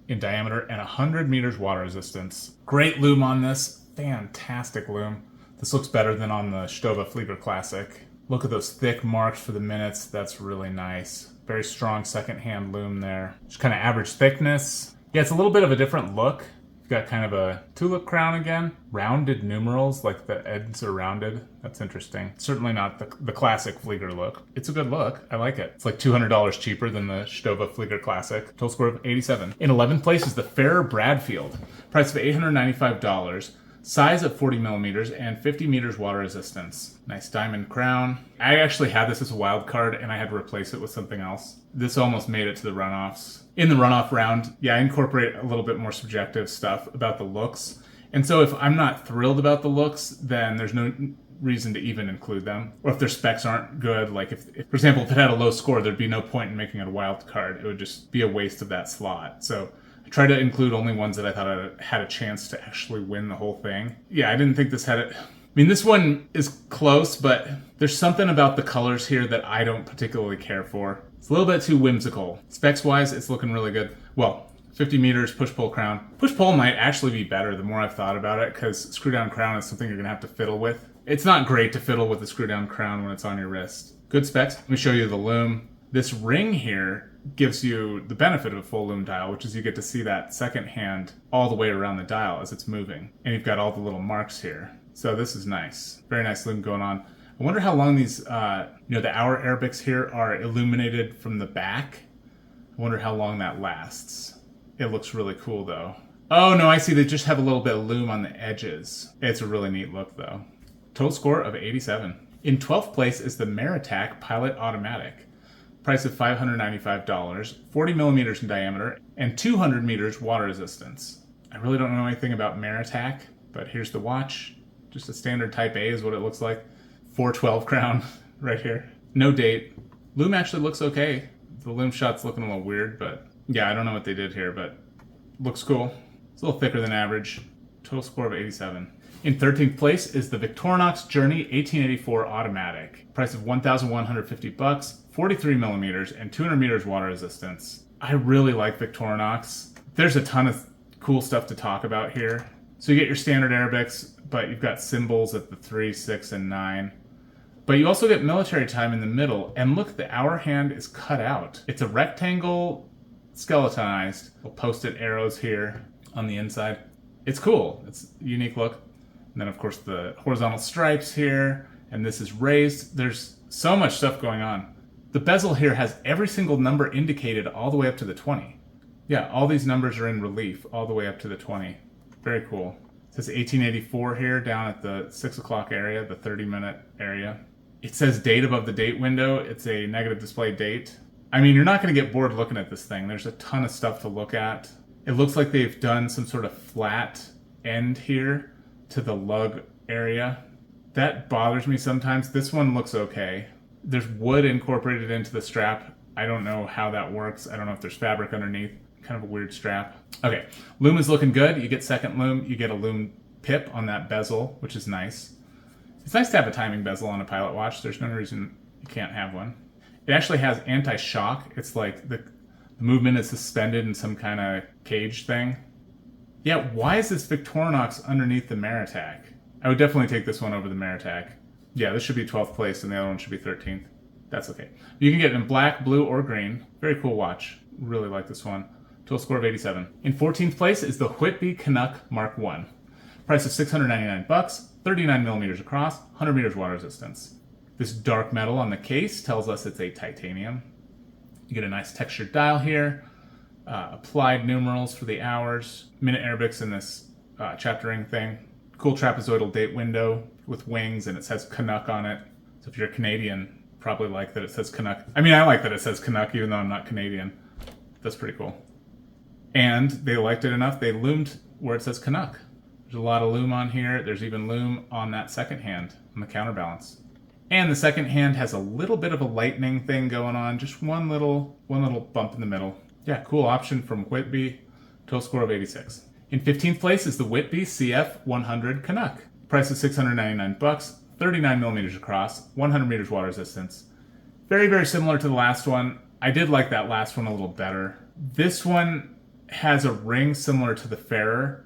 in diameter, and 100 meters water resistance. Great loom on this. Fantastic loom. This looks better than on the Stowa Flieger Classic. Look at those thick marks for the minutes. That's really nice. Very strong second hand loom there. Just kind of average thickness. Yeah, it's a little bit of a different look. You've got kind of a tulip crown again. Rounded numerals, like the ends are rounded. That's interesting. Certainly not the classic Flieger look. It's a good look. I like it. It's like $200 cheaper than the Stowa Flieger Classic. Total score of 87. In 11th place is the Ferrer Bradfield. Price of $895. Size of 40 millimeters and 50 meters water resistance. Nice diamond crown. I actually had this as a wild card and I had to replace it with something else. This almost made it to the runoffs. In the runoff round, yeah, I incorporate a little bit more subjective stuff about the looks. And so if I'm not thrilled about the looks, then there's no reason to even include them. Or if their specs aren't good, like if for example, if it had a low score, there'd be no point in making it a wild card. It would just be a waste of that slot. So try to include only ones that I thought had a chance to actually win the whole thing. Yeah, I didn't think this had it. I mean, this one is close, but there's something about the colors here that I don't particularly care for. It's a little bit too whimsical. Specs-wise, it's looking really good. Well, 50 meters push-pull crown. Push-pull might actually be better the more I've thought about it, because screw-down crown is something you're going to have to fiddle with. It's not great to fiddle with the screw-down crown when it's on your wrist. Good specs. Let me show you the loom. This ring here gives you the benefit of a full loom dial, which is you get to see that second hand all the way around the dial as it's moving. And you've got all the little marks here. So this is nice. Very nice loom going on. I wonder how long these, the hour Arabics here are illuminated from the back. I wonder how long that lasts. It looks really cool though. Oh no, I see. They just have a little bit of loom on the edges. It's a really neat look though. Total score of 87. In 12th place is the Meritac Pilot Automatic. Price of $595, 40 millimeters in diameter, and 200 meters water resistance. I really don't know anything about Meritac, but here's the watch. Just a standard Type A is what it looks like. 412 crown right here. No date. Loom actually looks okay. The loom shot's looking a little weird, but yeah, I don't know what they did here, but looks cool. It's a little thicker than average. Total score of 87. In 13th place is the Victorinox Journey 1884 Automatic. Price of $1,150, 43 millimeters, and 200 meters water resistance. I really like Victorinox. There's a ton of cool stuff to talk about here. So you get your standard Arabics, but you've got symbols at the 3, 6, and 9. But you also get military time in the middle, and look, the hour hand is cut out. It's a rectangle skeletonized. We'll post-it arrows here on the inside. It's cool. It's a unique look. And then, of course, the horizontal stripes here, and this is raised. There's so much stuff going on. The bezel here has every single number indicated all the way up to the 20. Yeah, all these numbers are in relief all the way up to the 20. Very cool. It says 1884 here down at the 6 o'clock area, the 30-minute area. It says date above the date window. It's a negative display date. I mean, you're not going to get bored looking at this thing. There's a ton of stuff to look at. It looks like they've done some sort of flat end here to the lug area. That bothers me sometimes. This one looks okay. There's wood incorporated into the strap. I don't know how that works. I don't know if there's fabric underneath. Kind of a weird strap. Okay, loom is looking good. You get second loom. You get a loom pip on that bezel, which is nice. It's nice to have a timing bezel on a pilot watch. There's no reason you can't have one. It actually has anti-shock. It's like the movement is suspended in some kind of cage thing. Yeah, why is this Victorinox underneath the Maritac? I would definitely take this one over the Maritac. Yeah, this should be 12th place and the other one should be 13th. That's okay. You can get it in black, blue, or green. Very cool watch. Really like this one. Total score of 87. In 14th place is the Whitby Canuck Mark I. Price of $699, 39 millimeters across, 100 meters water resistance. This dark metal on the case tells us it's a titanium. You get a nice textured dial here, applied numerals for the hours, minute Arabics in this chapter ring thing. Cool trapezoidal date window with wings, and it says Canuck on it. So if you're Canadian, probably like that it says Canuck. I mean, I like that it says Canuck even though I'm not Canadian. That's pretty cool. And they liked it enough, they loomed where it says Canuck. There's a lot of loom on here. There's even loom on that second hand, on the counterbalance. And the second hand has a little bit of a lightning thing going on, just one little bump in the middle. Yeah, cool option from Whitby. Total score of 86. In 15th place is the Whitby CF 100 Canuck. Price of $699, 39 millimeters across, 100 meters water resistance. Very, very similar to the last one. I did like that last one a little better. This one has a ring similar to the Ferrer,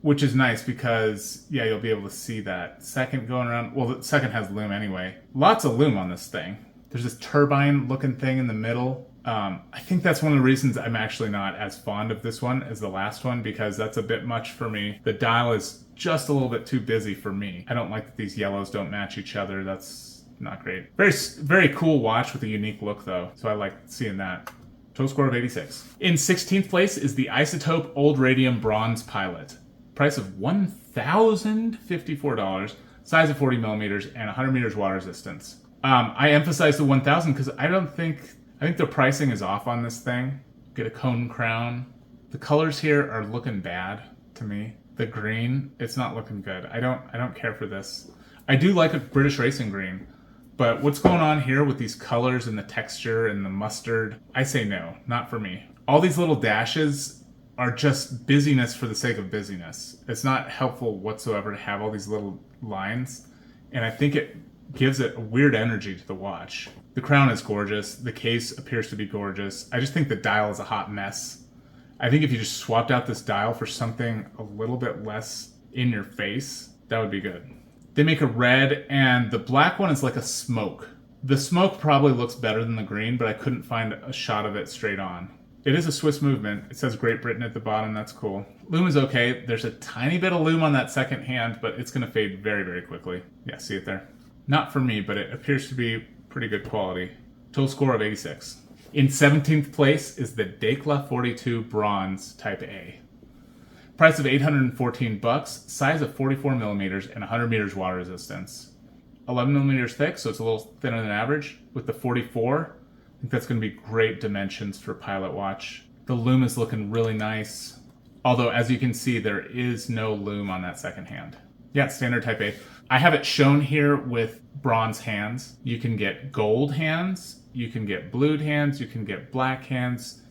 which is nice because, yeah, you'll be able to see that second going around. Well, the second has loom anyway. Lots of loom on this thing. There's this turbine-looking thing in the middle. I think that's one of the reasons I'm actually not as fond of this one as the last one, because that's a bit much for me. The dial is just a little bit too busy for me. I don't like that these yellows don't match each other. That's not great. Very, very cool watch with a unique look, though, so I like seeing that. Total score of 86. In 16th place is the Isotope Old Radium Bronze Pilot. Price of $1,054, size of 40 millimeters, and 100 meters water resistance. I emphasize the 1,000 because I think the pricing is off on this thing. Get a cone crown. The colors here are looking bad to me. The green, it's not looking good. I don't care for this. I do like a British racing green, but what's going on here with these colors and the texture and the mustard, I say no, not for me. All these little dashes are just busyness for the sake of busyness. It's not helpful whatsoever to have all these little lines, and I think it gives it a weird energy to the watch. The crown is gorgeous. The case appears to be gorgeous. I just think the dial is a hot mess. I think if you just swapped out this dial for something a little bit less in your face, that would be good. They make a red, and the black one is like a smoke. The smoke probably looks better than the green, but I couldn't find a shot of it straight on. It is a Swiss movement. It says Great Britain at the bottom. That's cool. Loom is okay. There's a tiny bit of loom on that second hand, but it's going to fade very, very quickly. Yeah, see it there? Not for me, but it appears to be pretty good quality. Total score of 86. In 17th place is the Dekla 42 Bronze Type A. Price of $814, size of 44 millimeters, and 100 meters water resistance. 11 millimeters thick, so it's a little thinner than average. With the 44, I think that's going to be great dimensions for pilot watch. The loom is looking really nice. Although, as you can see, there is no loom on that second hand. Yeah, standard Type A. I have it shown here with bronze hands. You can get gold hands You can get blued hands, you can get black hands,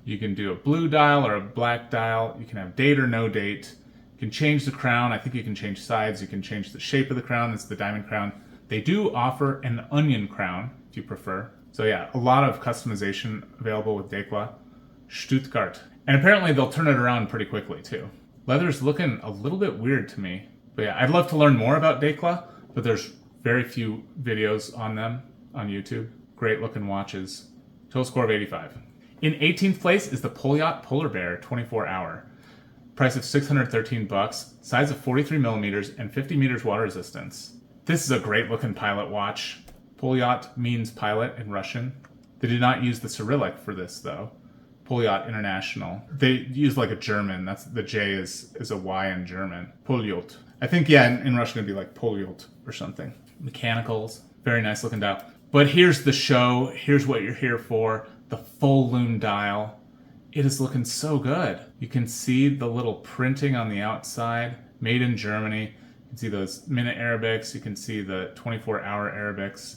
you can do a blue dial or a black dial, you can have date or no date, you can change the crown, I think you can change sides, you can change the shape of the crown, it's the diamond crown. They do offer an onion crown, if you prefer. So yeah, a lot of customization available with Dekla. Stuttgart. And apparently they'll turn it around pretty quickly too. Leather's looking a little bit weird to me. But yeah, I'd love to learn more about Dekla, but there's very few videos on them on YouTube. Great looking watches. Total score of 85. In 18th place is the Polyot Polar Bear 24 hour. Price of $613, size of 43 millimeters and 50 meters water resistance. This is a great looking pilot watch. Polyot means pilot in Russian. They did not use the Cyrillic for this though. Polyot International. They use like a German. That's the J is a Y in German. Polyot. I think, yeah, in Russian it'd be like Polyot or something. Mechanicals. Very nice looking dial. But here's the show. Here's what you're here for. The full lume dial. It is looking so good. You can see the little printing on the outside. Made in Germany. You can see those minute Arabics. You can see the 24-hour Arabics.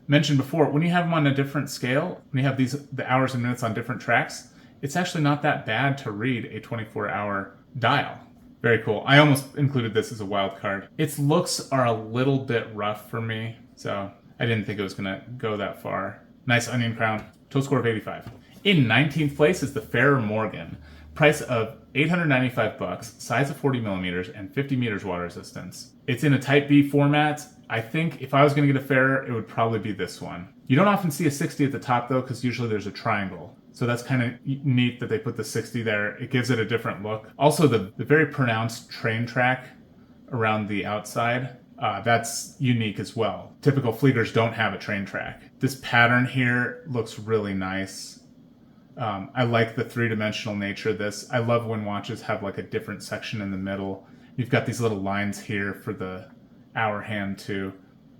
Mentioned before, when you have them on a different scale, when you have the hours and minutes on different tracks, it's actually not that bad to read a 24-hour dial. Very cool. I almost included this as a wild card. Its looks are a little bit rough for me, so I didn't think it was going to go that far. Nice onion crown. Total score of 85. In 19th place is the Ferrer Morgan. Price of $895, size of 40 millimeters and 50 meters water resistance. It's in a Type B format. I think if I was going to get a Ferrer, it would probably be this one. You don't often see a 60 at the top though, because usually there's a triangle. So that's kind of neat that they put the 60 there. It gives it a different look. Also, the very pronounced train track around the outside, that's unique as well. Typical Fleeters don't have a train track. This pattern here looks really nice. I like the three-dimensional nature of this. I love when watches have like a different section in the middle. You've got these little lines here for the hour hand too.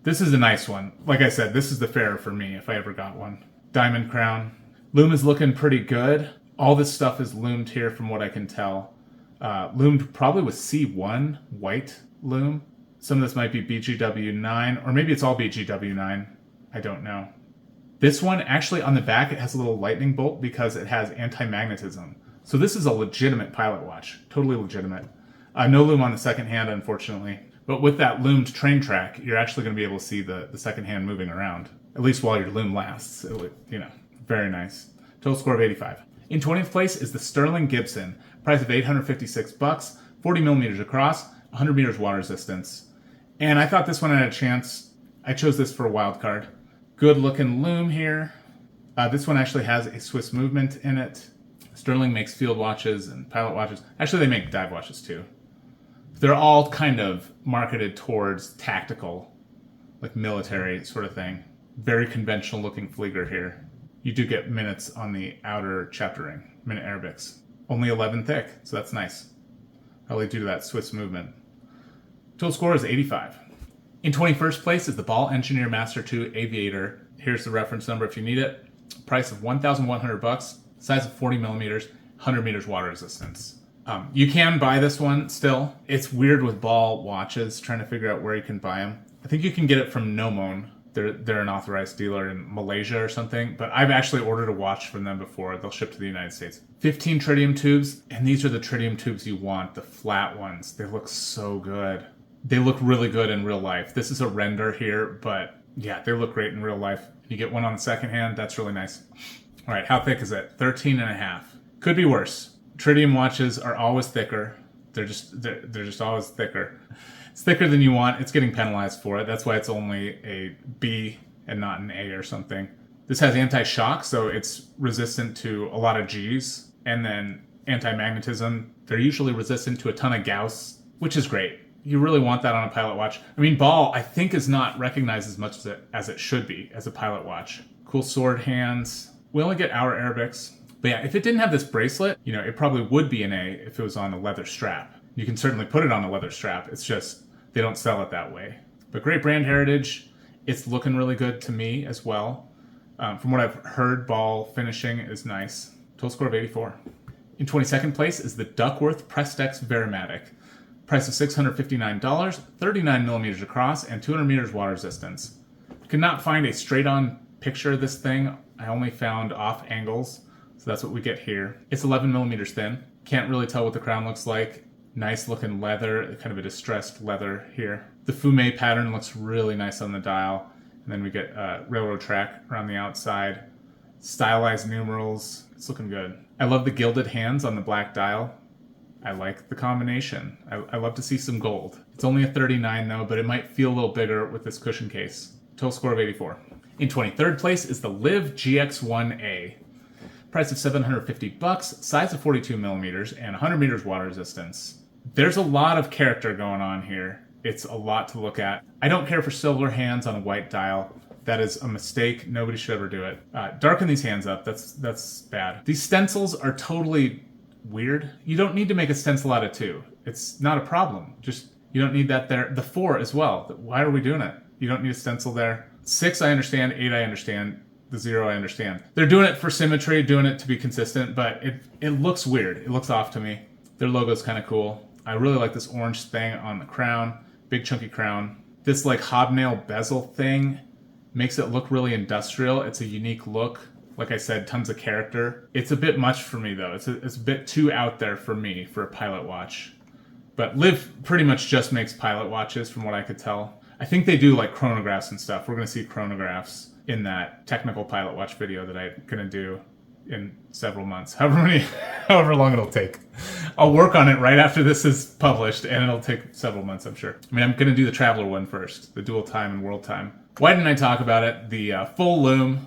This is a nice one. Like I said, this is the Ferrer for me if I ever got one. Diamond crown. Lume is looking pretty good. All this stuff is loomed here from what I can tell. Loomed probably with C1 white lume. Some of this might be BGW9, or maybe it's all BGW9. I don't know. This one, actually on the back, it has a little lightning bolt because it has anti-magnetism. So this is a legitimate pilot watch. Totally legitimate. No lume on the second hand, unfortunately. But with that loomed train track, you're actually going to be able to see the second hand moving around. At least while your lume lasts. It would, very nice. Total score of 85. In 20th place is the Sterling Gibson. Price of $856, 40 millimeters across, 100 meters water resistance. And I thought this one had a chance. I chose this for a wild card. Good looking lume here. This one actually has a Swiss movement in it. Sterling makes field watches and pilot watches. Actually, they make dive watches too. They're all kind of marketed towards tactical, like military sort of thing. Very conventional looking Flieger here. You do get minutes on the outer chapter ring, minute Arabics. Only 11 thick, so that's nice. Probably due to that Swiss movement. Total score is 85. In 21st place is the Ball Engineer Master 2 Aviator. Here's the reference number if you need it. Price of $1,100, size of 40 millimeters, 100 meters water resistance. You can buy this one still. It's weird with Ball watches, trying to figure out where you can buy them. I think you can get it from Nomon. They're an authorized dealer in Malaysia or something, but I've actually ordered a watch from them before. They'll ship to the United States. 15 tritium tubes, and these are the tritium tubes you want, the flat ones. They look so good. They look really good in real life. This is a render here, but yeah, they look great in real life. You get one on the second hand, that's really nice. All right, how thick is it? 13 and a half. Could be worse. Tritium watches are always thicker. They're just always thicker. It's thicker than you want. It's getting penalized for it. That's why it's only a B and not an A or something. This has anti-shock, so it's resistant to a lot of Gs. And then anti-magnetism. They're usually resistant to a ton of Gauss, which is great. You really want that on a pilot watch. I mean, Ball, I think, is not recognized as much as it should be as a pilot watch. Cool sword hands. We only get hour Arabics. But yeah, if it didn't have this bracelet, it probably would be an A if it was on a leather strap. You can certainly put it on a leather strap. It's just, they don't sell it that way. But great brand heritage. It's looking really good to me as well. From what I've heard, Ball finishing is nice. Total score of 84. In 22nd place is the Duckworth Prestex Varimatic. Price of $659, 39 millimeters across, and 200 meters water resistance. Could not find a straight-on picture of this thing. I only found off angles, so that's what we get here. It's 11 millimeters thin. Can't really tell what the crown looks like. Nice looking leather, kind of a distressed leather here. The fume pattern looks really nice on the dial. And then we get railroad track around the outside. Stylized numerals. It's looking good. I love the gilded hands on the black dial. I like the combination. I love to see some gold. It's only a 39 though, but it might feel a little bigger with this cushion case. Total score of 84. In 23rd place is the Liv GX1A. Price of $750, size of 42 millimeters, and 100 meters water resistance. There's a lot of character going on here. It's a lot to look at. I don't care for silver hands on a white dial. That is a mistake. Nobody should ever do it. Darken these hands up. That's bad. These stencils are totally weird. You don't need to make a stencil out of 2. It's not a problem. Just, you don't need that there. The 4 as well. Why are we doing it? You don't need a stencil there. 6 I understand. 8 I understand. The 0 I understand. They're doing it for symmetry, doing it to be consistent, but it looks weird. It looks off to me. Their logo's kind of cool. I really like this orange thing on the crown. Big chunky crown. This like hobnail bezel thing makes it look really industrial. It's a unique look. Like I said, tons of character. It's a bit much for me though. It's a bit too out there for me for a pilot watch. But Liv pretty much just makes pilot watches from what I could tell. I think they do like chronographs and stuff. We're going to see chronographs in that technical pilot watch video that I'm going to do in several months, however long it'll take. I'll work on it right after this is published, and it'll take several months, I'm sure. I mean, I'm going to do the Traveler one first, the dual time and world time. Why didn't I talk about it? The full loom,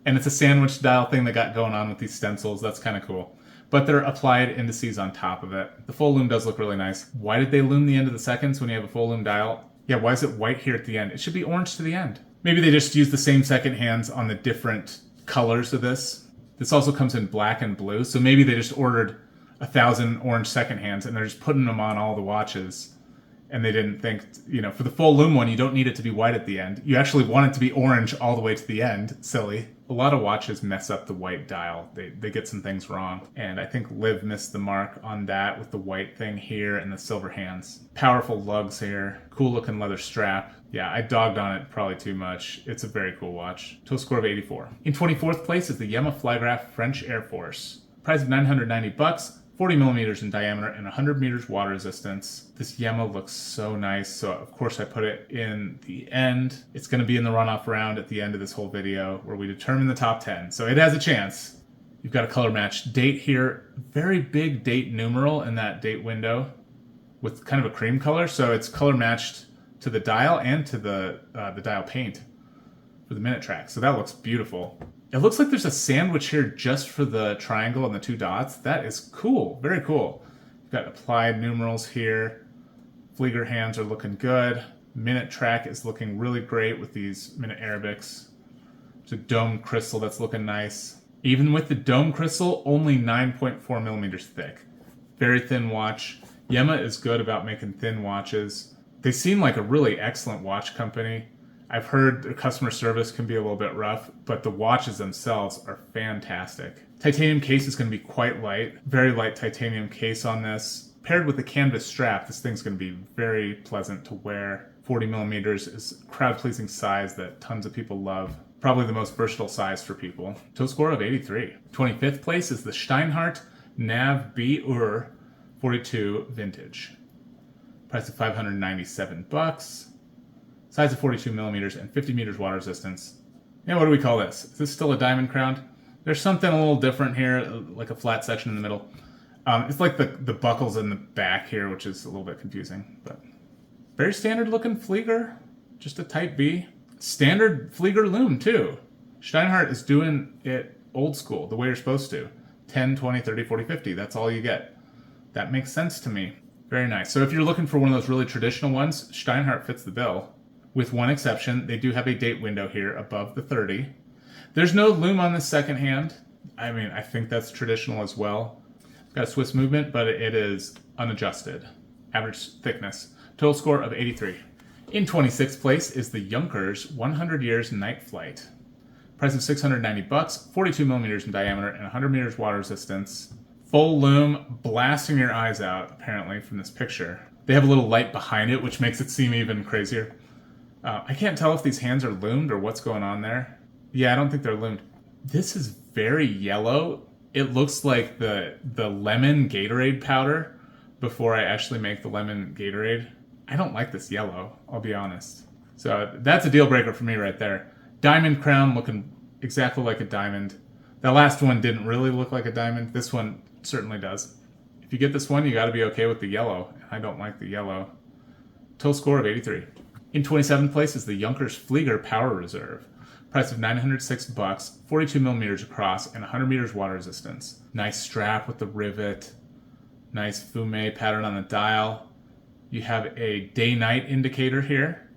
and it's a sandwich dial thing they got going on with these stencils. That's kind of cool. But they're applied indices on top of it. The full loom does look really nice. Why did they loom the end of the seconds when you have a full loom dial? Yeah, why is it white here at the end? It should be orange to the end. Maybe they just use the same second hands on the different colors of this. This also comes in black and blue, so maybe they just ordered 1,000 orange second hands and they're just putting them on all the watches. And they didn't think, for the full loom one, you don't need it to be white at the end. You actually want it to be orange all the way to the end. Silly. A lot of watches mess up the white dial. They get some things wrong. And I think Liv missed the mark on that with the white thing here and the silver hands. Powerful lugs here. Cool looking leather strap. Yeah, I dogged on it probably too much. It's a very cool watch. Total score of 84. In 24th place is the Yema Flygraph French Air Force. Price of $990, 40 millimeters in diameter and 100 meters water resistance. This Yema looks so nice, so of course I put it in the end. It's going to be in the runoff round at the end of this whole video where we determine the top 10. So it has a chance. You've got a color match date here. Very big date numeral in that date window with kind of a cream color, so it's color matched to the dial and to the dial paint for the minute track. So that looks beautiful. It looks like there's a sandwich here just for the triangle and the 2 dots. That is cool. Very cool. You've got applied numerals here. Flieger hands are looking good. Minute track is looking really great with these minute Arabics. There's a dome crystal that's looking nice. Even with the dome crystal, only 9.4 millimeters thick. Very thin watch. Yema is good about making thin watches. They seem like a really excellent watch company. I've heard the customer service can be a little bit rough, but the watches themselves are fantastic. Titanium case is going to be quite light. Very light titanium case on this. Paired with the canvas strap, this thing's going to be very pleasant to wear. 40 millimeters is a crowd-pleasing size that tons of people love. Probably the most versatile size for people. Total score of 83. 25th place is the Steinhardt Nav B Ur 42 Vintage. Price of $597. Size of 42 millimeters and 50 meters water resistance. Yeah, what do we call this? Is this still a diamond crown? There's something a little different here, like a flat section in the middle. It's like the buckles in the back here, which is a little bit confusing. But very standard looking Flieger. Just a type B. Standard Flieger loom, too. Steinhardt is doing it old school, the way you're supposed to. 10, 20, 30, 40, 50. That's all you get. That makes sense to me. Very nice. So if you're looking for one of those really traditional ones, Steinhardt fits the bill. With one exception, they do have a date window here above the 30. There's no loom on this second hand. I mean, I think that's traditional as well. It's got a Swiss movement, but it is unadjusted. Average thickness. Total score of 83. In 26th place is the Junkers 100 Years Night Flight. Price of $690, 42 millimeters in diameter and 100 meters water resistance. Full loom, blasting your eyes out, apparently, from this picture. They have a little light behind it, which makes it seem even crazier. I can't tell if these hands are loomed or what's going on there. Yeah, I don't think they're loomed. This is very yellow. It looks like the lemon Gatorade powder before I actually make the lemon Gatorade. I don't like this yellow, I'll be honest. So that's a deal breaker for me right there. Diamond crown looking exactly like a diamond. The last one didn't really look like a diamond. This one certainly does. If you get this one, you got to be okay with the yellow. I don't like the yellow. Total score of 83. In 27th place is the Junkers Flieger Power Reserve. Price of $906, 42 millimeters across, and 100 meters water resistance. Nice strap with the rivet. Nice fume pattern on the dial. You have a day-night indicator here.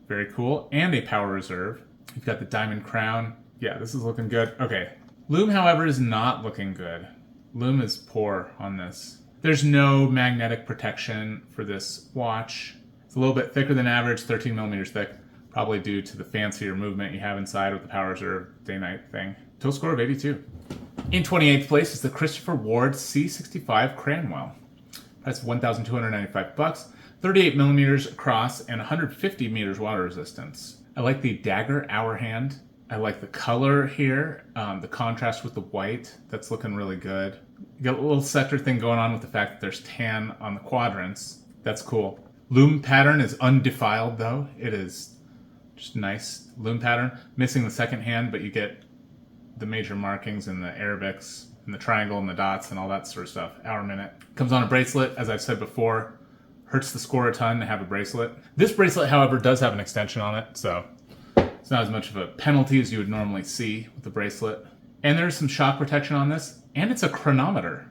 Very cool. And a power reserve. You've got the diamond crown. Yeah, this is looking good. Okay. Lume, however, is not looking good. Lume is poor on this. There's no magnetic protection for this watch. It's a little bit thicker than average, 13 millimeters thick. Probably due to the fancier movement you have inside with the power reserve day-night thing. Total score of 82. In 28th place is the Christopher Ward C65 Cranwell. Price of $1,295, 38 millimeters across, and 150 meters water resistance. I like the dagger hour hand. I like the color here, the contrast with the white. That's looking really good. You got a little sector thing going on with the fact that there's tan on the quadrants. That's cool. Lume pattern is undefiled though. It is just nice lume pattern. Missing the second hand, but you get the major markings and the Arabics and the triangle and the dots and all that sort of stuff. Hour minute. Comes on a bracelet, as I've said before. Hurts the score a ton to have a bracelet. This bracelet, however, does have an extension on it, so it's not as much of a penalty as you would normally see with the bracelet. And there's some shock protection on this, and it's a chronometer.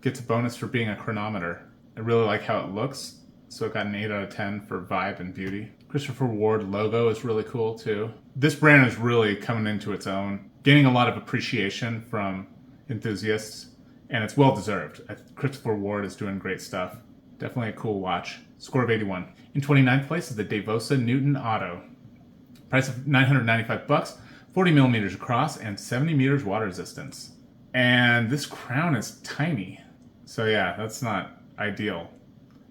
Gets a bonus for being a chronometer. I really like how it looks, so it got an 8 out of 10 for vibe and beauty. Christopher Ward logo is really cool too. This brand is really coming into its own, gaining a lot of appreciation from enthusiasts, and it's well deserved. Christopher Ward is doing great stuff. Definitely a cool watch. Score of 81. In 29th place is the Devosa Newton Auto. Price of $995, 40 millimeters across, and 70 meters water resistance. And this crown is tiny. So yeah, that's not ideal.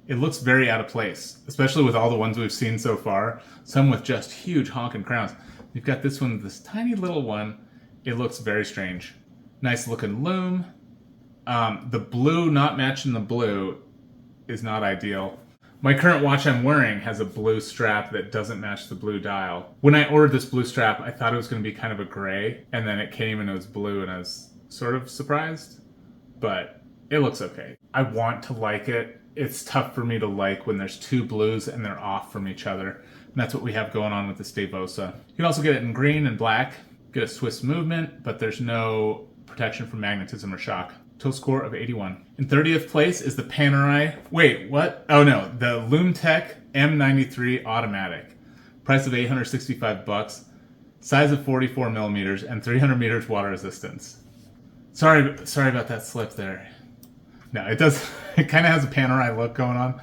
It looks very out of place, especially with all the ones we've seen so far. Some with just huge honking crowns. You've got this one, this tiny little one. It looks very strange. Nice looking lume. The blue not matching the blue is not ideal. My current watch I'm wearing has a blue strap that doesn't match the blue dial. When I ordered this blue strap, I thought it was going to be kind of a gray, and then it came and it was blue, and I was sort of surprised, but it looks okay. I want to like it. It's tough for me to like when there's two blues and they're off from each other, and that's what we have going on with this Devosa. You can also get it in green and black, get a Swiss movement, but there's no protection from magnetism or shock. Total score of 81. In 30th place is the Panerai. Wait, what? Oh no, the LumeTech M93 Automatic. Price of $865, size of 44 millimeters, and 300 meters water resistance. Sorry about that slip there. No, it does. It kind of has a Panerai look going on.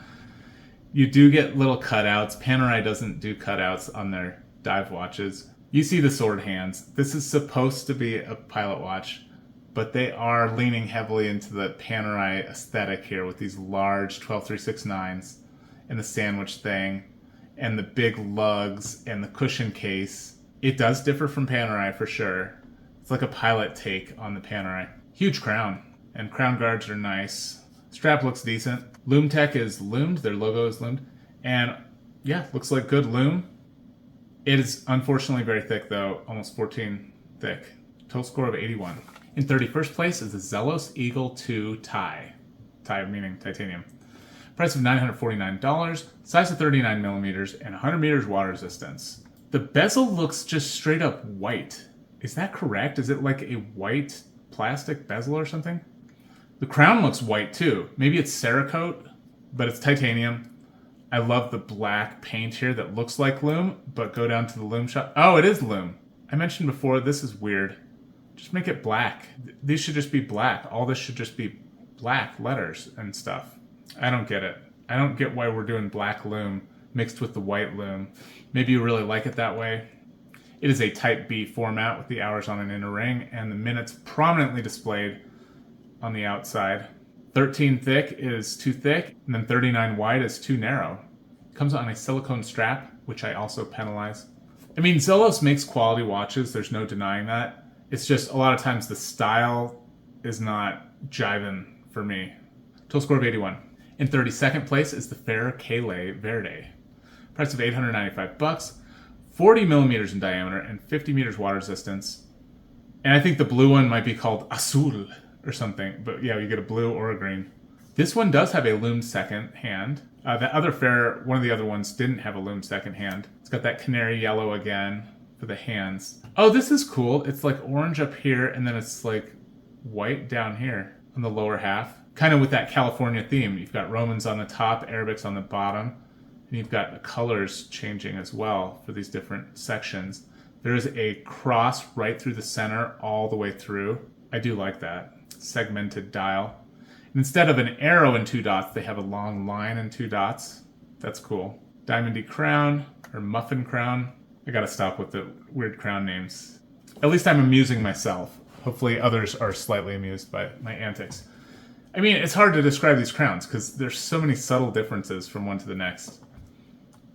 You do get little cutouts. Panerai doesn't do cutouts on their dive watches. You see the sword hands. This is supposed to be a pilot watch, but they are leaning heavily into the Panerai aesthetic here with these large 12369s and the sandwich thing and the big lugs and the cushion case. It does differ from Panerai for sure. It's like a pilot take on the Panerai. Huge crown, and crown guards are nice. Strap looks decent. LumeTech is loomed, their logo is loomed, and yeah, looks like good lume. It is unfortunately very thick though, almost 14 thick. Total score of 81. In 31st place is the Zelos Eagle 2 Tie. Tie meaning titanium. Price of $949, size of 39 millimeters, and 100 meters water resistance. The bezel looks just straight up white. Is that correct? Is it like a white plastic bezel or something? The crown looks white too. Maybe it's Cerakote, but it's titanium. I love the black paint here that looks like lume, but go down to the lume shop. Oh, it is lume. I mentioned before, this is weird. Just make it black. These should just be black. All this should just be black letters and stuff. I don't get it. I don't get why we're doing black lume mixed with the white lume. Maybe you really like it that way. It is a Type B format with the hours on an inner ring and the minutes prominently displayed on the outside. 13 thick is too thick, and then 39 wide is too narrow. It comes on a silicone strap, which I also penalize. I mean, Zelos makes quality watches. There's no denying that. It's just a lot of times the style is not jiving for me. Total score of 81. In 32nd place is the Fair Kale Verde. Price of $895, 40 millimeters in diameter and 50 meters water resistance. And I think the blue one might be called Azul or something. But yeah, you get a blue or a green. This one does have a loomed second hand. The other Fair, one of the other ones didn't have a loomed second hand. It's got that canary yellow again for the hands. Oh, this is cool. It's like orange up here and then it's like white down here on the lower half. Kind of with that California theme. You've got Romans on the top, Arabics on the bottom. And you've got the colors changing as well for these different sections. There is a cross right through the center all the way through. I do like that. Segmented dial. And instead of an arrow and 2 dots, they have a long line and 2 dots. That's cool. Diamondy crown or muffin crown. I gotta stop with the weird crown names. At least I'm amusing myself. Hopefully others are slightly amused by my antics. I mean, it's hard to describe these crowns because there's so many subtle differences from one to the next.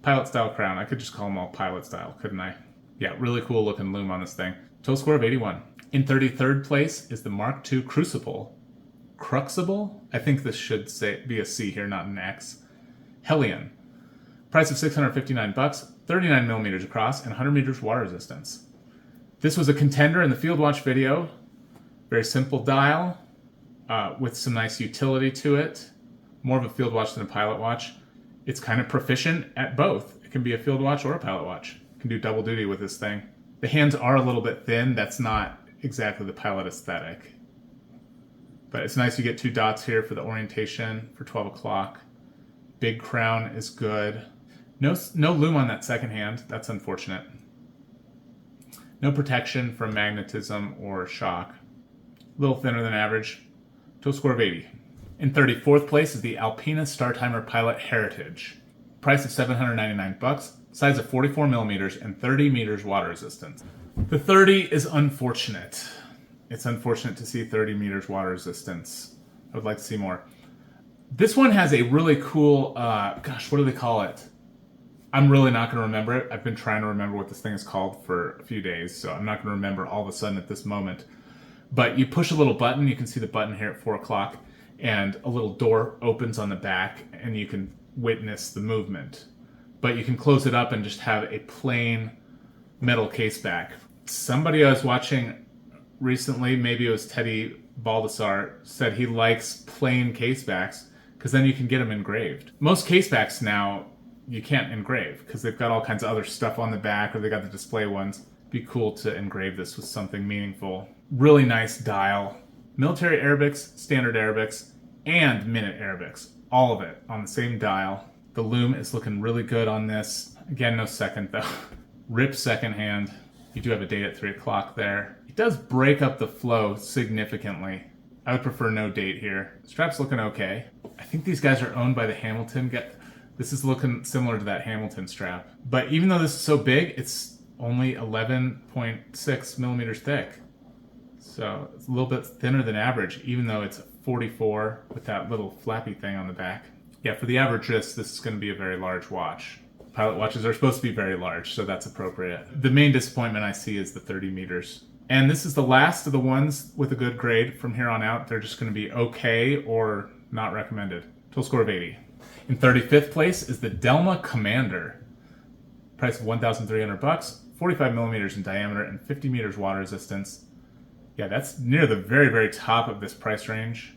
Pilot style crown. I could just call them all pilot style, couldn't I? Yeah, really cool looking loom on this thing. Total score of 81. In 33rd place is the Mark II Crucible. Crucible? I think this should be a C here, not an X. Hellion. Price of $659, 39 millimeters across, and 100 meters water resistance. This was a contender in the Field Watch video. Very simple dial, with some nice utility to it. More of a field watch than a pilot watch. It's kind of proficient at both. It can be a field watch or a pilot watch. It can do double duty with this thing. The hands are a little bit thin. That's not exactly the pilot aesthetic. But it's nice you get 2 dots here for the orientation for 12 o'clock. Big crown is good. No loom on that second hand. That's unfortunate. No protection from magnetism or shock. A little thinner than average. Total score of 80. In 34th place is the Alpina Star Timer Pilot Heritage. Price of $799. Size of 44 millimeters and 30 meters water resistance. The 30 is unfortunate. It's unfortunate to see 30 meters water resistance. I would like to see more. This one has a really cool, gosh, what do they call it? I'm really not going to remember it. I've been trying to remember what this thing is called for a few days, so I'm not going to remember all of a sudden at this moment. But you push a little button, you can see the button here at 4 o'clock, and a little door opens on the back, and you can witness the movement. But you can close it up and just have a plain metal case back. Somebody I was watching recently, maybe it was Teddy Baldessar, said he likes plain case backs because then you can get them engraved. Most case backs now you can't engrave because they've got all kinds of other stuff on the back, or they got the display ones. Be cool to engrave this with something meaningful. Really nice dial. Military Arabics, standard Arabics, and minute Arabics. All of it on the same dial. The loom is looking really good on this. Again, no second though. Rip second hand. You do have a date at 3 o'clock there. It does break up the flow significantly. I would prefer no date here. Strap's looking okay. I think these guys are owned by the Hamilton. This is looking similar to that Hamilton strap. But even though this is so big, it's only 11.6 millimeters thick. So it's a little bit thinner than average, even though it's 44 with that little flappy thing on the back. Yeah, for the average wrist, this is going to be a very large watch. Pilot watches are supposed to be very large, so that's appropriate. The main disappointment I see is the 30 meters. And this is the last of the ones with a good grade. From here on out, they're just going to be okay or not recommended. Total score of 80. In 35th place is the Delma Commander. Price of $1,300, 45 millimeters in diameter and 50 meters water resistance. Yeah, that's near the very, very top of this price range.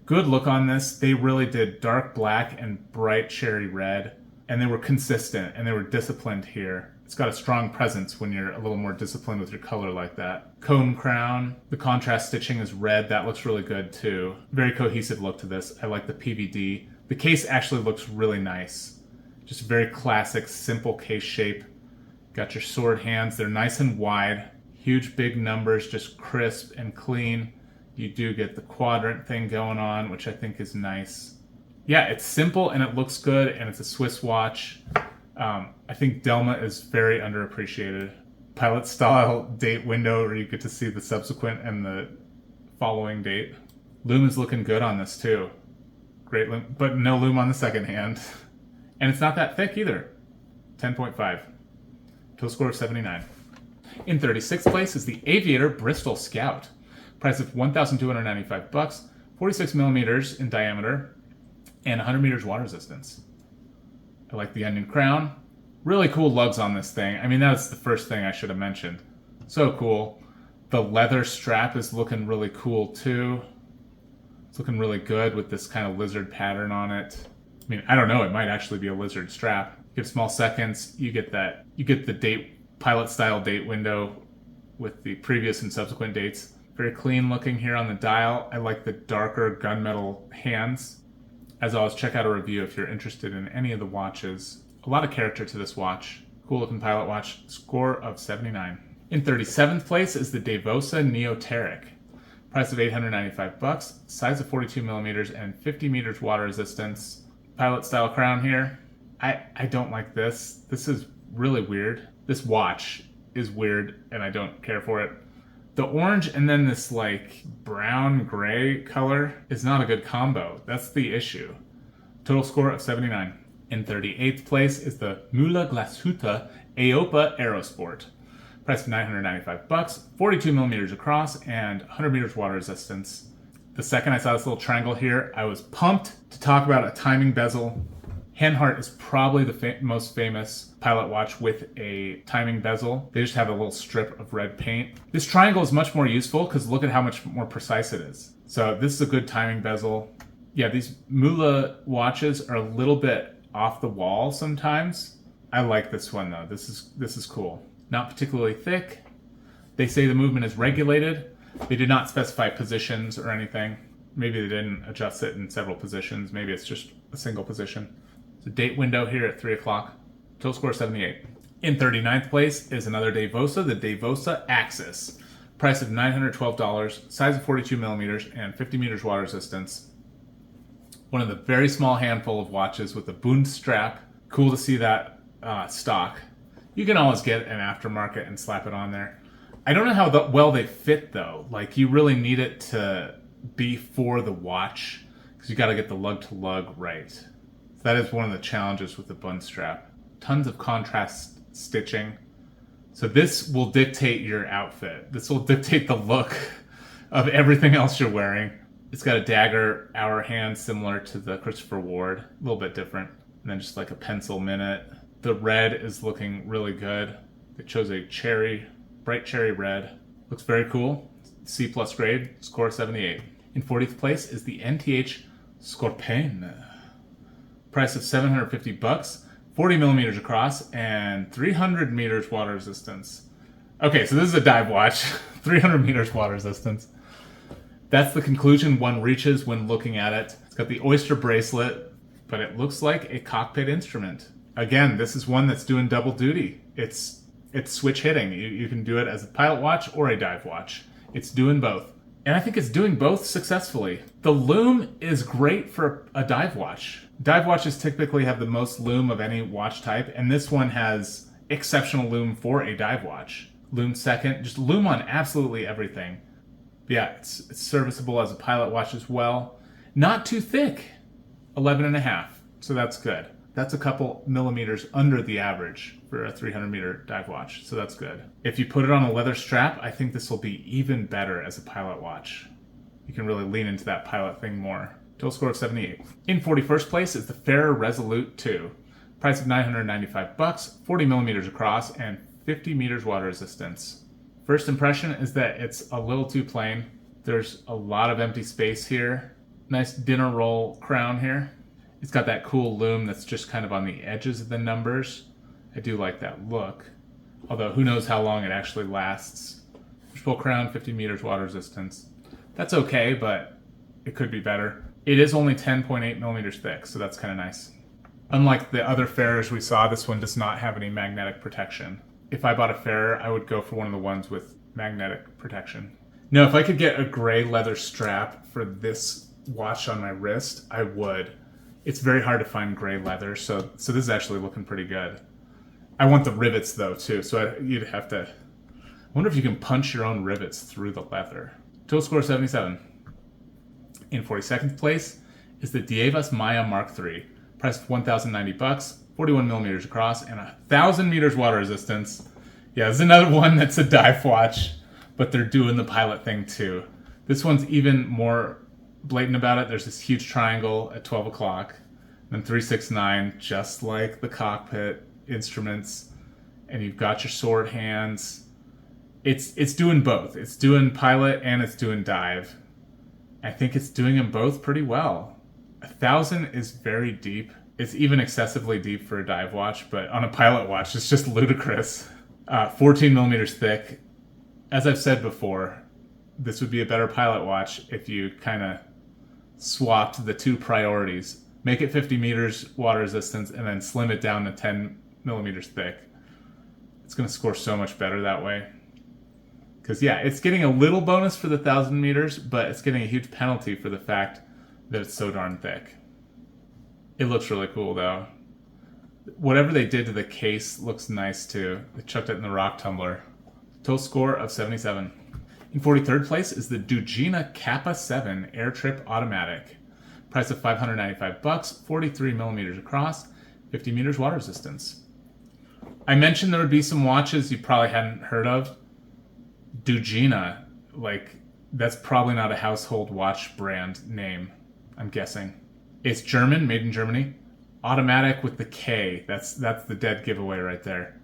Good look on this. They really did dark black and bright cherry red, and they were consistent and they were disciplined here. It's got a strong presence when you're a little more disciplined with your color like that. Cone crown. The contrast stitching is red. That looks really good too. Very cohesive look to this. I like the PVD. The case actually looks really nice. Just very classic, simple case shape. Got your sword hands. They're nice and wide. Huge big numbers, just crisp and clean. You do get the quadrant thing going on, which I think is nice. Yeah, it's simple and it looks good, and it's a Swiss watch. I think Delma is very underappreciated. Pilot style date window where you get to see the subsequent and the following date. Loom is looking good on this too. Great loom, but no loom on the second hand. And it's not that thick either. 10.5. Total Total score of 79. In 36th place is the Aviator Bristol Scout. Price of $1,295, 46 millimeters in diameter, and 100 meters water resistance. I like the onion crown. Really cool lugs on this thing. I mean, that's the first thing I should have mentioned. So cool. The leather strap is looking really cool too. It's looking really good with this kind of lizard pattern on it. I mean, I don't know, it might actually be a lizard strap. You get small seconds, you get the date, pilot style date window with the previous and subsequent dates. Very clean looking here on the dial. I like the darker gunmetal hands. As always, check out a review if you're interested in any of the watches. A lot of character to this watch. Cool looking pilot watch. Score of 79. In 37th place is the Devosa Neoteric. Price of $895, size of 42 millimeters and 50 meters water resistance. Pilot style crown here. I don't like this. This is really weird. This watch is weird and I don't care for it. The orange and then this like brown gray color is not a good combo. That's the issue. Total score of 79. In 38th place is the Mula Glashütte Aopa Aerosport. Price of $995, 42 millimeters across and 100 meters water resistance. The second I saw this little triangle here, I was pumped to talk about a timing bezel. Hanhart is probably the most famous pilot watch with a timing bezel. They just have a little strip of red paint. This triangle is much more useful because look at how much more precise it is. So this is a good timing bezel. Yeah, these Mula watches are a little bit off the wall sometimes. I like this one though. This is cool. Not particularly thick. They say the movement is regulated. They did not specify positions or anything. Maybe they didn't adjust it in several positions. Maybe it's just a single position. It's a date window here at 3 o'clock. Total score 78. In 39th place is another Devosa, the Devosa Axis. Price of $912, size of 42 millimeters and 50 meters water resistance. One of the very small handful of watches with a Bund strap. Cool to see that stock. You can always get an aftermarket and slap it on there. I don't know how well they fit though. Like you really need it to be for the watch because you got to get the lug to lug right. That is one of the challenges with the Bund strap. Tons of contrast stitching. So this will dictate your outfit. This will dictate the look of everything else you're wearing. It's got a dagger hour hand similar to the Christopher Ward. A little bit different. And then just like a pencil minute. The red is looking really good. They chose a bright cherry red. Looks very cool. C+ grade, score 78. In 40th place is the NTH Scorpion. Price of $750, 40 millimeters across, and 300 meters water resistance. Okay, so this is a dive watch. 300 meters water resistance. That's the conclusion one reaches when looking at it. It's got the oyster bracelet, but it looks like a cockpit instrument. Again, this is one that's doing double duty. It's switch hitting. You can do it as a pilot watch or a dive watch. It's doing both. And I think it's doing both successfully. The lume is great for a dive watch. Dive watches typically have the most lume of any watch type, and this one has exceptional lume for a dive watch. Lume second, just lume on absolutely everything. But yeah, it's serviceable as a pilot watch as well. Not too thick, 11.5, so that's good. That's a couple millimeters under the average for a 300 meter dive watch, so that's good. If you put it on a leather strap, I think this will be even better as a pilot watch. You can really lean into that pilot thing more. Total score of 78. In 41st place is the Ferrer Resolute 2. Price of $995, 40 millimeters across, and 50 meters water resistance. First impression is that it's a little too plain. There's a lot of empty space here. Nice dinner roll crown here. It's got that cool lume that's just kind of on the edges of the numbers. I do like that look. Although who knows how long it actually lasts. Push-pull crown, 50 meters water resistance. That's okay, but it could be better. It is only 10.8 millimeters thick, so that's kind of nice. Unlike the other Ferrers we saw, this one does not have any magnetic protection. If I bought a Ferrer, I would go for one of the ones with magnetic protection. No, if I could get a gray leather strap for this watch on my wrist, I would. It's very hard to find gray leather, so this is actually looking pretty good. I want the rivets though too, so you'd have to. I wonder if you can punch your own rivets through the leather. Total score 77. In 42nd place is the Dievas Maya Mark III. Price of $1,090, 41 millimeters across, and 1,000 meters water resistance. Yeah, there's another one that's a dive watch, but they're doing the pilot thing too. This one's even more blatant about it. There's this huge triangle at 12 o'clock, then 369, just like the cockpit instruments, and you've got your sword hands. It's doing both. It's doing pilot and it's doing dive. I think it's doing them both pretty well. 1,000 is very deep. It's even excessively deep for a dive watch, but on a pilot watch, it's just ludicrous. 14 millimeters thick. As I've said before, this would be a better pilot watch if you kind of swapped the two priorities. Make it 50 meters water resistance and then slim it down to 10 millimeters thick. It's going to score so much better that way. Because, yeah, it's getting a little bonus for the 1,000 meters, but it's getting a huge penalty for the fact that it's so darn thick. It looks really cool, though. Whatever they did to the case looks nice, too. They chucked it in the rock tumbler. Total score of 77. In 43rd place is the Dugina Kappa 7 Air Trip Automatic. Price of $595, 43 millimeters across, 50 meters water resistance. I mentioned there would be some watches you probably hadn't heard of. Dugina, like, that's probably not a household watch brand name, I'm guessing. It's German, made in Germany. Automatic with the K. That's the dead giveaway right there.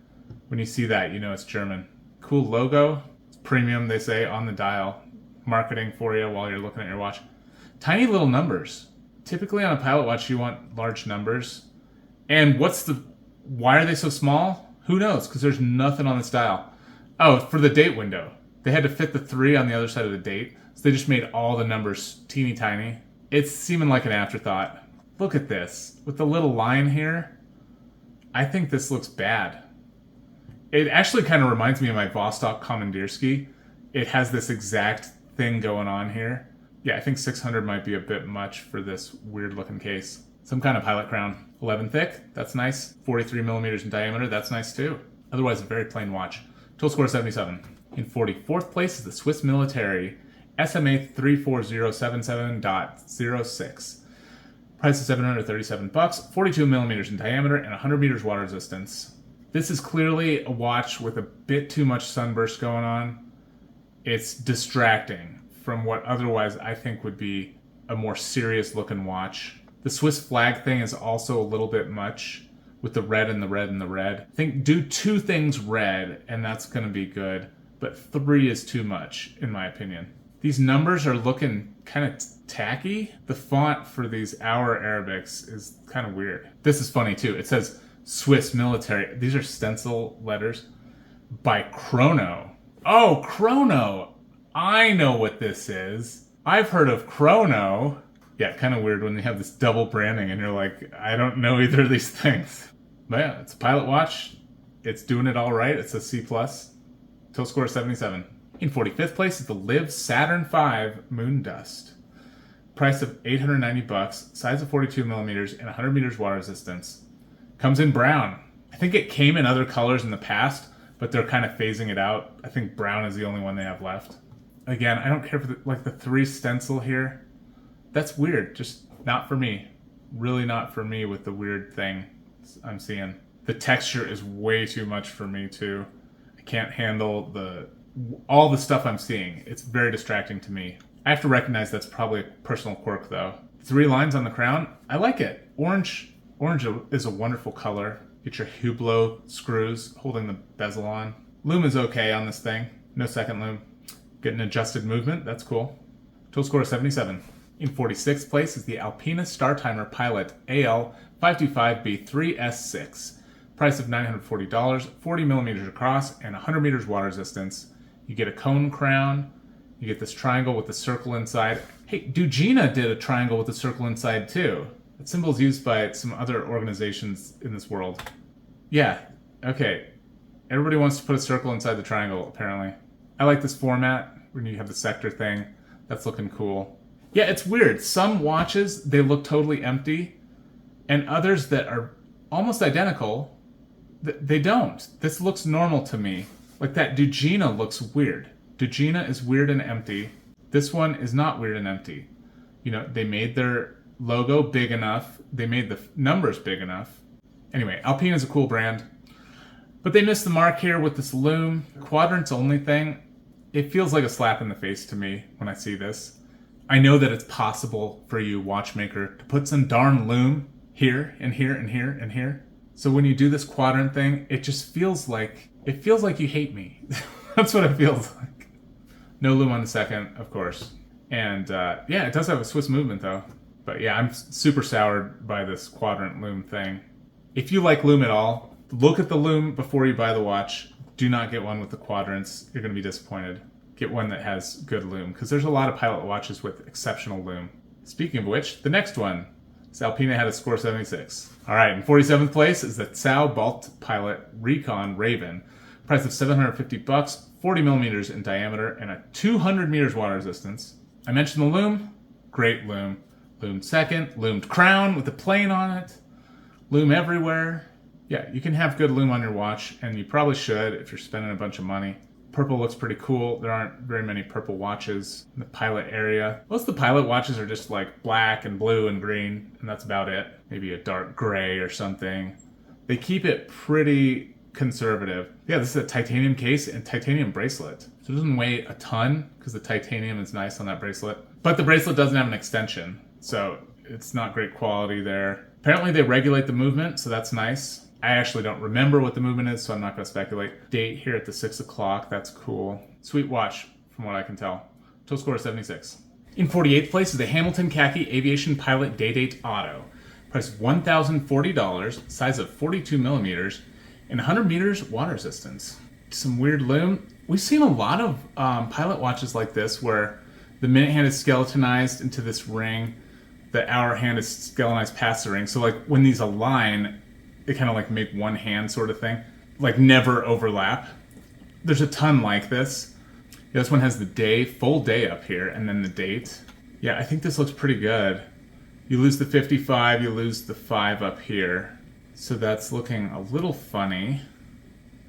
When you see that, you know it's German. Cool logo. It's premium, they say, on the dial. Marketing for you while you're looking at your watch. Tiny little numbers. Typically on a pilot watch, you want large numbers. And why are they so small? Who knows? Because there's nothing on this dial. Oh, for the date window. They had to fit the 3 on the other side of the date. So they just made all the numbers teeny tiny. It's seeming like an afterthought. Look at this. With the little line here, I think this looks bad. It actually kind of reminds me of my Vostok Kommandierski. It has this exact thing going on here. Yeah, I think 600 might be a bit much for this weird looking case. Some kind of pilot crown. 11 thick, that's nice. 43 millimeters in diameter, that's nice too. Otherwise, a very plain watch. Total score 77. In 44th place is the Swiss Military SMA 34077.06. Price is $737, 42 millimeters in diameter, and 100 meters water resistance. This is clearly a watch with a bit too much sunburst going on. It's distracting from what otherwise I think would be a more serious looking watch. The Swiss flag thing is also a little bit much with the red and the red and the red. I think do 2 things red and that's going to be good, but 3 is too much in my opinion. These numbers are looking kind of tacky. The font for these hour Arabics is kind of weird. This is funny too. It says Swiss Military. These are stencil letters by Chrono. Oh, Chrono. I know what this is. I've heard of Chrono. Yeah, kind of weird when you have this double branding and you're like, I don't know either of these things. But yeah, it's a pilot watch. It's doing it all right. It's a C+. Total score 77. In 45th place is the Liv Saturn V Moon Dust. Price of $890, size of 42 millimeters, and 100 meters water resistance. Comes in brown. I think it came in other colors in the past, but they're kind of phasing it out. I think brown is the only one they have left. Again, I don't care for the 3 stencil here. That's weird. Just not for me. Really not for me with the weird thing I'm seeing. The texture is way too much for me too. I can't handle all the stuff I'm seeing. It's very distracting to me. I have to recognize that's probably a personal quirk though. 3 lines on the crown. I like it. Orange is a wonderful color. Get your Hublot screws holding the bezel on. Loom is okay on this thing. No second loom. Get an adjusted movement. That's cool. Total score is 77. In 46th place is the Alpina Star Timer Pilot AL525B3S6. Price of $940, 40 millimeters across, and 100 meters water resistance. You get a cone crown. You get this triangle with the circle inside. Hey, Dugina did a triangle with a circle inside too. That symbol is used by some other organizations in this world. Yeah, okay. Everybody wants to put a circle inside the triangle, apparently. I like this format when you have the sector thing. That's looking cool. Yeah, it's weird. Some watches, they look totally empty, and others that are almost identical, they don't. This looks normal to me. Like that Dugina looks weird. Dugina is weird and empty. This one is not weird and empty. You know, they made their logo big enough. They made the numbers big enough. Anyway, Alpina is a cool brand. But they missed the mark here with this lume. Quadrants only thing, it feels like a slap in the face to me when I see this. I know that it's possible for you, watchmaker, to put some darn lume here and here and here and here. So when you do this quadrant thing, it just feels like you hate me. That's what it feels like. No lume on the second, of course. And yeah, it does have a Swiss movement though. But yeah, I'm super soured by this quadrant lume thing. If you like lume at all, look at the lume before you buy the watch. Do not get one with the quadrants. You're going to be disappointed. Get one that has good lume, because there's a lot of Pilot watches with exceptional lume. Speaking of which, the next one, this Alpina had a score 76. All right, in 47th place is the Tsao Balt Pilot Recon Raven. Price of $750, 40 millimeters in diameter, and a 200 meters water resistance. I mentioned the lume. Great lume. Lumed second. Lumed crown with a plane on it. Lume everywhere. Yeah, you can have good lume on your watch, and you probably should if you're spending a bunch of money. Purple looks pretty cool. There aren't very many purple watches in the Pilot area. Most of the Pilot watches are just like black and blue and green, and that's about it. Maybe a dark gray or something. They keep it pretty conservative. Yeah, this is a titanium case and titanium bracelet. So it doesn't weigh a ton because the titanium is nice on that bracelet. But the bracelet doesn't have an extension, so it's not great quality there. Apparently they regulate the movement, so that's nice. I actually don't remember what the movement is, so I'm not going to speculate. Date here at the 6 o'clock. That's cool. Sweet watch, from what I can tell. Total score is 76. In 48th place is the Hamilton Khaki Aviation Pilot Day Date Auto. Price $1,040, size of 42 millimeters, and 100 meters water resistance. Some weird lume. We've seen a lot of Pilot watches like this where the minute hand is skeletonized into this ring, the hour hand is skeletonized past the ring. So like when these align, they kind of like make one hand sort of thing, like never overlap. There's a ton like this. Yeah, this one has the day, full day up here, and then the date. Yeah, I think this looks pretty good. You lose the 55, you lose the 5 up here. So that's looking a little funny.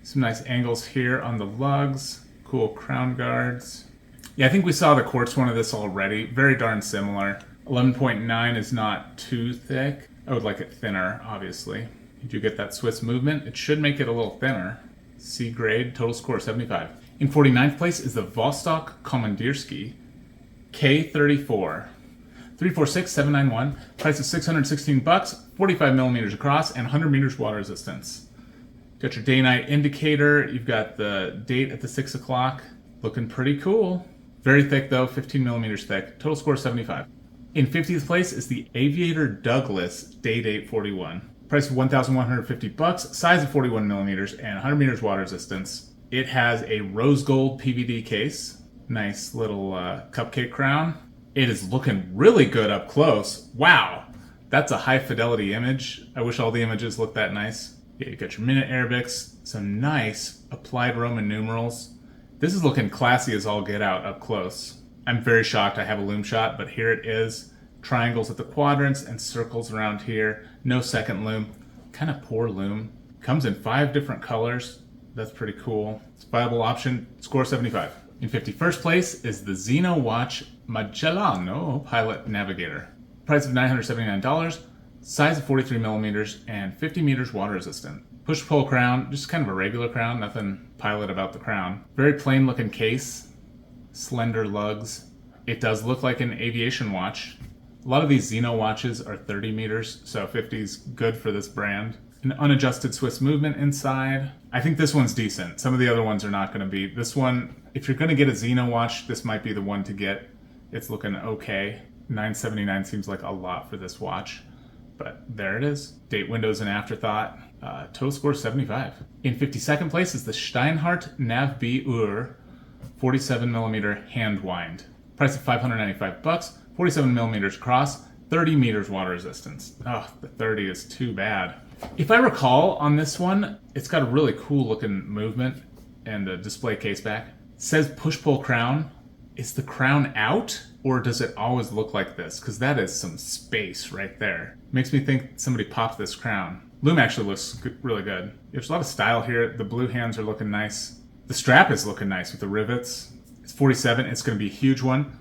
Some nice angles here on the lugs. Cool crown guards. Yeah, I think we saw the quartz one of this already. Very darn similar. 11.9 is not too thick. I would like it thinner, obviously. You do get that Swiss movement. It should make it a little thinner. C grade, total score 75. In 49th place is the Vostok Komandierski K34. 346791, price of $616, 45 millimeters across, and 100 meters water resistance. Got your day-night indicator. You've got the date at the 6 o'clock. Looking pretty cool. Very thick though, 15 millimeters thick. Total score 75. In 50th place is the Aviator Douglas Day Date 41. Price of $1,150, size of 41 millimeters, and 100 meters water resistance. It has a rose gold PVD case. Nice little cupcake crown. It is looking really good up close. Wow, that's a high fidelity image. I wish all the images looked that nice. Yeah, you got your minute Arabics, some nice applied Roman numerals. This is looking classy as all get out up close. I'm very shocked I have a lume shot, but here it is. Triangles at the quadrants and circles around here. No second lume. Kind of poor lume. Comes in 5 different colors. That's pretty cool. It's a viable option. Score 75. In 51st place is the Zeno Watch Magellano Pilot Navigator. Price of $979, size of 43 millimeters, and 50 meters water resistant. Push-pull crown, just kind of a regular crown, nothing Pilot about the crown. Very plain looking case, slender lugs. It does look like an aviation watch. A lot of these Zeno watches are 30 meters, so 50 is good for this brand. An unadjusted Swiss movement inside. I think this one's decent. Some of the other ones are not going to be. This one, if you're going to get a Zeno watch, this might be the one to get. It's looking okay. $979 seems like a lot for this watch, but there it is. Date window's an afterthought. Total score 75. In 52nd place is the Steinhardt Nav B Ur 47 millimeter hand wind. Price of $595, 47 millimeters across, 30 meters water resistance. Oh, the 30 is too bad. If I recall on this one, it's got a really cool looking movement and a display case back. It says push-pull crown. Is the crown out, or does it always look like this? Because that is some space right there. Makes me think somebody popped this crown. Lume actually looks really good. There's a lot of style here. The blue hands are looking nice. The strap is looking nice with the rivets. It's 47. It's going to be a huge one.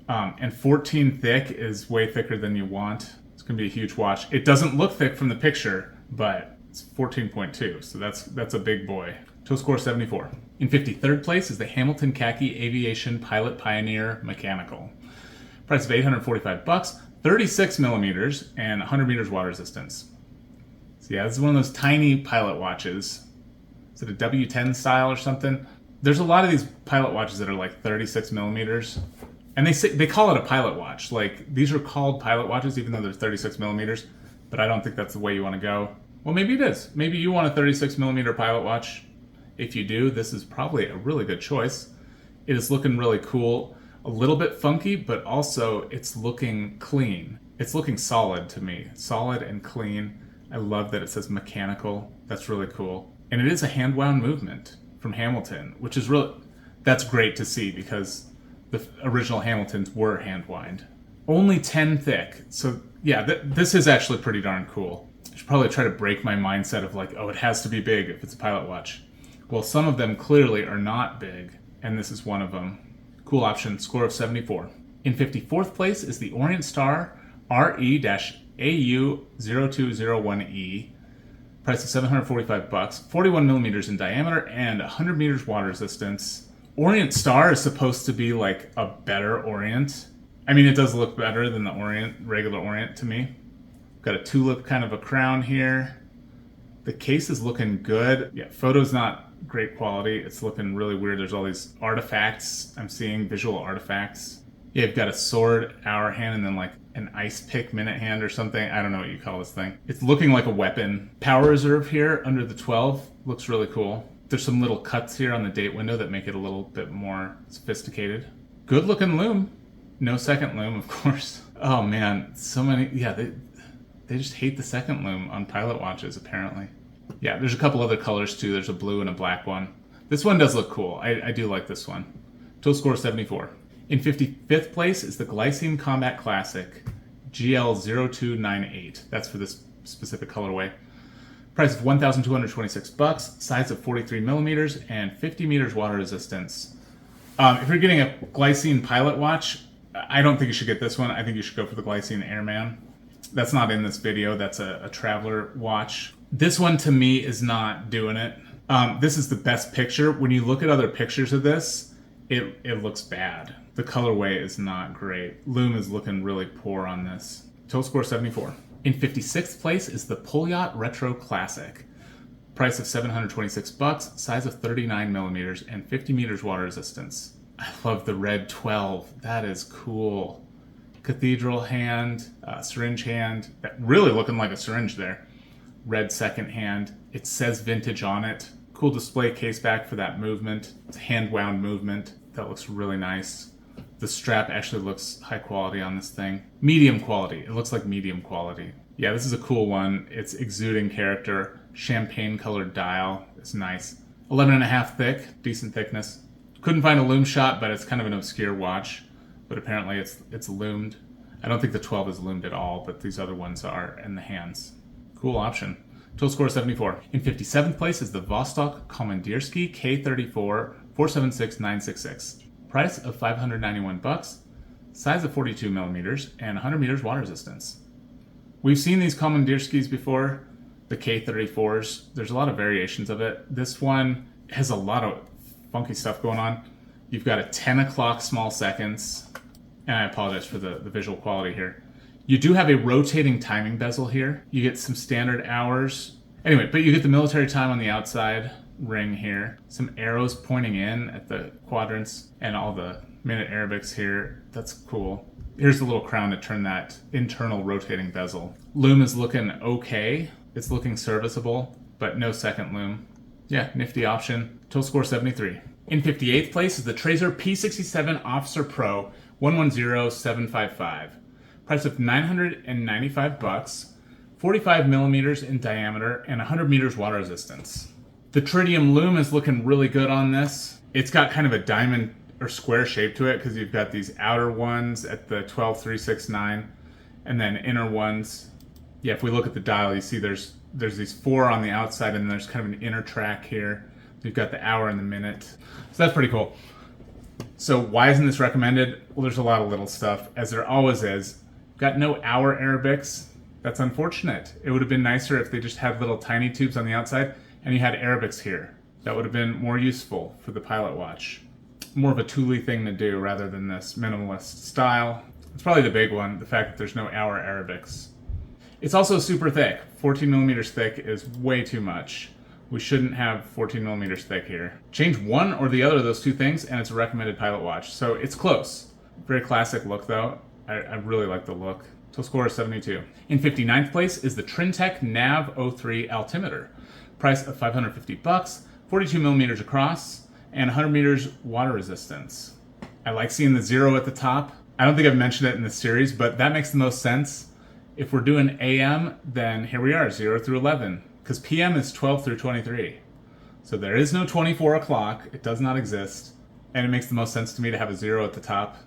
And 14 thick is way thicker than you want. It's going to be a huge watch. It doesn't look thick from the picture, but It's 14.2, so that's a big boy. Total score 74. In 53rd place is the Hamilton Khaki Aviation Pilot Pioneer Mechanical. Price of $845, 36 millimeters, and 100 meters water resistance. So yeah, this is one of those tiny pilot watches. Is it a W10 style or something? There's a lot of these pilot watches that are like 36 millimeters. And they call it a pilot watch. Like, these are called pilot watches even though they're 36 millimeters. But I don't think that's the way you want to go. Well, maybe it is. Maybe you want a 36 millimeter pilot watch. If you do, this is probably a really good choice. It is looking really cool. A little bit funky, but also it's looking clean. It's looking solid to me. Solid and clean. I love that it says mechanical. That's really cool. And it is a hand-wound movement from Hamilton, which is really, that's great to see because the original Hamiltons were hand-wound. Only 10 thick. So yeah, this is actually pretty darn cool. I should probably try to break my mindset of like, oh, it has to be big if it's a pilot watch. Well, some of them clearly are not big, and this is one of them. Cool option, score of 74. In 54th place is the Orient Star RE-AU0201E. Price of $745, 41 millimeters in diameter and 100 meters water resistance. Orient Star is supposed to be like a better Orient. I mean, it does look better than the Orient, regular Orient to me. Got a tulip kind of a crown here. The case is looking good. Yeah, photo's not great quality. It's looking really weird. There's all these artifacts. I'm seeing visual artifacts. Yeah, you've got a sword, hour hand, and then like an ice pick minute hand or something. I don't know what you call this thing. It's looking like a weapon. Power reserve here under the 12 looks really cool. There's some little cuts here on the date window that make it a little bit more sophisticated. Good looking loom. No second loom, of course. Oh man, so many. Yeah, they just hate the second loom on pilot watches apparently. Yeah, there's a couple other colors too. There's a blue and a black one. This one does look cool. I do like this one. Total score 74. In 55th place is the Glycine Combat Classic GL0298. That's for this specific colorway. Price of $1,226, size of 43 millimeters, and 50 meters water resistance. If you're getting a Glycine pilot watch, I don't think you should get this one. I think you should go for the Glycine Airman. That's not in this video. That's a traveler watch. This one to me is not doing it. This is the best picture. When you look at other pictures of this, it looks bad. The colorway is not great. Loom is looking really poor on this. Total score 74. In 56th place is the Pouliot Retro Classic. Price of $726, size of 39 millimeters, and 50 meters water resistance. I love the red 12. That is cool. Cathedral hand, syringe hand. Really looking like a syringe there. Red second hand. It says vintage on it. Cool display case back for that movement. It's a hand-wound movement. That looks really nice. The strap actually looks high quality on this thing. Medium quality. It looks like medium quality. Yeah, this is a cool one. It's exuding character. Champagne colored dial. It's nice. 11.5 thick. Decent thickness. Couldn't find a loom shot, but it's kind of an obscure watch. But apparently it's loomed. I don't think the 12 is loomed at all, but these other ones are in the hands. Cool option. Total score 74. In 57th place is the Vostok Komandierski K34 476966. Price of $591, size of 42 millimeters, and 100 meters water resistance. We've seen these Komandierskis before, the K34s. There's a lot of variations of it. This one has a lot of funky stuff going on. You've got a 10 o'clock small seconds, and I apologize for the visual quality here. You do have a rotating timing bezel here. You get some standard hours. Anyway, but you get the military time on the outside ring here. Some arrows pointing in at the quadrants and all the minute Arabics here. That's cool. Here's the little crown to turn that internal rotating bezel. Loom is looking okay. It's looking serviceable, but no second loom. Yeah, nifty option. Total score 73. In 58th place is the Tracer P67 Officer Pro 110755. Price of $995, 45 millimeters in diameter, and 100 meters water resistance. The tritium loom is looking really good on this. It's got kind of a diamond or square shape to it because you've got these outer ones at the 12369 and then inner ones. Yeah, if we look at the dial, you see there's these 4 on the outside and there's kind of an inner track here. You've got the hour and the minute. So that's pretty cool. So why isn't this recommended? Well, there's a lot of little stuff, as there always is. Got no hour Arabics. That's unfortunate. It would have been nicer if they just had little tiny tubes on the outside and you had Arabics here. That would have been more useful for the pilot watch. More of a tooly thing to do rather than this minimalist style. It's probably the big one, the fact that there's no hour Arabics. It's also super thick. 14 millimeters thick is way too much. We shouldn't have 14 millimeters thick here. Change one or the other of those two things and it's a recommended pilot watch. So it's close. Very classic look though. I really like the look. So score is 72. In 59th place is the Trintec Nav 03 altimeter. Price of $550, 42 millimeters across, and 100 meters water resistance. I like seeing the 0 at the top. I don't think I've mentioned it in this series, but that makes the most sense. If we're doing AM, then here we are, 0 through 11, because PM is 12 through 23. So there is no 24 o'clock, it does not exist, and it makes the most sense to me to have a 0 at the top.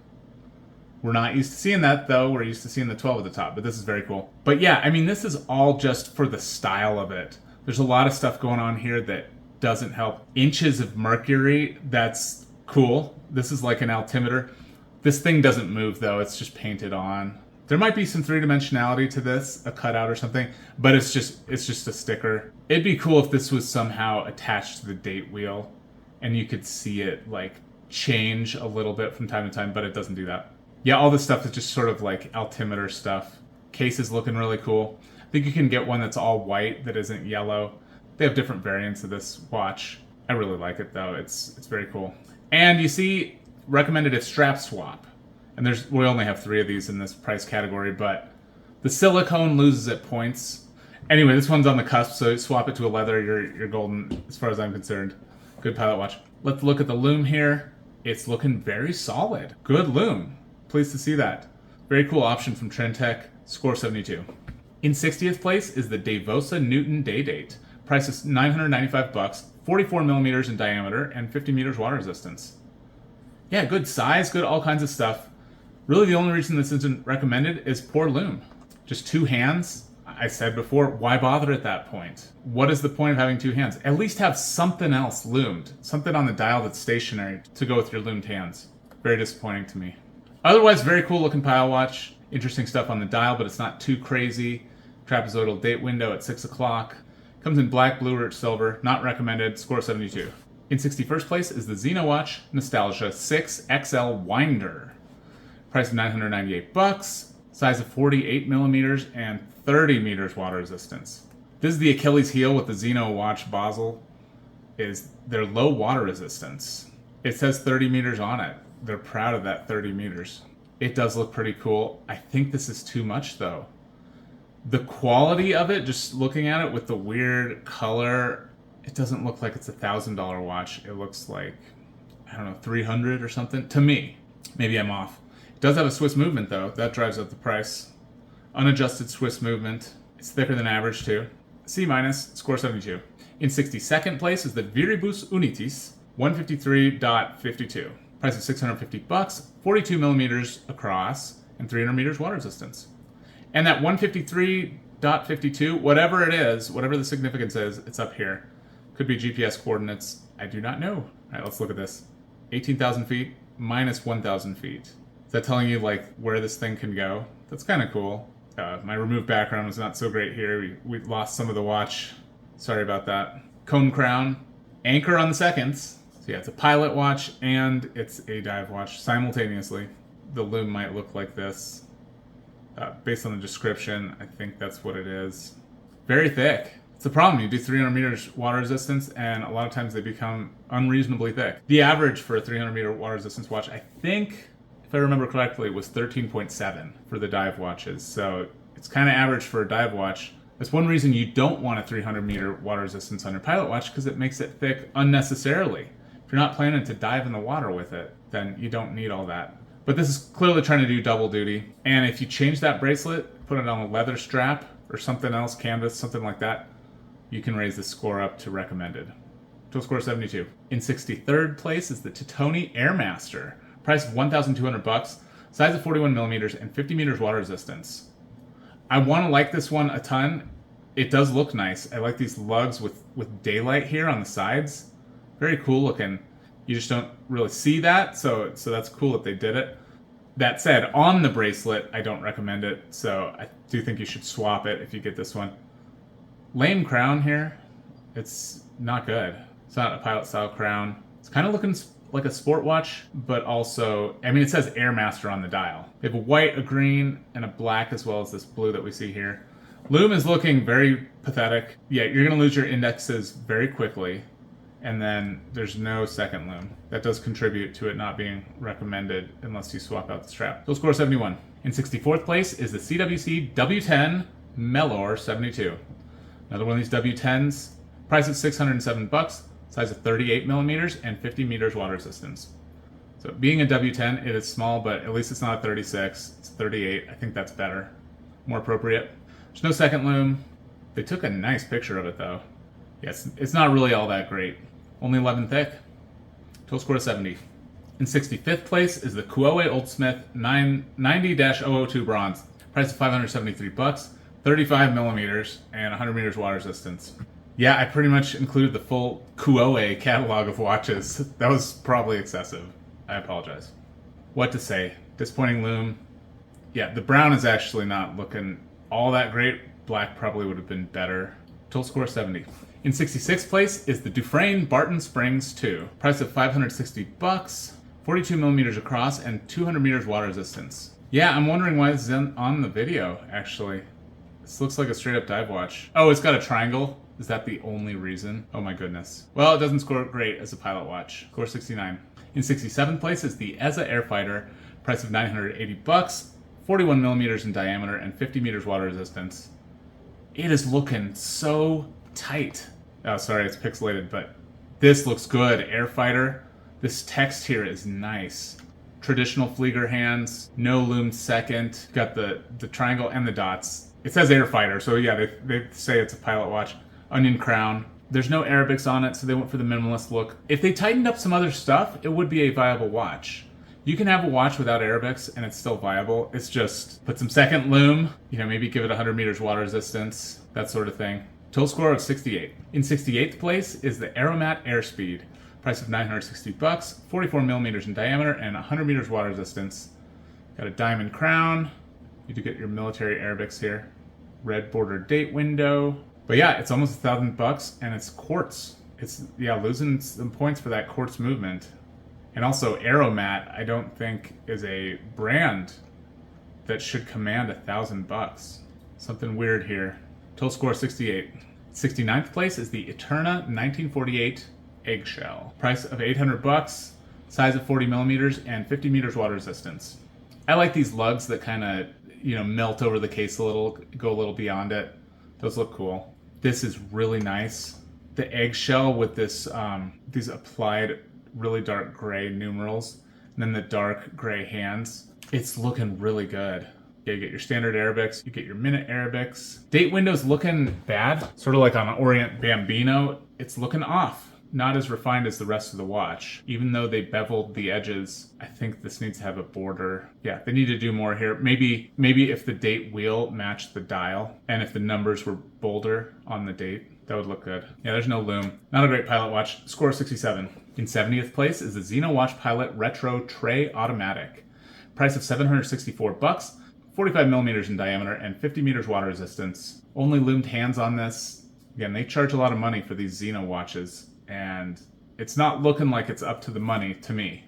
We're not used to seeing that though, we're used to seeing the 12 at the top, but this is very cool. But yeah, I mean, this is all just for the style of it. There's a lot of stuff going on here that doesn't help. Inches of mercury, that's cool. This is like an altimeter. This thing doesn't move though, it's just painted on. There might be some three-dimensionality to this, a cutout or something, but it's just a sticker. It'd be cool if this was somehow attached to the date wheel and you could see it like change a little bit from time to time, but it doesn't do that. Yeah, all this stuff is just sort of like altimeter stuff. Case is looking really cool. I think you can get one that's all white that isn't yellow. They have different variants of this watch. I really like it though, it's very cool. And you see, recommended a strap swap. And we only have 3 of these in this price category, but the silicone loses at points. Anyway, this one's on the cusp, so swap it to a leather, you're golden as far as I'm concerned. Good pilot watch. Let's look at the lume here. It's looking very solid. Good lume. Pleased to see that. Very cool option from Trintec. Score 72. In 60th place is the Devosa Newton Day Date. Price is $995, 44 millimeters in diameter, and 50 meters water resistance. Yeah, good size, good all kinds of stuff. Really the only reason this isn't recommended is poor lume. Just 2 hands. I said before, why bother at that point? What is the point of having 2 hands? At least have something else loomed. Something on the dial that's stationary to go with your loomed hands. Very disappointing to me. Otherwise, very cool looking pilot watch. Interesting stuff on the dial, but it's not too crazy. Trapezoidal date window at 6 o'clock. Comes in black, blue, or silver. Not recommended. Score 72. In 61st place is the Xenowatch Nostalgia 6 XL Winder. Price of $998. Size of 48 millimeters and 30 meters water resistance. This is the Achilles heel with the Xenowatch Basel, is their low water resistance. It says 30 meters on it. They're proud of that 30 meters. It does look pretty cool. I think this is too much though. The quality of it, just looking at it with the weird color, it doesn't look like it's a $1,000 watch. It looks like, I don't know, 300 or something. To me, maybe I'm off. It does have a Swiss movement though. That drives up the price. Unadjusted Swiss movement. It's thicker than average too. C-, score 72. In 62nd place is the Viribus Unitis 153.52. Price of $650, 42 millimeters across, and 300 meters water resistance. And that 153.52, whatever it is, whatever the significance is, it's up here. Could be GPS coordinates. I do not know. All right, let's look at this. 18,000 feet minus 1,000 feet. Is that telling you like where this thing can go? That's kind of cool. My removed background was not so great here. We lost some of the watch. Sorry about that. Cone crown. Anchor on the seconds. So yeah, it's a pilot watch and it's a dive watch simultaneously. The lume might look like this. Based on the description, I think that's what it is. Very thick. It's a problem. You do 300 meters water resistance and a lot of times they become unreasonably thick. The average for a 300 meter water resistance watch, I think, if I remember correctly, was 13.7 for the dive watches. So it's kind of average for a dive watch. That's one reason you don't want a 300 meter water resistance on your pilot watch, because it makes it thick unnecessarily. If you're not planning to dive in the water with it, then you don't need all that. But this is clearly trying to do double duty. And if you change that bracelet, put it on a leather strap or something else, canvas, something like that, you can raise the score up to recommended. Total score 72. In 63rd place is the Titoni Airmaster. Price of $1,200, size of 41 millimeters, and 50 meters water resistance. I want to like this one a ton. It does look nice. I like these lugs with daylight here on the sides. Very cool looking. You just don't really see that, so that's cool that they did it. That said, on the bracelet, I don't recommend it, so I do think you should swap it if you get this one. Lame crown here. It's not good. It's not a pilot style crown. It's kind of looking like a sport watch, but also, I mean, it says Airmaster on the dial. They have a white, a green, and a black, as well as this blue that we see here. Lume is looking very pathetic. Yeah, you're going to lose your indexes very quickly, and then there's no second lume. That does contribute to it not being recommended unless you swap out the strap. So score 71. In 64th place is the CWC W10 Melor 72. Another one of these W10s. Price of $607. Size of 38 millimeters and 50 meters water resistance. So being a W10, it is small, but at least it's not a 36. It's 38. I think that's better. More appropriate. There's no second lume. They took a nice picture of it, though. Yes, it's not really all that great. Only 11 thick. Total score of 70. In 65th place is the Kuoe Oldsmith 90-002 Bronze. Price of $573. 35 millimeters and 100 meters water resistance. Yeah, I pretty much included the full Kuoe catalog of watches. That was probably excessive. I apologize. What to say? Disappointing lume. Yeah, the brown is actually not looking all that great. Black probably would have been better. Total score 70. In 66th place is the Dufresne Barton Springs 2. Price of $560, 42 millimeters across, and 200 meters water resistance. Yeah, I'm wondering why this is on the video, actually. This looks like a straight up dive watch. Oh, it's got a triangle. Is that the only reason? Oh my goodness. Well, it doesn't score great as a pilot watch. Score 69. In 67th place is the EZA Airfighter. Price of $980, 41 millimeters in diameter, and 50 meters water resistance. It is looking so tight. Oh, sorry, it's pixelated, but this looks good. Airfighter. This text here is nice. Traditional Flieger hands. No lume second. Got the triangle and the dots. It says Airfighter, so yeah, they say it's a pilot watch. Onion crown. There's no Arabics on it, so they went for the minimalist look. If they tightened up some other stuff, it would be a viable watch. You can have a watch without Arabics and it's still viable. It's just put some second lume, maybe give it 100 meters water resistance, that sort of thing. Total score of 68. In 68th place is the Aeromat Airspeed. Price of $960, 44 millimeters in diameter, and 100 meters water resistance. Got a diamond crown. You do get your military Arabics here. Red border date window. But yeah, it's almost $1,000 and it's quartz. It's, losing some points for that quartz movement. And also Aeromat, I don't think is a brand that should command $1,000. Something weird here. Total score 68. 69th place is the Eterna 1948 Eggshell. Price of $800, size of 40 millimeters, and 50 meters water resistance. I like these lugs that kind of, melt over the case a little, go a little beyond it. Those look cool. This is really nice. The eggshell with this, these applied really dark gray numerals, and then the dark gray hands. It's looking really good. Yeah, you get your standard Arabics, you get your minute Arabics. Date window's looking bad, sort of like on an Orient Bambino. It's looking off. Not as refined as the rest of the watch. Even though they beveled the edges, I think this needs to have a border. Yeah, they need to do more here. Maybe if the date wheel matched the dial, and if the numbers were bolder on the date, that would look good. Yeah, there's no lume. Not a great pilot watch. Score 67. In 70th place is the Xeno Watch Pilot Retro Tray Automatic. Price of $764, 45 millimeters in diameter, and 50 meters water resistance. Only lumed hands on this. Again, they charge a lot of money for these Xeno watches, and it's not looking like it's up to the money to me.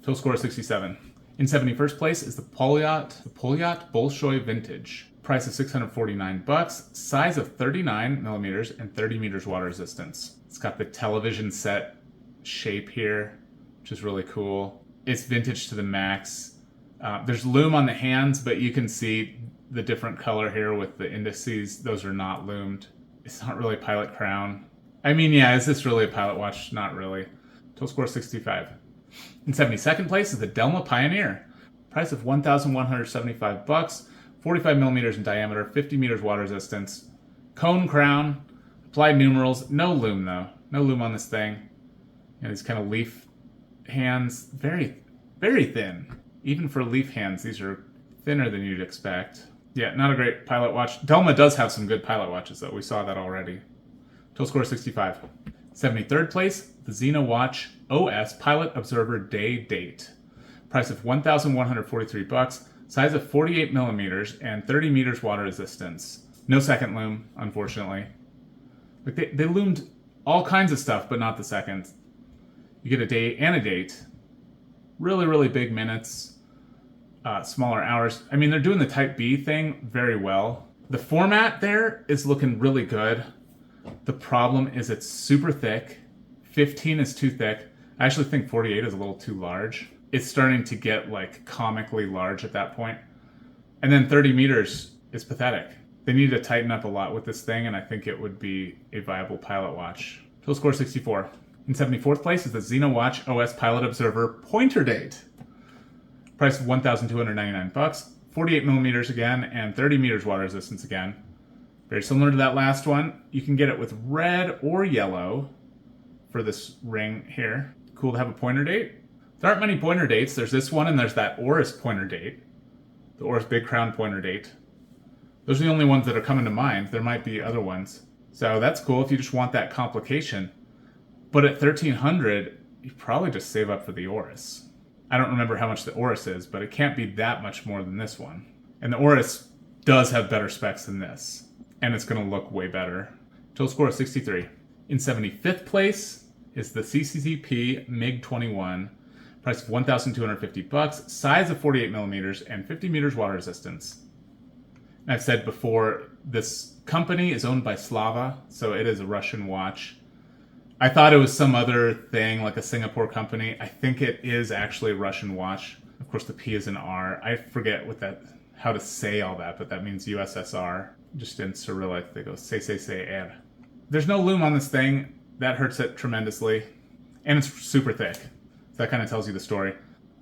Total score 67. In 71st place is the Polyot Bolshoi Vintage. Price of $649, size of 39 millimeters and 30 meters water resistance. It's got the television set shape here, which is really cool. It's vintage to the max. There's lume on the hands, but you can see the different color here with the indices. Those are not lumed. It's not really pilot crown. I mean, yeah, is this really a pilot watch? Not really. Total score 65. In 72nd place is the Delma Pioneer. Price of $1,175, 45 millimeters in diameter, 50 meters water resistance. Cone crown, applied numerals, no lume though. No lume on this thing. These kind of leaf hands, very, very thin. Even for leaf hands, these are thinner than you'd expect. Yeah, not a great pilot watch. Delma does have some good pilot watches though. We saw that already. Total score 65. 73rd place, the Xeno Watch OS Pilot Observer Day Date. Price of $1,143. Size of 48 millimeters and 30 meters water resistance. No second loom, unfortunately. Like they loomed all kinds of stuff, but not the second. You get a day and a date. Really, really big minutes. Smaller hours. I mean, they're doing the Type B thing very well. The format there is looking really good. The problem is it's super thick. 15 is too thick. I actually think 48 is a little too large. It's starting to get like comically large at that point. And then 30 meters is pathetic. They need to tighten up a lot with this thing, and I think it would be a viable pilot watch. Total score 64. In 74th place is the Xenowatch OS Pilot Observer Pointer Date. Price of $1,299. 48 millimeters again, and 30 meters water resistance again. Very similar to that last one. You can get it with red or yellow for this ring here. Cool to have a pointer date. There aren't many pointer dates. There's this one, and there's that Oris pointer date. The Oris Big Crown pointer date. Those are the only ones that are coming to mind. There might be other ones. So that's cool if you just want that complication. But at $1,300, you probably just save up for the Oris. I don't remember how much the Oris is, but it can't be that much more than this one. And the Oris does have better specs than this. And it's going to look way better. Total score is 63. In 75th place is the CCCP MiG-21. Price of $1,250. Size of 48 millimeters and 50 meters water resistance. And I've said before, this company is owned by Stowa, so it is a Russian watch. I thought it was some other thing, like a Singapore company. I think it is actually a Russian watch. Of course, the P is an R. I forget how to say all that, but that means USSR. Just in Cyrillic, they go say, er. There's no loom on this thing. That hurts it tremendously. And it's super thick. So that kind of tells you the story.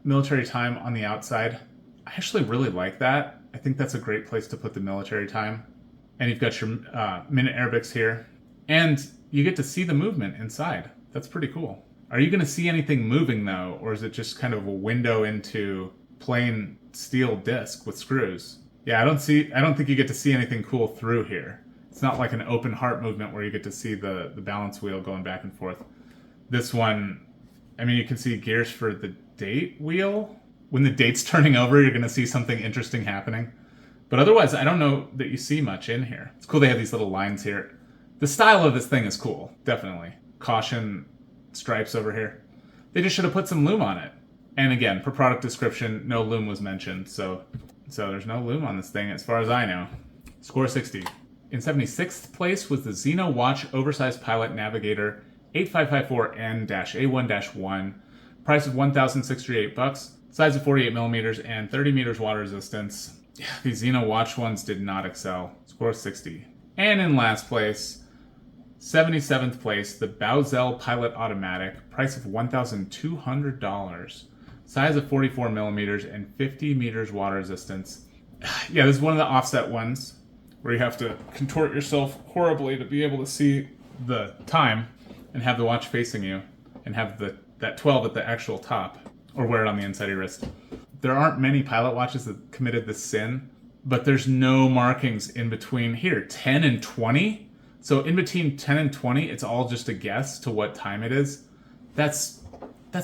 Military time on the outside. I actually really like that. I think that's a great place to put the military time. And you've got your minute Arabics here. And you get to see the movement inside. That's pretty cool. Are you going to see anything moving, though? Or is it just kind of a window into plain steel disc with screws? Yeah, I don't think you get to see anything cool through here. It's not like an open heart movement where you get to see the balance wheel going back and forth. This one, I mean, you can see gears for the date wheel. When the date's turning over, you're going to see something interesting happening. But otherwise, I don't know that you see much in here. It's cool they have these little lines here. The style of this thing is cool, definitely. Caution stripes over here. They just should have put some loom on it. And again, per product description, no loom was mentioned, so there's no loom on this thing as far as I know. Score 60. In 76th place was the Xenowatch Oversized Pilot Navigator 8554N-A1-1. Price of $1,068. Size of 48 millimeters and 30 meters water resistance. Yeah, these Xenowatch ones did not excel. Score 60. And in last place, 77th place, the Bauzel Pilot Automatic. Price of $1,200. Size of 44 millimeters and 50 meters water resistance. Yeah, this is one of the offset ones where you have to contort yourself horribly to be able to see the time and have the watch facing you and have that 12 at the actual top, or wear it on the inside of your wrist. There aren't many pilot watches that committed this sin, but there's no markings in between here, 10 and 20. So in between 10 and 20, it's all just a guess to what time it is. That's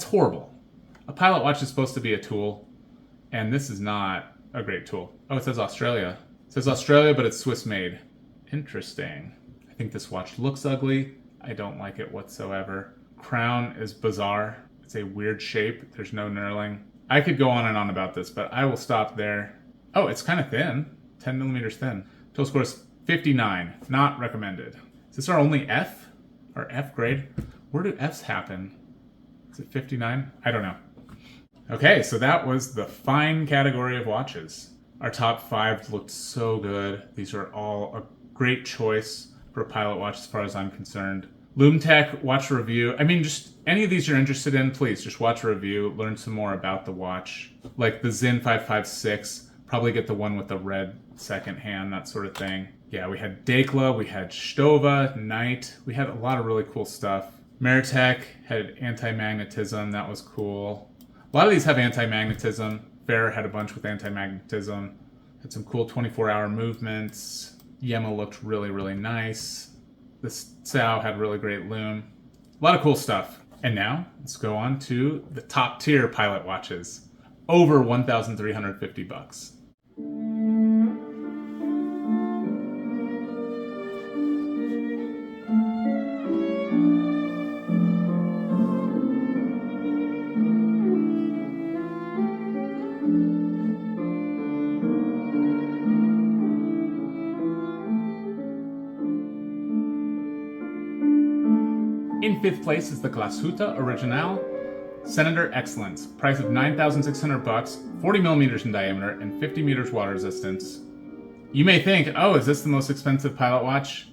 horrible. A pilot watch is supposed to be a tool, and this is not a great tool. Oh, it says Australia. It says Australia, but it's Swiss made. Interesting. I think this watch looks ugly. I don't like it whatsoever. Crown is bizarre. It's a weird shape. There's no knurling. I could go on and on about this, but I will stop there. Oh, it's kind of thin. 10 millimeters thin. Total score is 59. Not recommended. Is this our only F? Our F grade? Where do Fs happen? Is it 59? I don't know. Okay, so that was the fine category of watches. Our top 5 looked so good. These are all a great choice for a pilot watch as far as I'm concerned. Loomtech, watch a review. I mean, just any of these you're interested in, please just watch a review, learn some more about the watch. Like the Sinn 556, probably get the one with the red second hand, that sort of thing. Yeah, we had Dakla, we had Stowa, Nite, we had a lot of really cool stuff. Meritech had anti-magnetism, that was cool. A lot of these have anti-magnetism. Fair had a bunch with anti-magnetism. Had some cool 24-hour movements. Yema looked really, really nice. This Sao had really great loom. A lot of cool stuff. And now, let's go on to the top tier pilot watches. over 1,350 bucks. In 5th place is the Glashütte Original Senator Excellence, price of 9,600 bucks, 40 millimeters in diameter, and 50 meters water resistance. You may think, oh, is this the most expensive pilot watch?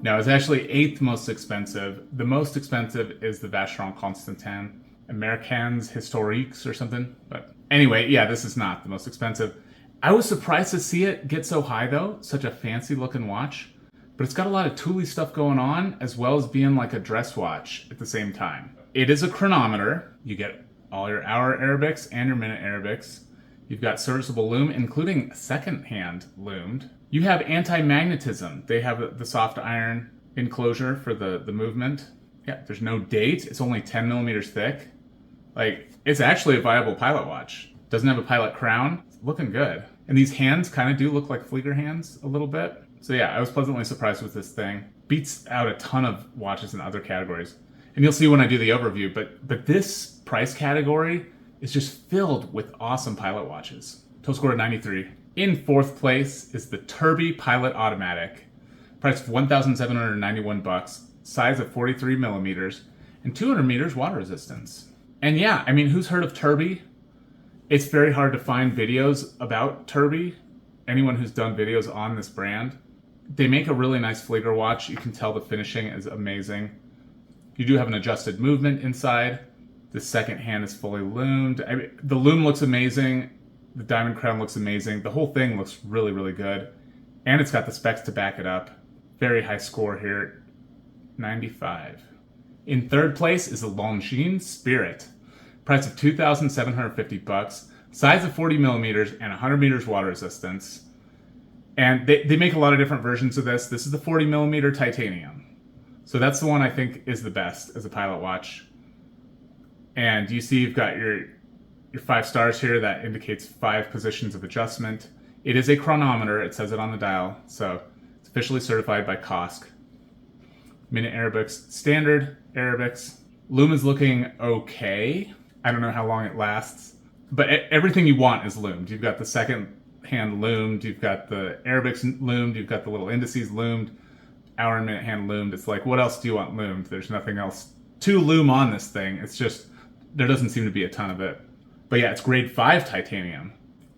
No, it's actually 8th most expensive. The most expensive is the Vacheron Constantin Americans Historiques or something. But anyway, yeah, this is not the most expensive. I was surprised to see it get so high though, such a fancy looking watch. But it's got a lot of tooly stuff going on, as well as being like a dress watch at the same time. It is a chronometer. You get all your hour Arabics and your minute Arabics. You've got serviceable loom, including second-hand loomed. You have anti-magnetism. They have the soft iron enclosure for the movement. Yeah, there's no date. It's only 10 millimeters thick. Like, it's actually a viable pilot watch. Doesn't have a pilot crown. It's looking good. And these hands kind of do look like Flieger hands a little bit. So yeah, I was pleasantly surprised with this thing. Beats out a ton of watches in other categories. And you'll see when I do the overview, but this price category is just filled with awesome pilot watches. Total score of 93. In 4th place is the Tourby Pilot Automatic. Price of 1,791 bucks, size of 43 millimeters, and 200 meters water resistance. And yeah, I mean, who's heard of Tourby? It's very hard to find videos about Tourby. Anyone who's done videos on this brand. They make a really nice Flieger watch. You can tell the finishing is amazing. You do have an adjusted movement inside. The second hand is fully loomed. The loom looks amazing. The diamond crown looks amazing. The whole thing looks really, really good. And it's got the specs to back it up. Very high score here, 95. In 3rd place is the Longines Spirit. Price of 2,750 bucks. Size of 40 millimeters and 100 meters water resistance. And they make a lot of different versions of this. This is the 40 millimeter titanium. So that's the one I think is the best as a pilot watch. And you see you've got your 5 stars here. That indicates 5 positions of adjustment. It is a chronometer. It says it on the dial. So it's officially certified by COSC. Minute Arabics, standard Arabics. Loom is looking okay. I don't know how long it lasts. But everything you want is loomed. You've got the second hand loomed, you've got the Arabics loomed, you've got the little indices loomed, hour and minute hand loomed. It's like, what else do you want loomed? There's nothing else to loom on this thing. It's just, there doesn't seem to be a ton of it. But yeah, it's grade 5 titanium.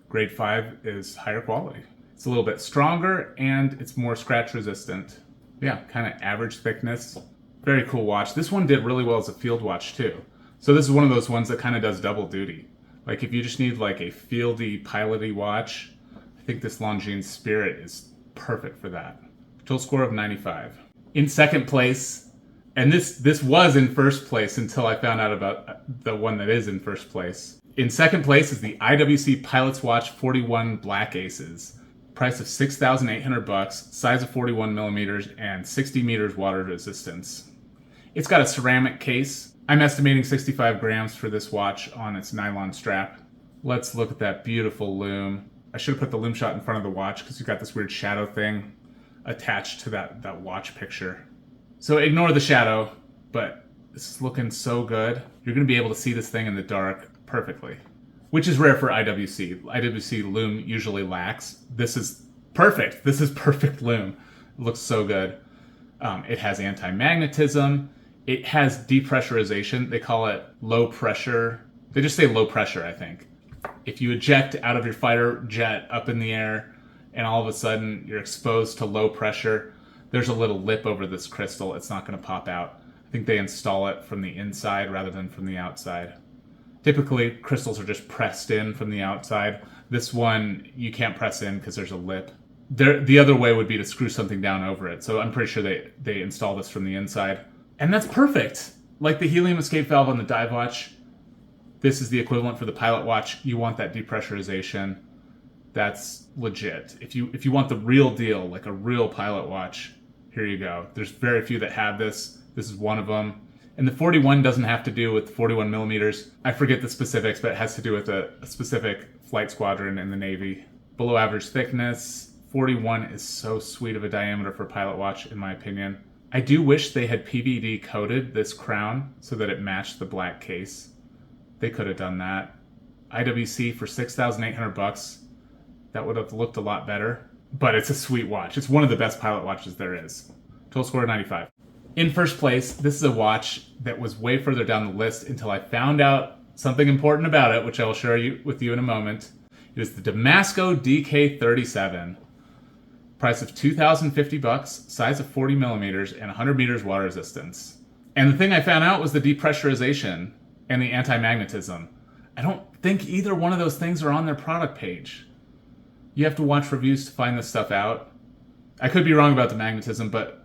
Grade 5 is higher quality. It's a little bit stronger and it's more scratch resistant. Yeah, kind of average thickness. Very cool watch. This one did really well as a field watch too. So this is one of those ones that kind of does double duty. Like if you just need like a fieldy, piloty watch, I think this Longines Spirit is perfect for that. Total score of 95. In 2nd place, and this was in 1st place until I found out about the one that is in 1st place. In 2nd place is the IWC Pilot's Watch 41 Black Aces. Price of 6,800 bucks, size of 41 millimeters, and 60 meters water resistance. It's got a ceramic case. I'm estimating 65 grams for this watch on its nylon strap. Let's look at that beautiful loom. I should have put the loom shot in front of the watch because you've got this weird shadow thing attached to that watch picture. So ignore the shadow, but this is looking so good. You're going to be able to see this thing in the dark perfectly, which is rare for IWC. IWC loom usually lacks. This is perfect. This is perfect loom. It looks so good. It has anti-magnetism. It has depressurization. They call it low pressure. They just say low pressure, I think. If you eject out of your fighter jet up in the air and all of a sudden you're exposed to low pressure, there's a little lip over this crystal. It's not going to pop out. I think they install it from the inside rather than from the outside. Typically, crystals are just pressed in from the outside. This one, you can't press in because there's a lip. The other way would be to screw something down over it. So I'm pretty sure they install this from the inside. And that's perfect. Like the helium escape valve on the dive watch, this is the equivalent for the pilot watch. You want that depressurization. That's legit. If you want the real deal, like a real pilot watch, here you go. There's very few that have this. This is one of them. And the 41 doesn't have to do with 41 millimeters. I forget the specifics, but it has to do with a specific flight squadron in the Navy. Below average thickness. 41 is so sweet of a diameter for a pilot watch, in my opinion. I do wish they had PVD coated this crown so that it matched the black case. They could have done that. IWC for $6,800. That would have looked a lot better. But it's a sweet watch. It's one of the best pilot watches there is. Total score 95. In first place, this is a watch that was way further down the list until I found out something important about it, which I will share with you in a moment. It is the Damasco DK37. Price of $2,050, size of 40 millimeters, and 100 meters water resistance. And the thing I found out was the depressurization and the anti-magnetism. I don't think either one of those things are on their product page. You have to watch reviews to find this stuff out. I could be wrong about the magnetism, but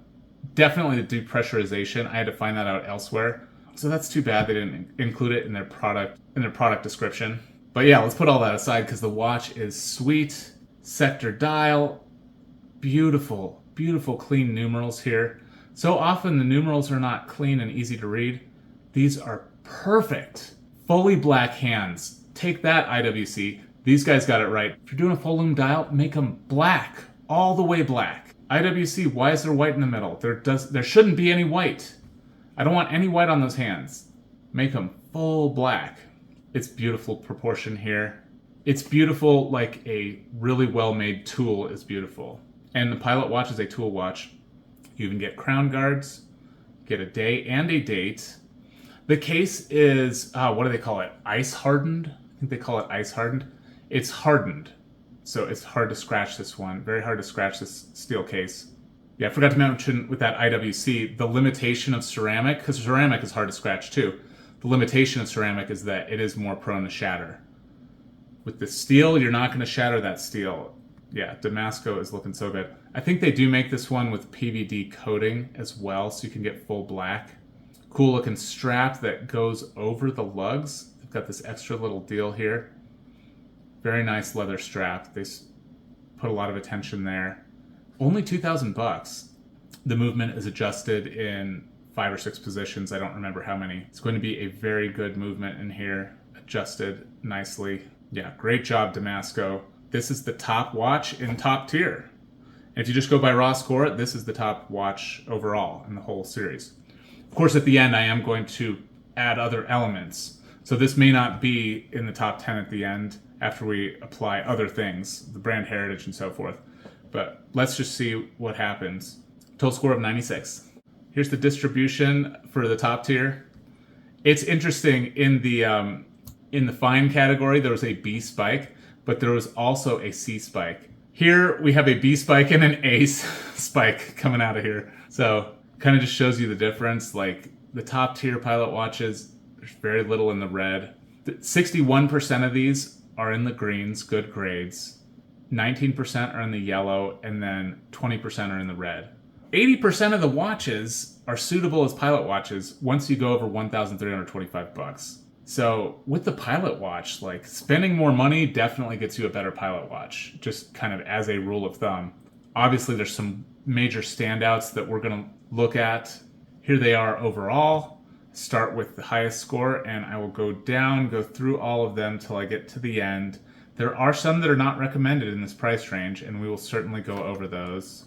definitely the depressurization. I had to find that out elsewhere. So that's too bad they didn't include it in their product description. But yeah, let's put all that aside because the watch is sweet. Sector dial. Beautiful, beautiful clean numerals here. So often the numerals are not clean and easy to read. These are perfect. Fully black hands. Take that, IWC. These guys got it right. If you're doing a full lume dial, make them black. All the way black. IWC, why is there white in the middle? There shouldn't be any white. I don't want any white on those hands. Make them full black. It's beautiful proportion here. It's beautiful like a really well-made tool is beautiful. And the pilot watch is a tool watch. You even get crown guards, get a day and a date. The case is, what do they call it? Ice hardened? I think they call it ice hardened. It's hardened. So it's hard to scratch this one. Very hard to scratch this steel case. Yeah, I forgot to mention with that IWC, the limitation of ceramic, because ceramic is hard to scratch too. The limitation of ceramic is that it is more prone to shatter. With the steel, you're not going to shatter that steel. Yeah, Damasco is looking so good. I think they do make this one with PVD coating as well, so you can get full black. Cool looking strap that goes over the lugs. They've got this extra little deal here. Very nice leather strap. They put a lot of attention there. Only $2,000. The movement is adjusted in 5 or 6 positions. I don't remember how many. It's going to be a very good movement in here. Adjusted nicely. Yeah, great job, Damasco. This is the top watch in top tier. And if you just go by raw score, this is the top watch overall in the whole series. Of course, at the end, I am going to add other elements. So this may not be in the top 10 at the end after we apply other things, the brand heritage and so forth. But let's just see what happens. Total score of 96. Here's the distribution for the top tier. It's interesting, in the fine category, there was a B spike, but there was also a C spike. Here we have a B spike and an A spike coming out of here. So kind of just shows you the difference. Like the top tier pilot watches, there's very little in the red. 61% of these are in the greens, good grades. 19% are in the yellow, and then 20% are in the red. 80% of the watches are suitable as pilot watches once you go over $1,325. So with the pilot watch, like spending more money definitely gets you a better pilot watch, just kind of as a rule of thumb. Obviously there's some major standouts that we're gonna look at. Here they are overall. Start with the highest score, and I will go through all of them till I get to the end. There are some that are not recommended in this price range, and we will certainly go over those.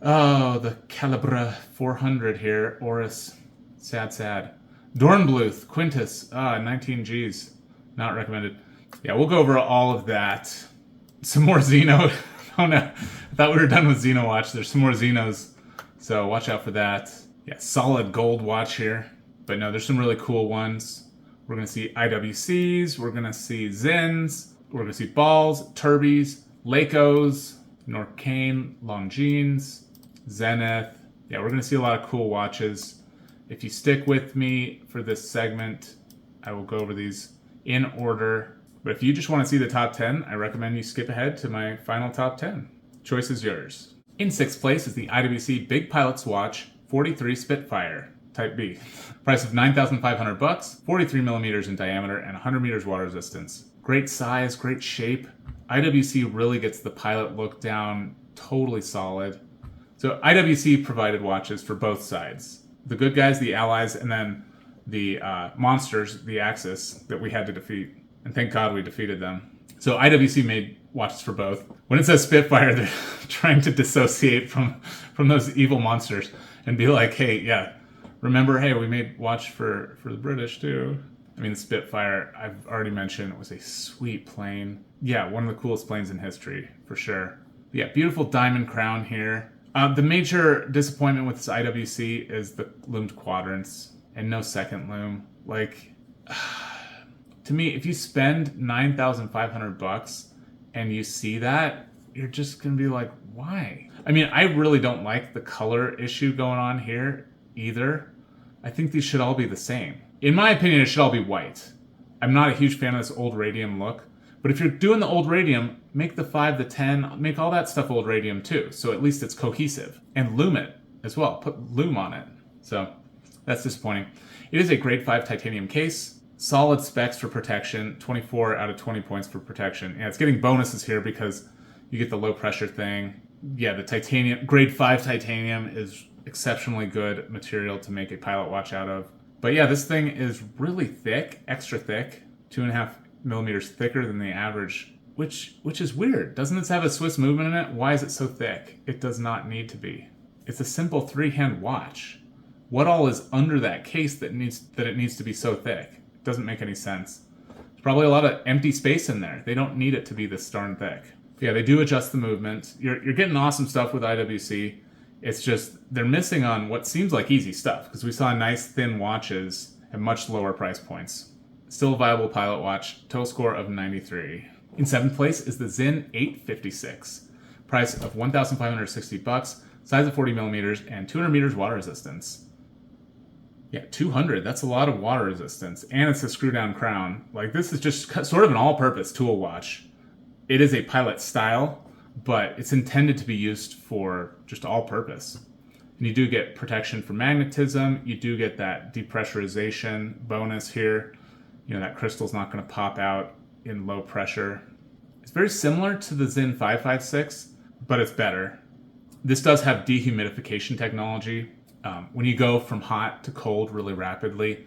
Oh, the Calibre 400 here, Oris, sad. Dornbluth, Quintus, 19 Gs, not recommended. Yeah, we'll go over all of that. Some more Xeno. Oh no, I thought we were done with Xeno watch. There's some more Xenos, so watch out for that. Yeah, solid gold watch here. But no, there's some really cool ones. We're gonna see IWCs, we're gonna see Zinns, we're gonna see Balls, Turbys, Lacos, Norcane, Longines, Zenith. Yeah, we're gonna see a lot of cool watches. If you stick with me for this segment, I will go over these in order. But if you just want to see the top 10, I recommend you skip ahead to my final top 10. Choice is yours. In 6th place is the IWC Big Pilot's Watch 43 Spitfire, Type B. Price of $9,500, 43 millimeters in diameter, and 100 meters water resistance. Great size, great shape. IWC really gets the pilot look down, totally solid. So IWC provided watches for both sides. The good guys, the allies, and then the monsters, the Axis, that we had to defeat. And thank God we defeated them. So IWC made watches for both. When it says Spitfire, they're trying to dissociate from those evil monsters and be like, hey, yeah, remember, hey, we made watch for the British too. I mean, the Spitfire, I've already mentioned, it was a sweet plane. Yeah, one of the coolest planes in history, for sure. Yeah, beautiful diamond crown here. The major disappointment with this IWC is the loomed quadrants and no second loom. Like, to me, if you spend $9,500 and you see that, you're just gonna be like, why? I mean, I really don't like the color issue going on here either. I think these should all be the same. In my opinion, it should all be white. I'm not a huge fan of this old radium look, but if you're doing the old radium, make the 5, the 10, make all that stuff old radium too, so at least it's cohesive. And loom it as well, put loom on it. So that's disappointing. It is a grade 5 titanium case, solid specs for protection, 24 out of 20 points for protection. Yeah, it's getting bonuses here because you get the low pressure thing. Yeah, the titanium, grade 5 titanium is exceptionally good material to make a pilot watch out of. But yeah, this thing is really thick, extra thick, 2.5 millimeters thicker than the average, which is weird. Doesn't this have a Swiss movement in it? Why is it so thick? It does not need to be. It's a simple 3-hand watch. What all is under that case that it needs to be so thick? It doesn't make any sense. There's probably a lot of empty space in there. They don't need it to be this darn thick. Yeah, they do adjust the movement. You're getting awesome stuff with IWC. It's just they're missing on what seems like easy stuff because we saw nice thin watches at much lower price points. Still a viable pilot watch, total score of 93. In 7th place is the Sinn 856, price of $1,560, size of 40 millimeters, and 200 meters water resistance. Yeah, 200, that's a lot of water resistance, and it's a screw-down crown. Like, this is just sort of an all-purpose tool watch. It is a pilot style, but it's intended to be used for just all-purpose. And you do get protection from magnetism, you do get that depressurization bonus here. You know, that crystal's not going to pop out in low pressure. It's very similar to the Sinn 556, but it's better. This does have dehumidification technology. When you go from hot to cold really rapidly,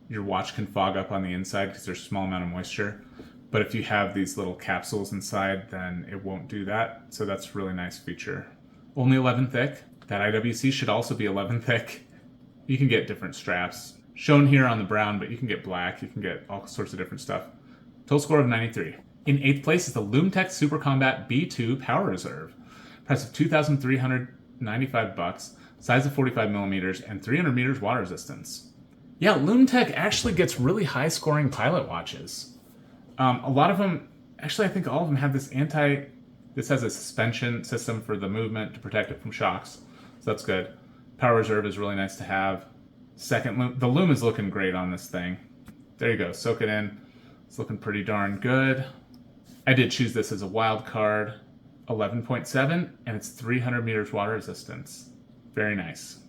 your watch can fog up on the inside because there's a small amount of moisture. But if you have these little capsules inside, then it won't do that. So that's a really nice feature. Only 11 thick. That IWC should also be 11 thick. You can get different straps. Shown here on the brown, but you can get black. You can get all sorts of different stuff. Total score of 93. In 8th place is the LoomTech Super Combat B2 Power Reserve. Price of $2,395, size of 45 millimeters, and 300 meters water resistance. Yeah, LoomTech actually gets really high scoring pilot watches. A lot of them, actually I think all of them have this has a suspension system for the movement to protect it from shocks. So that's good. Power Reserve is really nice to have. Second loom, the loom is looking great on this thing. There you go, soak it in. It's looking pretty darn good. I did choose this as a wild card, 11.7, and it's 300 meters water resistance. Very nice.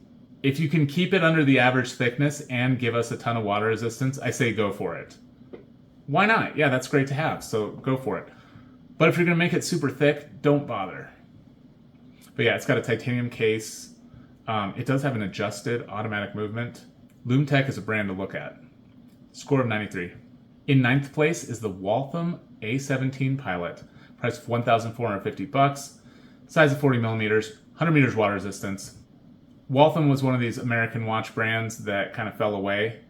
If you can keep it under the average thickness and give us a ton of water resistance, I say go for it. Why not? Yeah, that's great to have, so go for it. But if you're going to make it super thick, don't bother. But yeah, it's got a titanium case. It does have an adjusted automatic movement. LoomTech is a brand to look at. Score of 93. In 9th place is the Waltham A17 Pilot. Price of $1,450. Size of 40 millimeters. 100 meters water resistance. Waltham was one of these American watch brands that kind of fell away.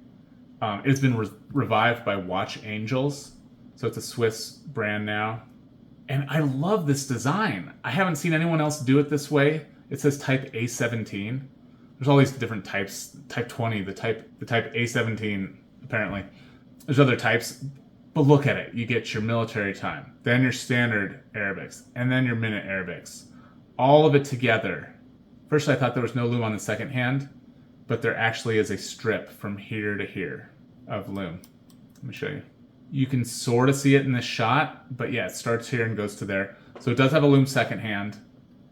It's been revived by Watch Angels. So it's a Swiss brand now. And I love this design. I haven't seen anyone else do it this way. It says type A17. There's all these different types. Type 20, the type A17, apparently. There's other types, but look at it. You get your military time, then your standard Arabics, and then your minute Arabics. All of it together. First, I thought there was no loom on the second hand, but there actually is a strip from here to here of loom. Let me show you. You can sort of see it in this shot, but yeah, it starts here and goes to there. So it does have a loom second hand.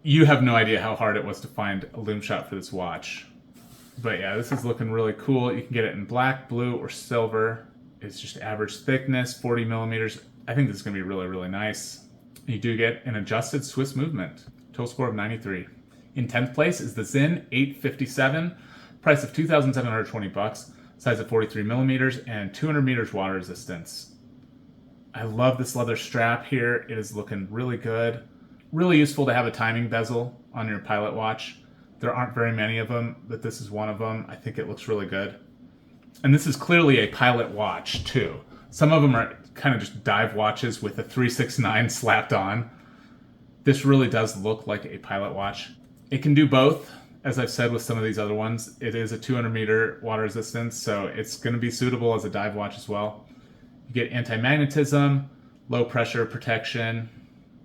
You have no idea how hard it was to find a loom shot for this watch. But yeah, this is looking really cool. You can get it in black, blue, or silver. It's just average thickness, 40 millimeters. I think this is going to be really, really nice. You do get an adjusted Swiss movement. Total score of 93. In 10th place is the Sinn 857. Price of $2,720. size of 43 millimeters, and 200 meters water resistance. I love this leather strap here. It is looking really good. Really useful to have a timing bezel on your Pilot watch. There aren't very many of them, but this is one of them. I think it looks really good. And this is clearly a Pilot watch too. Some of them are kind of just dive watches with a 369 slapped on. This really does look like a Pilot watch. It can do both. As I've said with some of these other ones, it is a 200 meter water resistance, so it's going to be suitable as a dive watch as well. You get anti-magnetism, low pressure protection,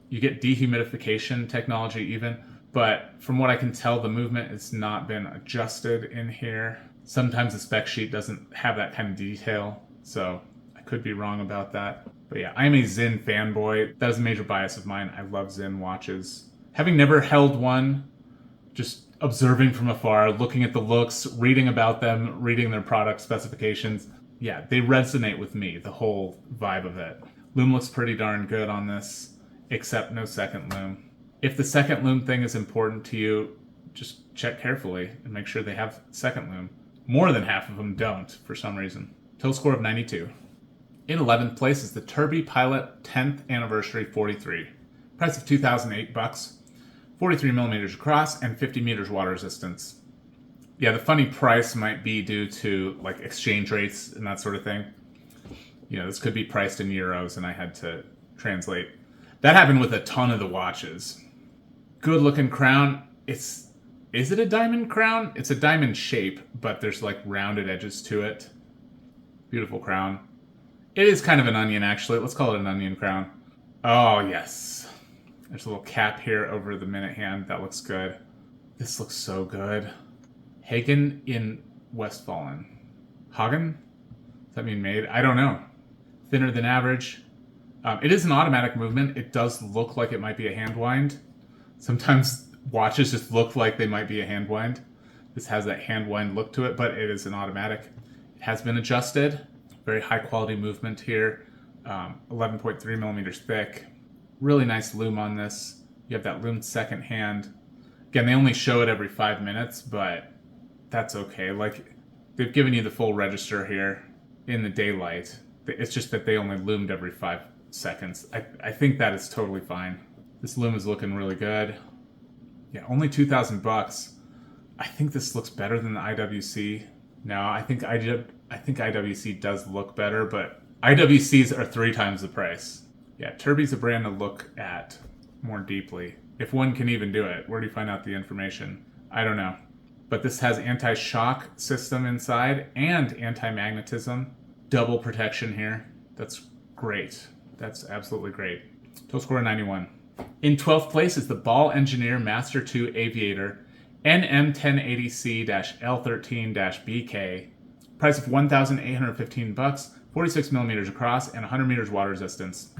you get dehumidification technology even, but from what I can tell, the movement has not been adjusted in here. Sometimes the spec sheet doesn't have that kind of detail, so I could be wrong about that. But yeah, I'm a Sinn fanboy. That is a major bias of mine. I love Sinn watches. Having never held one, just observing from afar, looking at the looks, reading about them, reading their product specifications, yeah, they resonate with me, the whole vibe of it. Loom looks pretty darn good on this, except no second loom. If the second loom thing is important to you, just check carefully and make sure they have second loom. More than half of them don't, for some reason. Total score of 92. In 11th place is the Tourby Pilot 10th Anniversary 43. Price of $2,008. 43 millimeters across and 50 meters water resistance. Yeah, the funny price might be due to like exchange rates and that sort of thing. You know, this could be priced in euros and I had to translate. That happened with a ton of the watches. Good looking crown. Is it a diamond crown? It's a diamond shape, but there's like rounded edges to it. Beautiful crown. It is kind of an onion actually. Let's call it an onion crown. Oh yes. There's a little cap here over the minute hand. That looks good. This looks so good. Hagen in Westfalen. Hagen? Does that mean made? I don't know. Thinner than average. It is an automatic movement. It does look like it might be a hand wind. Sometimes watches just look like they might be a hand wind. This has that hand wind look to it, but it is an automatic. It has been adjusted. Very high quality movement here. 11.3 millimeters thick. Really nice loom on this. You have that loomed second hand. Again, they only show it every 5 minutes, but that's okay. Like, they've given you the full register here in the daylight. It's just that they only loomed every 5 seconds. I think that is totally fine. This loom is looking really good. Yeah, only $2,000. I think this looks better than the IWC. No, I think IWC does look better, but IWCs are 3 times the price. Yeah, Tourby's a brand to look at more deeply. If one can even do it. Where do you find out the information? I don't know. But this has anti-shock system inside and anti-magnetism. Double protection here. That's great. That's absolutely great. Total score 91. In 12th place is the Ball Engineer Master 2 Aviator NM1080C-L13-BK. Price of $1,815, 46 millimeters across, and 100 meters water resistance.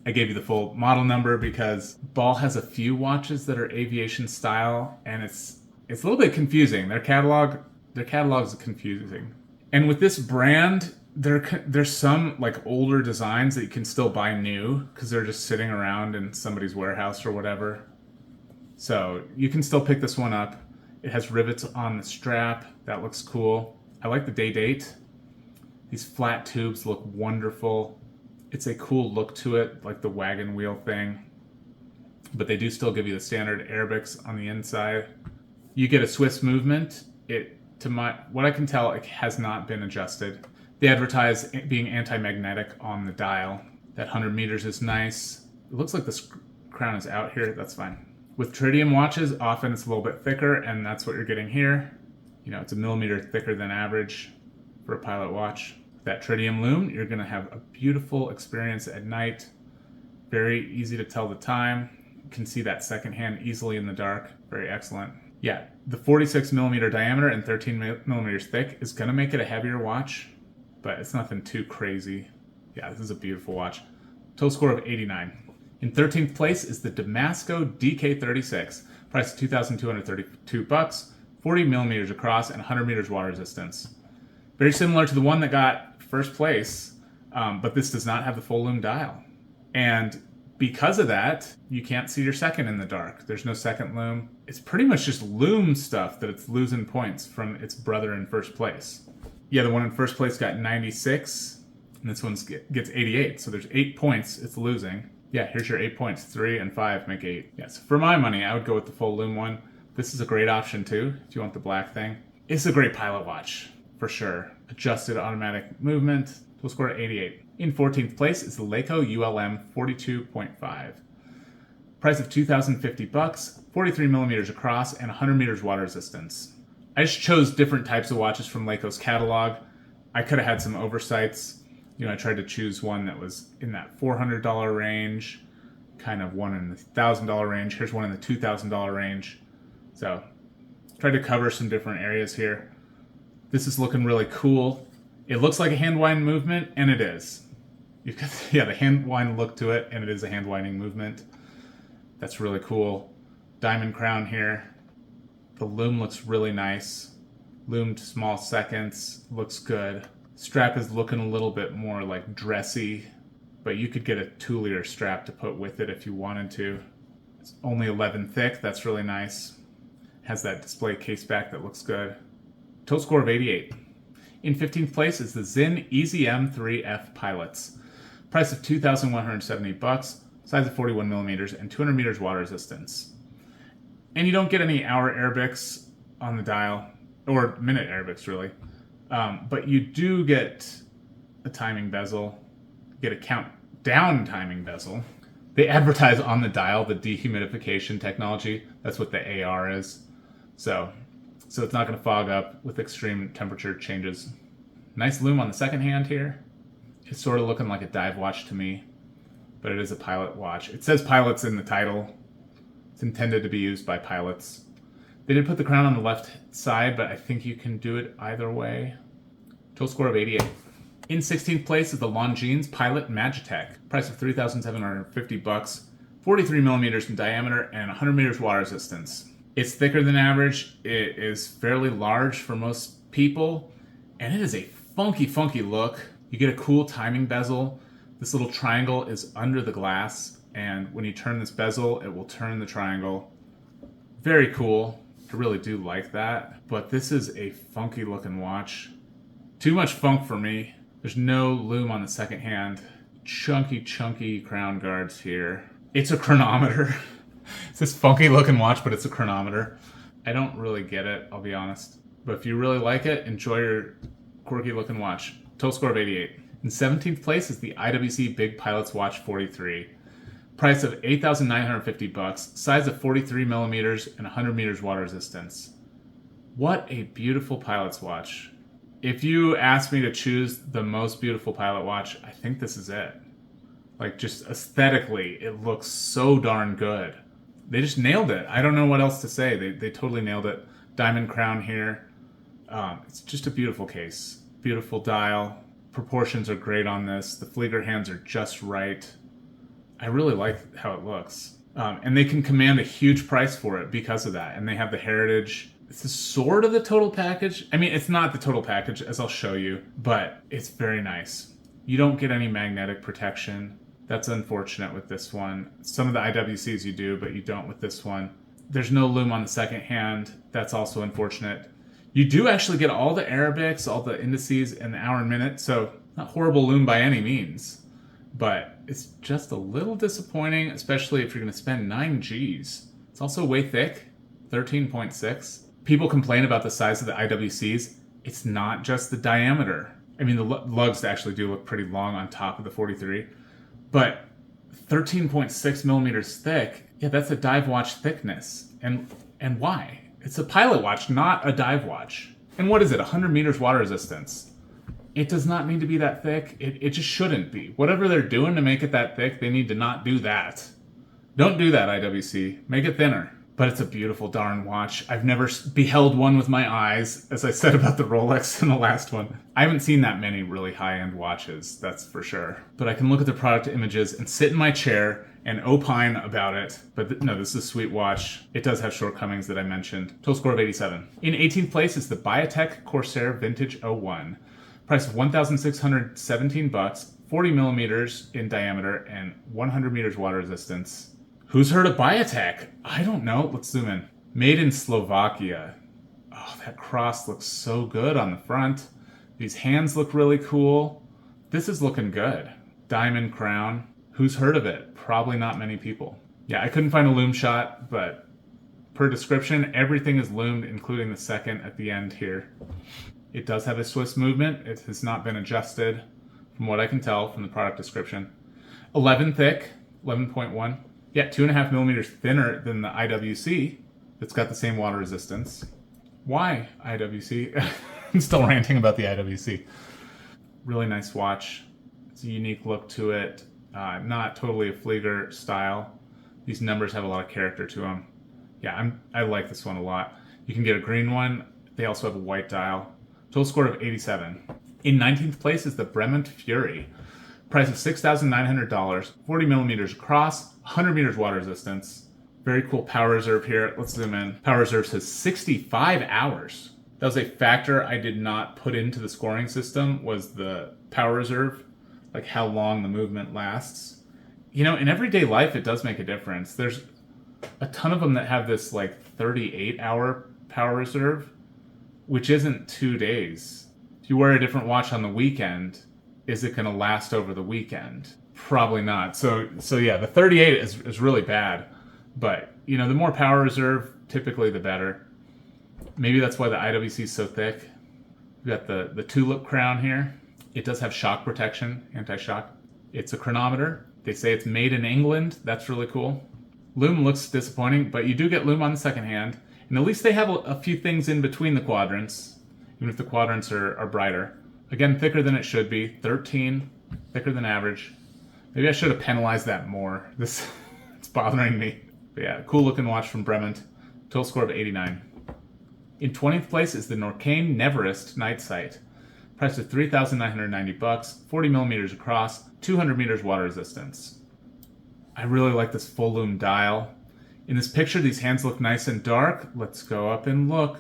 I gave you the full model number because Ball has a few watches that are aviation style, and it's a little bit confusing. Their catalog is confusing. And with this brand, there's some like older designs that you can still buy new because they're just sitting around in somebody's warehouse or whatever. So you can still pick this one up. It has rivets on the strap. That looks cool. I like the date. These flat tubes look wonderful. It's a cool look to it, like the wagon wheel thing. But they do still give you the standard Arabics on the inside. You get a Swiss movement. What I can tell, it has not been adjusted. They advertise being anti-magnetic on the dial. That 100 meters is nice. It looks like this crown is out here. That's fine. With tritium watches, often it's a little bit thicker, and that's what you're getting here. You know, it's a millimeter thicker than average for a Pilot watch. That tritium loom, you're going to have a beautiful experience at night. Very easy to tell the time. You can see that second hand easily in the dark. Very excellent. Yeah, the 46 millimeter diameter and 13 millimeters thick is going to make it a heavier watch, but it's nothing too crazy. Yeah, this is a beautiful watch. Total score of 89. In 13th place is the Damasco DK36. Price of $2,232, 40 millimeters across, and 100 meters water resistance. Very similar to the one that got first place, but this does not have the full loom dial. And because of that, you can't see your second in the dark. There's no second loom. It's pretty much just loom stuff that it's losing points from its brother in first place. Yeah, the one in first place got 96, and this one gets 88. So there's 8 points it's losing. Yeah, here's your 8 points. 3 and 5 make 8. Yes, for my money, I would go with the full lume one. This is a great option too, if you want the black thing. It's a great pilot watch, for sure. Adjusted automatic movement. Total score 88. In 14th place is the Laco ULM 42.5. Price of $2,050, 43 millimeters across, and 100 meters water resistance. I just chose different types of watches from Laco's catalog. I could have had some oversights. You know, I tried to choose one that was in that $400 range, kind of one in the $1,000 range. Here's one in the $2,000 range. So, tried to cover some different areas here. This is looking really cool. It looks like a hand wind movement, and it is. You can, yeah, the hand wind look to it, and it is a hand winding movement. That's really cool. Diamond crown here. The lume looks really nice. Loomed small seconds, looks good. Strap is looking a little bit more like dressy, but you could get a toolier strap to put with it if you wanted to. It's only 11 thick, that's really nice. Has that display case back that looks good. Total score of 88. In 15th place is the Sinn Easy M3F Pilots. Price of $2,170, size of 41 millimeters, and 200 meters water resistance. And you don't get any hour Arabics on the dial, or minute Arabics really, but you do get a timing bezel, get a countdown timing bezel. They advertise on the dial the dehumidification technology. That's what the AR is. So it's not going to fog up with extreme temperature changes. Nice lume on the second hand here. It's sort of looking like a dive watch to me, but it is a pilot watch. It says pilots in the title. It's intended to be used by pilots. They did put the crown on the left side, but I think you can do it either way. Total score of 88. In 16th place is the Longines Pilot Magitech. Price of $3,750, 43 millimeters in diameter, and 100 meters water resistance. It's thicker than average. It is fairly large for most people, and it is a funky look. You get a cool timing bezel. This little triangle is under the glass, and when you turn this bezel, it will turn the triangle. Very cool. I really do like that, but this is a funky looking watch. Too much funk for me. There's no lume on the second hand. Chunky crown guards here. It's a chronometer. It's this funky looking watch, but it's a chronometer. I don't really get it, I'll be honest. But if you really like it, enjoy your quirky looking watch. Total score of 88. In 17th place is the IWC Big Pilots Watch 43. Price of $8,950, size of 43 millimeters, and 100 meters water resistance. What a beautiful pilot's watch. If you ask me to choose the most beautiful pilot watch, I think this is it. Like, just aesthetically, it looks so darn good. They just nailed it. I don't know what else to say. They totally nailed it. Diamond crown here. It's just a beautiful case. Beautiful dial. Proportions are great on this. The Flieger hands are just right. I really like how it looks. And they can command a huge price for it because of that. And they have the heritage. This is sort of the total package. I mean, it's not the total package, as I'll show you, but it's very nice. You don't get any magnetic protection. That's unfortunate with this one. Some of the IWCs you do, but you don't with this one. There's no lume on the second hand. That's also unfortunate. You do actually get all the Arabics, all the indices, and the hour and minute, so not horrible lume by any means. But it's just a little disappointing, especially if you're going to spend 9 Gs. It's also way thick, 13.6. People complain about the size of the IWCs. It's not just the diameter. I mean, the lugs actually do look pretty long on top of the 43. But 13.6 millimeters thick, yeah, that's a dive watch thickness. And why? It's a pilot watch, not a dive watch. And what is it, 100 meters water resistance? It does not need to be that thick. It just shouldn't be. Whatever they're doing to make it that thick, they need to not do that. Don't do that, IWC. Make it thinner. But it's a beautiful darn watch. I've never beheld one with my eyes, as I said about the Rolex in the last one. I haven't seen that many really high-end watches, that's for sure. But I can look at the product images and sit in my chair and opine about it. But no, this is a sweet watch. It does have shortcomings that I mentioned. Total score of 87. In 18th place is the Biotech Corsair Vintage 01. Price of $1,617, 40 millimeters in diameter, and 100 meters water resistance. Who's heard of Biotech? I don't know. Let's zoom in. Made in Slovakia. Oh, that cross looks so good on the front. These hands look really cool. This is looking good. Diamond crown. Who's heard of it? Probably not many people. Yeah, I couldn't find a lume shot, but per description, everything is loomed, including the second at the end here. It does have a Swiss movement. It has not been adjusted, from what I can tell from the product description. 11 thick, 11.1. Yeah, 2.5 millimeters thinner than the IWC. It's got the same water resistance. Why IWC? I'm still ranting about the IWC. Really nice watch. It's a unique look to it. Not totally a Flieger style. These numbers have a lot of character to them. Yeah, I like this one a lot. You can get a green one. They also have a white dial. Total score of 87. In 19th place is the Bremont Fury. Price of $6,900, 40 millimeters across, 100 meters water resistance. Very cool power reserve here. Let's zoom in. Power reserve says 65 hours. That was a factor I did not put into the scoring system, was the power reserve, like how long the movement lasts. You know, in everyday life, it does make a difference. There's a ton of them that have this like 38-hour power reserve, which isn't 2 days. If you wear a different watch on the weekend, is it going to last over the weekend? Probably not. So yeah, the 38 is really bad. But, you know, the more power reserve, typically the better. Maybe that's why the IWC is so thick. We've got the tulip crown here. It does have shock protection, anti-shock. It's a chronometer. They say it's made in England. That's really cool. Lume looks disappointing, but you do get lume on the second hand. And at least they have a few things in between the quadrants, even if the quadrants are brighter. Again, thicker than it should be. 13, thicker than average. Maybe I should have penalized that more. It's bothering me. But yeah, cool looking watch from Bremont. Total score of 89. In 20th place is the Norcane Neverest night sight. Price of $3,990, 40 millimeters across, 200 meters water resistance. I really like this full lume dial. In this picture, these hands look nice and dark. Let's go up and look.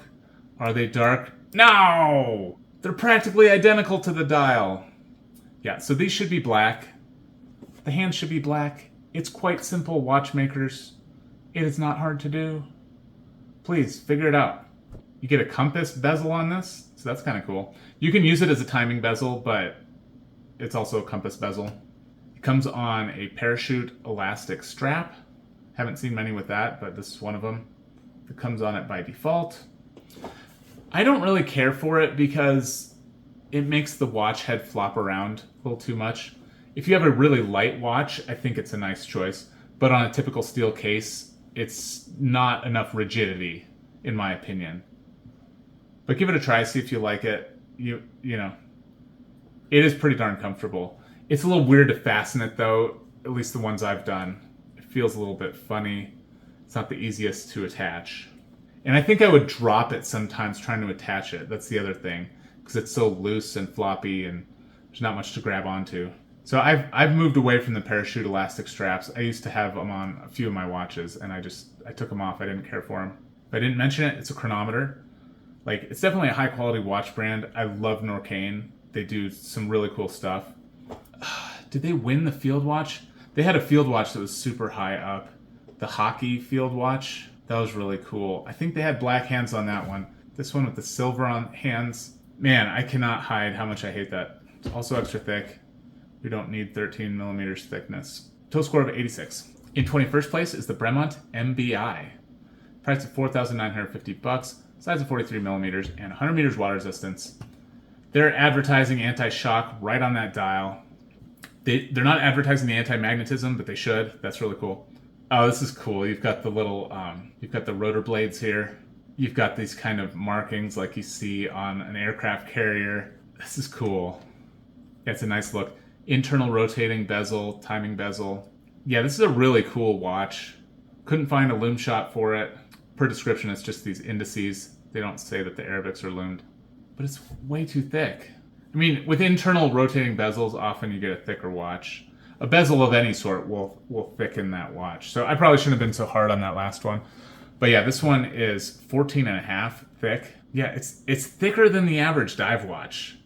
Are they dark? No! They're practically identical to the dial. Yeah, so these should be black. The hands should be black. It's quite simple, watchmakers. It is not hard to do. Please, figure it out. You get a compass bezel on this, so that's kind of cool. You can use it as a timing bezel, but it's also a compass bezel. It comes on a parachute elastic strap. Haven't seen many with that, but this is one of them. It comes on it by default. I don't really care for it because it makes the watch head flop around a little too much. If you have a really light watch, I think it's a nice choice. But on a typical steel case, it's not enough rigidity, in my opinion. But give it a try, see if you like it. You know, it is pretty darn comfortable. It's a little weird to fasten it though, at least the ones I've done. It feels a little bit funny. It's not the easiest to attach. And I think I would drop it sometimes trying to attach it. That's the other thing, because it's so loose and floppy and there's not much to grab onto. So I've moved away from the parachute elastic straps. I used to have them on a few of my watches, and I took them off. I didn't care for them. If I didn't mention it, it's a chronometer. Like, it's definitely a high quality watch brand. I love Norcane. They do some really cool stuff. Did they win the field watch? They had a field watch that was super high up. The hockey field watch. That was really cool. I think they had black hands on that one. This one with the silver on hands. Man, I cannot hide how much I hate that. It's also extra thick. We don't need 13 millimeters thickness. Total score of 86. In 21st place is the Bremont MBI. Price of $4,950, size of 43 millimeters, and 100 meters water resistance. They're advertising anti-shock right on that dial. They're not advertising the anti-magnetism, but they should. That's really cool. Oh, this is cool. You've got the little, you've got the rotor blades here. You've got these kind of markings like you see on an aircraft carrier. This is cool. Yeah, it's a nice look. Internal rotating bezel, timing bezel. Yeah, this is a really cool watch. Couldn't find a lume shot for it. Per description, it's just these indices. They don't say that the Arabics are loomed. But it's way too thick. I mean, with internal rotating bezels, often you get a thicker watch. A bezel of any sort will thicken that watch. So I probably shouldn't have been so hard on that last one. But yeah, this one is 14.5 thick. Yeah, it's thicker than the average dive watch,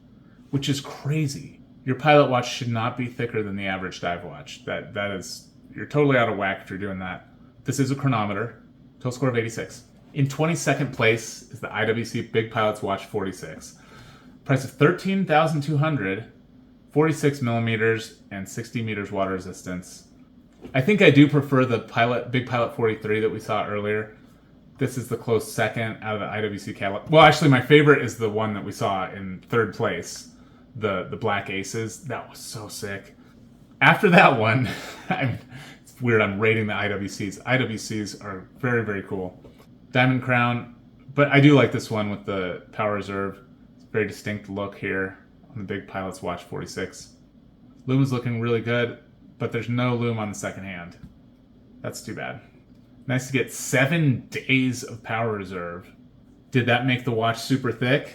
which is crazy. Your pilot watch should not be thicker than the average dive watch. That is, you're totally out of whack if you're doing that. This is a chronometer. Total score of 86. In 22nd place is the IWC Big Pilot's Watch 46. Price of $13,200, 46 millimeters, and 60 meters water resistance. I think I do prefer the Big Pilot 43 that we saw earlier. This is the close second out of the IWC catalog. Well, actually, my favorite is the one that we saw in third place, the Black Aces. That was so sick. After that one, I mean, it's weird I'm rating the IWCs. IWCs are very, very cool. Diamond Crown, but I do like this one with the Power Reserve. It's a very distinct look here on the Big Pilot's Watch 46. Lume is looking really good, but there's no lume on the second hand. That's too bad. Nice to get 7 days of Power Reserve. Did that make the watch super thick?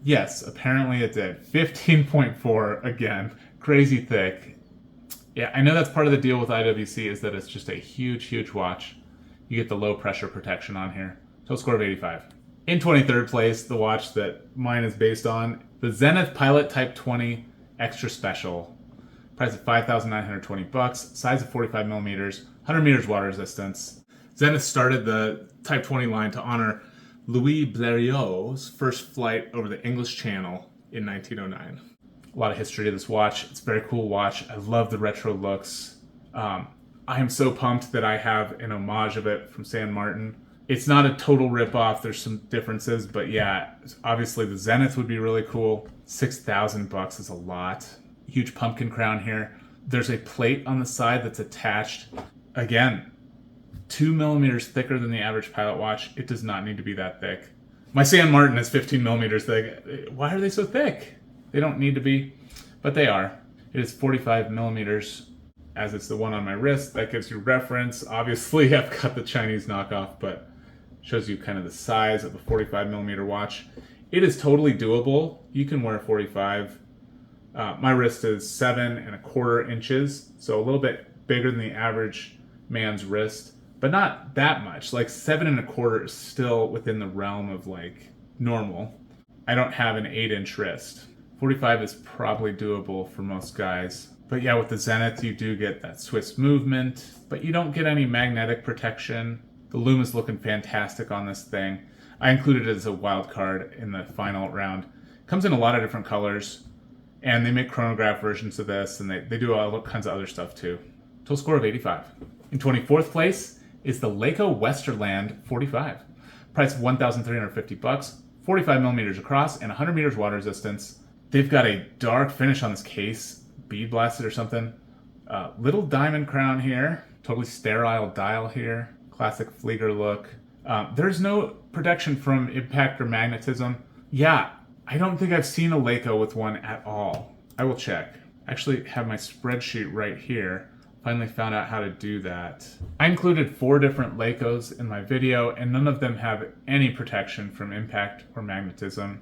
Yes, apparently it did. 15.4, again, crazy thick. Yeah, I know that's part of the deal with IWC is that it's just a huge, huge watch. You get the low pressure protection on here. Total score of 85. In 23rd place, the watch that mine is based on, the Zenith Pilot Type 20 Extra Special. Price of $5,920, size of 45 millimeters, 100 meters water resistance. Zenith started the Type 20 line to honor Louis Blériot's first flight over the English Channel in 1909. A lot of history to this watch. It's a very cool watch. I love the retro looks. I am so pumped that I have an homage of it from San Martin. It's not a total rip-off. There's some differences, but yeah, obviously the Zenith would be really cool. $6,000 is a lot. Huge pumpkin crown here. There's a plate on the side that's attached. Again, 2 millimeters thicker than the average Pilot watch. It does not need to be that thick. My San Martin is 15 millimeters thick. Why are they so thick? They don't need to be, but they are. It is 45 millimeters, as it's the one on my wrist. That gives you reference. Obviously, I've got the Chinese knockoff, but shows you kind of the size of a 45 millimeter watch. It is totally doable. You can wear 45. My wrist is 7¼ inches, so a little bit bigger than the average man's wrist, but not that much. Like 7¼ is still within the realm of like normal. I don't have an 8-inch wrist. 45 is probably doable for most guys. But yeah, with the Zenith, you do get that Swiss movement, but you don't get any magnetic protection. The lume is looking fantastic on this thing. I included it as a wild card in the final round. It comes in a lot of different colors, and they make chronograph versions of this, and they do all kinds of other stuff too. Total score of 85. In 24th place is the Laco Westerland 45. Price of $1,350, 45 millimeters across, and 100 meters water resistance. They've got a dark finish on this case, bead blasted or something. Little diamond crown here, totally sterile dial here, classic Flieger look. There's no protection from impact or magnetism. Yeah, I don't think I've seen a Laco with one at all. I will check. I actually have my spreadsheet right here. Finally found out how to do that. I included 4 different Lacos in my video, and none of them have any protection from impact or magnetism.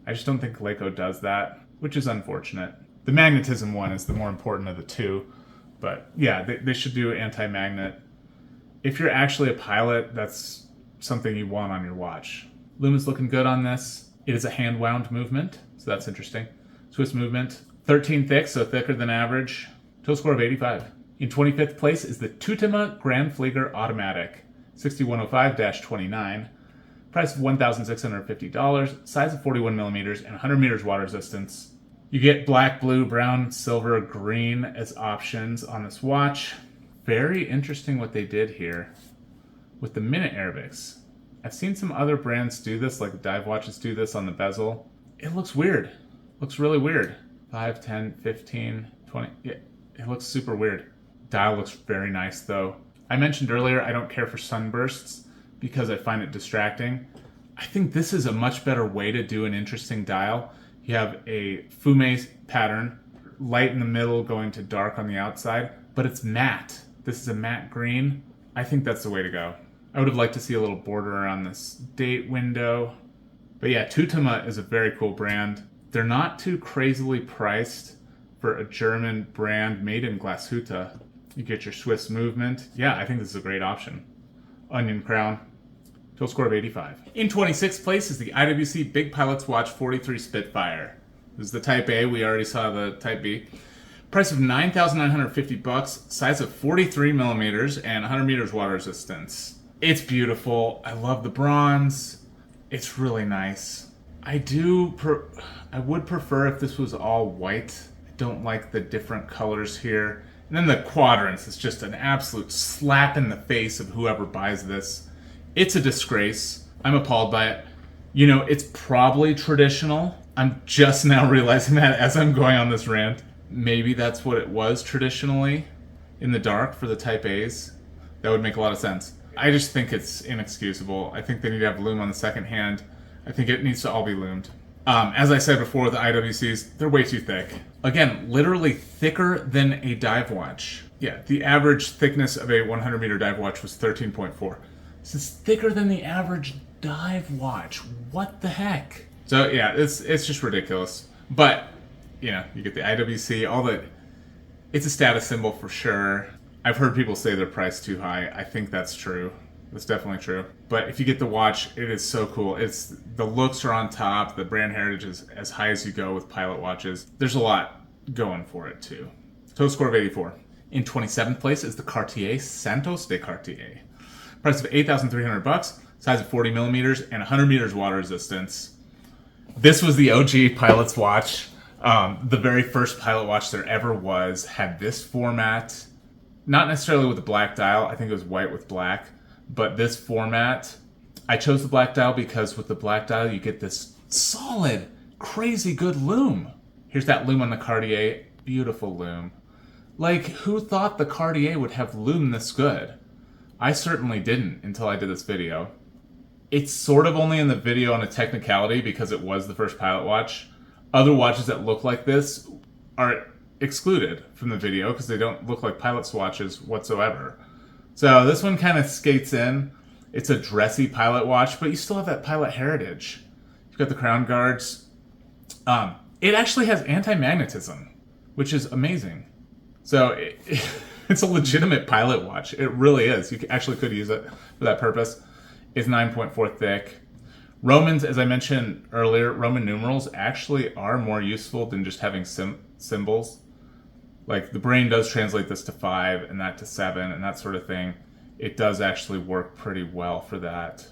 I just don't think Laco does that, which is unfortunate. The magnetism one is the more important of the two, but yeah, they should do anti-magnet. If you're actually a pilot, that's something you want on your watch. Lume is looking good on this. It is a hand-wound movement, so that's interesting. Swiss movement, 13 thick, so thicker than average. Total score of 85. In 25th place is the Tutema Grand Flieger Automatic, 6105-29. Price of $1,650, size of 41 millimeters, and 100 meters water resistance. You get black, blue, brown, silver, green as options on this watch. Very interesting what they did here with the minute Arabics. I've seen some other brands do this, like dive watches do this on the bezel. It looks weird. Looks really weird. 5, 10, 15, 20. Yeah, it looks super weird. Dial looks very nice though. I mentioned earlier I don't care for sunbursts because I find it distracting. I think this is a much better way to do an interesting dial. You have a fume pattern, light in the middle going to dark on the outside, but it's matte. This is a matte green. I think that's the way to go. I would have liked to see a little border around this date window. But yeah, Tutema is a very cool brand. They're not too crazily priced for a German brand made in Glashütte. You get your Swiss movement. Yeah, I think this is a great option. Onion crown. Total score of 85. In 26th place is the IWC Big Pilot's Watch 43 Spitfire. This is the Type A. We already saw the Type B. Price of $9,950, size of 43 millimeters, and 100 meters water resistance. It's beautiful. I love the bronze. It's really nice. I would prefer if this was all white. I don't like the different colors here. And then the quadrants is just an absolute slap in the face of whoever buys this. It's a disgrace. I'm appalled by it. You know, it's probably traditional. I'm just now realizing that as I'm going on this rant. Maybe that's what it was traditionally in the dark for the Type A's. That would make a lot of sense. I just think it's inexcusable. I think they need to have lume on the second hand. I think it needs to all be loomed. As I said before with the IWCs, they're way too thick. Again, literally thicker than a dive watch. Yeah, the average thickness of a 100 meter dive watch was 13.4. This is thicker than the average dive watch. What the heck? So yeah, it's just ridiculous. But, you know, you get the IWC, all that. It's a status symbol for sure. I've heard people say they're priced too high. I think that's true. That's definitely true. But if you get the watch, it is so cool. The looks are on top. The brand heritage is as high as you go with Pilot watches. There's a lot going for it too. Total score of 84. In 27th place is the Cartier Santos de Cartier. Price of $8,300, size of 40 millimeters, and 100 meters water resistance. This was the OG Pilot's watch. The very first Pilot watch there ever was had this format. Not necessarily with the black dial. I think it was white with black. But this format, I chose the black dial because with the black dial, you get this solid, crazy good lume. Here's that lume on the Cartier. Beautiful lume. Like, who thought the Cartier would have lume this good? I certainly didn't until I did this video. It's sort of only in the video on a technicality because it was the first Pilot watch. Other watches that look like this are excluded from the video because they don't look like Pilot swatches whatsoever. So this one kind of skates in. It's a dressy Pilot watch, but you still have that Pilot heritage. You've got the crown guards. It actually has anti-magnetism, which is amazing. So it's a legitimate Pilot watch. It really is. You actually could use it for that purpose. It's 9.4 thick. Romans, as I mentioned earlier, Roman numerals actually are more useful than just having symbols. Like, the brain does translate this to 5 and that to 7 and that sort of thing. It does actually work pretty well for that.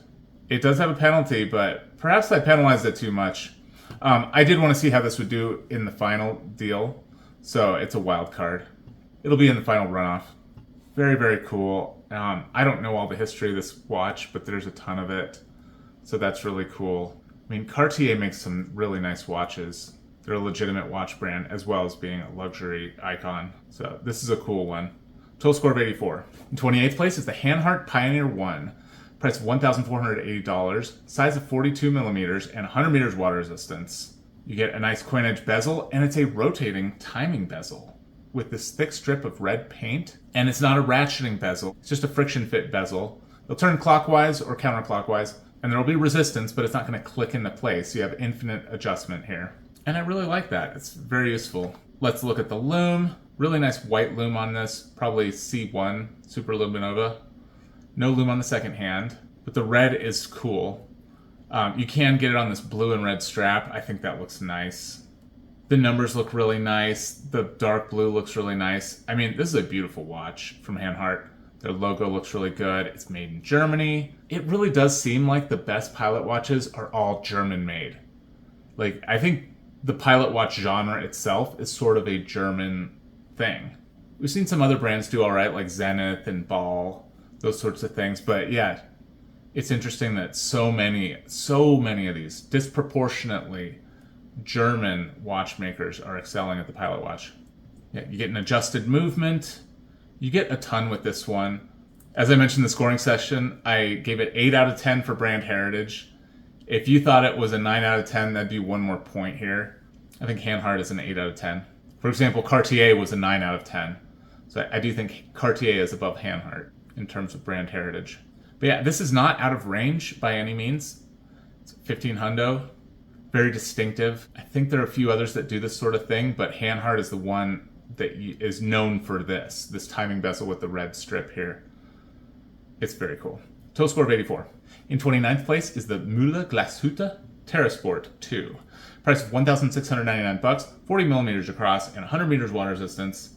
It does have a penalty, but perhaps I penalized it too much. I did want to see how this would do in the final deal, so it's a wild card. It'll be in the final runoff. Very, very cool. I don't know all the history of this watch, but there's a ton of it, so that's really cool. I mean, Cartier makes some really nice watches. They're a legitimate watch brand as well as being a luxury icon. So this is a cool one. Total score of 84. In 28th place is the Hanhart Pioneer 1. Price of $1,480. Size of 42 millimeters and 100 meters water resistance. You get a nice coin edge bezel and it's a rotating timing bezel with this thick strip of red paint. And it's not a ratcheting bezel. It's just a friction fit bezel. They'll turn clockwise or counterclockwise and there will be resistance, but it's not going to click into place. You have infinite adjustment here. And I really like that. It's very useful. Let's look at the lume. Really nice white lume on this. Probably C1, Super Luminova. No lume on the second hand. But the red is cool. You can get it on this blue and red strap. I think that looks nice. The numbers look really nice. The dark blue looks really nice. I mean, this is a beautiful watch from Hanhart. Their logo looks really good. It's made in Germany. It really does seem like the best Pilot watches are all German made. Like, I think the Pilot watch genre itself is sort of a German thing. We've seen some other brands do all right, like Zenith and Ball, those sorts of things. But yeah, it's interesting that so many of these disproportionately German watchmakers are excelling at the Pilot watch. Yeah, you get an adjusted movement. You get a ton with this one. As I mentioned in the scoring session, I gave it 8 out of 10 for brand heritage. If you thought it was a 9 out of 10, that'd be one more point here. I think Hanhart is an 8 out of 10. For example, Cartier was a 9 out of 10. So I do think Cartier is above Hanhart in terms of brand heritage. But yeah, this is not out of range by any means. It's 15 hundo, very distinctive. I think there are a few others that do this sort of thing, but Hanhart is the one that is known for this timing bezel with the red strip here. It's very cool. Total score of 84. In 29th place is the Müller Glashütte Terrasport 2. Price of $1,699, 40 millimeters across, and 100 meters water resistance.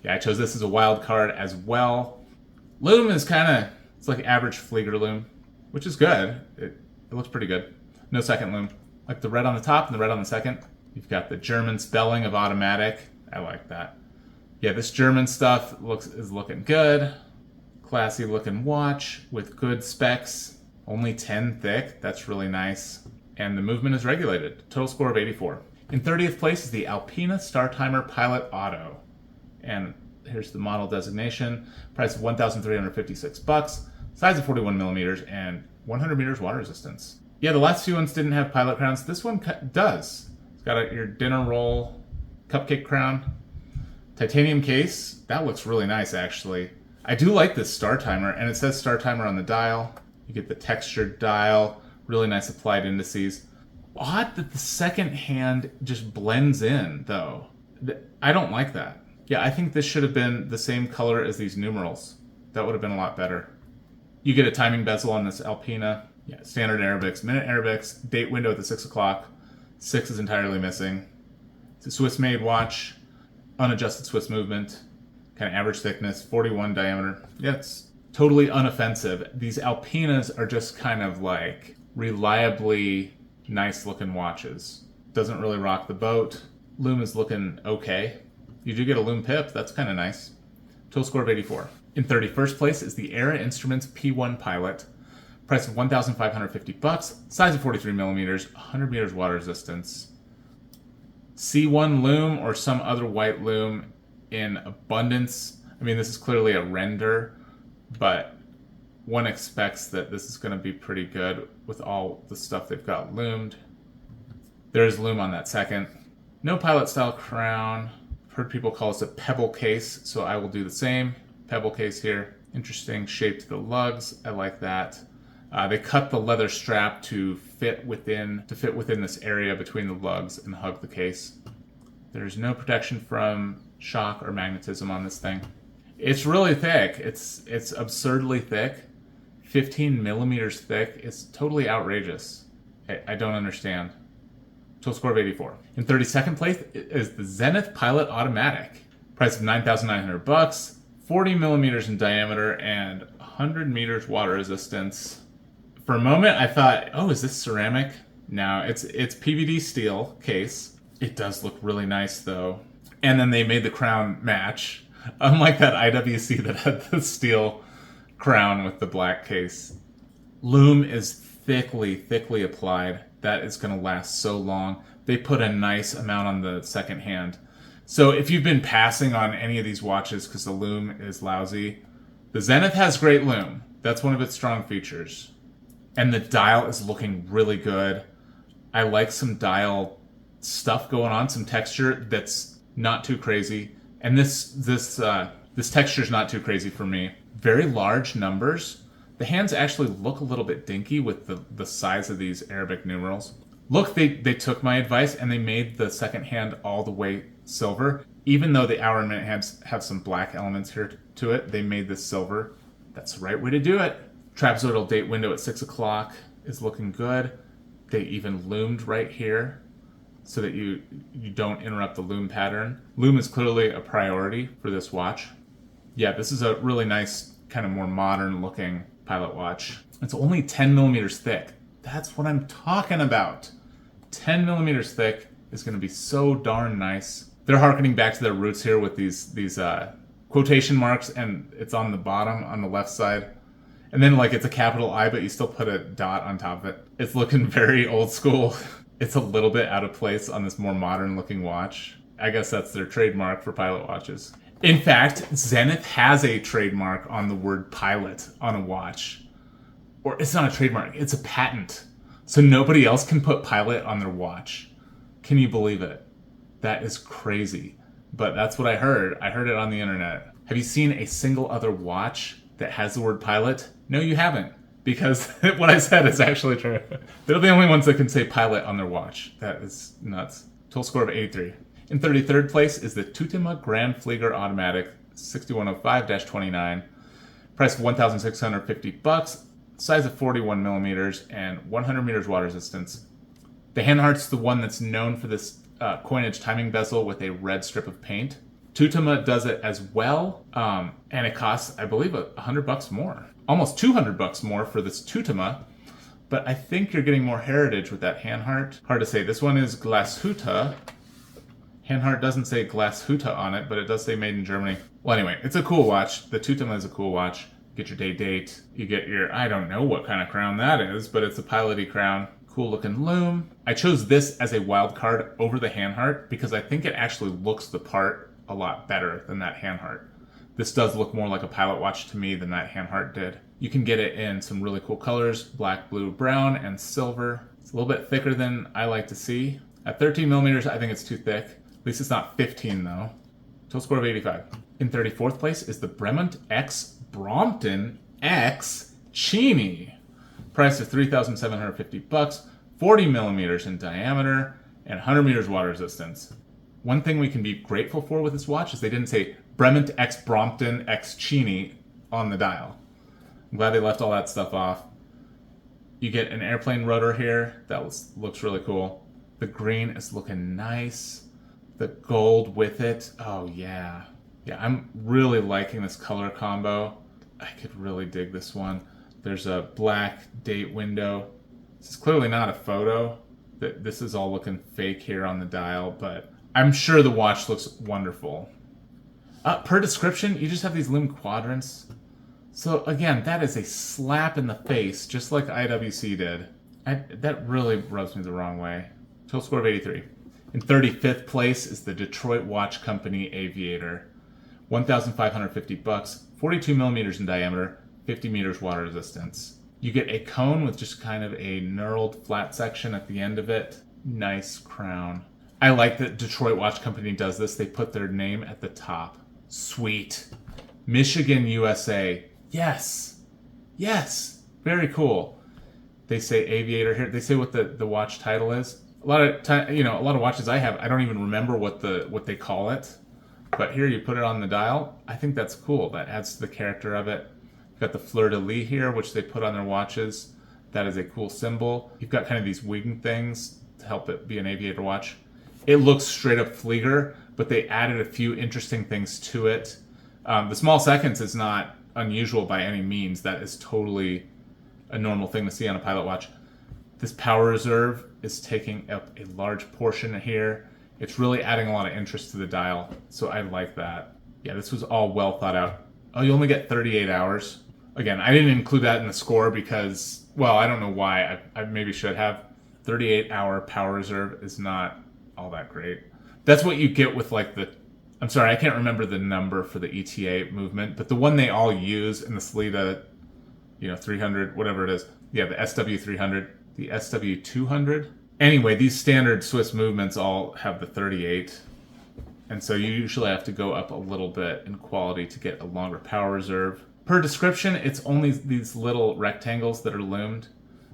Yeah, I chose this as a wild card as well. Lume is it's like average Flieger lume, which is good. It looks pretty good. No second lume. Like the red on the top and the red on the second. You've got the German spelling of automatic. I like that. Yeah, this German stuff is looking good. Classy looking watch with good specs. Only 10 thick. That's really nice. And the movement is regulated. Total score of 84. In 30th place is the Alpina Star Timer Pilot Auto. And here's the model designation. Price of $1,356. Size of 41 millimeters and 100 meters water resistance. Yeah, the last few ones didn't have pilot crowns. This one does. It's got your dinner roll cupcake crown. Titanium case. That looks really nice, actually. I do like this Star Timer, and it says Star Timer on the dial. You get the textured dial. Really nice applied indices. Odd that the second hand just blends in, though. I don't like that. Yeah, I think this should have been the same color as these numerals. That would have been a lot better. You get a timing bezel on this Alpina. Yeah, standard Arabics, minute Arabics, date window at the 6 o'clock. 6 is entirely missing. It's a Swiss-made watch, unadjusted Swiss movement, kind of average thickness, 41 diameter. Yeah, it's totally unoffensive. These Alpinas are just kind of like reliably nice looking watches. Doesn't really rock the boat. Lume is looking okay. You do get a lume pip, that's kind of nice. Total score of 84. In 31st place is the Era Instruments P1 Pilot. Price of $1,550. Size of 43 millimeters, 100 meters water resistance. C1 lume or some other white lume in abundance. I mean, this is clearly a render, but one expects that this is going to be pretty good with all the stuff they've got loomed. There's lume on that second. No pilot style crown. I've heard people call this a pebble case, so I will do the same. Pebble case here. Interesting shape to the lugs. I like that. They cut the leather strap to fit within this area between the lugs and hug the case. There's no protection from shock or magnetism on this thing. It's really thick. It's absurdly thick. 15 millimeters thick. It's totally outrageous. I don't understand. Total score of 84. In 32nd place is the Zenith Pilot Automatic. Price of $9,900. 40 millimeters in diameter and 100 meters water resistance. For a moment, I thought, oh, is this ceramic? No, it's PVD steel case. It does look really nice, though. And then they made the crown match. Unlike that IWC that had the steel crown with the black case. Lume is thickly applied. That is going to last so long. They put a nice amount on the second hand. So if you've been passing on any of these watches because the lume is lousy, the Zenith has great lume. That's one of its strong features. And the dial is looking really good. I like some dial stuff going on, some texture that's not too crazy. And this texture is not too crazy for me. Very large numbers. The hands actually look a little bit dinky with the size of these Arabic numerals. Look, they took my advice and they made the second hand all the way silver. Even though the hour and minute hands have some black elements here to it, they made this silver. That's the right way to do it. Trapezoidal date window at 6 o'clock is looking good. They even loomed right here so that you don't interrupt the lume pattern. Lume is clearly a priority for this watch. Yeah, this is a really nice, kind of more modern looking pilot watch. It's only 10 millimeters thick. That's what I'm talking about. 10 millimeters thick is going to be so darn nice. They're harkening back to their roots here with these quotation marks, and it's on the bottom on the left side. And then like it's a capital I, but you still put a dot on top of it. It's looking very old school. It's a little bit out of place on this more modern looking watch. I guess that's their trademark for pilot watches. In fact, Zenith has a trademark on the word pilot on a watch. Or it's not a trademark, it's a patent. So nobody else can put pilot on their watch. Can you believe it? That is crazy. But that's what I heard. I heard it on the internet. Have you seen a single other watch that has the word pilot? No, you haven't. Because what I said is actually true. They're the only ones that can say pilot on their watch. That is nuts. Total score of 83. In 33rd place is the Tutema Grand Flieger Automatic 6105-29. Price of $1,650. Size of 41 millimeters and 100 meters water resistance. The Handheart's the one that's known for this coinage timing bezel with a red strip of paint. Tutema does it as well, and it costs, I believe, $100 more. Almost $200 more for this Tutema, but I think you're getting more heritage with that hand heart. Hard to say. This one is Glashütte. Hand heart doesn't say Glashütte on it, but it does say made in Germany. Well, anyway, it's a cool watch. The Tutem is a cool watch. You get your date. You get your, I don't know what kind of crown that is, but it's a piloty crown. Cool looking lume. I chose this as a wild card over the hand heart because I think it actually looks the part a lot better than that hand heart. This does look more like a pilot watch to me than that hand heart did. You can get it in some really cool colors, black, blue, brown, and silver. It's a little bit thicker than I like to see. At 13 millimeters, I think it's too thick. At least it's not 15 though. Total score of 85. In 34th place is the Bremont X Brompton X Cheney. Price of $3,750, 40 millimeters in diameter, and 100 meters water resistance. One thing we can be grateful for with this watch is they didn't say Bremont X Brompton X Cheney on the dial. I'm glad they left all that stuff off. You get an airplane rotor here. That looks really cool. The green is looking nice. The gold with it. Oh, yeah. Yeah, I'm really liking this color combo. I could really dig this one. There's a black date window. This is clearly not a photo. This is all looking fake here on the dial, but I'm sure the watch looks wonderful. Per description, you just have these lume quadrants. So again, that is a slap in the face, just like IWC did. That really rubs me the wrong way. Total score of 83. In 35th place is the Detroit Watch Company Aviator. $1,550, 42 millimeters in diameter, 50 meters water resistance. You get a cone with just kind of a knurled flat section at the end of it. Nice crown. I like that Detroit Watch Company does this. They put their name at the top. Sweet. Michigan, USA. Yes. Yes. Very cool. They say Aviator here. They say what the watch title is. A lot of watches I have, I don't even remember what they call it. But here you put it on the dial. I think that's cool. That adds to the character of it. You've got the fleur-de-lis here, which they put on their watches. That is a cool symbol. You've got kind of these wing things to help it be an aviator watch. It looks straight up Flieger, but they added a few interesting things to it. The small seconds is not unusual by any means. That is totally a normal thing to see on a pilot watch. This power reserve is taking up a large portion here. It's really adding a lot of interest to the dial, so I like that. Yeah, this was all well thought out. Oh, you only get 38 hours. Again, I didn't include that in the score because, well, I don't know why. I maybe should have. 38-hour power reserve is not all that great. That's what you get with like I'm sorry, I can't remember the number for the ETA movement, but the one they all use in the Salida, 300, whatever it is. Yeah, the SW300, the SW200. Anyway, these standard Swiss movements all have the 38. And so you usually have to go up a little bit in quality to get a longer power reserve. Per description, it's only these little rectangles that are loomed.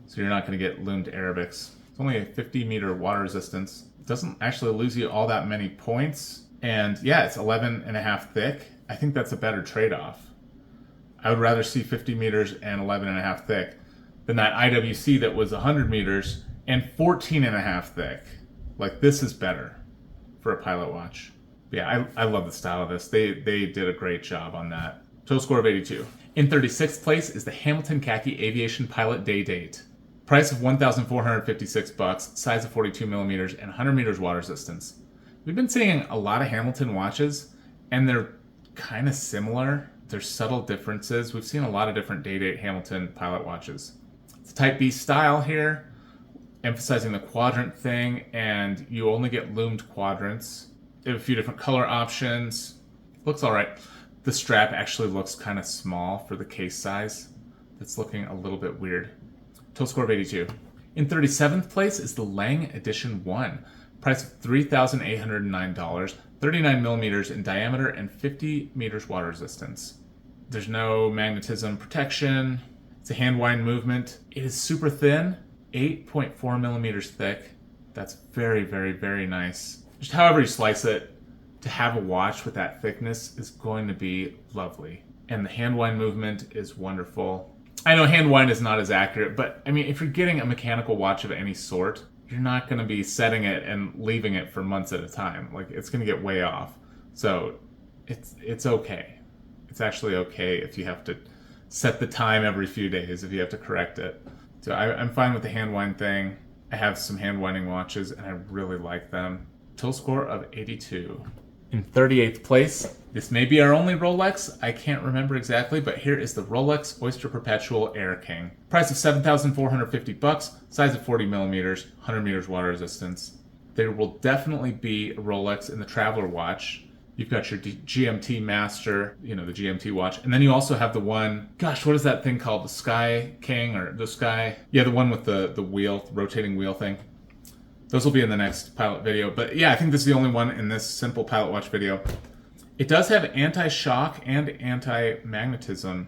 So you're not going to get loomed Arabics. It's only a 50-meter water resistance. It doesn't actually lose you all that many points. And yeah, it's 11.5 thick. I think that's a better trade-off. I would rather see 50 meters and 11.5 thick than that IWC that was 100 meters and 14.5 thick. Like, this is better for a pilot watch. Yeah, I love the style of this. They did a great job on that. Total score of 82. In 36th place is the Hamilton Khaki Aviation Pilot Day Date. Price of $1,456, size of 42 millimeters, and 100 meters water resistance. We've been seeing a lot of Hamilton watches, and they're kind of similar. There's subtle differences. We've seen a lot of different Day Date Hamilton pilot watches. It's a Type B style here, emphasizing the quadrant thing, and you only get loomed quadrants. They have a few different color options. Looks all right. The strap actually looks kind of small for the case size. That's looking a little bit weird. Total score of 82. In 37th place is the Lange Edition 1. Price of $3,809, 39 millimeters in diameter, and 50 meters water resistance. There's no magnetism protection. It's a hand wind movement. It is super thin, 8.4 millimeters thick. That's very, very, very nice. Just however you slice it, to have a watch with that thickness is going to be lovely. And the hand wind movement is wonderful. I know hand wind is not as accurate, but I mean, if you're getting a mechanical watch of any sort, you're not going to be setting it and leaving it for months at a time. Like, it's going to get way off. So it's okay. It's actually okay if you have to set the time every few days, if you have to correct it. So I'm fine with the hand wind thing. I have some hand winding watches and I really like them. Total score of 82. In 38th place, this may be our only Rolex. I can't remember exactly, but here is the Rolex Oyster Perpetual Air King. Price of $7,450, size of 40 millimeters, 100 meters water resistance. There will definitely be a Rolex in the Traveler watch. You've got your GMT Master, the GMT watch. And then you also have the one, gosh, what is that thing called? The Sky King or the Sky? Yeah, the one with the wheel, the rotating wheel thing. Those will be in the next pilot video. But yeah, I think this is the only one in this simple pilot watch video. It does have anti-shock and anti-magnetism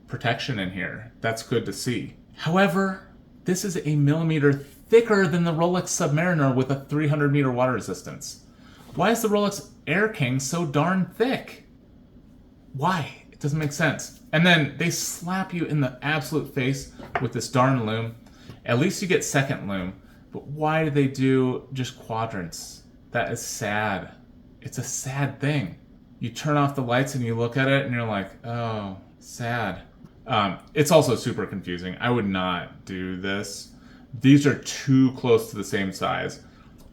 protection in here. That's good to see. However, this is a millimeter thicker than the Rolex Submariner with a 300 meter water resistance. Why is the Rolex Air King so darn thick? Why? It doesn't make sense. And then they slap you in the absolute face with this darn lume. At least you get second lume. But why do they do just quadrants? That is sad. It's a sad thing. You turn off the lights and you look at it and you're like, oh, sad. It's also super confusing. I would not do this. These are too close to the same size.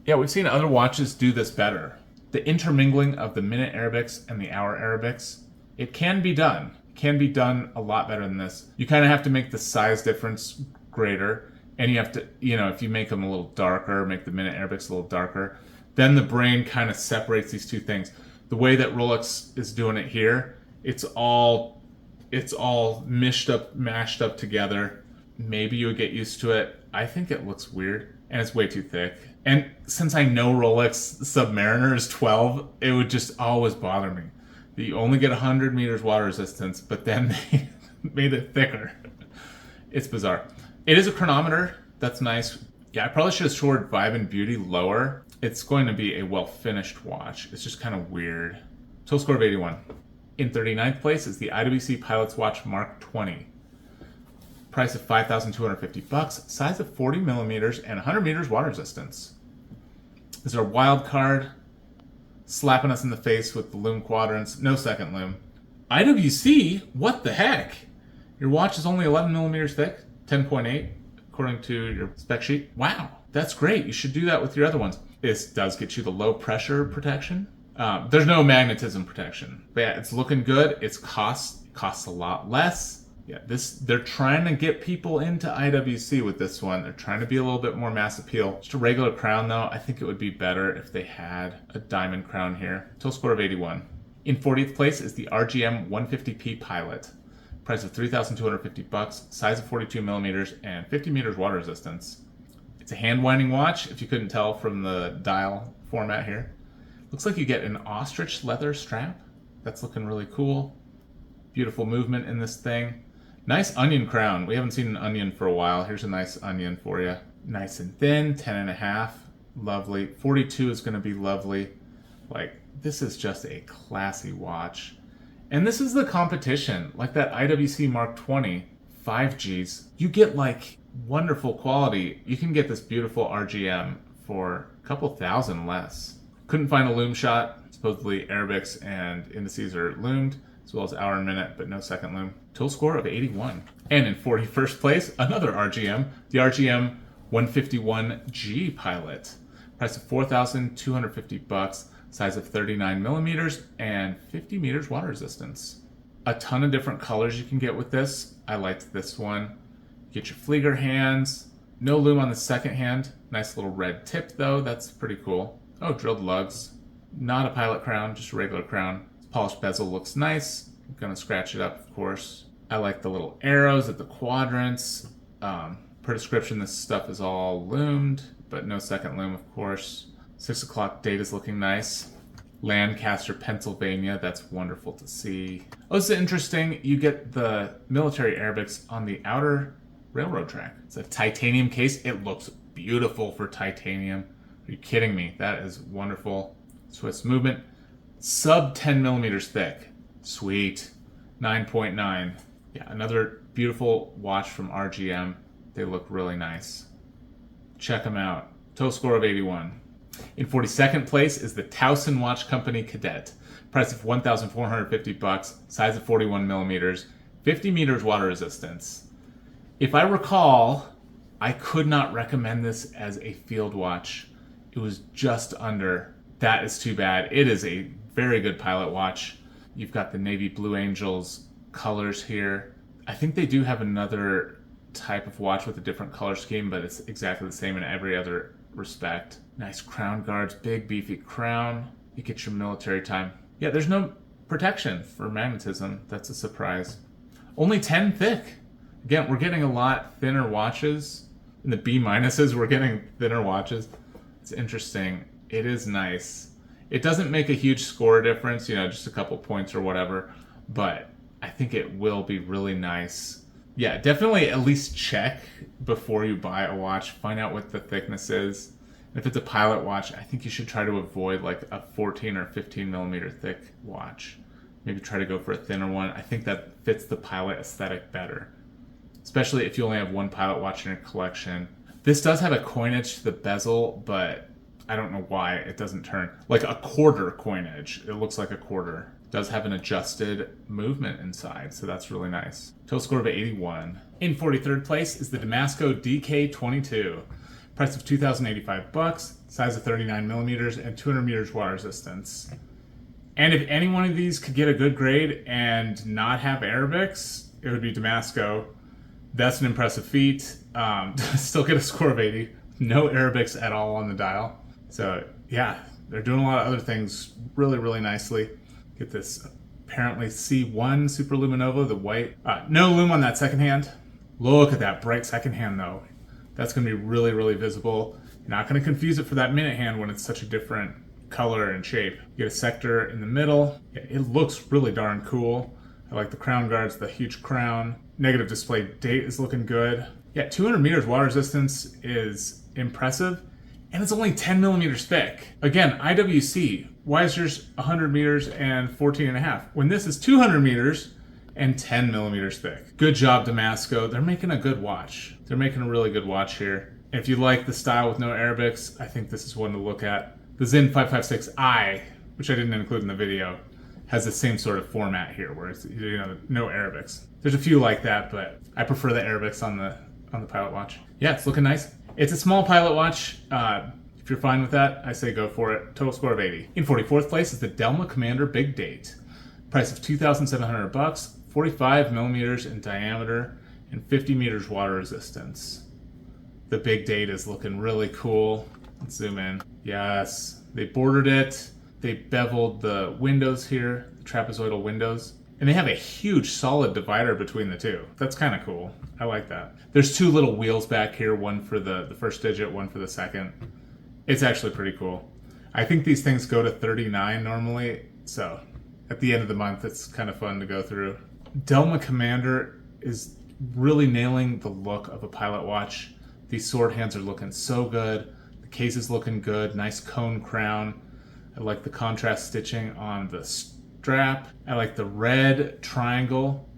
Yeah, we've seen other watches do this better. The intermingling of the minute Arabics and the hour Arabics, it can be done. It can be done a lot better than this. You kind of have to make the size difference greater. And you have to, if you make them a little darker, make the minute Arabics a little darker, then the brain kind of separates these two things. The way that Rolex is doing it here, it's all mashed up together. Maybe you would get used to it. I think it looks weird, and it's way too thick. And since I know Rolex Submariner is 12, it would just always bother me that you only get 100 meters water resistance, but then they made it thicker. It's bizarre. It is a chronometer. That's nice. Yeah, I probably should have scored Vibe and Beauty lower. It's going to be a well-finished watch. It's just kind of weird. Total score of 81. In 39th place is the IWC Pilot's Watch Mark 20. Price of $5,250, size of 40 millimeters, and 100 meters water resistance. This is our wild card, slapping us in the face with the lume quadrants. No second lume. IWC? What the heck? Your watch is only 11 millimeters thick, 10.8, according to your spec sheet. Wow, that's great. You should do that with your other ones. This does get you the low pressure protection. There's no magnetism protection. But yeah, it's looking good. It costs a lot less. Yeah, they're trying to get people into IWC with this one. They're trying to be a little bit more mass appeal. Just a regular crown though, I think it would be better if they had a diamond crown here. Total score of 81. In 40th place is the RGM 150P Pilot. Price of $3,250, size of 42 millimeters, and 50 meters water resistance. It's a hand winding watch, if you couldn't tell from the dial format here. Looks like you get an ostrich leather strap. That's looking really cool. Beautiful movement in this thing. Nice onion crown. We haven't seen an onion for a while. Here's a nice onion for you. Nice and thin, 10.5. Lovely. 42 is going to be lovely. Like, this is just a classy watch. And this is the competition. Like that IWC Mark 20, 5Gs. You get like wonderful quality. You can get this beautiful RGM for a couple thousand less. Couldn't find a lume shot. Supposedly Arabics and indices are loomed, as well as hour and minute, but no second lume. Total score of 81. And in 41st place, another RGM, the RGM 151G Pilot. Price of $4,250, size of 39 millimeters, and 50 meters water resistance. A ton of different colors you can get with this. I liked this one. Get your Flieger hands. No lume on the second hand. Nice little red tip though, that's pretty cool. Oh, drilled lugs. Not a pilot crown, just a regular crown. Polished bezel looks nice. I'm gonna scratch it up, of course. I like the little arrows at the quadrants. Per description, this stuff is all loomed, but no second lume, of course. 6 o'clock date is looking nice. Lancaster, Pennsylvania, that's wonderful to see. Oh, this is interesting. You get the military Arabics on the outer railroad track. It's a titanium case. It looks beautiful for titanium. Are you kidding me? That is wonderful. Swiss movement. Sub 10 millimeters thick. Sweet. 9.9. Yeah, another beautiful watch from RGM. They look really nice. Check them out. Total score of 81. In 42nd place is the Towson Watch Company Cadet. Price of $1,450, size of 41 millimeters, 50 meters water resistance. If I recall, I could not recommend this as a field watch. It was just under. That is too bad. It is a very good pilot watch. You've got the navy blue angels colors here. I think they do have another type of watch with a different color scheme, but it's exactly the same in every other respect. Nice crown guards, big beefy crown. You get your military time. Yeah, there's no protection for magnetism. That's a surprise. Only 10 thick. Again, we're getting a lot thinner watches. In the B minuses, we're getting thinner watches. It's interesting. It is nice. It doesn't make a huge score difference, you know, just a couple points or whatever, but I think it will be really nice. Yeah, definitely at least check before you buy a watch. Find out what the thickness is. And if it's a pilot watch, I think you should try to avoid like a 14 or 15 millimeter thick watch. Maybe try to go for a thinner one. I think that fits the pilot aesthetic better, especially if you only have one pilot watch in your collection. This does have a coinage to the bezel, but I don't know why it doesn't turn. Like a quarter coinage. It looks like a quarter. It does have an adjusted movement inside, so that's really nice. Total score of 81. In 43rd place is the Damasco DK22. Price of $2,085, size of 39 millimeters, and 200 meters water resistance. And if any one of these could get a good grade and not have Arabics, it would be Damasco. That's an impressive feat. Still get a score of 80. No Arabics at all on the dial. So yeah, they're doing a lot of other things really, really nicely. Get this apparently C1 Superluminova, the white. No lume on that second hand. Look at that bright second hand though. That's going to be really, really visible. You're not going to confuse it for that minute hand when it's such a different color and shape. You get a sector in the middle. Yeah, it looks really darn cool. I like the crown guards, the huge crown. Negative display date is looking good. Yeah, 200 meters water resistance is impressive, and it's only 10 millimeters thick. Again, IWC, why is yours 100 meters and 14 and a half? When this is 200 meters and 10 millimeters thick. Good job, Damasco. They're making a good watch. They're making a really good watch here. And if you like the style with no Arabics, I think this is one to look at. The Sinn 556i, which I didn't include in the video, has the same sort of format here, where it's, you know, no Arabics. There's a few like that, but I prefer the Arabics on the pilot watch. Yeah, it's looking nice. It's a small pilot watch. If you're fine with that, I say go for it. Total score of 80. In 44th place is the Delma Commander Big Date. Price of $2,700, 45 millimeters in diameter, and 50 meters water resistance. The Big Date is looking really cool. Let's zoom in. Yes, they bordered it. They beveled the windows here, the trapezoidal windows. And they have a huge solid divider between the two. That's kind of cool. I like that. There's two little wheels back here, one for the first digit, one for the second. It's actually pretty cool. I think these things go to 39 normally, so at the end of the month, it's kind of fun to go through. Delma Commander is really nailing the look of a pilot watch. These sword hands are looking so good. The case is looking good. Nice cone crown. I like the contrast stitching on the strap. I like the red triangle.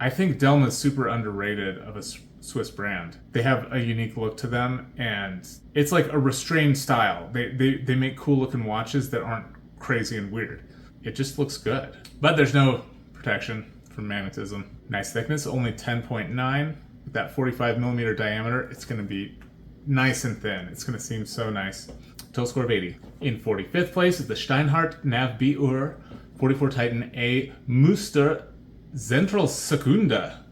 I think Delma is super underrated of a Swiss brand. They have a unique look to them, and it's like a restrained style. They make cool looking watches that aren't crazy and weird. It just looks good. But there's no protection from magnetism. Nice thickness, only 10.9. With that 45 millimeter diameter, it's going to be nice and thin. It's going to seem so nice. Total score of 80. In 45th place is the Steinhardt Nav BUR 44 Titan A Muster Zentral Secunda.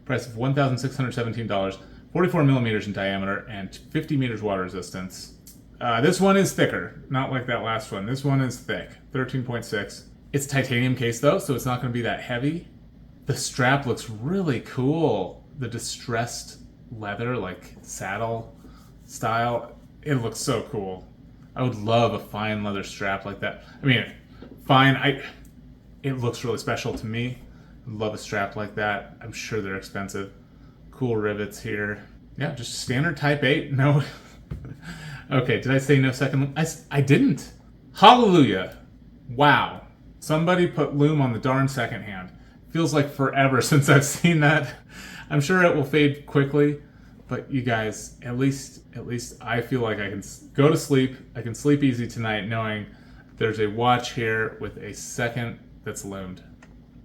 Price of $1,617, 44 millimeters in diameter, and 50 meters water resistance. This one is thicker, not like that last one. This one is thick, 13.6. It's titanium case though, so it's not going to be that heavy. The strap looks really cool. The distressed leather, like saddle style, it looks so cool. I would love a fine leather strap like that. I mean, fine, it looks really special to me. I'd love a strap like that. I'm sure they're expensive. Cool rivets here. Yeah, just standard Type 8. No. Okay, did I say no second? I didn't. Hallelujah. Wow. Somebody put lume on the darn second hand. Feels like forever since I've seen that. I'm sure it will fade quickly, but you guys, at least I feel like I can go to sleep. I can sleep easy tonight knowing there's a watch here with a second that's loomed.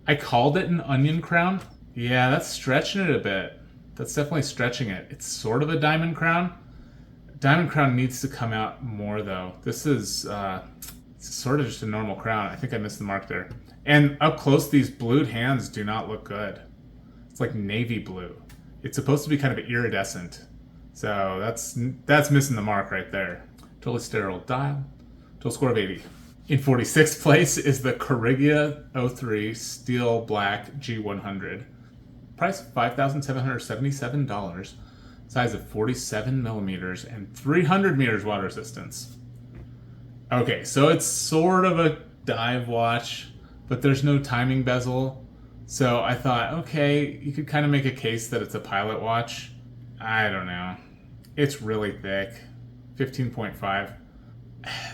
I called it an onion crown. Yeah, that's stretching it a bit. That's definitely stretching it. It's sort of a diamond crown. Diamond crown needs to come out more though. This is it's sort of just a normal crown. I think I missed the mark there. And up close, these blued hands do not look good. It's like navy blue. It's supposed to be kind of iridescent. So that's missing the mark right there. Totally sterile dial. Total score of 80. In 46th place is the Corrigia 03 Steel Black G100. Price $5,777. Size of 47 millimeters and 300 meters water resistance. Okay, so it's sort of a dive watch, but there's no timing bezel. So I thought, okay, you could kind of make a case that it's a pilot watch. I don't know. It's really thick. 15.5.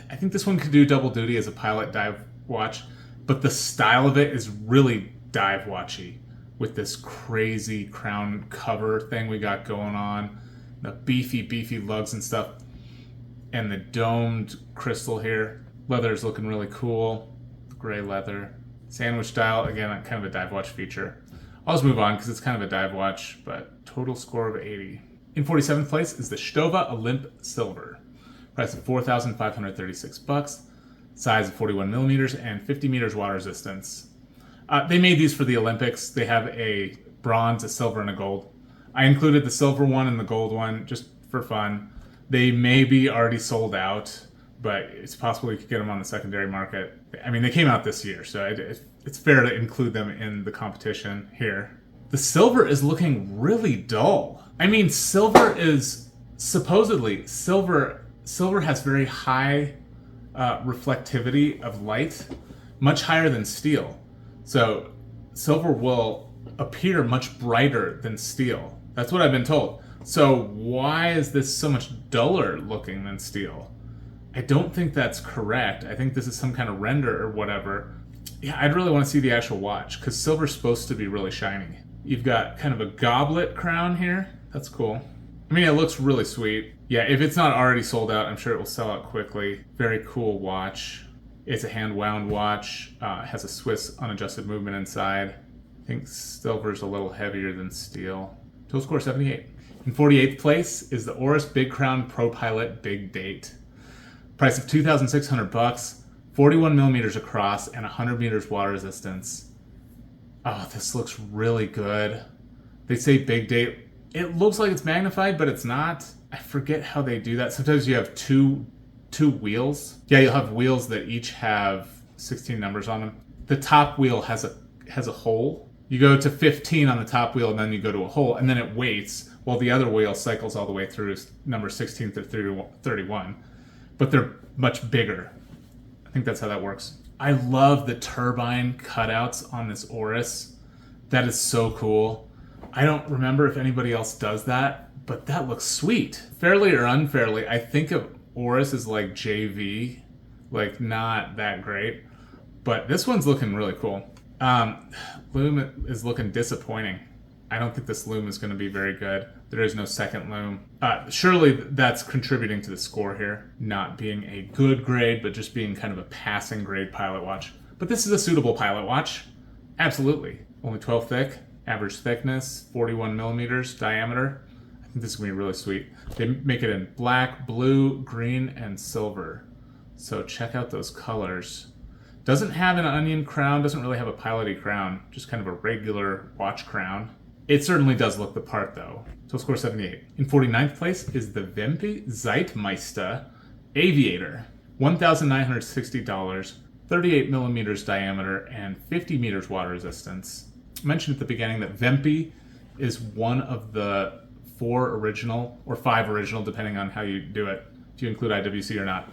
I think this one could do double duty as a pilot dive watch, but the style of it is really dive watchy with this crazy crown cover thing we got going on, the beefy lugs and stuff, and the domed crystal here. Leather is looking really cool. Gray leather. Sandwich dial, again, kind of a dive watch feature. I'll just move on because it's kind of a dive watch, but total score of 80. In 47th place is the Stowa Olymp Silver. Price of $4,536. Size of 41 millimeters and 50 meters water resistance. They made these for the Olympics. They have a bronze, a silver, and a gold. I included the silver one and the gold one just for fun. They may be already sold out, but it's possible you could get them on the secondary market. I mean, they came out this year, so it's fair to include them in the competition here. The silver is looking really dull. I mean, silver is supposedly, silver has very high reflectivity of light, much higher than steel. So silver will appear much brighter than steel. That's what I've been told. So why is this so much duller looking than steel? I don't think that's correct. I think this is some kind of render or whatever. Yeah, I'd really want to see the actual watch because silver's supposed to be really shiny. You've got kind of a goblet crown here. That's cool. I mean, it looks really sweet. Yeah, if it's not already sold out, I'm sure it will sell out quickly. Very cool watch. It's a hand-wound watch. It has a Swiss unadjusted movement inside. I think silver's a little heavier than steel. Total score 78. In 48th place is the Oris Big Crown Pro Pilot Big Date. Price of $2,600, 41 millimeters across, and 100 meters water resistance. Oh, this looks really good. They say Big Date. It looks like it's magnified, but it's not. I forget how they do that. Sometimes you have two wheels. Yeah, you'll have wheels that each have 16 numbers on them. The top wheel has a hole. You go to 15 on the top wheel, and then you go to a hole, and then it waits while the other wheel cycles all the way through number 16 through 31. But they're much bigger. I think that's how that works. I love the turbine cutouts on this Oris. That is so cool. I don't remember if anybody else does that, but that looks sweet. Fairly or unfairly, I think of Oris as like JV, like not that great, but this one's looking really cool. Loom is looking disappointing. I don't think this loom is going to be very good. There is no second loom. Surely that's contributing to the score here, not being a good grade, but just being kind of a passing grade pilot watch. But this is a suitable pilot watch. Absolutely. Only 12 thick, average thickness, 41 millimeters diameter. I think this is going to be really sweet. They make it in black, blue, green, and silver. So check out those colors. Doesn't have an onion crown, doesn't really have a piloty crown, just kind of a regular watch crown. It certainly does look the part though. So score 78. In 49th place is the Wempe Zeitmeister Aviator. $1,960, 38 millimeters diameter, and 50 meters water resistance. I mentioned at the beginning that Wempe is one of the 4 original, or 5 original, depending on how you do it, if you include IWC or not,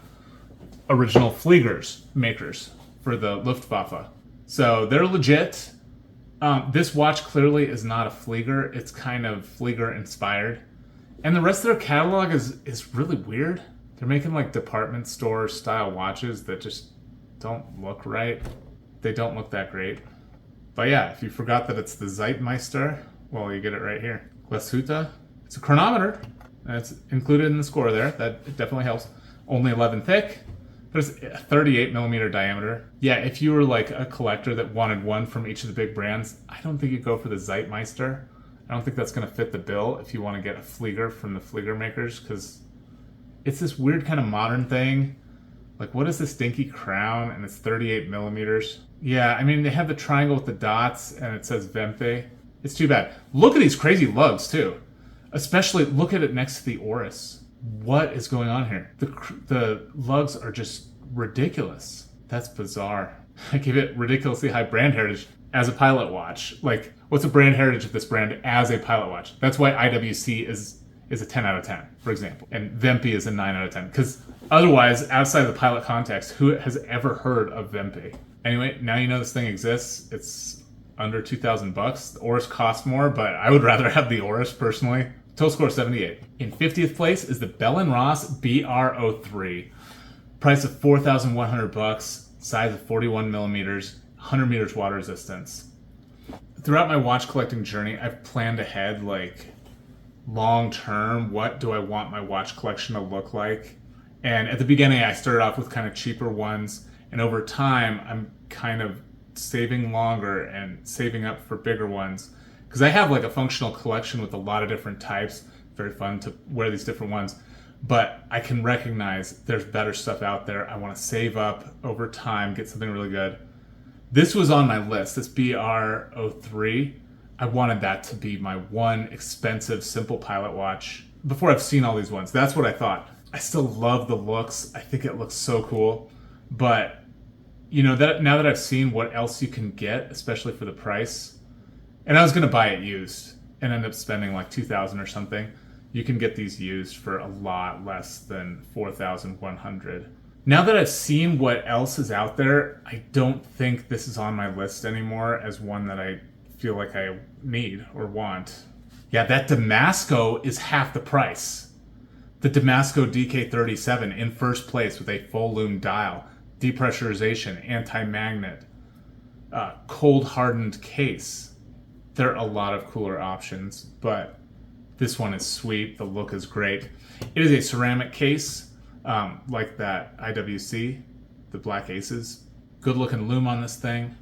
original Fliegers makers for the Luftwaffe. So they're legit. This watch clearly is not a Flieger. It's kind of Flieger inspired. And the rest of their catalog is really weird. They're making like department store style watches that just don't look right. They don't look that great. But yeah, if you forgot that it's the Zeitmeister, well, you get it right here. Glashütte. It's a chronometer. And it's included in the score there. It definitely helps. Only 11 thick. There's a 38 millimeter diameter. Yeah, if you were like a collector that wanted one from each of the big brands, I don't think you'd go for the Zeitmeister. I don't think that's going to fit the bill if you want to get a Flieger from the Flieger makers, because it's this weird kind of modern thing. Like, what is this dinky crown? And it's 38 millimeters. Yeah, I mean, they have the triangle with the dots, and it says Wempe. It's too bad. Look at these crazy lugs, too. Especially, look at it next to the Oris. What is going on here? The lugs are just ridiculous. That's bizarre. I give it ridiculously high brand heritage as a pilot watch. Like, what's the brand heritage of this brand as a pilot watch? That's why IWC is a 10 out of 10, for example. And Wempe is a 9 out of 10. Because otherwise, outside of the pilot context, who has ever heard of Wempe? Anyway, now you know this thing exists. It's under $2,000. The Oris costs more, but I would rather have the Oris personally. Total score 78. In 50th place is the Bell & Ross BR03. Price of $4,100. Size of 41 millimeters. 100 meters water resistance. Throughout my watch collecting journey, I've planned ahead, like, long term, what do I want my watch collection to look like? And at the beginning, I started off with kind of cheaper ones, and over time, I'm kind of saving longer and saving up for bigger ones, because I have like a functional collection with a lot of different types. Very fun to wear these different ones, but I can recognize there's better stuff out there. I want to save up over time, get something really good. This was on my list, this BR03. I wanted that to be my one expensive, simple pilot watch before I've seen all these ones. That's what I thought. I still love the looks. I think it looks so cool. But, you know, that now that I've seen what else you can get, especially for the price, and I was going to buy it used and end up spending like $2,000 or something. You can get these used for a lot less than $4,100. Now that I've seen what else is out there, I don't think this is on my list anymore as one that I feel like I need or want. Yeah, that Damasco is half the price. The Damasco DK37 in first place with a full lume dial, depressurization, anti-magnet, cold hardened case. There are a lot of cooler options, but this one is sweet. The look is great. It is a ceramic case, like that IWC, the Black Aces. Good looking lume on this thing.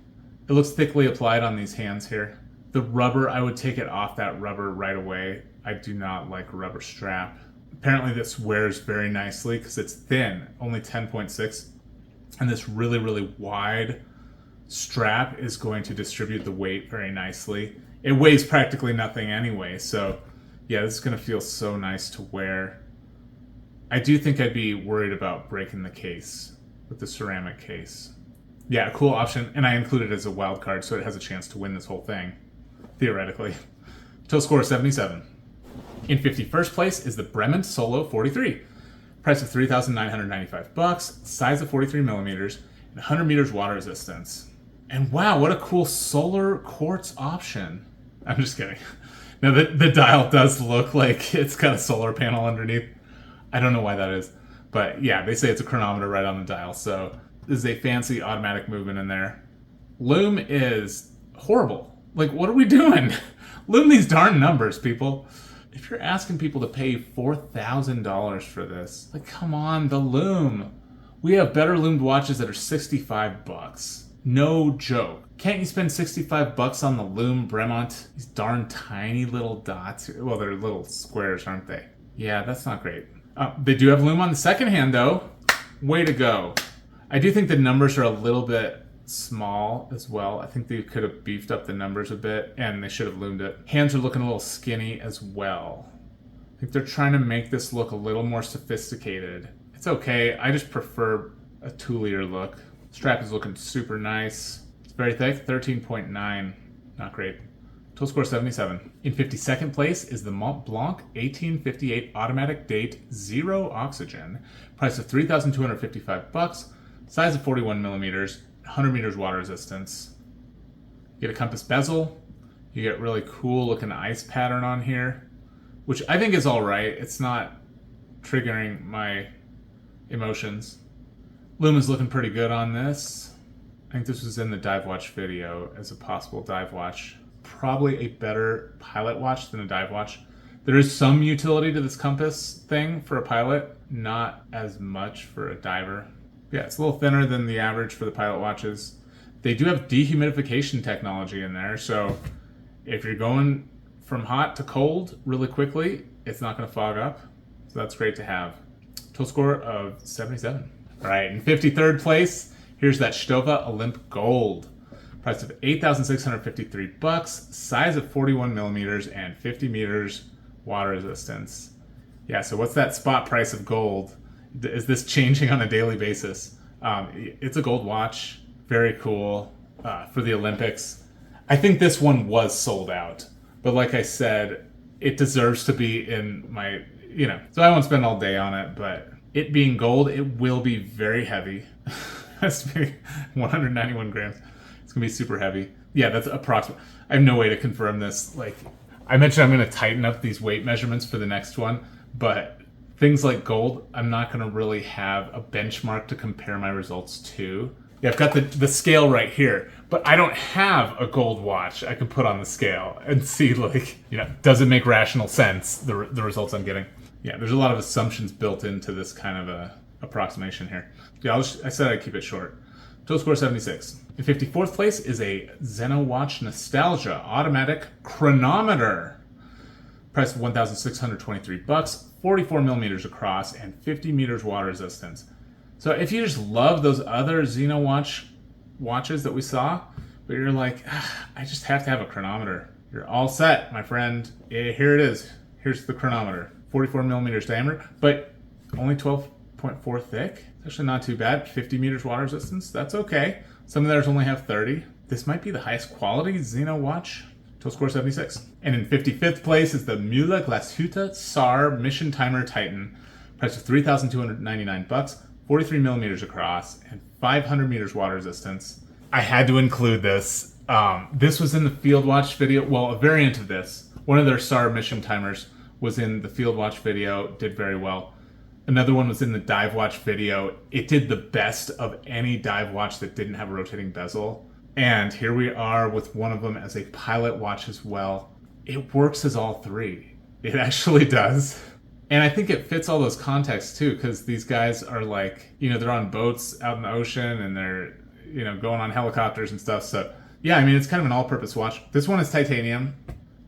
It looks thickly applied on these hands here. The rubber, I would take it off that rubber right away. I do not like a rubber strap. Apparently this wears very nicely because it's thin, only 10.6. And this really, really wide strap is going to distribute the weight very nicely. It weighs practically nothing anyway, so yeah, this is going to feel so nice to wear. I do think I'd be worried about breaking the case with the ceramic case. Yeah, a cool option, and I include it as a wild card, so it has a chance to win this whole thing, theoretically. Total score 77. In 51st place is the Bremen Solo 43. Price of $3,995, size of 43 millimeters, and 100 meters water resistance. And wow, what a cool solar quartz option. I'm just kidding. Now, the dial does look like it's got a solar panel underneath. I don't know why that is, but yeah, they say it's a chronometer right on the dial, so this is a fancy automatic movement in there. Lume is horrible. Like, what are we doing? Lume these darn numbers, people. If you're asking people to pay $4,000 for this, like, come on, the lume. We have better lumed watches that are $65. No joke. Can't you spend $65 on the lume Bremont? These darn tiny little dots. Well, they're little squares, aren't they? Yeah, that's not great. They do have lume on the second hand, though. Way to go. I do think the numbers are a little bit small as well. I think they could have beefed up the numbers a bit, and they should have loomed it. Hands are looking a little skinny as well. I think they're trying to make this look a little more sophisticated. It's okay. I just prefer a toolier look. Strap is looking super nice. It's very thick, 13.9. Not great. Total score 77. In 52nd place is the Mont Blanc 1858 automatic date, zero oxygen. Price of $3,255. Size of 41 millimeters, 100 meters water resistance. You get a compass bezel. You get really cool looking ice pattern on here, which I think is all right. It's not triggering my emotions. Lume is looking pretty good on this. I think this was in the dive watch video as a possible dive watch. Probably a better pilot watch than a dive watch. There is some utility to this compass thing for a pilot, not as much for a diver. Yeah, it's a little thinner than the average for the pilot watches. They do have dehumidification technology in there, so if you're going from hot to cold really quickly. It's not going to fog up, so that's great to have. Total score of 77. All right, in 53rd place, here's that Stowa Olymp Gold. Price of $8,653, size of 41 millimeters and 50 meters water resistance. Yeah, so what's that spot price of gold? Is this changing on a daily basis? It's a gold watch, very cool for the Olympics. I think this one was sold out, but like I said, it deserves to be in my, so I won't spend all day on it, but it being gold, it will be very heavy. It has to be 191 grams. It's gonna be super heavy. Yeah, that's approximate. I have no way to confirm this. Like I mentioned, I'm gonna tighten up these weight measurements for the next one, but things like gold, I'm not gonna really have a benchmark to compare my results to. Yeah, I've got the scale right here, but I don't have a gold watch I can put on the scale and see, like, does it make rational sense, the results I'm getting? Yeah, there's a lot of assumptions built into this kind of a approximation here. Yeah, I said I'd keep it short. Total score 76. In 54th place is a Zeno Watch Nostalgia automatic chronometer. Price of $1,623, 44 millimeters across, and 50 meters water resistance. So if you just love those other Zeno watches that we saw, but you're like, I just have to have a chronometer, you're all set, my friend. Here it is. Here's the chronometer. 44 millimeters diameter, but only 12.4 thick. It's actually not too bad. 50 meters water resistance, that's okay. Some of theirs only have 30. This might be the highest quality Zeno watch. Total score 76. And in 55th place is the Müller Glashütte SAR Mission Timer Titan. Price of $3,299, 43 millimeters across, and 500 meters water resistance. I had to include this. This was in the Field Watch video. Well, a variant of this. One of their SAR Mission Timers was in the Field Watch video, did very well. Another one was in the Dive Watch video. It did the best of any dive watch that didn't have a rotating bezel. And here we are with one of them as a pilot watch as well. It works as all three. It actually does. And I think it fits all those contexts too, because these guys are like, they're on boats out in the ocean and they're, going on helicopters and stuff. So yeah, I mean, it's kind of an all-purpose watch. This one is titanium.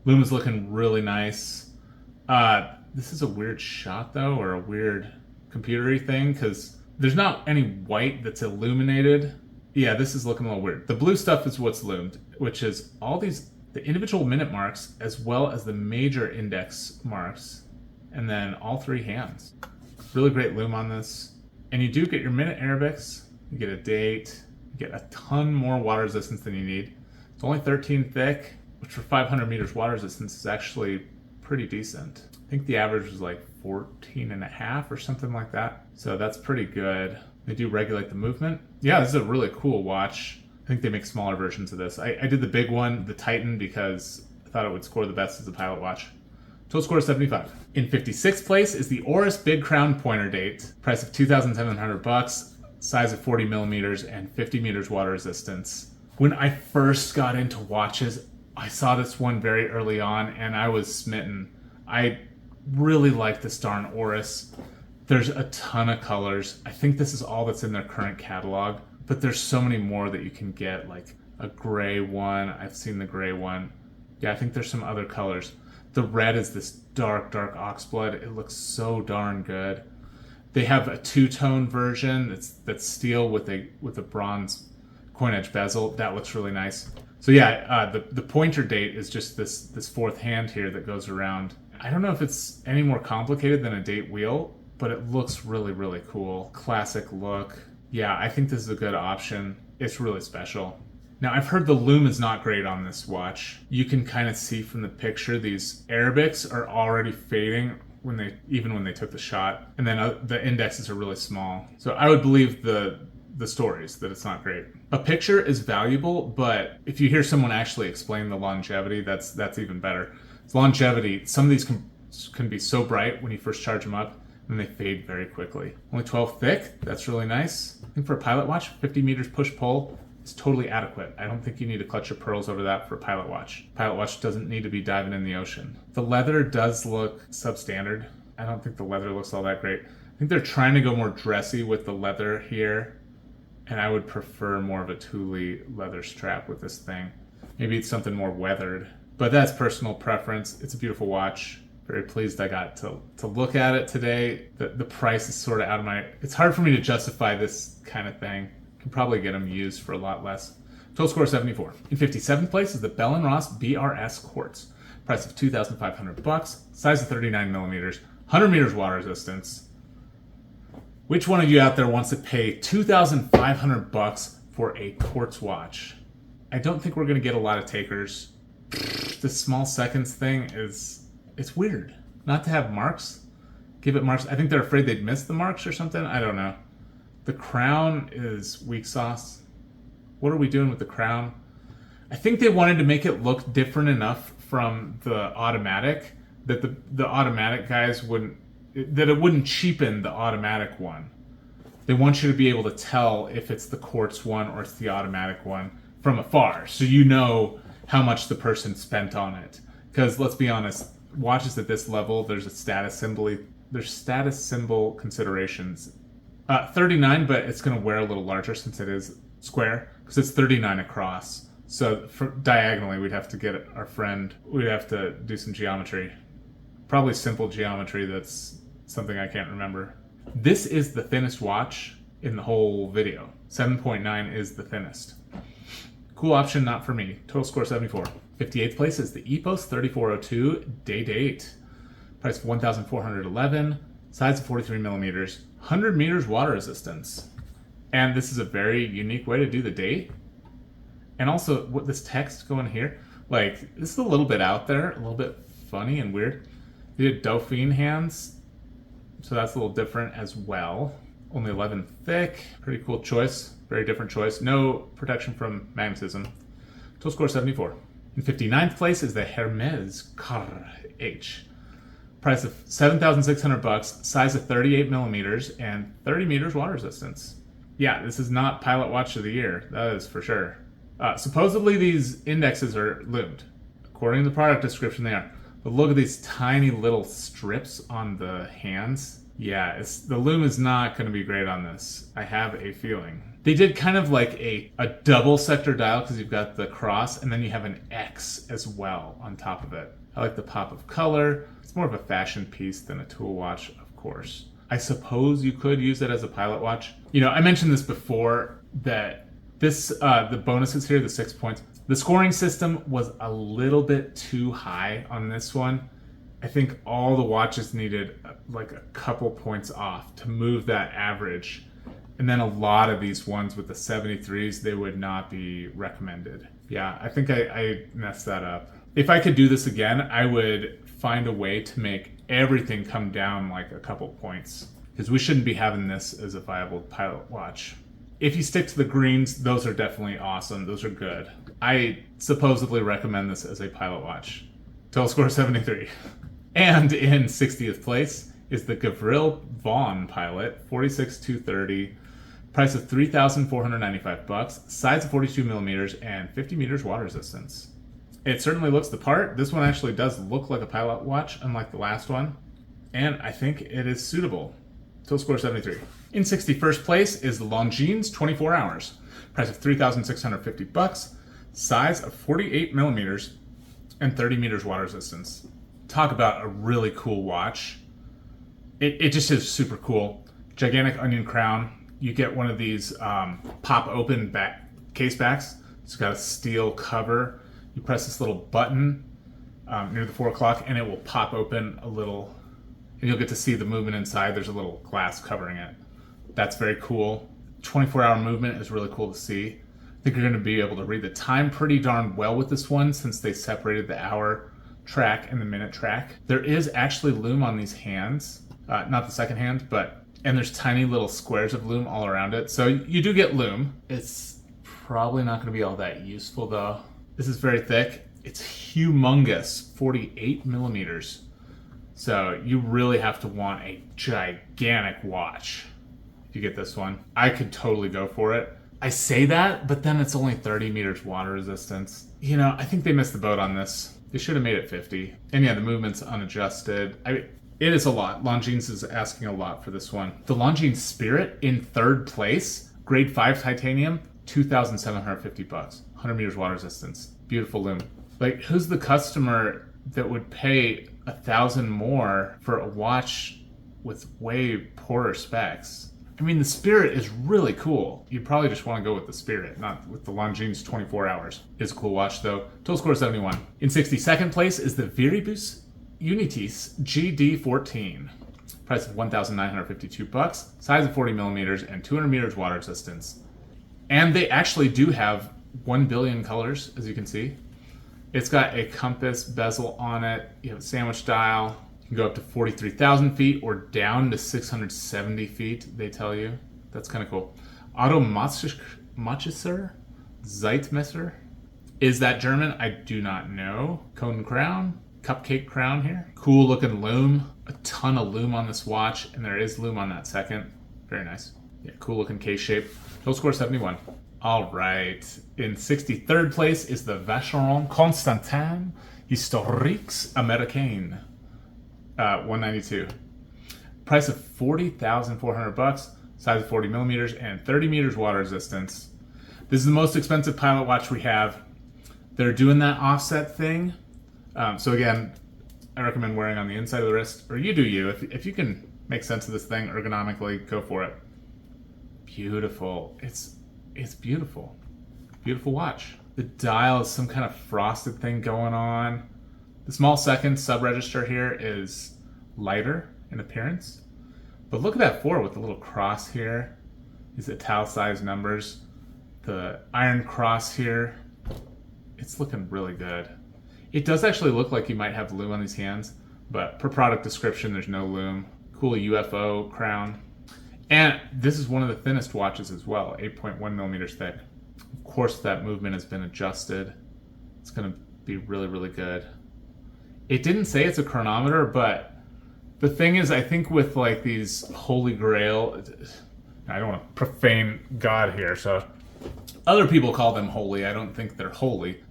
Luma's looking really nice. This is a weird shot though, or a weird computery thing, because there's not any white that's illuminated. Yeah, this is looking a little weird. The blue stuff is what's loomed, which is all the individual minute marks as well as the major index marks, and then all three hands. Really great loom on this. And you do get your minute Arabics, you get a date, you get a ton more water resistance than you need. It's only 13 thick, which for 500 meters water resistance is actually pretty decent. I think the average was like 14 and a half or something like that. So that's pretty good. They do regulate the movement. Yeah, this is a really cool watch. I think they make smaller versions of this. I did the big one, the Titan, because I thought it would score the best as a pilot watch. Total score is 75. In 56th place is the Oris Big Crown Pointer Date. Price of $2,700, size of 40 millimeters and 50 meters water resistance. When I first got into watches, I saw this one very early on and I was smitten. I really like this darn Oris. There's a ton of colors. I think this is all that's in their current catalog, but there's so many more that you can get, like a gray one. I've seen the gray one. Yeah, I think there's some other colors. The red is this dark oxblood. It looks so darn good. They have a two-tone version that's steel with a bronze coin edge bezel. That looks really nice. So yeah, the pointer date is just this fourth hand here that goes around. I don't know if it's any more complicated than a date wheel, but it looks really, really cool. Classic look. Yeah, I think this is a good option. It's really special. Now, I've heard the loom is not great on this watch. You can kind of see from the picture, these Arabics are already fading even when they took the shot. And then the indexes are really small. So I would believe the stories that it's not great. A picture is valuable, but if you hear someone actually explain the longevity, that's even better. It's longevity, some of these can be so bright when you first charge them up, and they fade very quickly. Only 12 thick, that's really nice. I think for a pilot watch, 50 meters push-pull is totally adequate. I don't think you need to clutch your pearls over that for a pilot watch. Pilot watch doesn't need to be diving in the ocean. The leather does look substandard. I don't think the leather looks all that great. I think they're trying to go more dressy with the leather here, and I would prefer more of a Thule leather strap with this thing. Maybe it's something more weathered. but that's personal preference. It's a beautiful watch. Very pleased I got to look at it today. The price is sort of out of my... It's hard for me to justify this kind of thing. Can probably get them used for a lot less. Total score 74. In 57th place is the Bell & Ross BRS Quartz. Price of $2,500. Size of 39 millimeters. 100 meters water resistance. Which one of you out there wants to pay $2,500 for a quartz watch? I don't think we're going to get a lot of takers. The small seconds thing is... It's weird. Not to have marks. Give it marks. I think they're afraid they'd miss the marks or something. I don't know. The crown is weak sauce. What are we doing with the crown? I think they wanted to make it look different enough from the automatic that the automatic guys wouldn't... That it wouldn't cheapen the automatic one. They want you to be able to tell if it's the quartz one or it's the automatic one from afar. So you know how much the person spent on it. Because let's be honest, watches at this level, there's status symbol considerations. 39, but it's going to wear a little larger since it is square, because it's 39 across. So diagonally, we'd have to get our friend, we'd have to do some geometry. Probably simple geometry that's something I can't remember. This is the thinnest watch in the whole video. 7.9 is the thinnest. Cool option, not for me. Total score 74. 58th place is the Epos 3402 Day Date. Price of $1,411. Size of 43 millimeters. 100 meters water resistance. And this is a very unique way to do the date. And also, what this text going here, like, this is a little bit out there, a little bit funny and weird. They did Dauphine hands, so that's a little different as well. Only 11 thick. Pretty cool choice. Very different choice. No protection from magnetism. Total score 74. In 59th place is the Hermes Car H. Price of $7,600. Size of 38 millimeters and 30 meters water resistance. Yeah, this is not Pilot Watch of the Year. That is for sure. Supposedly these indexes are loomed. According to the product description, they are. But look at these tiny little strips on the hands. Yeah, the loom is not going to be great on this. I have a feeling. They did kind of like a double sector dial because you've got the cross and then you have an X as well on top of it. I like the pop of color. It's more of a fashion piece than a tool watch, of course. I suppose you could use it as a pilot watch. You know, I mentioned this before that this, the bonuses here, the 6 points, the scoring system was a little bit too high on this one. I think all the watches needed like a couple points off to move that average. And then a lot of these ones with the 73s, they would not be recommended. Yeah, I think I messed that up. If I could do this again, I would find a way to make everything come down like a couple points. Because we shouldn't be having this as a viable pilot watch. If you stick to the greens, those are definitely awesome. Those are good. I supposedly recommend this as a pilot watch. Total score 73. And in 60th place is the Gavril Vaughn Pilot 46230. Price of $3,495. Size of 42 millimeters and 50 meters water resistance. It certainly looks the part. This one actually does look like a pilot watch, unlike the last one. And I think it is suitable. Total score 73. In 61st place is the Longines 24 Hours. Price of $3,650. Size of 48 millimeters and 30 meters water resistance. Talk about a really cool watch. It just is super cool. Gigantic onion crown. You get one of these pop open back case backs. It's got a steel cover. You press this little button near the 4 o'clock and it will pop open a little, and you'll get to see the movement inside. There's a little glass covering it. That's very cool. 24-hour movement is really cool to see. I think you're going to be able to read the time pretty darn well with this one since they separated the hour track and the minute track. There is actually loom on these hands. Not the second hand, and there's tiny little squares of loom all around it. So you do get loom. It's probably not going to be all that useful though. This is very thick. It's humongous, 48 millimeters. So you really have to want a gigantic watch if you get this one. I could totally go for it. I say that, but then it's only 30 meters water resistance. You know, I think they missed the boat on this. They should have made it 50. And yeah, the movement's unadjusted. It is a lot. Longines is asking a lot for this one. The Longines Spirit in 3rd place, grade 5 titanium, $2,750. 100 meters water resistance. Beautiful loom. Like, who's the customer that would pay $1,000 more for a watch with way poorer specs? I mean, the Spirit is really cool. You probably just want to go with the Spirit, not with the Longines 24 hours. It's a cool watch though. Total score 71. In 62nd place is the Viribus Unitis GD14. Price of $1,952. Size of 40 millimeters and 200 meters water resistance. And they actually do have 1 billion colors, as you can see. It's got a compass bezel on it. You have a sandwich dial. You can go up to 43,000 feet or down to 670 feet, they tell you. That's kind of cool. Automatischer Zeitmesser. Is that German? I do not know. Cone crown. Cupcake crown here. Cool looking lume. A ton of lume on this watch, and there is lume on that second. Very nice. Yeah, cool looking case shape. Total score 71. All right. In 63rd place is the Vacheron Constantin Historiques Américain. 192. Price of $40,400. Size of 40 millimeters and 30 meters water resistance. This is the most expensive pilot watch we have. They're doing that offset thing. So again, I recommend wearing on the inside of the wrist, or you do you. If you can make sense of this thing ergonomically, go for it. Beautiful. It's beautiful. Beautiful watch. The dial is some kind of frosted thing going on. The small second sub-register here is lighter in appearance. But look at that 4 with the little cross here. These italicized numbers. The iron cross here. It's looking really good. It does actually look like you might have lume on these hands, but per product description, there's no lume. Cool UFO crown. And this is one of the thinnest watches as well, 8.1 millimeters thick. Of course, that movement has been adjusted. It's going to be really, really good. It didn't say it's a chronometer, but the thing is, I think with like these holy grail, I don't want to profane God here, so other people call them holy. I don't think they're holy.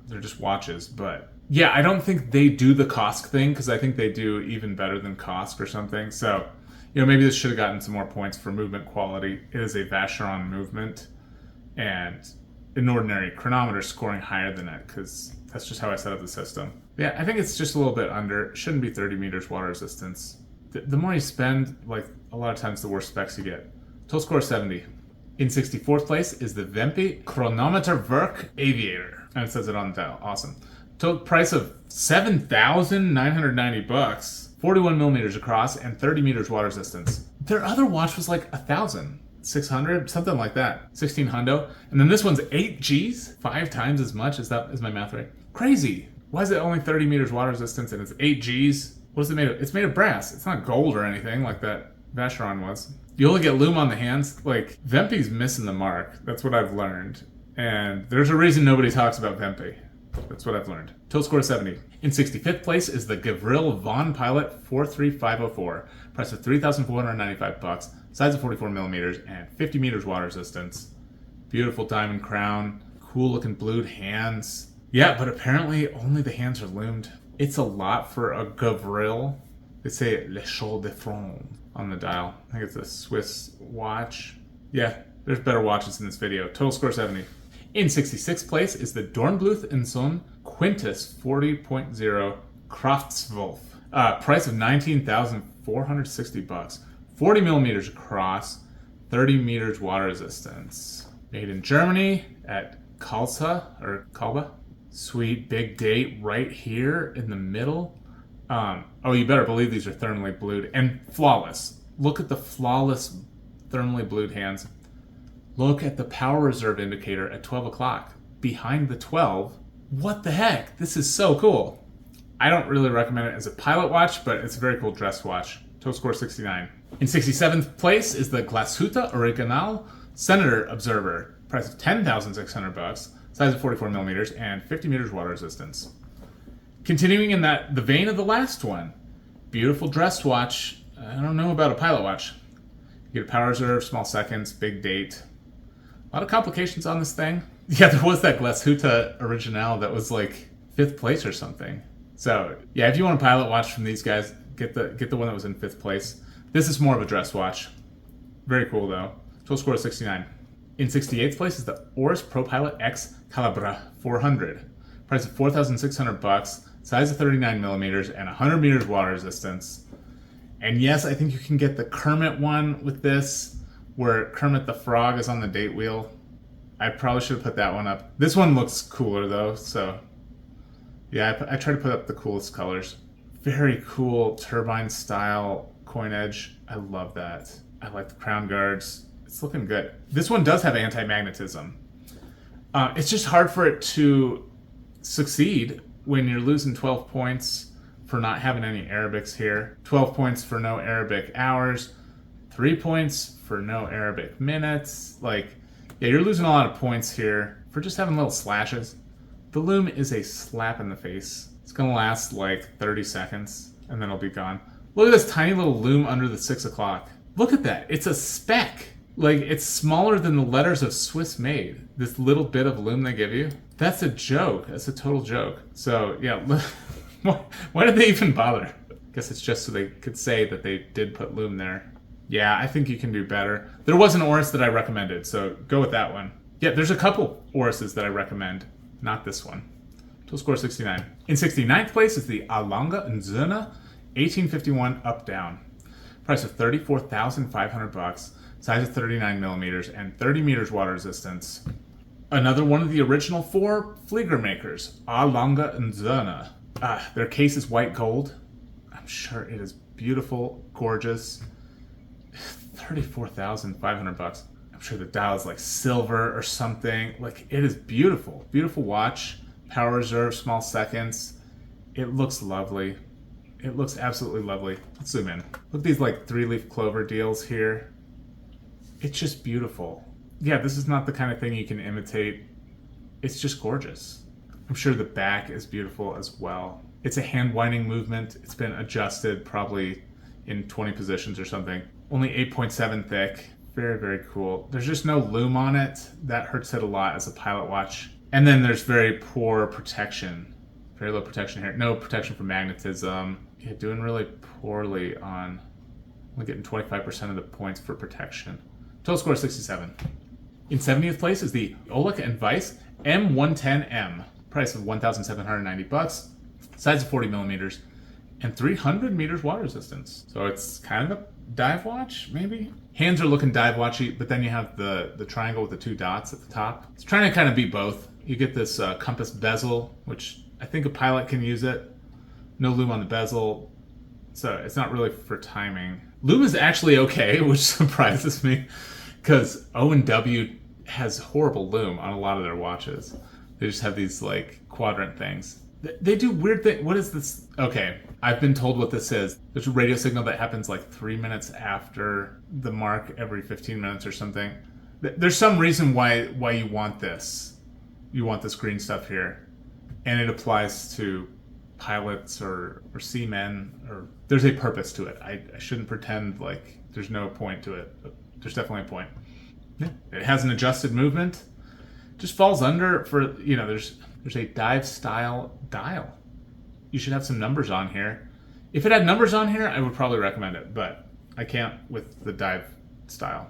They're just watches, but yeah, I don't think they do the Kosk thing, because I think they do even better than Kosk or something. So, maybe this should have gotten some more points for movement quality. It is a Vacheron movement, and an ordinary chronometer scoring higher than it, because that's just how I set up the system. Yeah, I think it's just a little bit under. It shouldn't be 30 meters water resistance. The more you spend, like, a lot of times the worse specs you get. Total score 70. In 64th place is the Wempe Chronometerwerk Aviator. And it says it on the dial. Awesome. Total price of $7,990. 41 millimeters across and 30 meters water resistance. Their other watch was like 1,600, something like that. 16 hundo. And then this one's 8 Gs, 5 times as much. Is my math right? Crazy. Why is it only 30 meters water resistance and it's 8 Gs? What is it made of? It's made of brass. It's not gold or anything like that Vacheron was. You only get lume on the hands. Like, Wempe's missing the mark. That's what I've learned. And there's a reason nobody talks about Wempe. That's what I've learned. Total score 70. In 65th place is the Gavril Von Pilot 43504. Price of $3,495. Size of 44 millimeters and 50 meters water resistance. Beautiful diamond crown. Cool looking blued hands. Yeah, but apparently only the hands are lumed. It's a lot for a Gavril. They say Le Chaux de France on the dial. I think it's a Swiss watch. Yeah, there's better watches in this video. Total score 70. In 66th place is the Dornbluth & Sohn Quintus 40.0 Kraftswolf. Price of $19,460. 40 millimeters across, 30 meters water resistance. Made in Germany at Kalba. Sweet big date right here in the middle. Oh, you better believe these are thermally blued and flawless. Look at the flawless thermally blued hands. Look at the power reserve indicator at 12 o'clock. Behind the 12. What the heck? This is so cool. I don't really recommend it as a pilot watch, but it's a very cool dress watch. Total score 69. In 67th place is the Glashütte Original Senator Observer. Price of $10,600. Size of 44 millimeters and 50 meters water resistance. Continuing in the vein of the last one. Beautiful dress watch. I don't know about a pilot watch. You get a power reserve, small seconds, big date. A lot of complications on this thing. Yeah, there was that Glashütte Original that was like 5th place or something. So yeah, if you want a pilot watch from these guys, get the one that was in 5th place. This is more of a dress watch. Very cool though. Total score is 69. In 68th place is the Oris Pro Pilot X Calibra 400. Price of $4,600, size of 39 millimeters, and 100 meters water resistance. And yes, I think you can get the Kermit one with this, where Kermit the Frog is on the date wheel. I probably should have put that one up. This one looks cooler though, so yeah, I try to put up the coolest colors. Very cool turbine style coin edge. I love that. I like the crown guards. It's looking good. This one does have anti-magnetism. It's just hard for it to succeed when you're losing 12 points for not having any Arabics here. 12 points for no Arabic hours. 3 points for no Arabic minutes. Like, yeah, you're losing a lot of points here for just having little slashes. The loom is a slap in the face. It's gonna last like 30 seconds and then it'll be gone. Look at this tiny little loom under the 6 o'clock. Look at that, it's a speck. Like, it's smaller than the letters of Swiss made. This little bit of loom they give you. That's a joke, that's a total joke. So yeah, why did they even bother? Guess it's just so they could say that they did put loom there. Yeah, I think you can do better. There was an Oris that I recommended, so go with that one. Yeah, there's a couple Orises that I recommend, not this one. Total score 69. In 69th place is the Lange Sohne 1851 up down. Price of $34,500, size of 39 millimeters, and 30 meters water resistance. Another one of the original 4 Flieger makers, Lange Sohne. Their case is white gold. I'm sure it is beautiful, gorgeous. $34,500. I'm sure the dial is like silver or something. Like, it is beautiful. Beautiful watch. Power reserve, small seconds. It looks lovely. It looks absolutely lovely. Let's zoom in. Look at these like 3-leaf clover deals here. It's just beautiful. Yeah, this is not the kind of thing you can imitate. It's just gorgeous. I'm sure the back is beautiful as well. It's a hand winding movement. It's been adjusted probably in 20 positions or something. Only 8.7 thick. Very, very cool. There's just no loom on it. That hurts it a lot as a pilot watch. And then there's very poor protection. Very low protection here. No protection from magnetism. Yeah, doing really poorly on... Only getting 25% of the points for protection. Total score 67. In 70th place is the Oleg & Weiss M110M. Price of $1,790. Size of 40 millimeters. And 300 meters water resistance. So it's kind of a dive watch, maybe? Hands are looking dive watchy, but then you have the triangle with the 2 dots at the top. It's trying to kind of be both. You get this compass bezel, which I think a pilot can use it. No loom on the bezel, so it's not really for timing. Loom is actually okay, which surprises me, because O&W has horrible loom on a lot of their watches. They just have these like quadrant things. They do weird things. What is this? Okay, I've been told what this is. There's a radio signal that happens like 3 minutes after the mark every 15 minutes or something. There's some reason why you want this. You want this green stuff here. And it applies to pilots or seamen, or there's a purpose to it. I shouldn't pretend like there's no point to it, but there's definitely a point. Yeah. It has an adjusted movement. Just falls under for, you know, there's a dive style dial. You should have some numbers on here. If it had numbers on here, I would probably recommend it, but I can't with the dive style.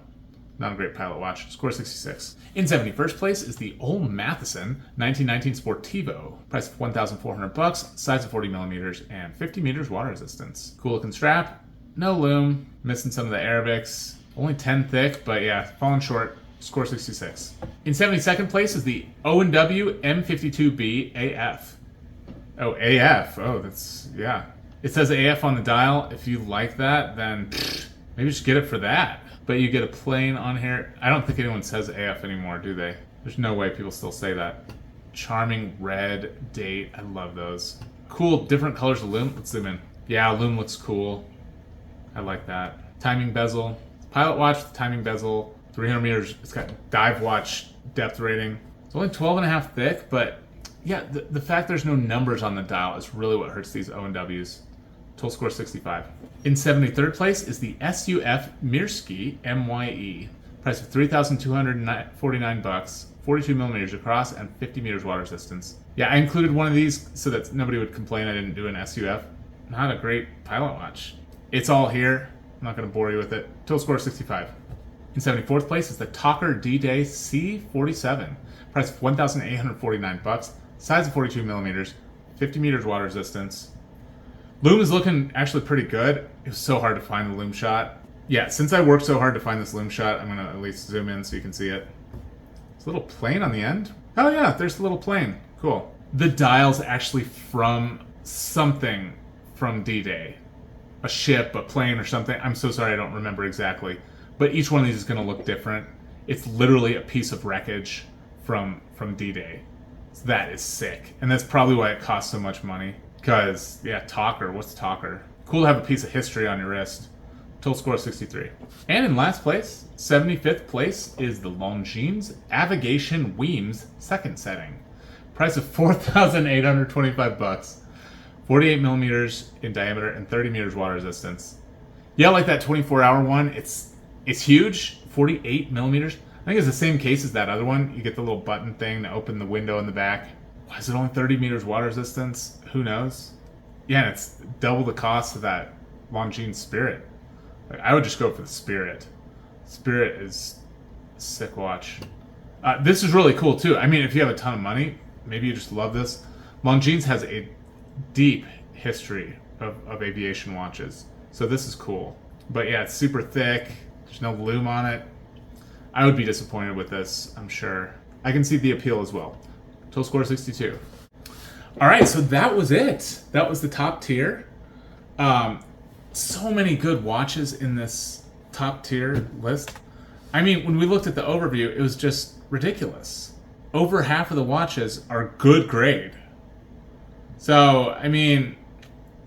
Not a great pilot watch. Score 66. In 71st place is the Ole Matheson 1919 Sportivo. Price of $1,400, size of 40 millimeters, and 50 meters water resistance. Cool looking strap, no loom, missing some of the Arabics. Only 10 thick, but yeah, falling short. Score 66. In 72nd place is the O&W M52B AF. Oh, AF. Oh, that's, yeah. It says AF on the dial. If you like that, then maybe just get it for that. But you get a plain on here. I don't think anyone says AF anymore, do they? There's no way people still say that. Charming red date. I love those. Cool, different colors of loom. Let's zoom in. Yeah, loom looks cool. I like that. Timing bezel. Pilot watch with timing bezel. 300 meters. It's got dive watch depth rating. It's only 12.5 thick, but yeah, the fact there's no numbers on the dial is really what hurts these O&Ws. Total score 65. In 73rd place is the SUF Mirsky MYE. Price of $3,249, 42 millimeters across, and 50 meters water resistance. Yeah, I included one of these so that nobody would complain I didn't do an SUF. Not a great pilot watch. It's all here. I'm not going to bore you with it. Total score 65. In 74th place is the Talker D-Day C47. Price of $1,849, Size of 42 millimeters, 50 meters water resistance. Lume is looking actually pretty good. It was so hard to find the lume shot. Yeah, since I worked so hard to find this lume shot, I'm gonna at least zoom in so you can see it. It's a little plane on the end. Oh yeah, there's the little plane. Cool. The dial's actually from something from D-Day. A ship, a plane, or something. I'm so sorry, I don't remember exactly. But each one of these is gonna look different. It's literally a piece of wreckage from D-Day. So that is sick. And that's probably why it costs so much money. Because, yeah, talker. What's talker? Cool to have a piece of history on your wrist. Total score 63. And in last place, 75th place, is the Longines Avigation Weems second setting. Price of $4,825. 48 millimeters in diameter and 30 meters water resistance. Yeah, like that 24-hour one. It's huge. 48 millimeters. I think it's the same case as that other one. You get the little button thing to open the window in the back. Why is it only 30 meters water resistance? Who knows? Yeah, and it's double the cost of that Longines Spirit. Like, I would just go for the Spirit. Spirit is a sick watch. This is really cool too. I mean, if you have a ton of money, maybe you just love this. Longines has a deep history of aviation watches. So this is cool. But yeah, it's super thick. There's no lume on it. I would be disappointed with this, I'm sure. I can see the appeal as well. Total score 62. All right, so that was it. That was the top tier. So many good watches in this top tier list. I mean, when we looked at the overview, it was just ridiculous. Over half of the watches are good grade. So, I mean,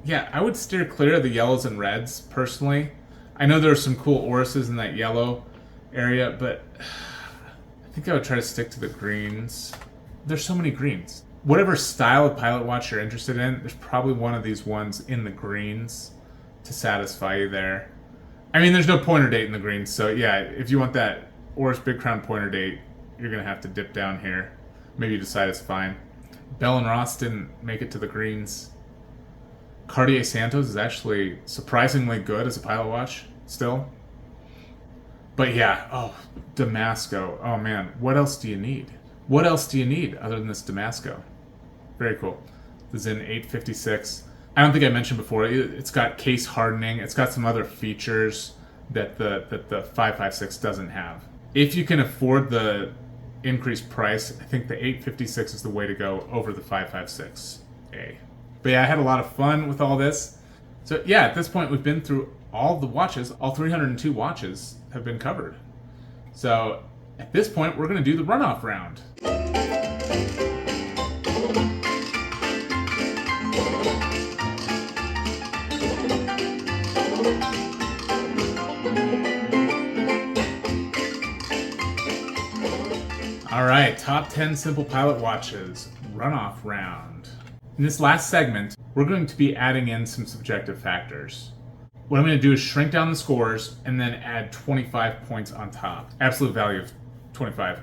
yeah, I would steer clear of the yellows and reds, personally. I know there are some cool Orises in that yellow area, but I think I would try to stick to the greens. There's so many greens. Whatever style of pilot watch you're interested in, there's probably one of these ones in the greens to satisfy you there. I mean, there's no pointer date in the greens, so yeah, if you want that Oris Big Crown pointer date, you're gonna have to dip down here. Maybe you decide it's fine. Bell and Ross didn't make it to the greens. Cartier Santos is actually surprisingly good as a pilot watch still. But yeah, oh, Damasco. Oh man, what else do you need? What else do you need other than this Damasco? Very cool. The Sinn 856. I don't think I mentioned before, it's got case hardening. It's got some other features that the 556 doesn't have. If you can afford the increased price, I think the 856 is the way to go over the 556A. But yeah, I had a lot of fun with all this. So yeah, at this point we've been through all the watches. All 302 watches have been covered. So at this point, we're going to do the runoff round. All right, top 10 simple pilot watches, runoff round. In this last segment, we're going to be adding in some subjective factors. What I'm going to do is shrink down the scores and then add 25 points on top. Absolute value of 25.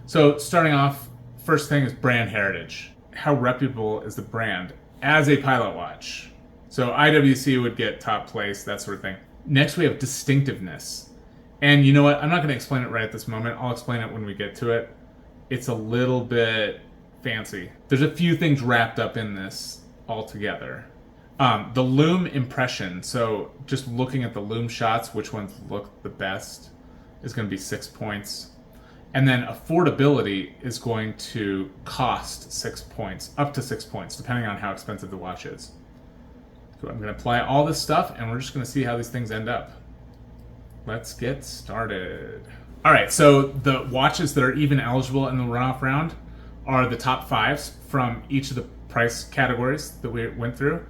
So starting off, first thing is brand heritage. How reputable is the brand as a pilot watch? So IWC would get top place, that sort of thing. Next we have distinctiveness. And you know what? I'm not going to explain it right at this moment. I'll explain it when we get to it. It's a little bit fancy. There's a few things wrapped up in this altogether. The lume impression, so just looking at the lume shots, which ones look the best, is going to be 6 points. And then affordability is going to cost 6 points, up to 6 points, depending on how expensive the watch is. So I'm going to apply all this stuff, and we're just going to see how these things end up. Let's get started. All right, so the watches that are even eligible in the runoff round are the top fives from each of the price categories that we went through,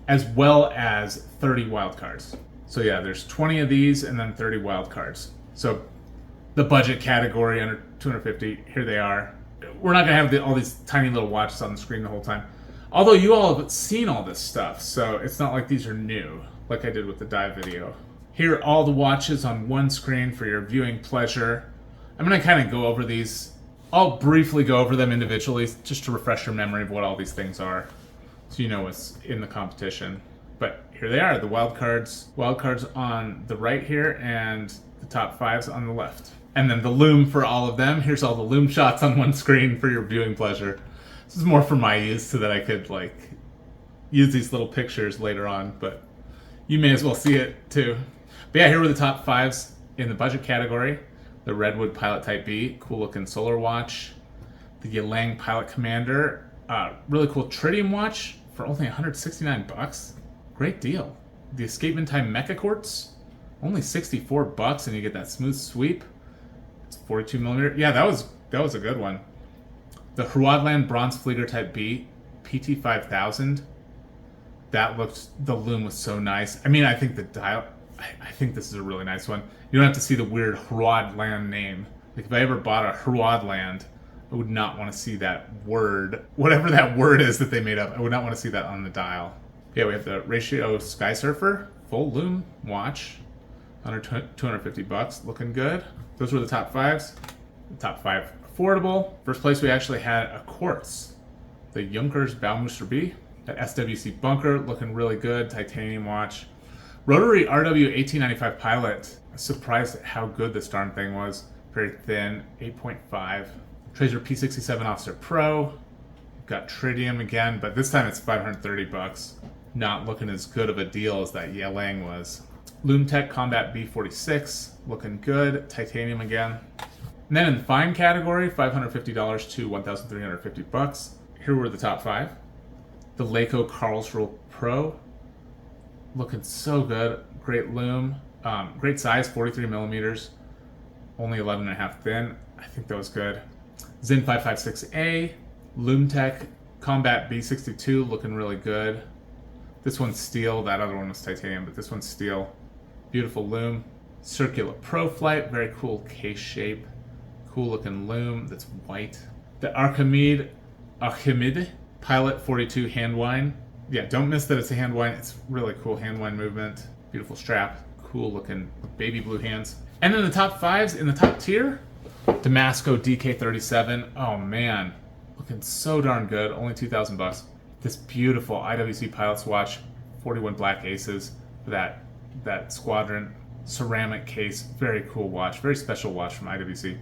as well as 30 wildcards. So yeah, there's 20 of these and then 30 wildcards. So the budget category under 250, here they are. We're not gonna have all these tiny little watches on the screen the whole time. Although you all have seen all this stuff, so it's not like these are new, like I did with the dive video. Here are all the watches on one screen for your viewing pleasure. I'm gonna kind of go over these. I'll briefly go over them individually just to refresh your memory of what all these things are, so you know what's in the competition. But here they are, the wildcards. Wildcards on the right here and the top fives on the left. And then the lume for all of them. Here's all the lume shots on one screen for your viewing pleasure. This is more for my use so that I could like use these little pictures later on, but you may as well see it too. But yeah, here were the top 5s in the budget category. The Redwood Pilot Type B, cool looking solar watch. The Lange Pilot Commander, really cool tritium watch for only 169 bucks. Great deal. The Escapement Time Mecha Quartz, only 64 bucks, and you get that smooth sweep. It's 42 millimeter. Yeah, that was a good one. The Hruadland Bronze Flieger Type B, PT 5000. That looked, the lume was so nice. I mean, I think the dial, I think this is a really nice one. You don't have to see the weird Hruadland name. Like if I ever bought a Hruadland, I would not want to see that word, whatever that word is that they made up. I would not want to see that on the dial. Yeah, we have the Ratio Sky Surfer, full lume watch, under 250 bucks, looking good. Those were the top 5s. The top 5 affordable. First place we actually had a quartz, the Junkers Baumuster B, that SWC bunker, looking really good, titanium watch. Rotary RW 1895 Pilot, surprised at how good this darn thing was. Very thin, 8.5. Tracer P67 Officer Pro. Got tritium again, but this time it's 530 bucks. Not looking as good of a deal as that Yelang was. LumeTech Combat B46, looking good. Titanium again. And then in the fine category, $550 to 1,350 bucks. Here were the top 5. The Laco Karlsruhe Pro, looking so good. Great lume, great size, 43 millimeters, only 11.5 thin. I think that was good. Sinn 556A, LumeTech Combat B62, looking really good. This one's steel, that other one was titanium, but this one's steel. Beautiful lume. Circular Pro Flight, very cool case shape. Cool looking lume that's white. The Archimede Pilot 42 hand wind. Yeah, don't miss that it's a hand wind. It's really cool hand wind movement. Beautiful strap. Cool looking baby blue hands. And then the top 5s in the top tier, Damasco DK37. Oh man, looking so darn good. Only 2,000 bucks. This beautiful IWC Pilot's watch, 41 black aces for that squadron. Ceramic case, very cool watch. Very special watch from IWC.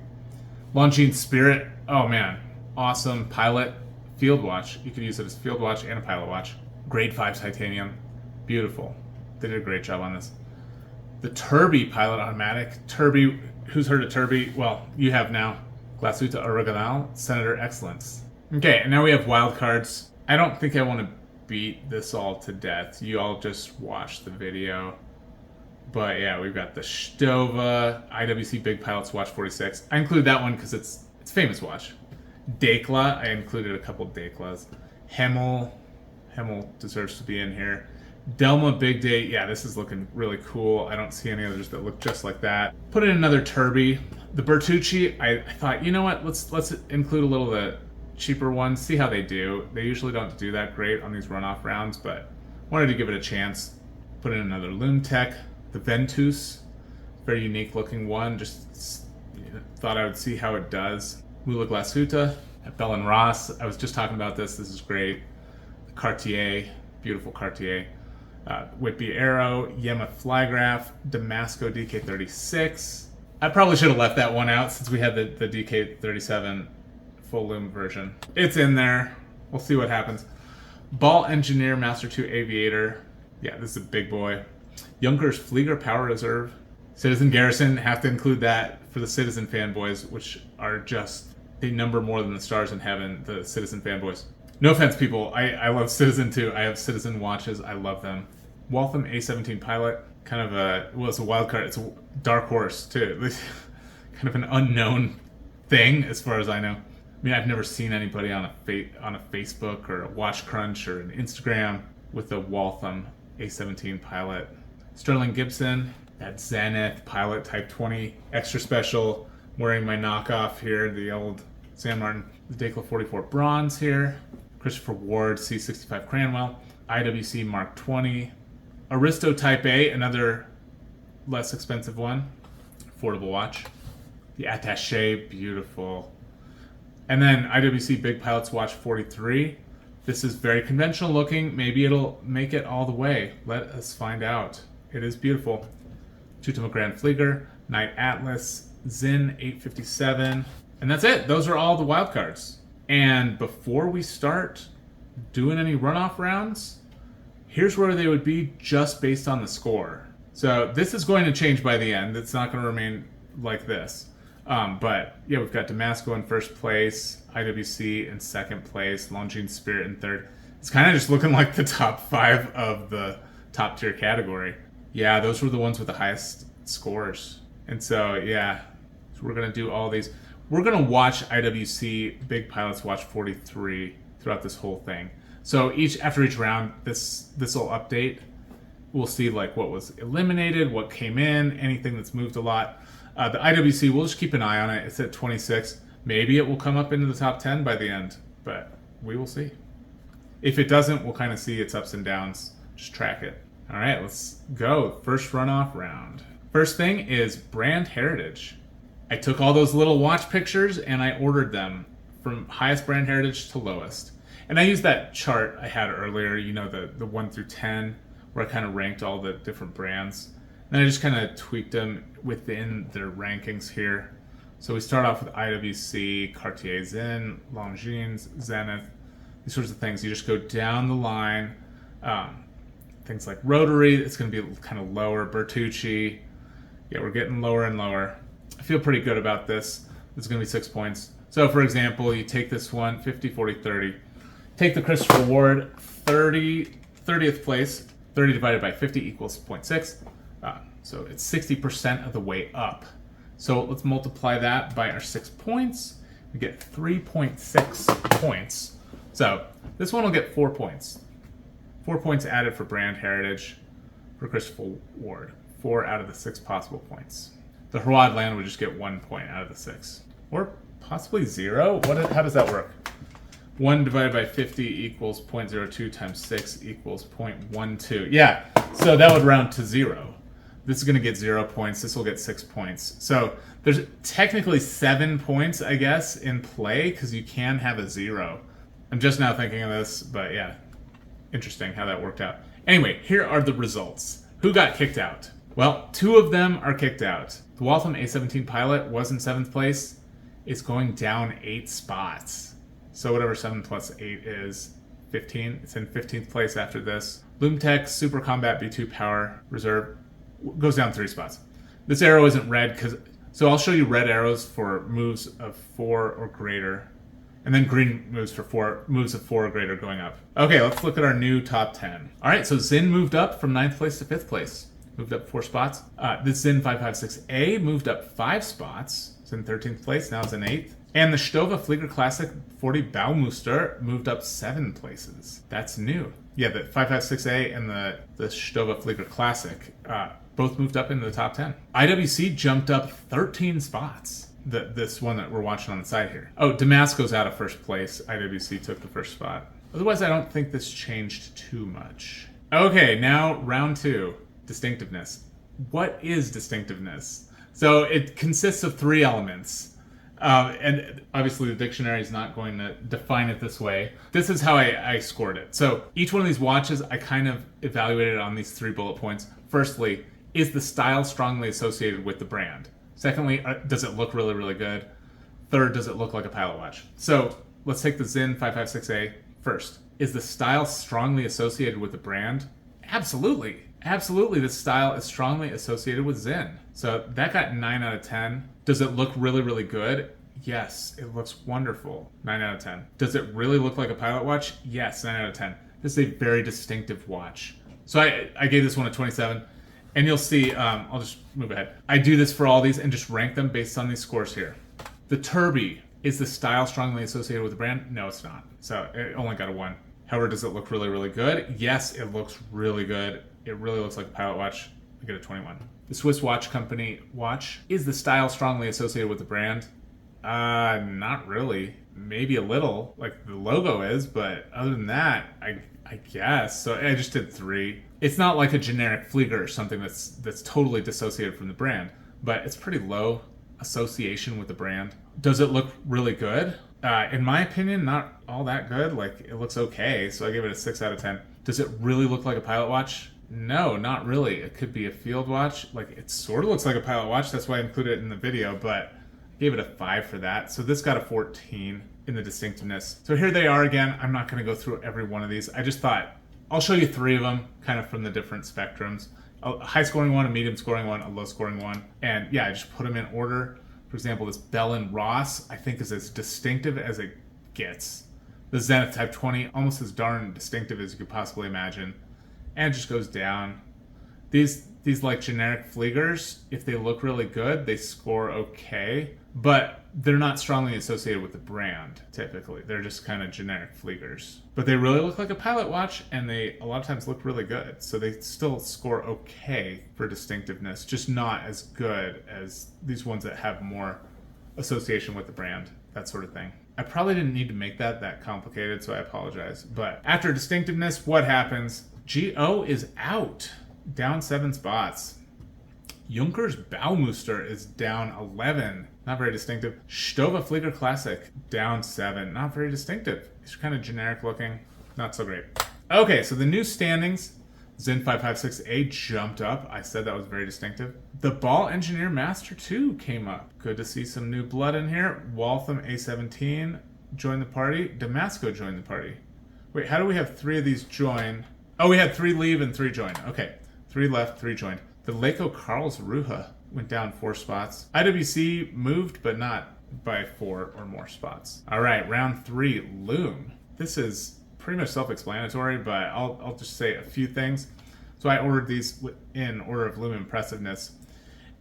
Longines Spirit. Oh man, awesome pilot field watch. You could use it as a field watch and a pilot watch. Grade 5 titanium. Beautiful. They did a great job on this. The Tourby Pilot Automatic. Tourby, who's heard of Tourby? Well, you have now. Glasuta Original, Senator Excellence. Okay, and now we have wild cards. I don't think I want to beat this all to death. You all just watch the video. But yeah, we've got the Stowa IWC Big Pilots Watch 46. I include that one because it's a famous watch. Dekla, I included a couple Deklas. Hemel deserves to be in here. Delma Big Day, yeah, this is looking really cool. I don't see any others that look just like that. Put in another Tourby. The Bertucci, I thought, you know what, let's include a little of the cheaper ones, see how they do. They usually don't do that great on these runoff rounds, but wanted to give it a chance. Put in another LumeTech. The Ventus, very unique looking one, just thought I would see how it does. Mula Glasuta at Bell & Ross. I was just talking about this. This is great. The Cartier, beautiful Cartier. Whitby Arrow, Yema Flygraph, Damasco DK36. I probably should have left that one out since we had the DK37 full lume version. It's in there. We'll see what happens. Ball Engineer Master 2 Aviator. Yeah, this is a big boy. Junkers Flieger Power Reserve. Citizen Garrison, have to include that for the Citizen fanboys, which are just, they number more than the stars in heaven, the Citizen fanboys. No offense, people. I love Citizen too. I have Citizen watches. I love them. Waltham A17 Pilot, kind of a, well, it's a wild card. It's a dark horse too. Kind of an unknown thing as far as I know. I mean, I've never seen anybody on a Facebook or a Watch Crunch or an Instagram with a Waltham A17 Pilot. Sterling Gibson, that Zenith Pilot Type 20 extra special, wearing my knockoff here, the old San Martin. The Dekla 44 Bronze here. Christopher Ward C65 Cranwell. IWC Mark 20. Aristo Type A, another less expensive one. Affordable watch. The Attaché, beautiful. And then IWC Big Pilots Watch 43. This is very conventional looking. Maybe it'll make it all the way. Let us find out. It is beautiful. Tutuma Grand Flieger, Nite Atlas, Sinn 857. And that's it. Those are all the wild cards. And before we start doing any runoff rounds, here's where they would be just based on the score. So this is going to change by the end. It's not going to remain like this. But yeah, we've got Damasco in first place, IWC in second place, Longines Spirit in third. It's kind of just looking like the top 5 of the top tier category. Yeah, those were the ones with the highest scores. And so, yeah, so we're going to do all these. We're going to watch IWC Big Pilots Watch 43 throughout this whole thing. So after each round, this will update. We'll see like what was eliminated, what came in, anything that's moved a lot. The IWC, we'll just keep an eye on it. It's at 26. Maybe it will come up into the top 10 by the end, but we will see. If it doesn't, we'll kind of see its ups and downs. Just track it. All right, let's go. First runoff round. First thing is brand heritage. I took all those little watch pictures and I ordered them from highest brand heritage to lowest. And I used that chart I had earlier, you know, the 1 through 10, where I kind of ranked all the different brands. And I just kind of tweaked them within their rankings here. So we start off with IWC, Cartier, Sinn, Longines, Zenith, these sorts of things. You just go down the line. Things like Rotary, it's going to be kind of lower. Bertucci, yeah, we're getting lower and lower. I feel pretty good about this. This is going to be 6 points. So for example, you take this one, 50, 40, 30. Take the Christopher Ward, 30th place. 30 divided by 50 equals 0.6. So it's 60% of the way up. So let's multiply that by our 6 points. We get 3.6 points. So this one will get 4 points. 4 points added for brand heritage for Christopher Ward. 4 out of the 6 possible points. The Harad Land would just get 1 point out of the 6. Or possibly 0? How does that work? 1 divided by 50 equals 0.02 times 6 equals 0.12. Yeah, so that would round to 0. This is going to get 0 points. This will get 6 points. So there's technically 7 points, I guess, in play because you can have a 0. I'm just now thinking of this, but yeah, interesting how that worked out. Anyway, here are the results. Who got kicked out? Well, 2 of them are kicked out. The Waltham A17 Pilot was in 7th place. It's going down 8 spots. So whatever 7 plus 8 is, 15. It's in 15th place after this. Lumtech Super Combat B2 Power Reserve goes down 3 spots. This arrow isn't red so I'll show you red arrows for moves of 4 or greater, and then green moves for moves of 4 or greater going up. Okay, let's look at our new top 10. All right, so Sinn moved up from 9th place to 5th place. Moved up 4 spots. The Sinn 556A moved up 5 spots. It's in 13th place, now it's in 8th. And the Stowa Flieger Classic 40 Baumuster moved up 7 places. That's new. Yeah, the 556A and the Stowa Flieger Classic both moved up into the top 10. IWC jumped up 13 spots. This one that we're watching on the side here. Oh, Damasco's out of first place. IWC took the first spot. Otherwise, I don't think this changed too much. Okay, now round 2. Distinctiveness. What is distinctiveness? So it consists of 3 elements. And obviously the dictionary is not going to define it this way. This is how I scored it. So each one of these watches, I kind of evaluated on these 3 bullet points. Firstly, is the style strongly associated with the brand? Secondly, does it look really, really good? Third, does it look like a pilot watch? So let's take the Sinn 556A first. Is the style strongly associated with the brand? Absolutely. Absolutely, the style is strongly associated with Sinn. So that got 9 out of 10. Does it look really, really good? Yes, it looks wonderful. 9 out of 10. Does it really look like a pilot watch? Yes, 9 out of 10. This is a very distinctive watch. So I gave this one a 27. And you'll see, I'll just move ahead. I do this for all these and just rank them based on these scores here. The Tourby, is the style strongly associated with the brand? No, it's not. So it only got a 1. However, does it look really, really good? Yes, it looks really good. It really looks like a pilot watch. I get a 21. The Swiss Watch Company watch, is the style strongly associated with the brand? Not really. Maybe a little, like the logo is, but other than that, I guess. So I just did 3. It's not like a generic Flieger or something that's totally dissociated from the brand, but it's pretty low association with the brand. Does it look really good? In my opinion, not all that good. Like, it looks okay, so I give it a 6 out of 10. Does it really look like a pilot watch? No, not really. It could be a field watch. Like, it sort of looks like a pilot watch. That's why I included it in the video, but Gave it a 5 for that. So this got a 14 in the distinctiveness. So here they are again. I'm not going to go through every one of these. I just thought I'll show you 3 of them kind of from the different spectrums. A high scoring one, a medium scoring one, a low scoring one. And yeah, I just put them in order. For example, this Bell & Ross I think is as distinctive as it gets. The Zenith Type 20, almost as darn distinctive as you could possibly imagine. And it just goes down. These like generic Fliegers, if they look really good, they score okay. But they're not strongly associated with the brand, typically. They're just kind of generic Fliegers. But they really look like a pilot watch, and they a lot of times look really good. So they still score okay for distinctiveness, just not as good as these ones that have more association with the brand, that sort of thing. I probably didn't need to make that complicated, so I apologize. But after distinctiveness, what happens? GO is out, down 7 spots. Junkers Baumuster is down 11. Not very distinctive. Stowa Flieger Classic, down 7. Not very distinctive. These are kind of generic looking. Not so great. Okay, so the new standings. Sinn 556A jumped up. I said that was very distinctive. The Ball Engineer Master 2 came up. Good to see some new blood in here. Waltham A17 joined the party. Damasco joined the party. Wait, how do we have 3 of these join? Oh, we had 3 leave and 3 join. Okay, 3 left, 3 joined. The Laco Karlsruhe went down 4 spots. IWC moved, but not by 4 or more spots. All right, round 3, Loom. This is pretty much self-explanatory, but I'll just say a few things. So I ordered these in order of Loom impressiveness.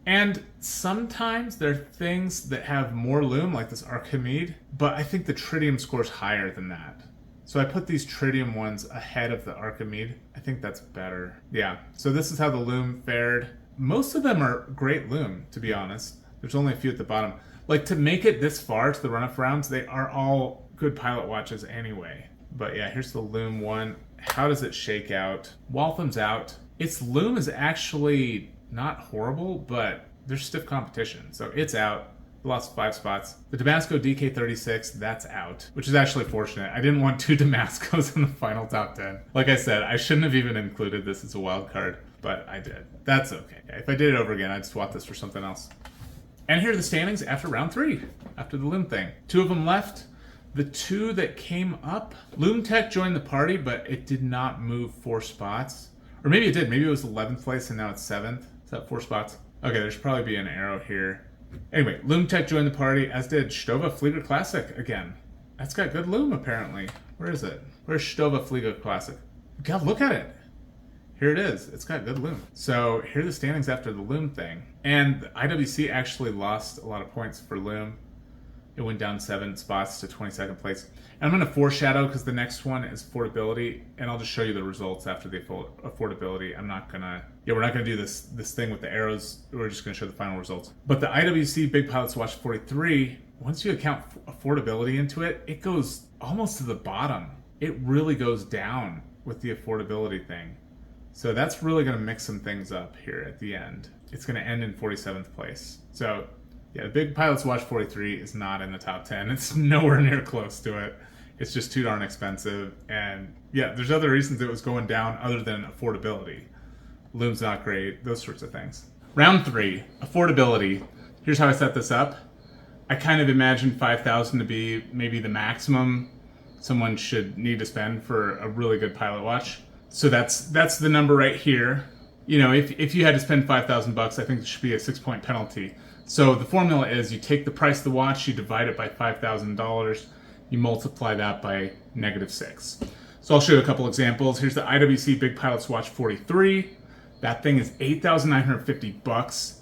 And sometimes there are things that have more Loom, like this Archimede, but I think the Tritium scores higher than that. So I put these Tritium ones ahead of the Archimede. I think that's better. Yeah, so this is how the Loom fared. Most of them are great Loom, to be honest. There's only a few at the bottom. Like, to make it this far to the Runoff Rounds, they are all good pilot watches anyway. But yeah, here's the Loom one. How does it shake out? Waltham's out. Its Loom is actually not horrible, but there's stiff competition. So it's out. Lost 5 spots. The Damasco DK36, that's out, which is actually fortunate. I didn't want 2 Damascos in the final top 10. Like I said, I shouldn't have even included this as a wild card, but I did. That's okay. If I did it over again, I'd swap this for something else. And here are the standings after round 3, after the Loom thing. 2 of them left. The 2 that came up, Loom Tech joined the party, but it did not move 4 spots. Or maybe it did. Maybe it was 11th place and now it's 7th. Is that 4 spots? Okay, there should probably be an arrow here. Anyway, Loom Tech joined the party, as did Stowa Flieger Classic again. That's got good Loom, apparently. Where is it? Where's Stowa Flieger Classic? God, look at it. Here it is. It's got good Loom. So here are the standings after the Loom thing. And the IWC actually lost a lot of points for Loom. It went down 7 spots to 22nd place. And I'm going to foreshadow because the next one is affordability, and I'll just show you the results after the affordability. I'm not going to... Yeah, we're not going to do this thing with the arrows. We're just going to show the final results. But the IWC Big Pilots Watch 43, once you account affordability into it, it goes almost to the bottom. It really goes down with the affordability thing. So that's really going to mix some things up here at the end. It's going to end in 47th place. So... yeah, the Big Pilots Watch 43 is not in the top 10. It's nowhere near close to it. It's just too darn expensive. And yeah, there's other reasons it was going down other than affordability. Loom's not great, those sorts of things. Round 3, affordability. Here's how I set this up. I kind of imagined $5,000 to be maybe the maximum someone should need to spend for a really good pilot watch. So that's the number right here. You know, if you had to spend $5,000, I think it should be a 6-point penalty. So the formula is you take the price of the watch, you divide it by $5,000, you multiply that by -6. So I'll show you a couple examples. Here's the IWC Big Pilots Watch 43. That thing is $8,950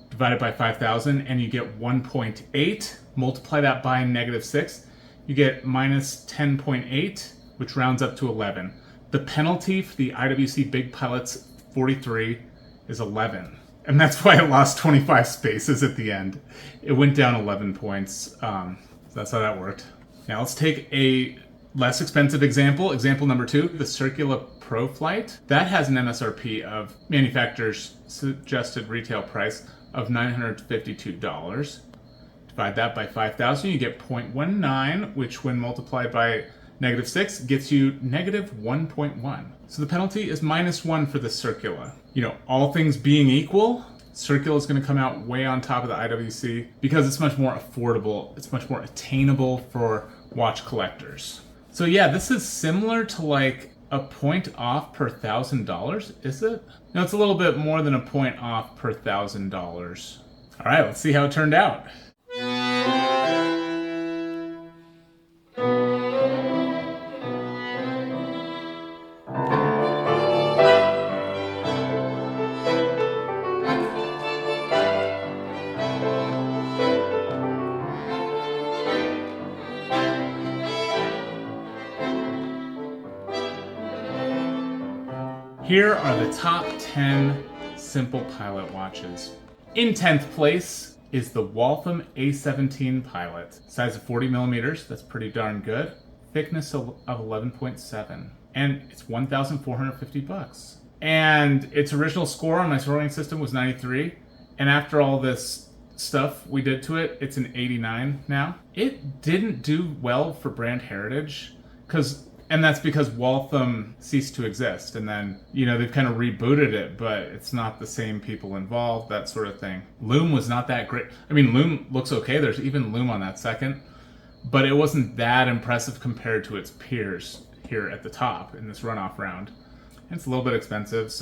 divided by 5,000, and you get 1.8. Multiply that by -6, you get -10.8, which rounds up to 11. The penalty for the IWC Big Pilots 43 is 11. And that's why it lost 25 spaces at the end. It went down 11 points. So that's how that worked. Now let's take a less expensive example. Example number 2, the Circula Pro Flight. That has an MSRP of manufacturer's suggested retail price of $952. Divide that by 5,000, you get 0.19, which when multiplied by -6 gets you -1.1. So the penalty is -1 for the Circula. You know, all things being equal, Circular is going to come out way on top of the IWC because it's much more affordable. It's much more attainable for watch collectors. So yeah, this is similar to like a point off per $1,000, is it? No, it's a little bit more than a point off per $1,000. All right, let's see how it turned out. Here are the top 10 simple pilot watches. In 10th place is the Waltham A17 Pilot. Size of 40 millimeters, that's pretty darn good. Thickness of 11.7. And it's 1,450 bucks. And its original score on my scoring system was 93. And after all this stuff we did to it, it's an 89 now. It didn't do well for brand heritage, and that's because Waltham ceased to exist. And then, they've kind of rebooted it, but it's not the same people involved, that sort of thing. Lume was not that great. I mean, Lume looks okay. There's even Lume on that second. But it wasn't that impressive compared to its peers here at the top in this runoff round. And it's a little bit expensive,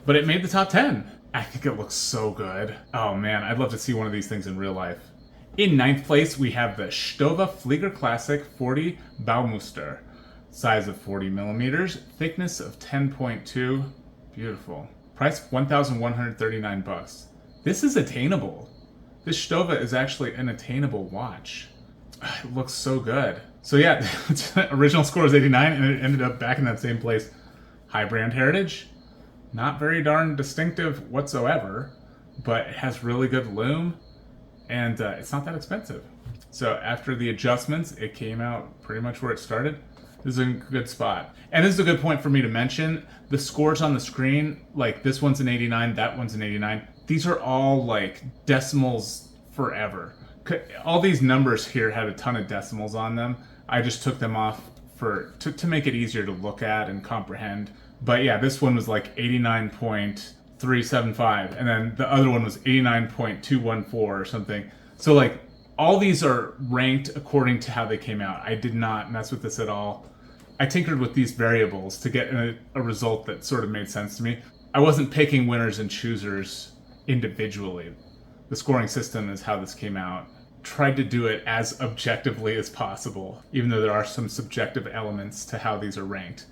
but it made the top 10. I think it looks so good. Oh man, I'd love to see one of these things in real life. In 9th place, we have the Stowa Flieger Classic 40 Baumuster. Size of 40 millimeters, thickness of 10.2. Beautiful. Price 1,139 bucks. This is attainable. This Stowa is actually an attainable watch. It looks so good. So yeah, original score was 89 and it ended up back in that same place. High brand heritage. Not very darn distinctive whatsoever, but it has really good lume and it's not that expensive. So after the adjustments, it came out pretty much where it started. This is a good spot. And this is a good point for me to mention. The scores on the screen, like this one's an 89, that one's an 89. These are all like decimals forever. All these numbers here had a ton of decimals on them. I just took them off to make it easier to look at and comprehend. But yeah, this one was like 89.375, and then the other one was 89.214 or something. So like all these are ranked according to how they came out. I did not mess with this at all. I tinkered with these variables to get a result that sort of made sense to me. I wasn't picking winners and choosers individually. The scoring system is how this came out. Tried to do it as objectively as possible, even though there are some subjective elements to how these are ranked.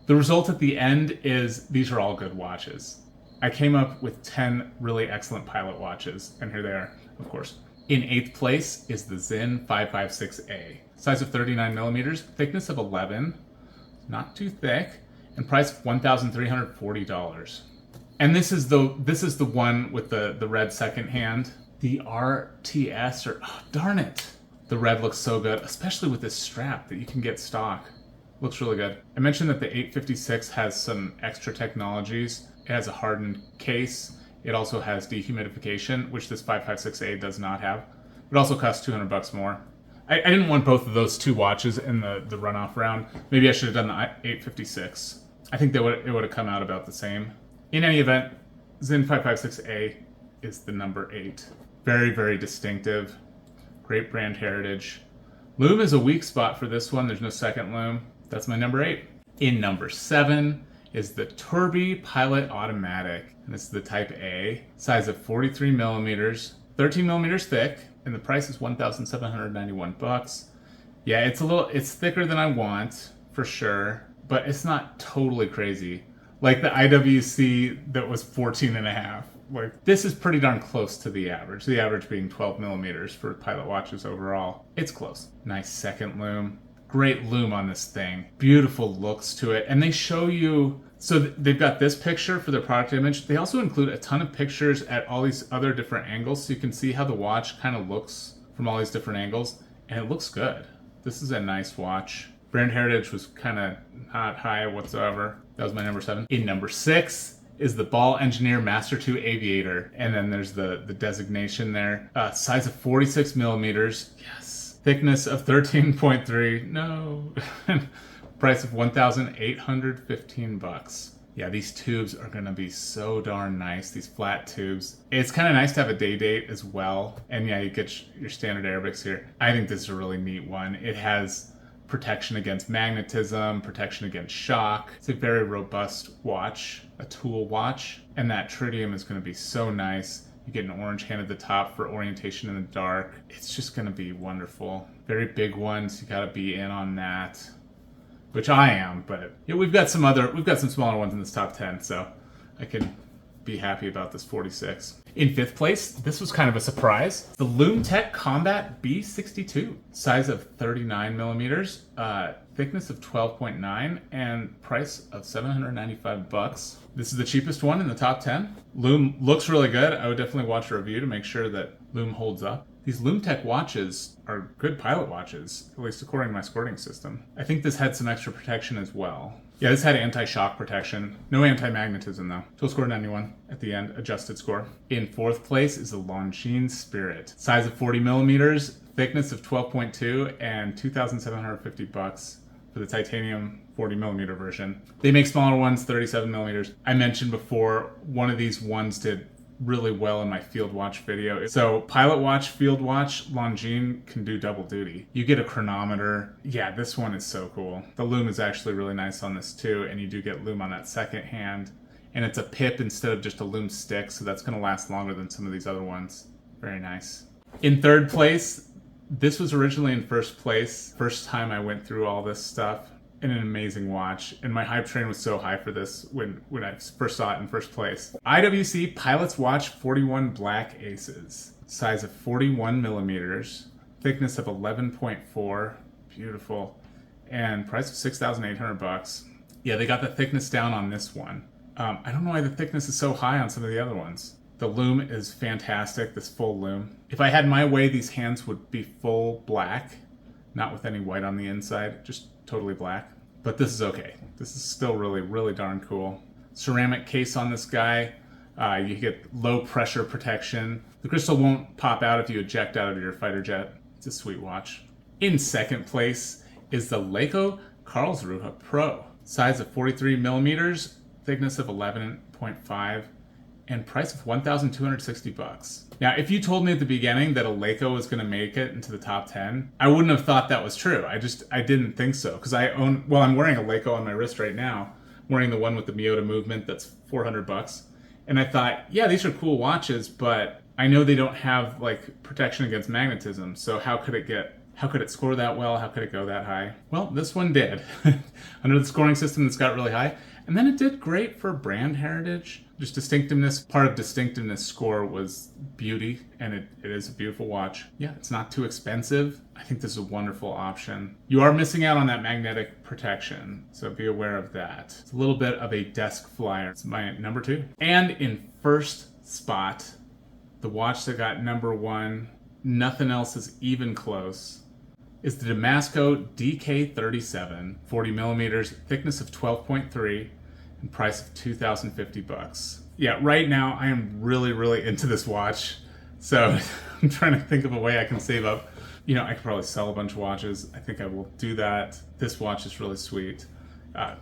The result at the end is these are all good watches. I came up with 10 really excellent pilot watches, and here they are, of course. In 8th place is the Sinn 556A. Size of 39 millimeters, thickness of 11, not too thick, and price $1,340. And this is the one with the red second hand. The RTS, darn it. The red looks so good, especially with this strap that you can get stock. Looks really good. I mentioned that the 856 has some extra technologies. It has a hardened case. It also has dehumidification, which this 556A does not have. It also costs $200 more. I didn't want both of those two watches in the runoff round. Maybe I should have done the 856. I think it would have come out about the same. In any event, Sinn 556A is the number 8. Very, very distinctive. Great brand heritage. Lume is a weak spot for this one. There's no second lume. That's my number 8. In number 7 is the Tourby Pilot Automatic. And this is the Type A. Size of 43 millimeters, 13 millimeters thick, and the price is $1,791. Yeah, it's thicker than I want, for sure, but it's not totally crazy. Like the IWC that was 14 and a half. Like, this is pretty darn close to the average being 12 millimeters for pilot watches overall. It's close. Nice second lume. Great lume on this thing. Beautiful looks to it. And they show you, so they've got this picture for their product image. They also include a ton of pictures at all these other different angles, so you can see how the watch kind of looks from all these different angles. And it looks good. This is a nice watch. Brand heritage was kind of not high whatsoever. That was my number 7. In number 6 is the Ball Engineer Master 2 Aviator. And then there's the designation there. Size of 46 millimeters. Yes. Thickness of 13.3. No. Price of $1,815. Yeah, these tubes are gonna be so darn nice, these flat tubes. It's kind of nice to have a day date as well. And yeah, you get your standard Arabics here. I think this is a really neat one. It has protection against magnetism, protection against shock. It's a very robust watch, a tool watch. And that tritium is gonna be so nice. You get an orange hand at the top for orientation in the dark. It's just gonna be wonderful. Very big ones, you gotta be in on that. Which I am, but yeah, we've got some smaller ones in this top 10, so I can be happy about this 46. In 5th place, this was kind of a surprise. The LumeTech Combat B62, size of 39 millimeters, thickness of 12.9, and price of $795. This is the cheapest one in the top 10. Lume looks really good. I would definitely watch a review to make sure that Lume holds up. These LumeTech watches are good pilot watches, at least according to my scoring system. I think this had some extra protection as well. Yeah, this had anti-shock protection. No anti-magnetism though. Total score 91 at the end, adjusted score. In 4th place is the Longines Spirit. Size of 40 millimeters, thickness of 12.2, and $2,750 for the titanium 40 millimeter version. They make smaller ones, 37 millimeters. I mentioned before, one of these ones did really well in my field watch video. So pilot watch, field watch, Longines can do double duty. You get a chronometer. Yeah, this one is so cool. The lume is actually really nice on this too, and you do get lume on that second hand. And it's a pip instead of just a lume stick, so that's gonna last longer than some of these other ones. Very nice. In 3rd place, this was originally in 1st place. First time I went through all this stuff. And an amazing watch, and my hype train was so high for this when I first saw it in 1st place. IWC Pilot's Watch 41 Black Aces, size of 41 millimeters, thickness of 11.4, beautiful, and price of $6,800. Yeah, they got the thickness down on this one. I don't know why the thickness is so high on some of the other ones. The lume is fantastic, this full lume. If I had my way, these hands would be full black, not with any white on the inside, just totally black. But this is okay. This is still really, really darn cool. Ceramic case on this guy. You get low pressure protection. The crystal won't pop out if you eject out of your fighter jet. It's a sweet watch. In 2nd place is the Laco Karlsruhe Pro. Size of 43 millimeters, thickness of 11.5, and price of $1,260. Now, if you told me at the beginning that a Laco was gonna make it into the top 10, I wouldn't have thought that was true. I didn't think so, because I'm wearing a Laco on my wrist right now. I'm wearing the one with the Miyota movement that's $400. And I thought, yeah, these are cool watches, but I know they don't have like protection against magnetism, so how could it score that well? How could it go that high? Well, this one did. Under the scoring system, it's got really high. And then it did great for brand heritage. Just distinctiveness. Part of distinctiveness score was beauty, and it is a beautiful watch. Yeah, it's not too expensive. I think this is a wonderful option. You are missing out on that magnetic protection, so be aware of that. It's a little bit of a desk flyer. It's my number 2. And in 1st spot, the watch that got number 1, nothing else is even close, is the Damasco DK37, 40 millimeters, thickness of 12.3, and price of $2,050. Yeah, right now I am really, really into this watch. So I'm trying to think of a way I can save up. You know, I could probably sell a bunch of watches. I think I will do that. This watch is really sweet.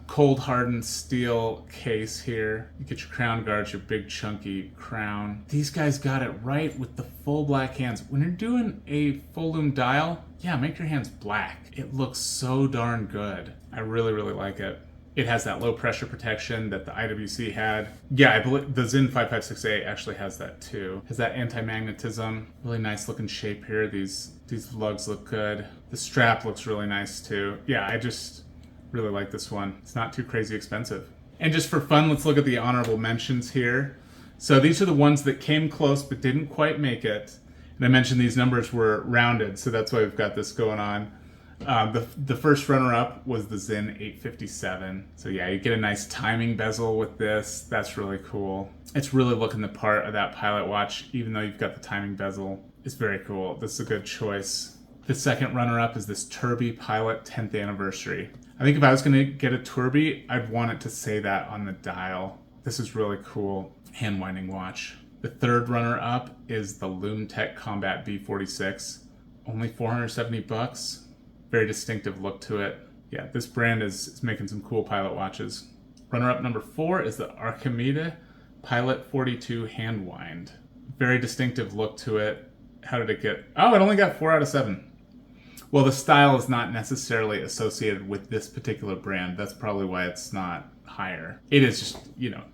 Cold hardened steel case here. You get your crown guards, your big chunky crown. These guys got it right with the full black hands. When you're doing a full lume dial, yeah, make your hands black. It looks so darn good. I really, really like it. It has that low pressure protection that the IWC had. Yeah, I believe the Sinn 556A actually has that too. Has that anti-magnetism. Really nice looking shape here. These lugs look good. The strap looks really nice too. Yeah, I just really like this one. It's not too crazy expensive. And just for fun, let's look at the honorable mentions here. So these are the ones that came close but didn't quite make it. And I mentioned these numbers were rounded, so that's why we've got this going on. The first runner-up was the Sinn 857. So yeah, you get a nice timing bezel with this. That's really cool. It's really looking the part of that pilot watch, even though you've got the timing bezel. It's very cool. This is a good choice. The second runner-up is this Tourby Pilot 10th anniversary. I think if I was going to get a Tourby, I'd want it to say that on the dial. This is really cool. Hand-winding watch. The third runner-up is the LumeTech Combat B46. Only $470. Very distinctive look to it. Yeah, this brand is making some cool pilot watches. Runner-up number 4 is the Archimede Pilot 42 hand wind. Very distinctive look to it. How did it get? Oh, it only got 4 out of 7. Well, the style is not necessarily associated with this particular brand. That's probably why it's not higher. It is just,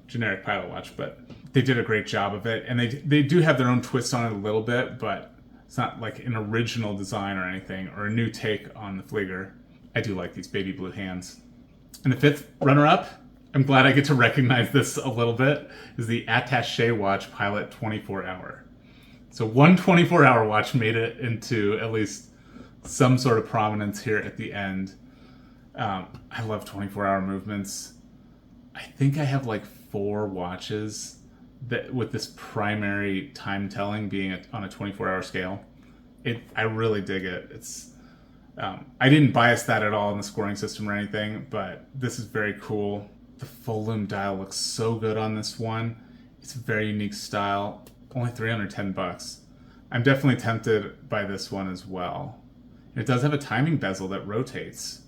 generic pilot watch, but they did a great job of it. And they do have their own twist on it a little bit, but it's not like an original design or anything, or a new take on the Flieger. I do like these baby blue hands. And the 5th runner-up, I'm glad I get to recognize this a little bit, is the Attaché Watch Pilot 24-hour. So one 24-hour watch made it into at least some sort of prominence here at the end. I love 24-hour movements. I think I have like 4 watches that with this primary time telling being on a 24-hour scale. I really dig it. I didn't bias that at all in the scoring system or anything, but this is very cool. The full lume dial looks so good on this one. It's a very unique style. Only $310. I'm definitely tempted by this one as well. It does have a timing bezel that rotates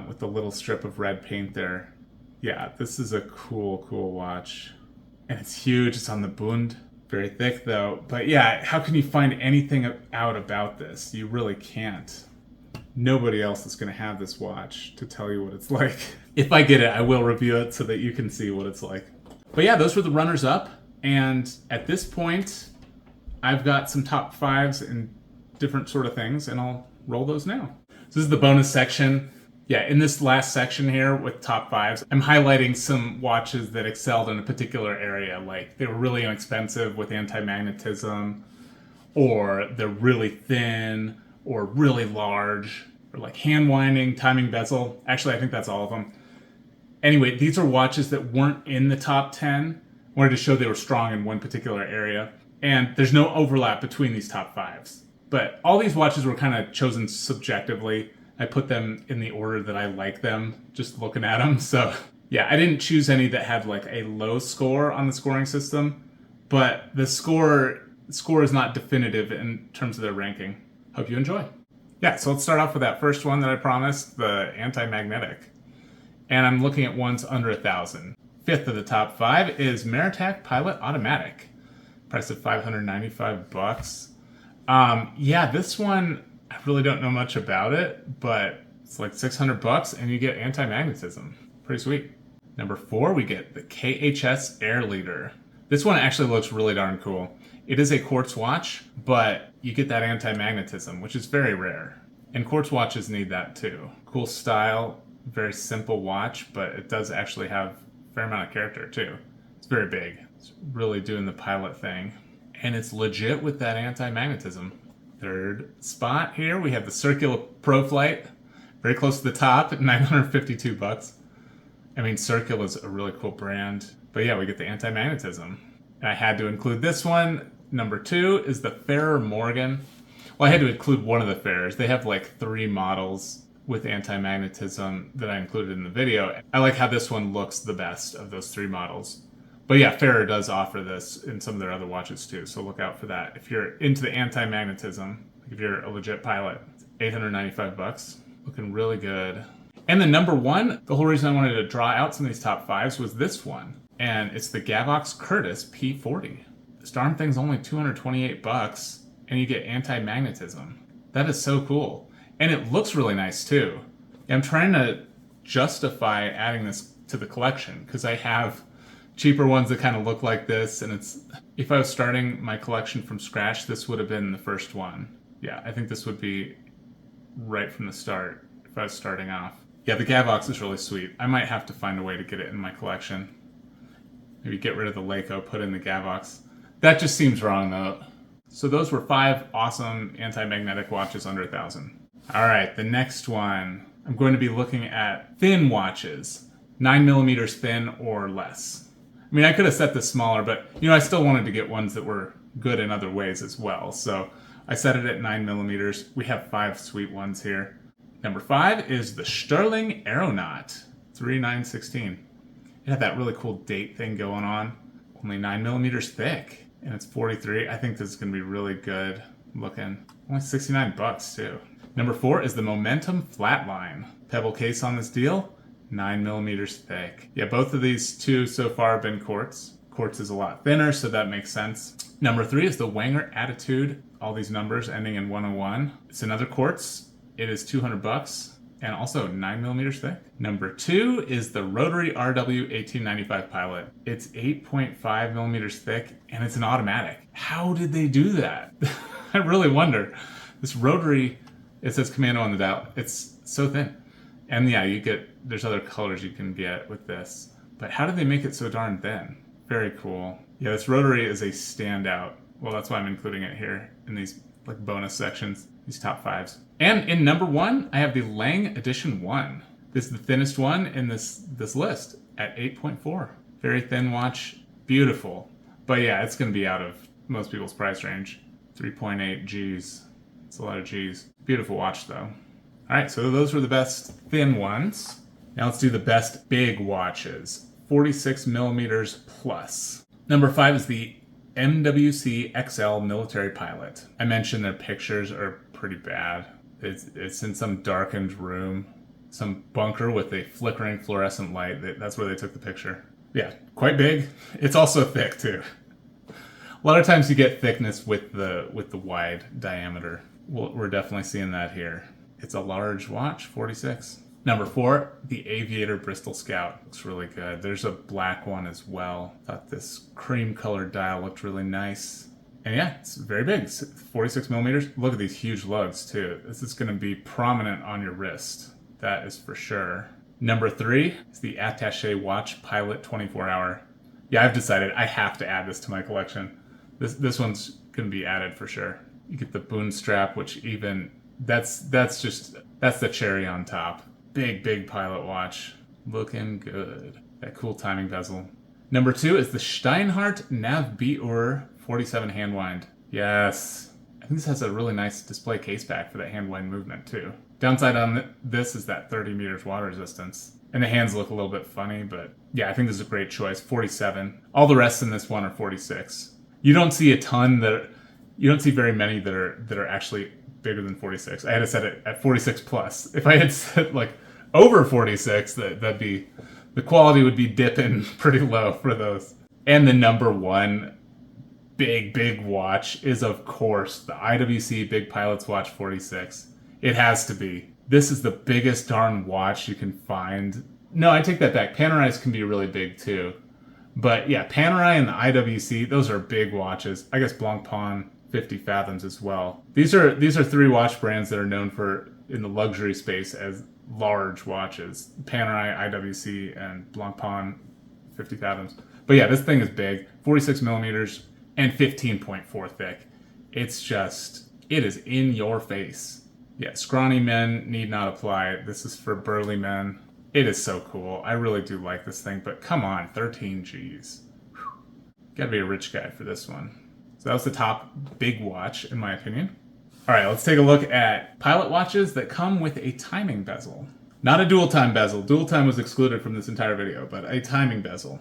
with the little strip of red paint there. Yeah, this is a cool watch. And it's huge. It's on the Bund. Very thick though. But yeah, how can you find anything out about this? You really can't. Nobody else is going to have this watch to tell you what it's like. If I get it, I will review it so that you can see what it's like. But yeah, those were the runners up. And at this point, I've got some top 5s and different sort of things, and I'll roll those now. So this is the bonus section. Yeah, in this last section here with top 5s, I'm highlighting some watches that excelled in a particular area. Like they were really inexpensive with anti-magnetism, or they're really thin, or really large, or like hand winding, timing bezel. Actually, I think that's all of them. Anyway, these are watches that weren't in the top 10. I wanted to show they were strong in one particular area. And there's no overlap between these top 5s. But all these watches were kind of chosen subjectively. I put them in the order that I like them, just looking at them. So yeah, I didn't choose any that had like a low score on the scoring system. But the score is not definitive in terms of their ranking. Hope you enjoy. Yeah, so let's start off with that first one that I promised, the anti-magnetic. And I'm looking at ones under 1,000. 5th of the top 5 is Maritac Pilot Automatic. Price of $595. Yeah, this one, I really don't know much about it, but it's like $600 and you get anti-magnetism. Pretty sweet. Number 4, we get the KHS Air Leader. This one actually looks really darn cool. It is a quartz watch, but you get that anti-magnetism, which is very rare. And quartz watches need that too. Cool style, very simple watch, but it does actually have a fair amount of character too. It's very big. It's really doing the pilot thing. And it's legit with that anti-magnetism. 3rd spot here, we have the Circular Pro Flight. Very close to the top at $952. I mean, Circular is a really cool brand. But yeah, we get the anti-magnetism. I had to include this one. Number 2 is the Ferrer Morgan. Well, I had to include one of the Ferrers. They have like 3 models with anti-magnetism that I included in the video. I like how this one looks the best of those 3 models. But yeah, Ferrer does offer this in some of their other watches too, so look out for that. If you're into the anti-magnetism, if you're a legit pilot, it's $895. Looking really good. And the number 1, the whole reason I wanted to draw out some of these top 5s was this one. And it's the Gavox Curtis P40. This darn thing's only $228, and you get anti-magnetism. That is so cool. And it looks really nice too. I'm trying to justify adding this to the collection, because I have cheaper ones that kind of look like this, and if I was starting my collection from scratch, this would have been the first one. Yeah, I think this would be right from the start if I was starting off. Yeah, the Gavox is really sweet. I might have to find a way to get it in my collection. Maybe get rid of the Laco, put in the Gavox. That just seems wrong though. So those were 5 awesome anti-magnetic watches under 1,000. All right, the next one. I'm going to be looking at thin watches, 9mm thin or less. I mean, I could have set this smaller, but I still wanted to get ones that were good in other ways as well. So I set it at 9mm. We have 5 sweet ones here. Number 5 is the Sterling Aeronaut 3916. It had that really cool date thing going on. Only 9mm thick, and it's 43. I think this is going to be really good looking. Only $69 too. Number 4 is the Momentum Flatline. Pebble case on this deal, 9 millimeters thick. Yeah, both of these two so far have been quartz. Quartz is a lot thinner, so that makes sense. Number 3 is the Wenger Attitude. All these numbers ending in 101. It's another quartz. It is $200 and also 9 millimeters thick. Number 2 is the Rotary RW 1895 Pilot. It's 8.5 millimeters thick and it's an automatic. How did they do that? I really wonder. This rotary, it says commando on the dial. It's so thin. And yeah, there's other colors you can get with this. But how did they make it so darn thin? Very cool. Yeah, this rotary is a standout. Well, that's why I'm including it here in these like bonus sections, these top 5s. And in number 1, I have the Lange Edition 1. This is the thinnest one in this list at 8.4. Very thin watch, beautiful. But yeah, it's gonna be out of most people's price range. 3.8 G's. It's a lot of G's. Beautiful watch though. All right, so those were the best thin ones. Now let's do the best big watches. 46 millimeters plus. Number 5 is the MWC XL Military Pilot. I mentioned their pictures are pretty bad. It's in some darkened room, some bunker with a flickering fluorescent light. That's where they took the picture. Yeah, quite big. It's also thick too. A lot of times you get thickness with the wide diameter. We're definitely seeing that here. It's a large watch, 46. Number 4, the Aviator Bristol Scout. Looks really good. There's a black one as well. Thought this cream colored dial looked really nice. And yeah, it's very big. It's 46 millimeters. Look at these huge lugs too. This is going to be prominent on your wrist. That is for sure. Number 3 is the Attaché Watch Pilot 24-hour. Yeah, I've decided I have to add this to my collection. This one's going to be added for sure. You get the boon strap, which even that's the cherry on top. Big pilot watch. Looking good. That cool timing bezel. Number 2 is the Steinhardt Nav Biur 47 hand wind. Yes. I think this has a really nice display case back for that hand wind movement too. Downside on this is that 30 meters water resistance. And the hands look a little bit funny, but yeah, I think this is a great choice. 47. All the rest in this one are 46. You don't see you don't see very many that are actually bigger than 46. I had to set it at 46 plus. If I had set like over 46, that'd be, the quality would be dipping pretty low for those. And the number 1 big watch is of course the IWC Big Pilot's Watch 46. It has to be. This is the biggest darn watch you can find. No, I take that back. Panerais can be really big too. But yeah, Panerai and the IWC, those are big watches. I guess Blancpain 50 fathoms as well. These are 3 watch brands that are known for in the luxury space as large watches. Panerai, IWC, and Blancpain 50 fathoms. But yeah, this thing is big. 46 millimeters and 15.4 thick. It is in your face. Yeah, scrawny men need not apply. This is for burly men. It is so cool. I really do like this thing, but come on, 13 G's. Whew. Gotta be a rich guy for this one. So that was the top big watch, in my opinion. All right, let's take a look at pilot watches that come with a timing bezel. Not a dual time bezel. Dual time was excluded from this entire video, but a timing bezel.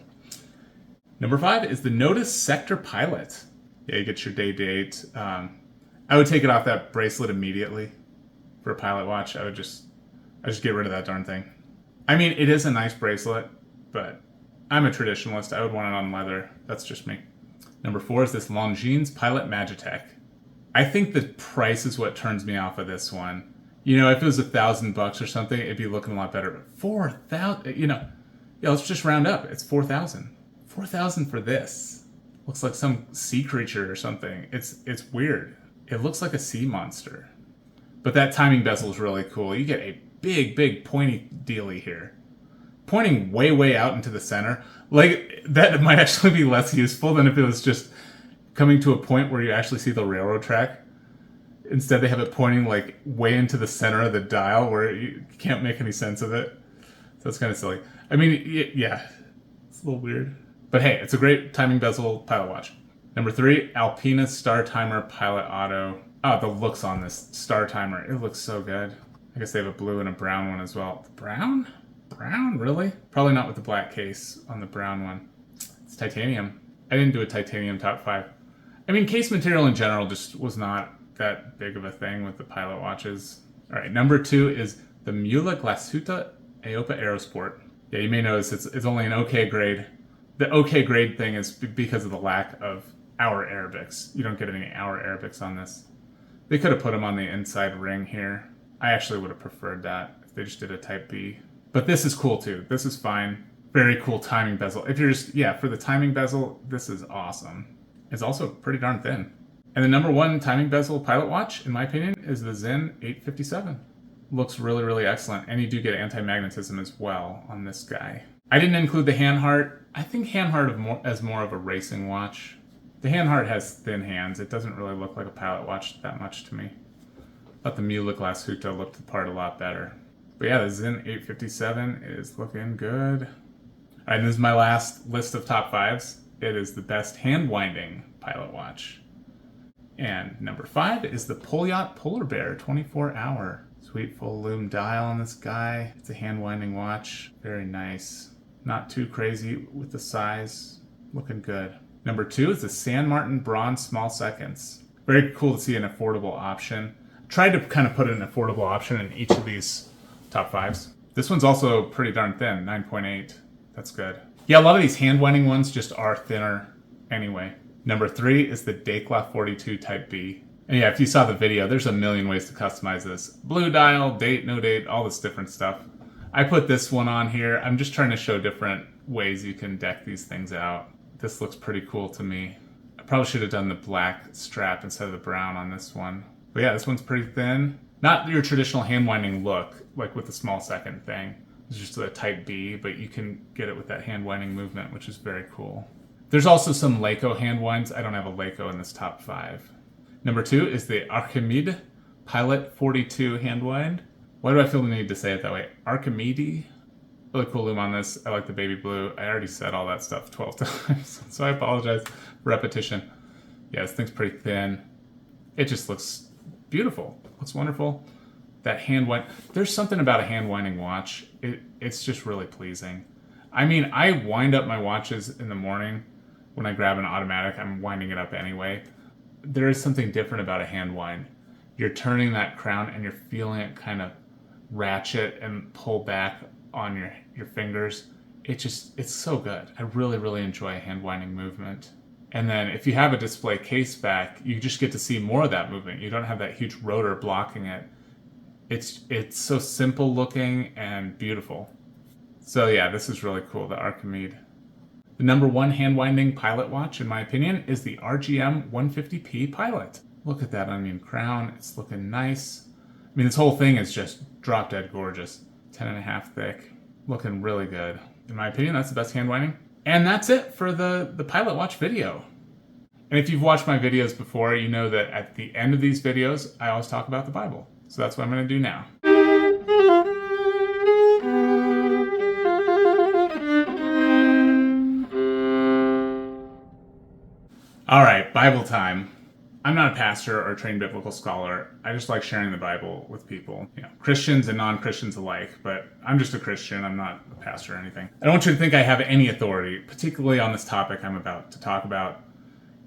Number 5 is the Notice Sector Pilot. Yeah, you get your day date. I would take it off that bracelet immediately for a pilot watch. I just get rid of that darn thing. I mean, it is a nice bracelet, but I'm a traditionalist. I would want it on leather. That's just me. Number 4 is this Longines Pilot Magitech. I think the price is what turns me off of this one. You know, if it was $1,000 or something, it'd be looking a lot better. But 4,000, yeah, let's just round up. It's 4,000. 4,000 for this. Looks like some sea creature or something. It's weird. It looks like a sea monster. But that timing bezel is really cool. You get a big pointy dealy here. Pointing way out into the center. Like, that might actually be less useful than if it was just coming to a point where you actually see the railroad track. Instead, they have it pointing like way into the center of the dial where you can't make any sense of it. So it's kind of silly. I mean, yeah, it's a little weird. But hey, it's a great timing bezel pilot watch. Number 3, Alpina Star Timer Pilot Auto. Oh, the looks on this Star Timer. It looks so good. I guess they have a blue and a brown one as well. Brown? Brown? Really? Probably not with the black case on the brown one. It's titanium. I didn't do a titanium top 5. I mean, case material in general just was not that big of a thing with the pilot watches. All right, number 2 is the Mula Glasuta AOPA Aerosport. Yeah, you may notice it's only an OK grade. The OK grade thing is because of the lack of hour Arabics. You don't get any hour Arabics on this. They could have put them on the inside ring here. I actually would have preferred that if they just did a Type B. But this is cool too. This is fine. Very cool timing bezel. If you're just, yeah, for the timing bezel, this is awesome. It's also pretty darn thin. And the number one timing bezel pilot watch, in my opinion, is the Sinn 857. Looks really, really excellent. And you do get anti-magnetism as well on this guy. I didn't include the hand heart. I think hand heart as more of a racing watch. The hand heart has thin hands. It doesn't really look like a pilot watch that much to me. But the Mula Glass Huta looked the part a lot better. But yeah, the Sinn 857 is looking good. All right, and this is my last list of top fives. It is the best hand-winding pilot watch. And number 5 is the Polyot Polar Bear 24-hour. Sweet full lume dial on this guy. It's a hand-winding watch. Very nice. Not too crazy with the size. Looking good. Number 2 is the San Martin Bronze Small Seconds. Very cool to see an affordable option. Tried to kind of put an affordable option in each of these top fives. This one's also pretty darn thin, 9.8. That's good. Yeah, a lot of these hand-winding ones just are thinner anyway. Number 3 is the Decla 42 Type B. And yeah, if you saw the video, there's a million ways to customize this. Blue dial, date, no date, all this different stuff. I put this one on here. I'm just trying to show different ways you can deck these things out. This looks pretty cool to me. I probably should have done the black strap instead of the brown on this one. But yeah, this one's pretty thin. Not your traditional hand-winding look, like with the small second thing. It's just a Type B, but you can get it with that hand-winding movement, which is very cool. There's also some Laco hand winds. I don't have a Laco in this top 5. Number 2 is the Archimede Pilot 42 hand wind. Why do I feel the need to say it that way? Archimede. Really cool lume on this. I like the baby blue. I already said all that stuff 12 times, so I apologize for repetition. Yeah, this thing's pretty thin. It just looks beautiful. Looks wonderful. That hand wind. There's something about a hand winding watch. It's just really pleasing. I mean, I wind up my watches in the morning. When I grab an automatic, I'm winding it up anyway. There is something different about a hand wind. You're turning that crown and you're feeling it kind of ratchet and pull back on your fingers. It's so good. I really, really enjoy a hand winding movement. And then if you have a display case back, you just get to see more of that movement. You don't have that huge rotor blocking it. It's so simple looking and beautiful. So yeah, this is really cool, the Archimede. The number 1 hand-winding pilot watch, in my opinion, is the RGM 150P Pilot. Look at that onion crown. It's looking nice. I mean, this whole thing is just drop-dead gorgeous. 10.5 thick. Looking really good. In my opinion, that's the best hand-winding. And that's it for the pilot watch video. And if you've watched my videos before, you know that at the end of these videos, I always talk about the Bible. So that's what I'm going to do now. All right, Bible time. I'm not a pastor or a trained biblical scholar. I just like sharing the Bible with people, Christians and non-Christians alike, but I'm just a Christian. I'm not a pastor or anything. I don't want you to think I have any authority, particularly on this topic I'm about to talk about.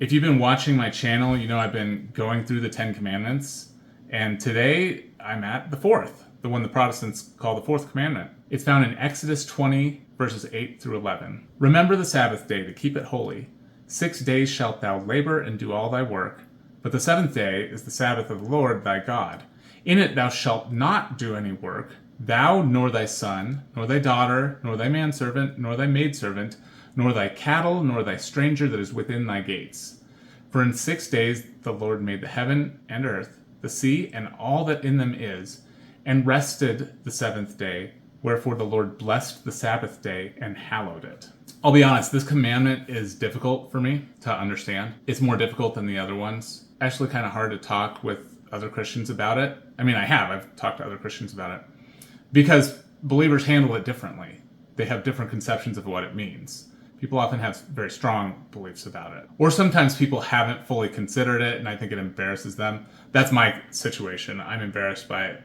If you've been watching my channel, you know I've been going through the 10 Commandments, and today I'm at the 4th, the one the Protestants call the 4th commandment. It's found in Exodus 20, verses 8 through 11. Remember the Sabbath day to keep it holy. 6 days shalt thou labor and do all thy work, but the 7th day is the Sabbath of the Lord thy God. In it thou shalt not do any work, thou nor thy son, nor thy daughter, nor thy manservant, nor thy maidservant, nor thy cattle, nor thy stranger that is within thy gates. For in 6 days the Lord made the heaven and earth, the sea, and all that in them is, and rested the 7th day. Wherefore the Lord blessed the Sabbath day and hallowed it. I'll be honest, this commandment is difficult for me to understand. It's more difficult than the other ones. Actually kind of hard to talk with other Christians about it. I mean, I've talked to other Christians about it. Because believers handle it differently. They have different conceptions of what it means. People often have very strong beliefs about it. Or sometimes people haven't fully considered it, and I think it embarrasses them. That's my situation. I'm embarrassed by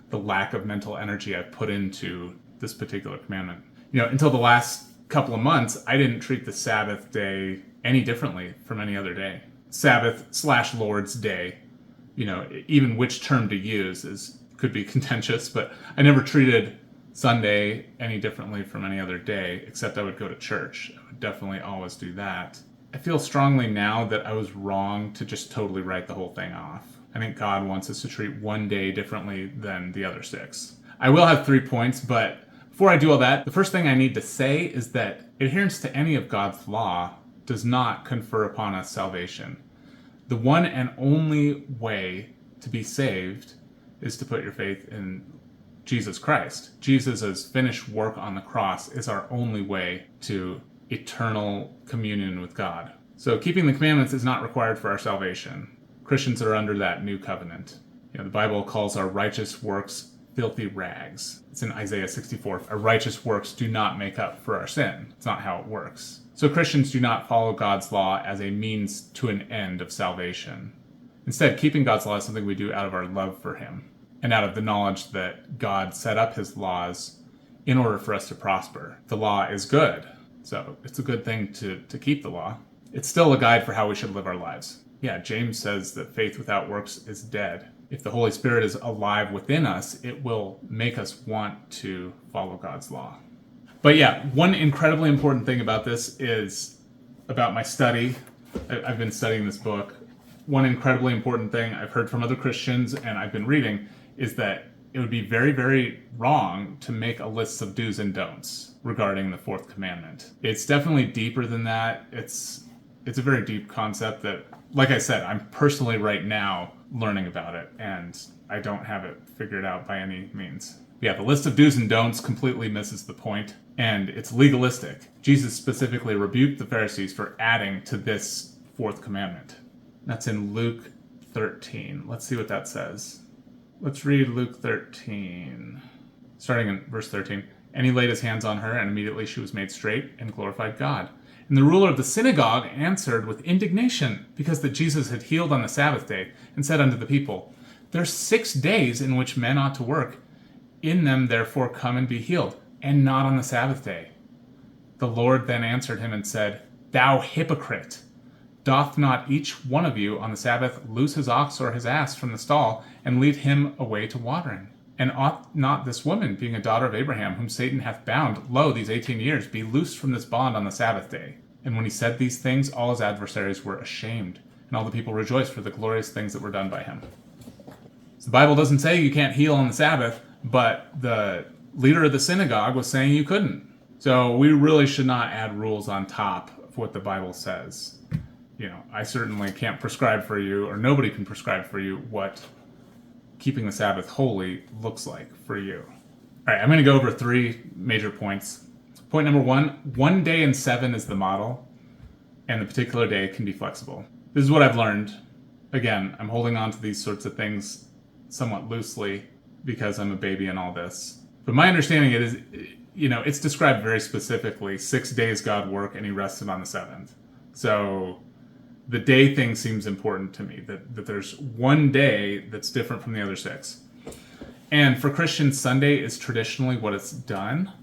the lack of mental energy I've put into this particular commandment. Until the last couple of months, I didn't treat the Sabbath day any differently from any other day. Sabbath/Lord's Day, even which term to use could be contentious, but I never treated Sunday any differently from any other day, except I would go to church. I would definitely always do that. I feel strongly now that I was wrong to just totally write the whole thing off. I think God wants us to treat one day differently than the other 6. I will have 3 points, but before I do all that, the first thing I need to say is that adherence to any of God's law does not confer upon us salvation. The one and only way to be saved is to put your faith in Jesus Christ. Jesus' finished work on the cross is our only way to eternal communion with God. So keeping the commandments is not required for our salvation. Christians are under that new covenant. The Bible calls our righteous works filthy rags. It's in Isaiah 64. Our righteous works do not make up for our sin. It's not how it works. So Christians do not follow God's law as a means to an end of salvation. Instead, keeping God's law is something we do out of our love for Him and out of the knowledge that God set up His laws in order for us to prosper. The law is good, so it's a good thing to keep the law. It's still a guide for how we should live our lives. Yeah, James says that faith without works is dead. If the Holy Spirit is alive within us, it will make us want to follow God's law. But yeah, one incredibly important thing about this is about my study. I've been studying this book. One incredibly important thing I've heard from other Christians and I've been reading is that it would be very, very wrong to make a list of do's and don'ts regarding the 4th commandment. It's definitely deeper than that. It's a very deep concept that, like I said, I'm personally right now learning about it, and I don't have it figured out by any means. Yeah, the list of do's and don'ts completely misses the point, and it's legalistic. Jesus specifically rebuked the Pharisees for adding to this 4th commandment. That's in Luke 13. Let's see what that says. Let's read Luke 13, starting in verse 13. And he laid his hands on her, and immediately she was made straight and glorified God. And the ruler of the synagogue answered with indignation, because that Jesus had healed on the Sabbath day, and said unto the people, There are 6 days in which men ought to work. In them therefore come and be healed, and not on the Sabbath day. The Lord then answered him and said, Thou hypocrite! Doth not each one of you on the Sabbath loose his ox or his ass from the stall, and lead him away to watering? And ought not this woman, being a daughter of Abraham, whom Satan hath bound, lo, these 18 years, be loosed from this bond on the Sabbath day? And when he said these things, all his adversaries were ashamed, and all the people rejoiced for the glorious things that were done by him. So the Bible doesn't say you can't heal on the Sabbath, but the leader of the synagogue was saying you couldn't. So we really should not add rules on top of what the Bible says. I certainly can't prescribe for you, or nobody can prescribe for you, what keeping the Sabbath holy looks like for you. All right, I'm going to go over 3 major points. Point number 1, 1 day in 7 is the model, and the particular day can be flexible. This is what I've learned. Again, I'm holding on to these sorts of things somewhat loosely because I'm a baby in all this. But my understanding it is, it's described very specifically. 6 days God worked and he rested on the 7th. So the day thing seems important to me, that there's 1 day that's different from the other 6. And for Christians, Sunday is traditionally what it's done.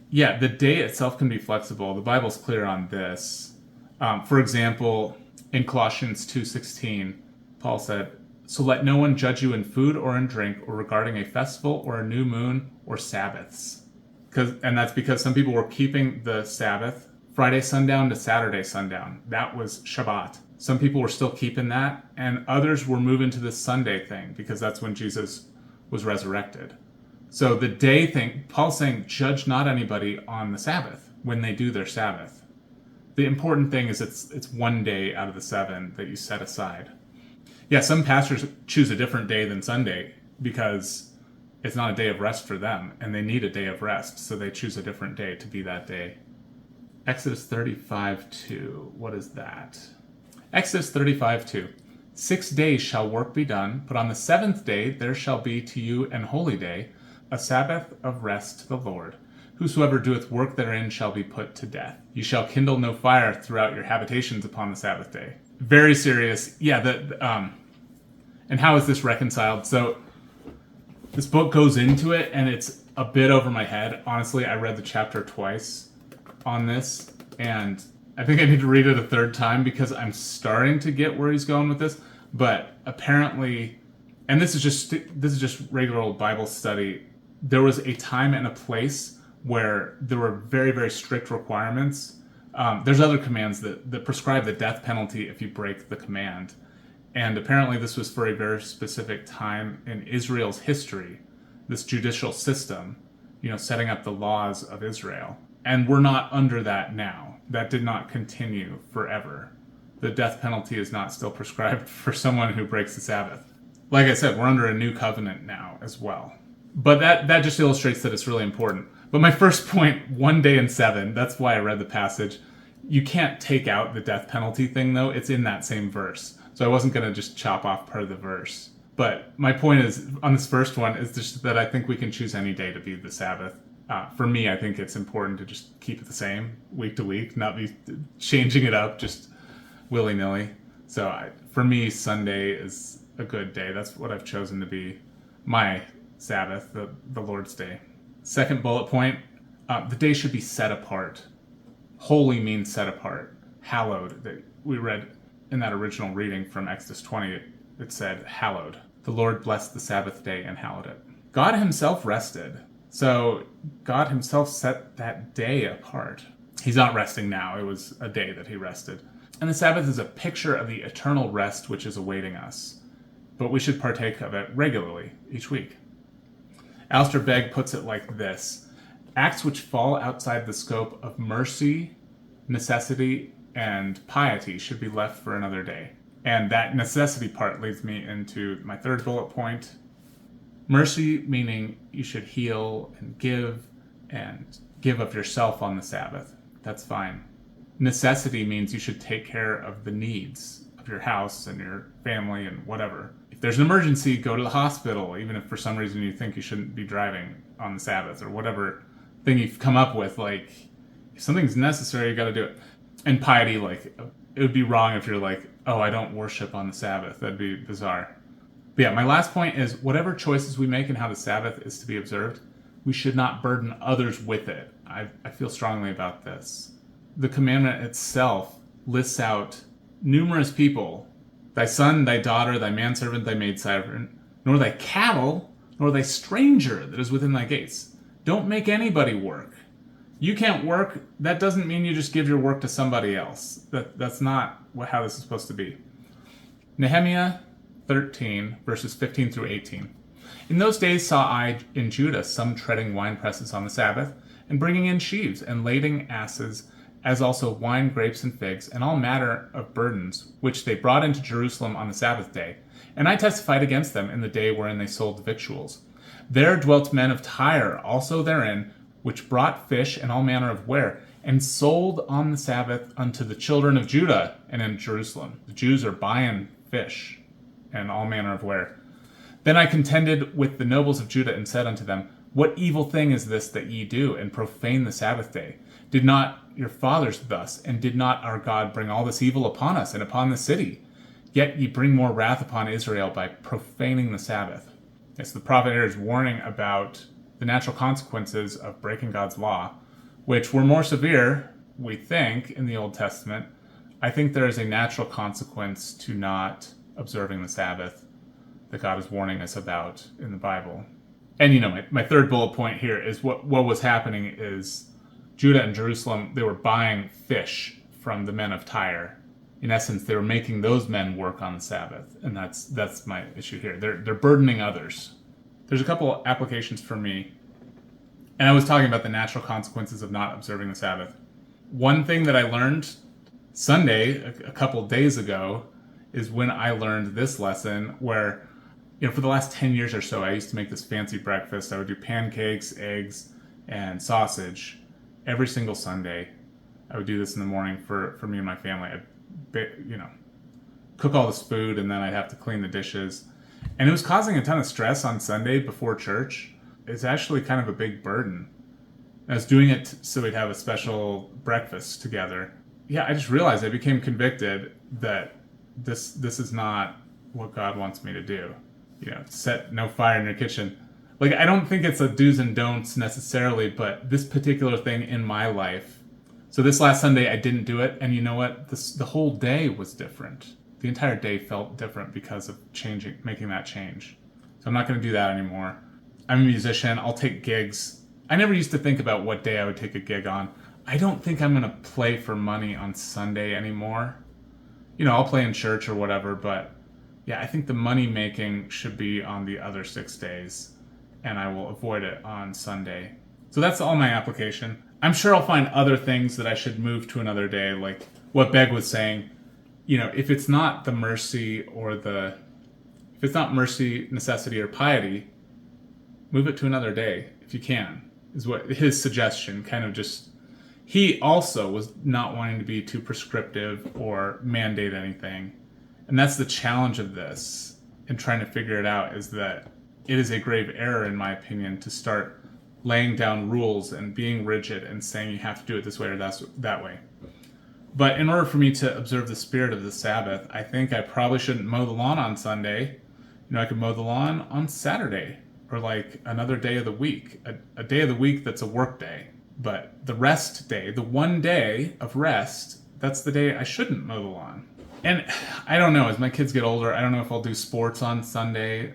Yeah, the day itself can be flexible. The Bible's clear on this. For example, in Colossians 2:16, Paul said, So let no one judge you in food or in drink or regarding a festival or a new moon or Sabbaths. And that's because some people were keeping the Sabbath Friday sundown to Saturday sundown. That was Shabbat. Some people were still keeping that, and others were moving to this Sunday thing because that's when Jesus was resurrected. So the day thing, Paul's saying, judge not anybody on the Sabbath when they do their Sabbath. The important thing is it's 1 day out of the 7 that you set aside. Yeah, some pastors choose a different day than Sunday because it's not a day of rest for them, and they need a day of rest, so they choose a different day to be that day. Exodus 35:2, what is that? Exodus 35:2. 6 days shall work be done, but on the 7th day there shall be to you an holy day, a Sabbath of rest to the Lord. Whosoever doeth work therein shall be put to death. You shall kindle no fire throughout your habitations upon the Sabbath day. Very serious. Yeah, and how is this reconciled? So this book goes into it, and it's a bit over my head. Honestly, I read the chapter twice on this, and I think I need to read it a 3rd time because I'm starting to get where he's going with this. But apparently, and this is just regular old Bible study, there was a time and a place where there were very, very strict requirements. There's other commands that prescribe the death penalty if you break the command. And apparently this was for a very specific time in Israel's history, this judicial system, setting up the laws of Israel. And we're not under that now. That did not continue forever. The death penalty is not still prescribed for someone who breaks the Sabbath. Like I said, we're under a new covenant now as well. But that just illustrates that it's really important. But my first point, 1 day in 7, that's why I read the passage. You can't take out the death penalty thing, though. It's in that same verse. So I wasn't going to just chop off part of the verse. But my point is, on this first one, is just that I think we can choose any day to be the Sabbath. For me, I think it's important to just keep it the same week to week, not be changing it up just willy-nilly. So for me, Sunday is a good day. That's what I've chosen to be my Sabbath, the Lord's Day. Second bullet point, the day should be set apart. Holy means set apart. Hallowed, that we read in that original reading from Exodus 20, it said, hallowed. The Lord blessed the Sabbath day and hallowed it. God himself rested. So God himself set that day apart. He's not resting now. It was a day that he rested. And the Sabbath is a picture of the eternal rest which is awaiting us. But we should partake of it regularly, each week. Alistair Begg puts it like this: acts which fall outside the scope of mercy, necessity, and piety should be left for another day. And that necessity part leads me into my third bullet point. Mercy, meaning you should heal and give of yourself on the Sabbath. That's fine. Necessity means you should take care of the needs of your house and your family and whatever. If there's an emergency, go to the hospital, even if for some reason you think you shouldn't be driving on the Sabbath, or whatever thing you've come up with. Like, if something's necessary, you got to do it. And piety, like, it would be wrong if you're like, oh, I don't worship on the Sabbath. That'd be bizarre. But yeah, my last point is, whatever choices we make in how the Sabbath is to be observed, we should not burden others with it. I feel strongly about this. The commandment itself lists out numerous people: thy son, thy daughter, thy manservant, thy maidservant, nor thy cattle, nor thy stranger that is within thy gates. Don't make anybody work. You can't work. That doesn't mean you just give your work to somebody else. That's not how this is supposed to be. Nehemiah 13, verses 15 through 18. In those days saw I in Judah some treading wine presses on the Sabbath, and bringing in sheaves, and lading asses, as also wine, grapes, and figs, and all manner of burdens, which they brought into Jerusalem on the Sabbath day. And I testified against them in the day wherein they sold the victuals. There dwelt men of Tyre also therein, which brought fish and all manner of ware, and sold on the Sabbath unto the children of Judah and in Jerusalem. The Jews are buying fish and all manner of ware. Then I contended with the nobles of Judah, and said unto them, what evil thing is this that ye do, and profane the Sabbath day? Did not your fathers thus, and did not our God bring all this evil upon us and upon the city? Yet ye bring more wrath upon Israel by profaning the Sabbath. Yes, the prophet here is warning about the natural consequences of breaking God's law, which were more severe, we think, in the Old Testament. I think there is a natural consequence to not observing the Sabbath that God is warning us about in the Bible. And my third bullet point here is what was happening is Judah and Jerusalem, they were buying fish from the men of Tyre. In essence, they were making those men work on the Sabbath, and that's my issue here. They're burdening others. There's a couple applications for me, and I was talking about the natural consequences of not observing the Sabbath. One thing that I learned Sunday, a couple days ago, is when I learned this lesson where, for the last 10 years or so, I used to make this fancy breakfast. I would do pancakes, eggs, and sausage every single Sunday. I would do this in the morning for me and my family. I'd, cook all this food, and then I'd have to clean the dishes. And it was causing a ton of stress on Sunday before church. It's actually kind of a big burden. I was doing it so we'd have a special breakfast together. Yeah, I just realized I became convicted that this is not what God wants me to do. Set no fire in your kitchen. Like, I don't think it's a do's and don'ts necessarily, but this particular thing in my life. So this last Sunday, I didn't do it, and you know what? The whole day was different. The entire day felt different because of making that change. So I'm not going to do that anymore. I'm a musician. I'll take gigs. I never used to think about what day I would take a gig on. I don't think I'm going to play for money on Sunday anymore. You know, I'll play in church or whatever, but yeah, I think the money making should be on the other 6 days, and I will avoid it on Sunday. So that's all my application. I'm sure I'll find other things that I should move to another day, like what Beg was saying. You know, if it's not the mercy, necessity, or piety, move it to another day if you can, is what his suggestion kind of just. He also was not wanting to be too prescriptive or mandate anything. And that's the challenge of this and trying to figure it out, is that it is a grave error, in my opinion, to start laying down rules and being rigid and saying you have to do it this way or that way. But in order for me to observe the spirit of the Sabbath, I think I probably shouldn't mow the lawn on Sunday. You know, I could mow the lawn on Saturday, or like another day of the week, a day of the week that's a work day. But the rest day, the one day of rest, that's the day I shouldn't mow the lawn. And I don't know, as my kids get older, I don't know if I'll do sports on Sunday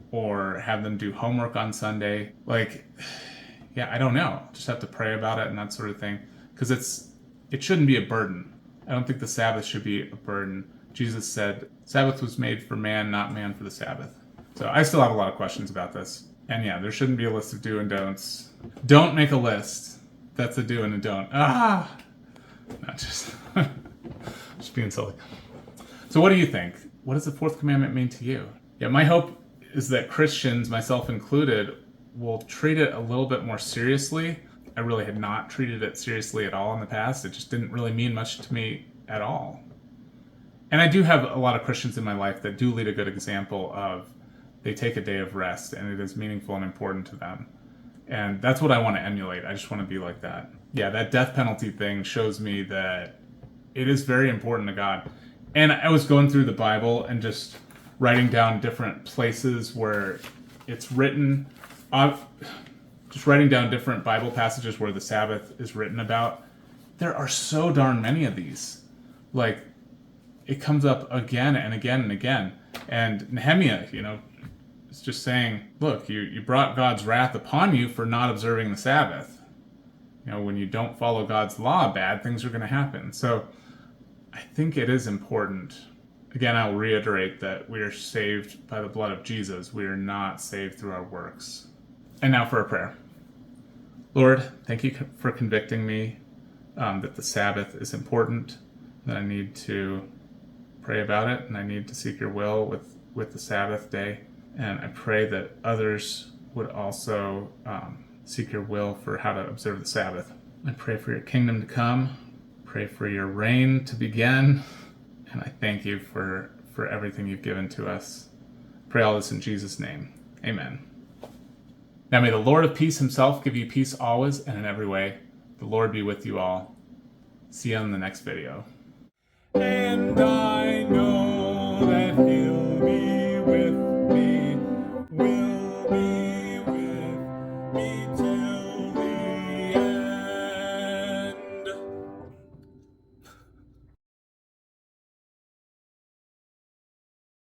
or have them do homework on Sunday. Like, yeah, I don't know. Just have to pray about it and that sort of thing. Because it shouldn't be a burden. I don't think the Sabbath should be a burden. Jesus said, Sabbath was made for man, not man for the Sabbath. So I still have a lot of questions about this. And yeah, there shouldn't be a list of do and don'ts. Don't make a list. That's a do and a don't. Not just being silly. So what do you think? What does the fourth commandment mean to you? Yeah, my hope is that Christians, myself included, will treat it a little bit more seriously. I really had not treated it seriously at all in the past. It just didn't really mean much to me at all. And I do have a lot of Christians in my life that do lead a good example of they take a day of rest and it is meaningful and important to them. And that's what I want to emulate. I just want to be like that. Yeah, that death penalty thing shows me that it is very important to God. And I was going through the Bible and just writing down different places where it's written, just writing down different Bible passages where the Sabbath is written about. There are so darn many of these. Like, it comes up again and again and again. And Nehemiah, it's just saying, look, you brought God's wrath upon you for not observing the Sabbath. When you don't follow God's law, bad things are going to happen. So I think it is important. Again, I'll reiterate that we are saved by the blood of Jesus. We are not saved through our works. And now for a prayer. Lord, thank you for convicting me that the Sabbath is important, that I need to pray about it, and I need to seek your will with the Sabbath day. And I pray that others would also seek your will for how to observe the Sabbath. I pray for your kingdom to come. Pray for your reign to begin. And I thank you for everything you've given to us. Pray all this in Jesus' name. Amen. Now may the Lord of peace himself give you peace always and in every way. The Lord be with you all. See you on the next video. And I know that he'll be with me, will be with me too.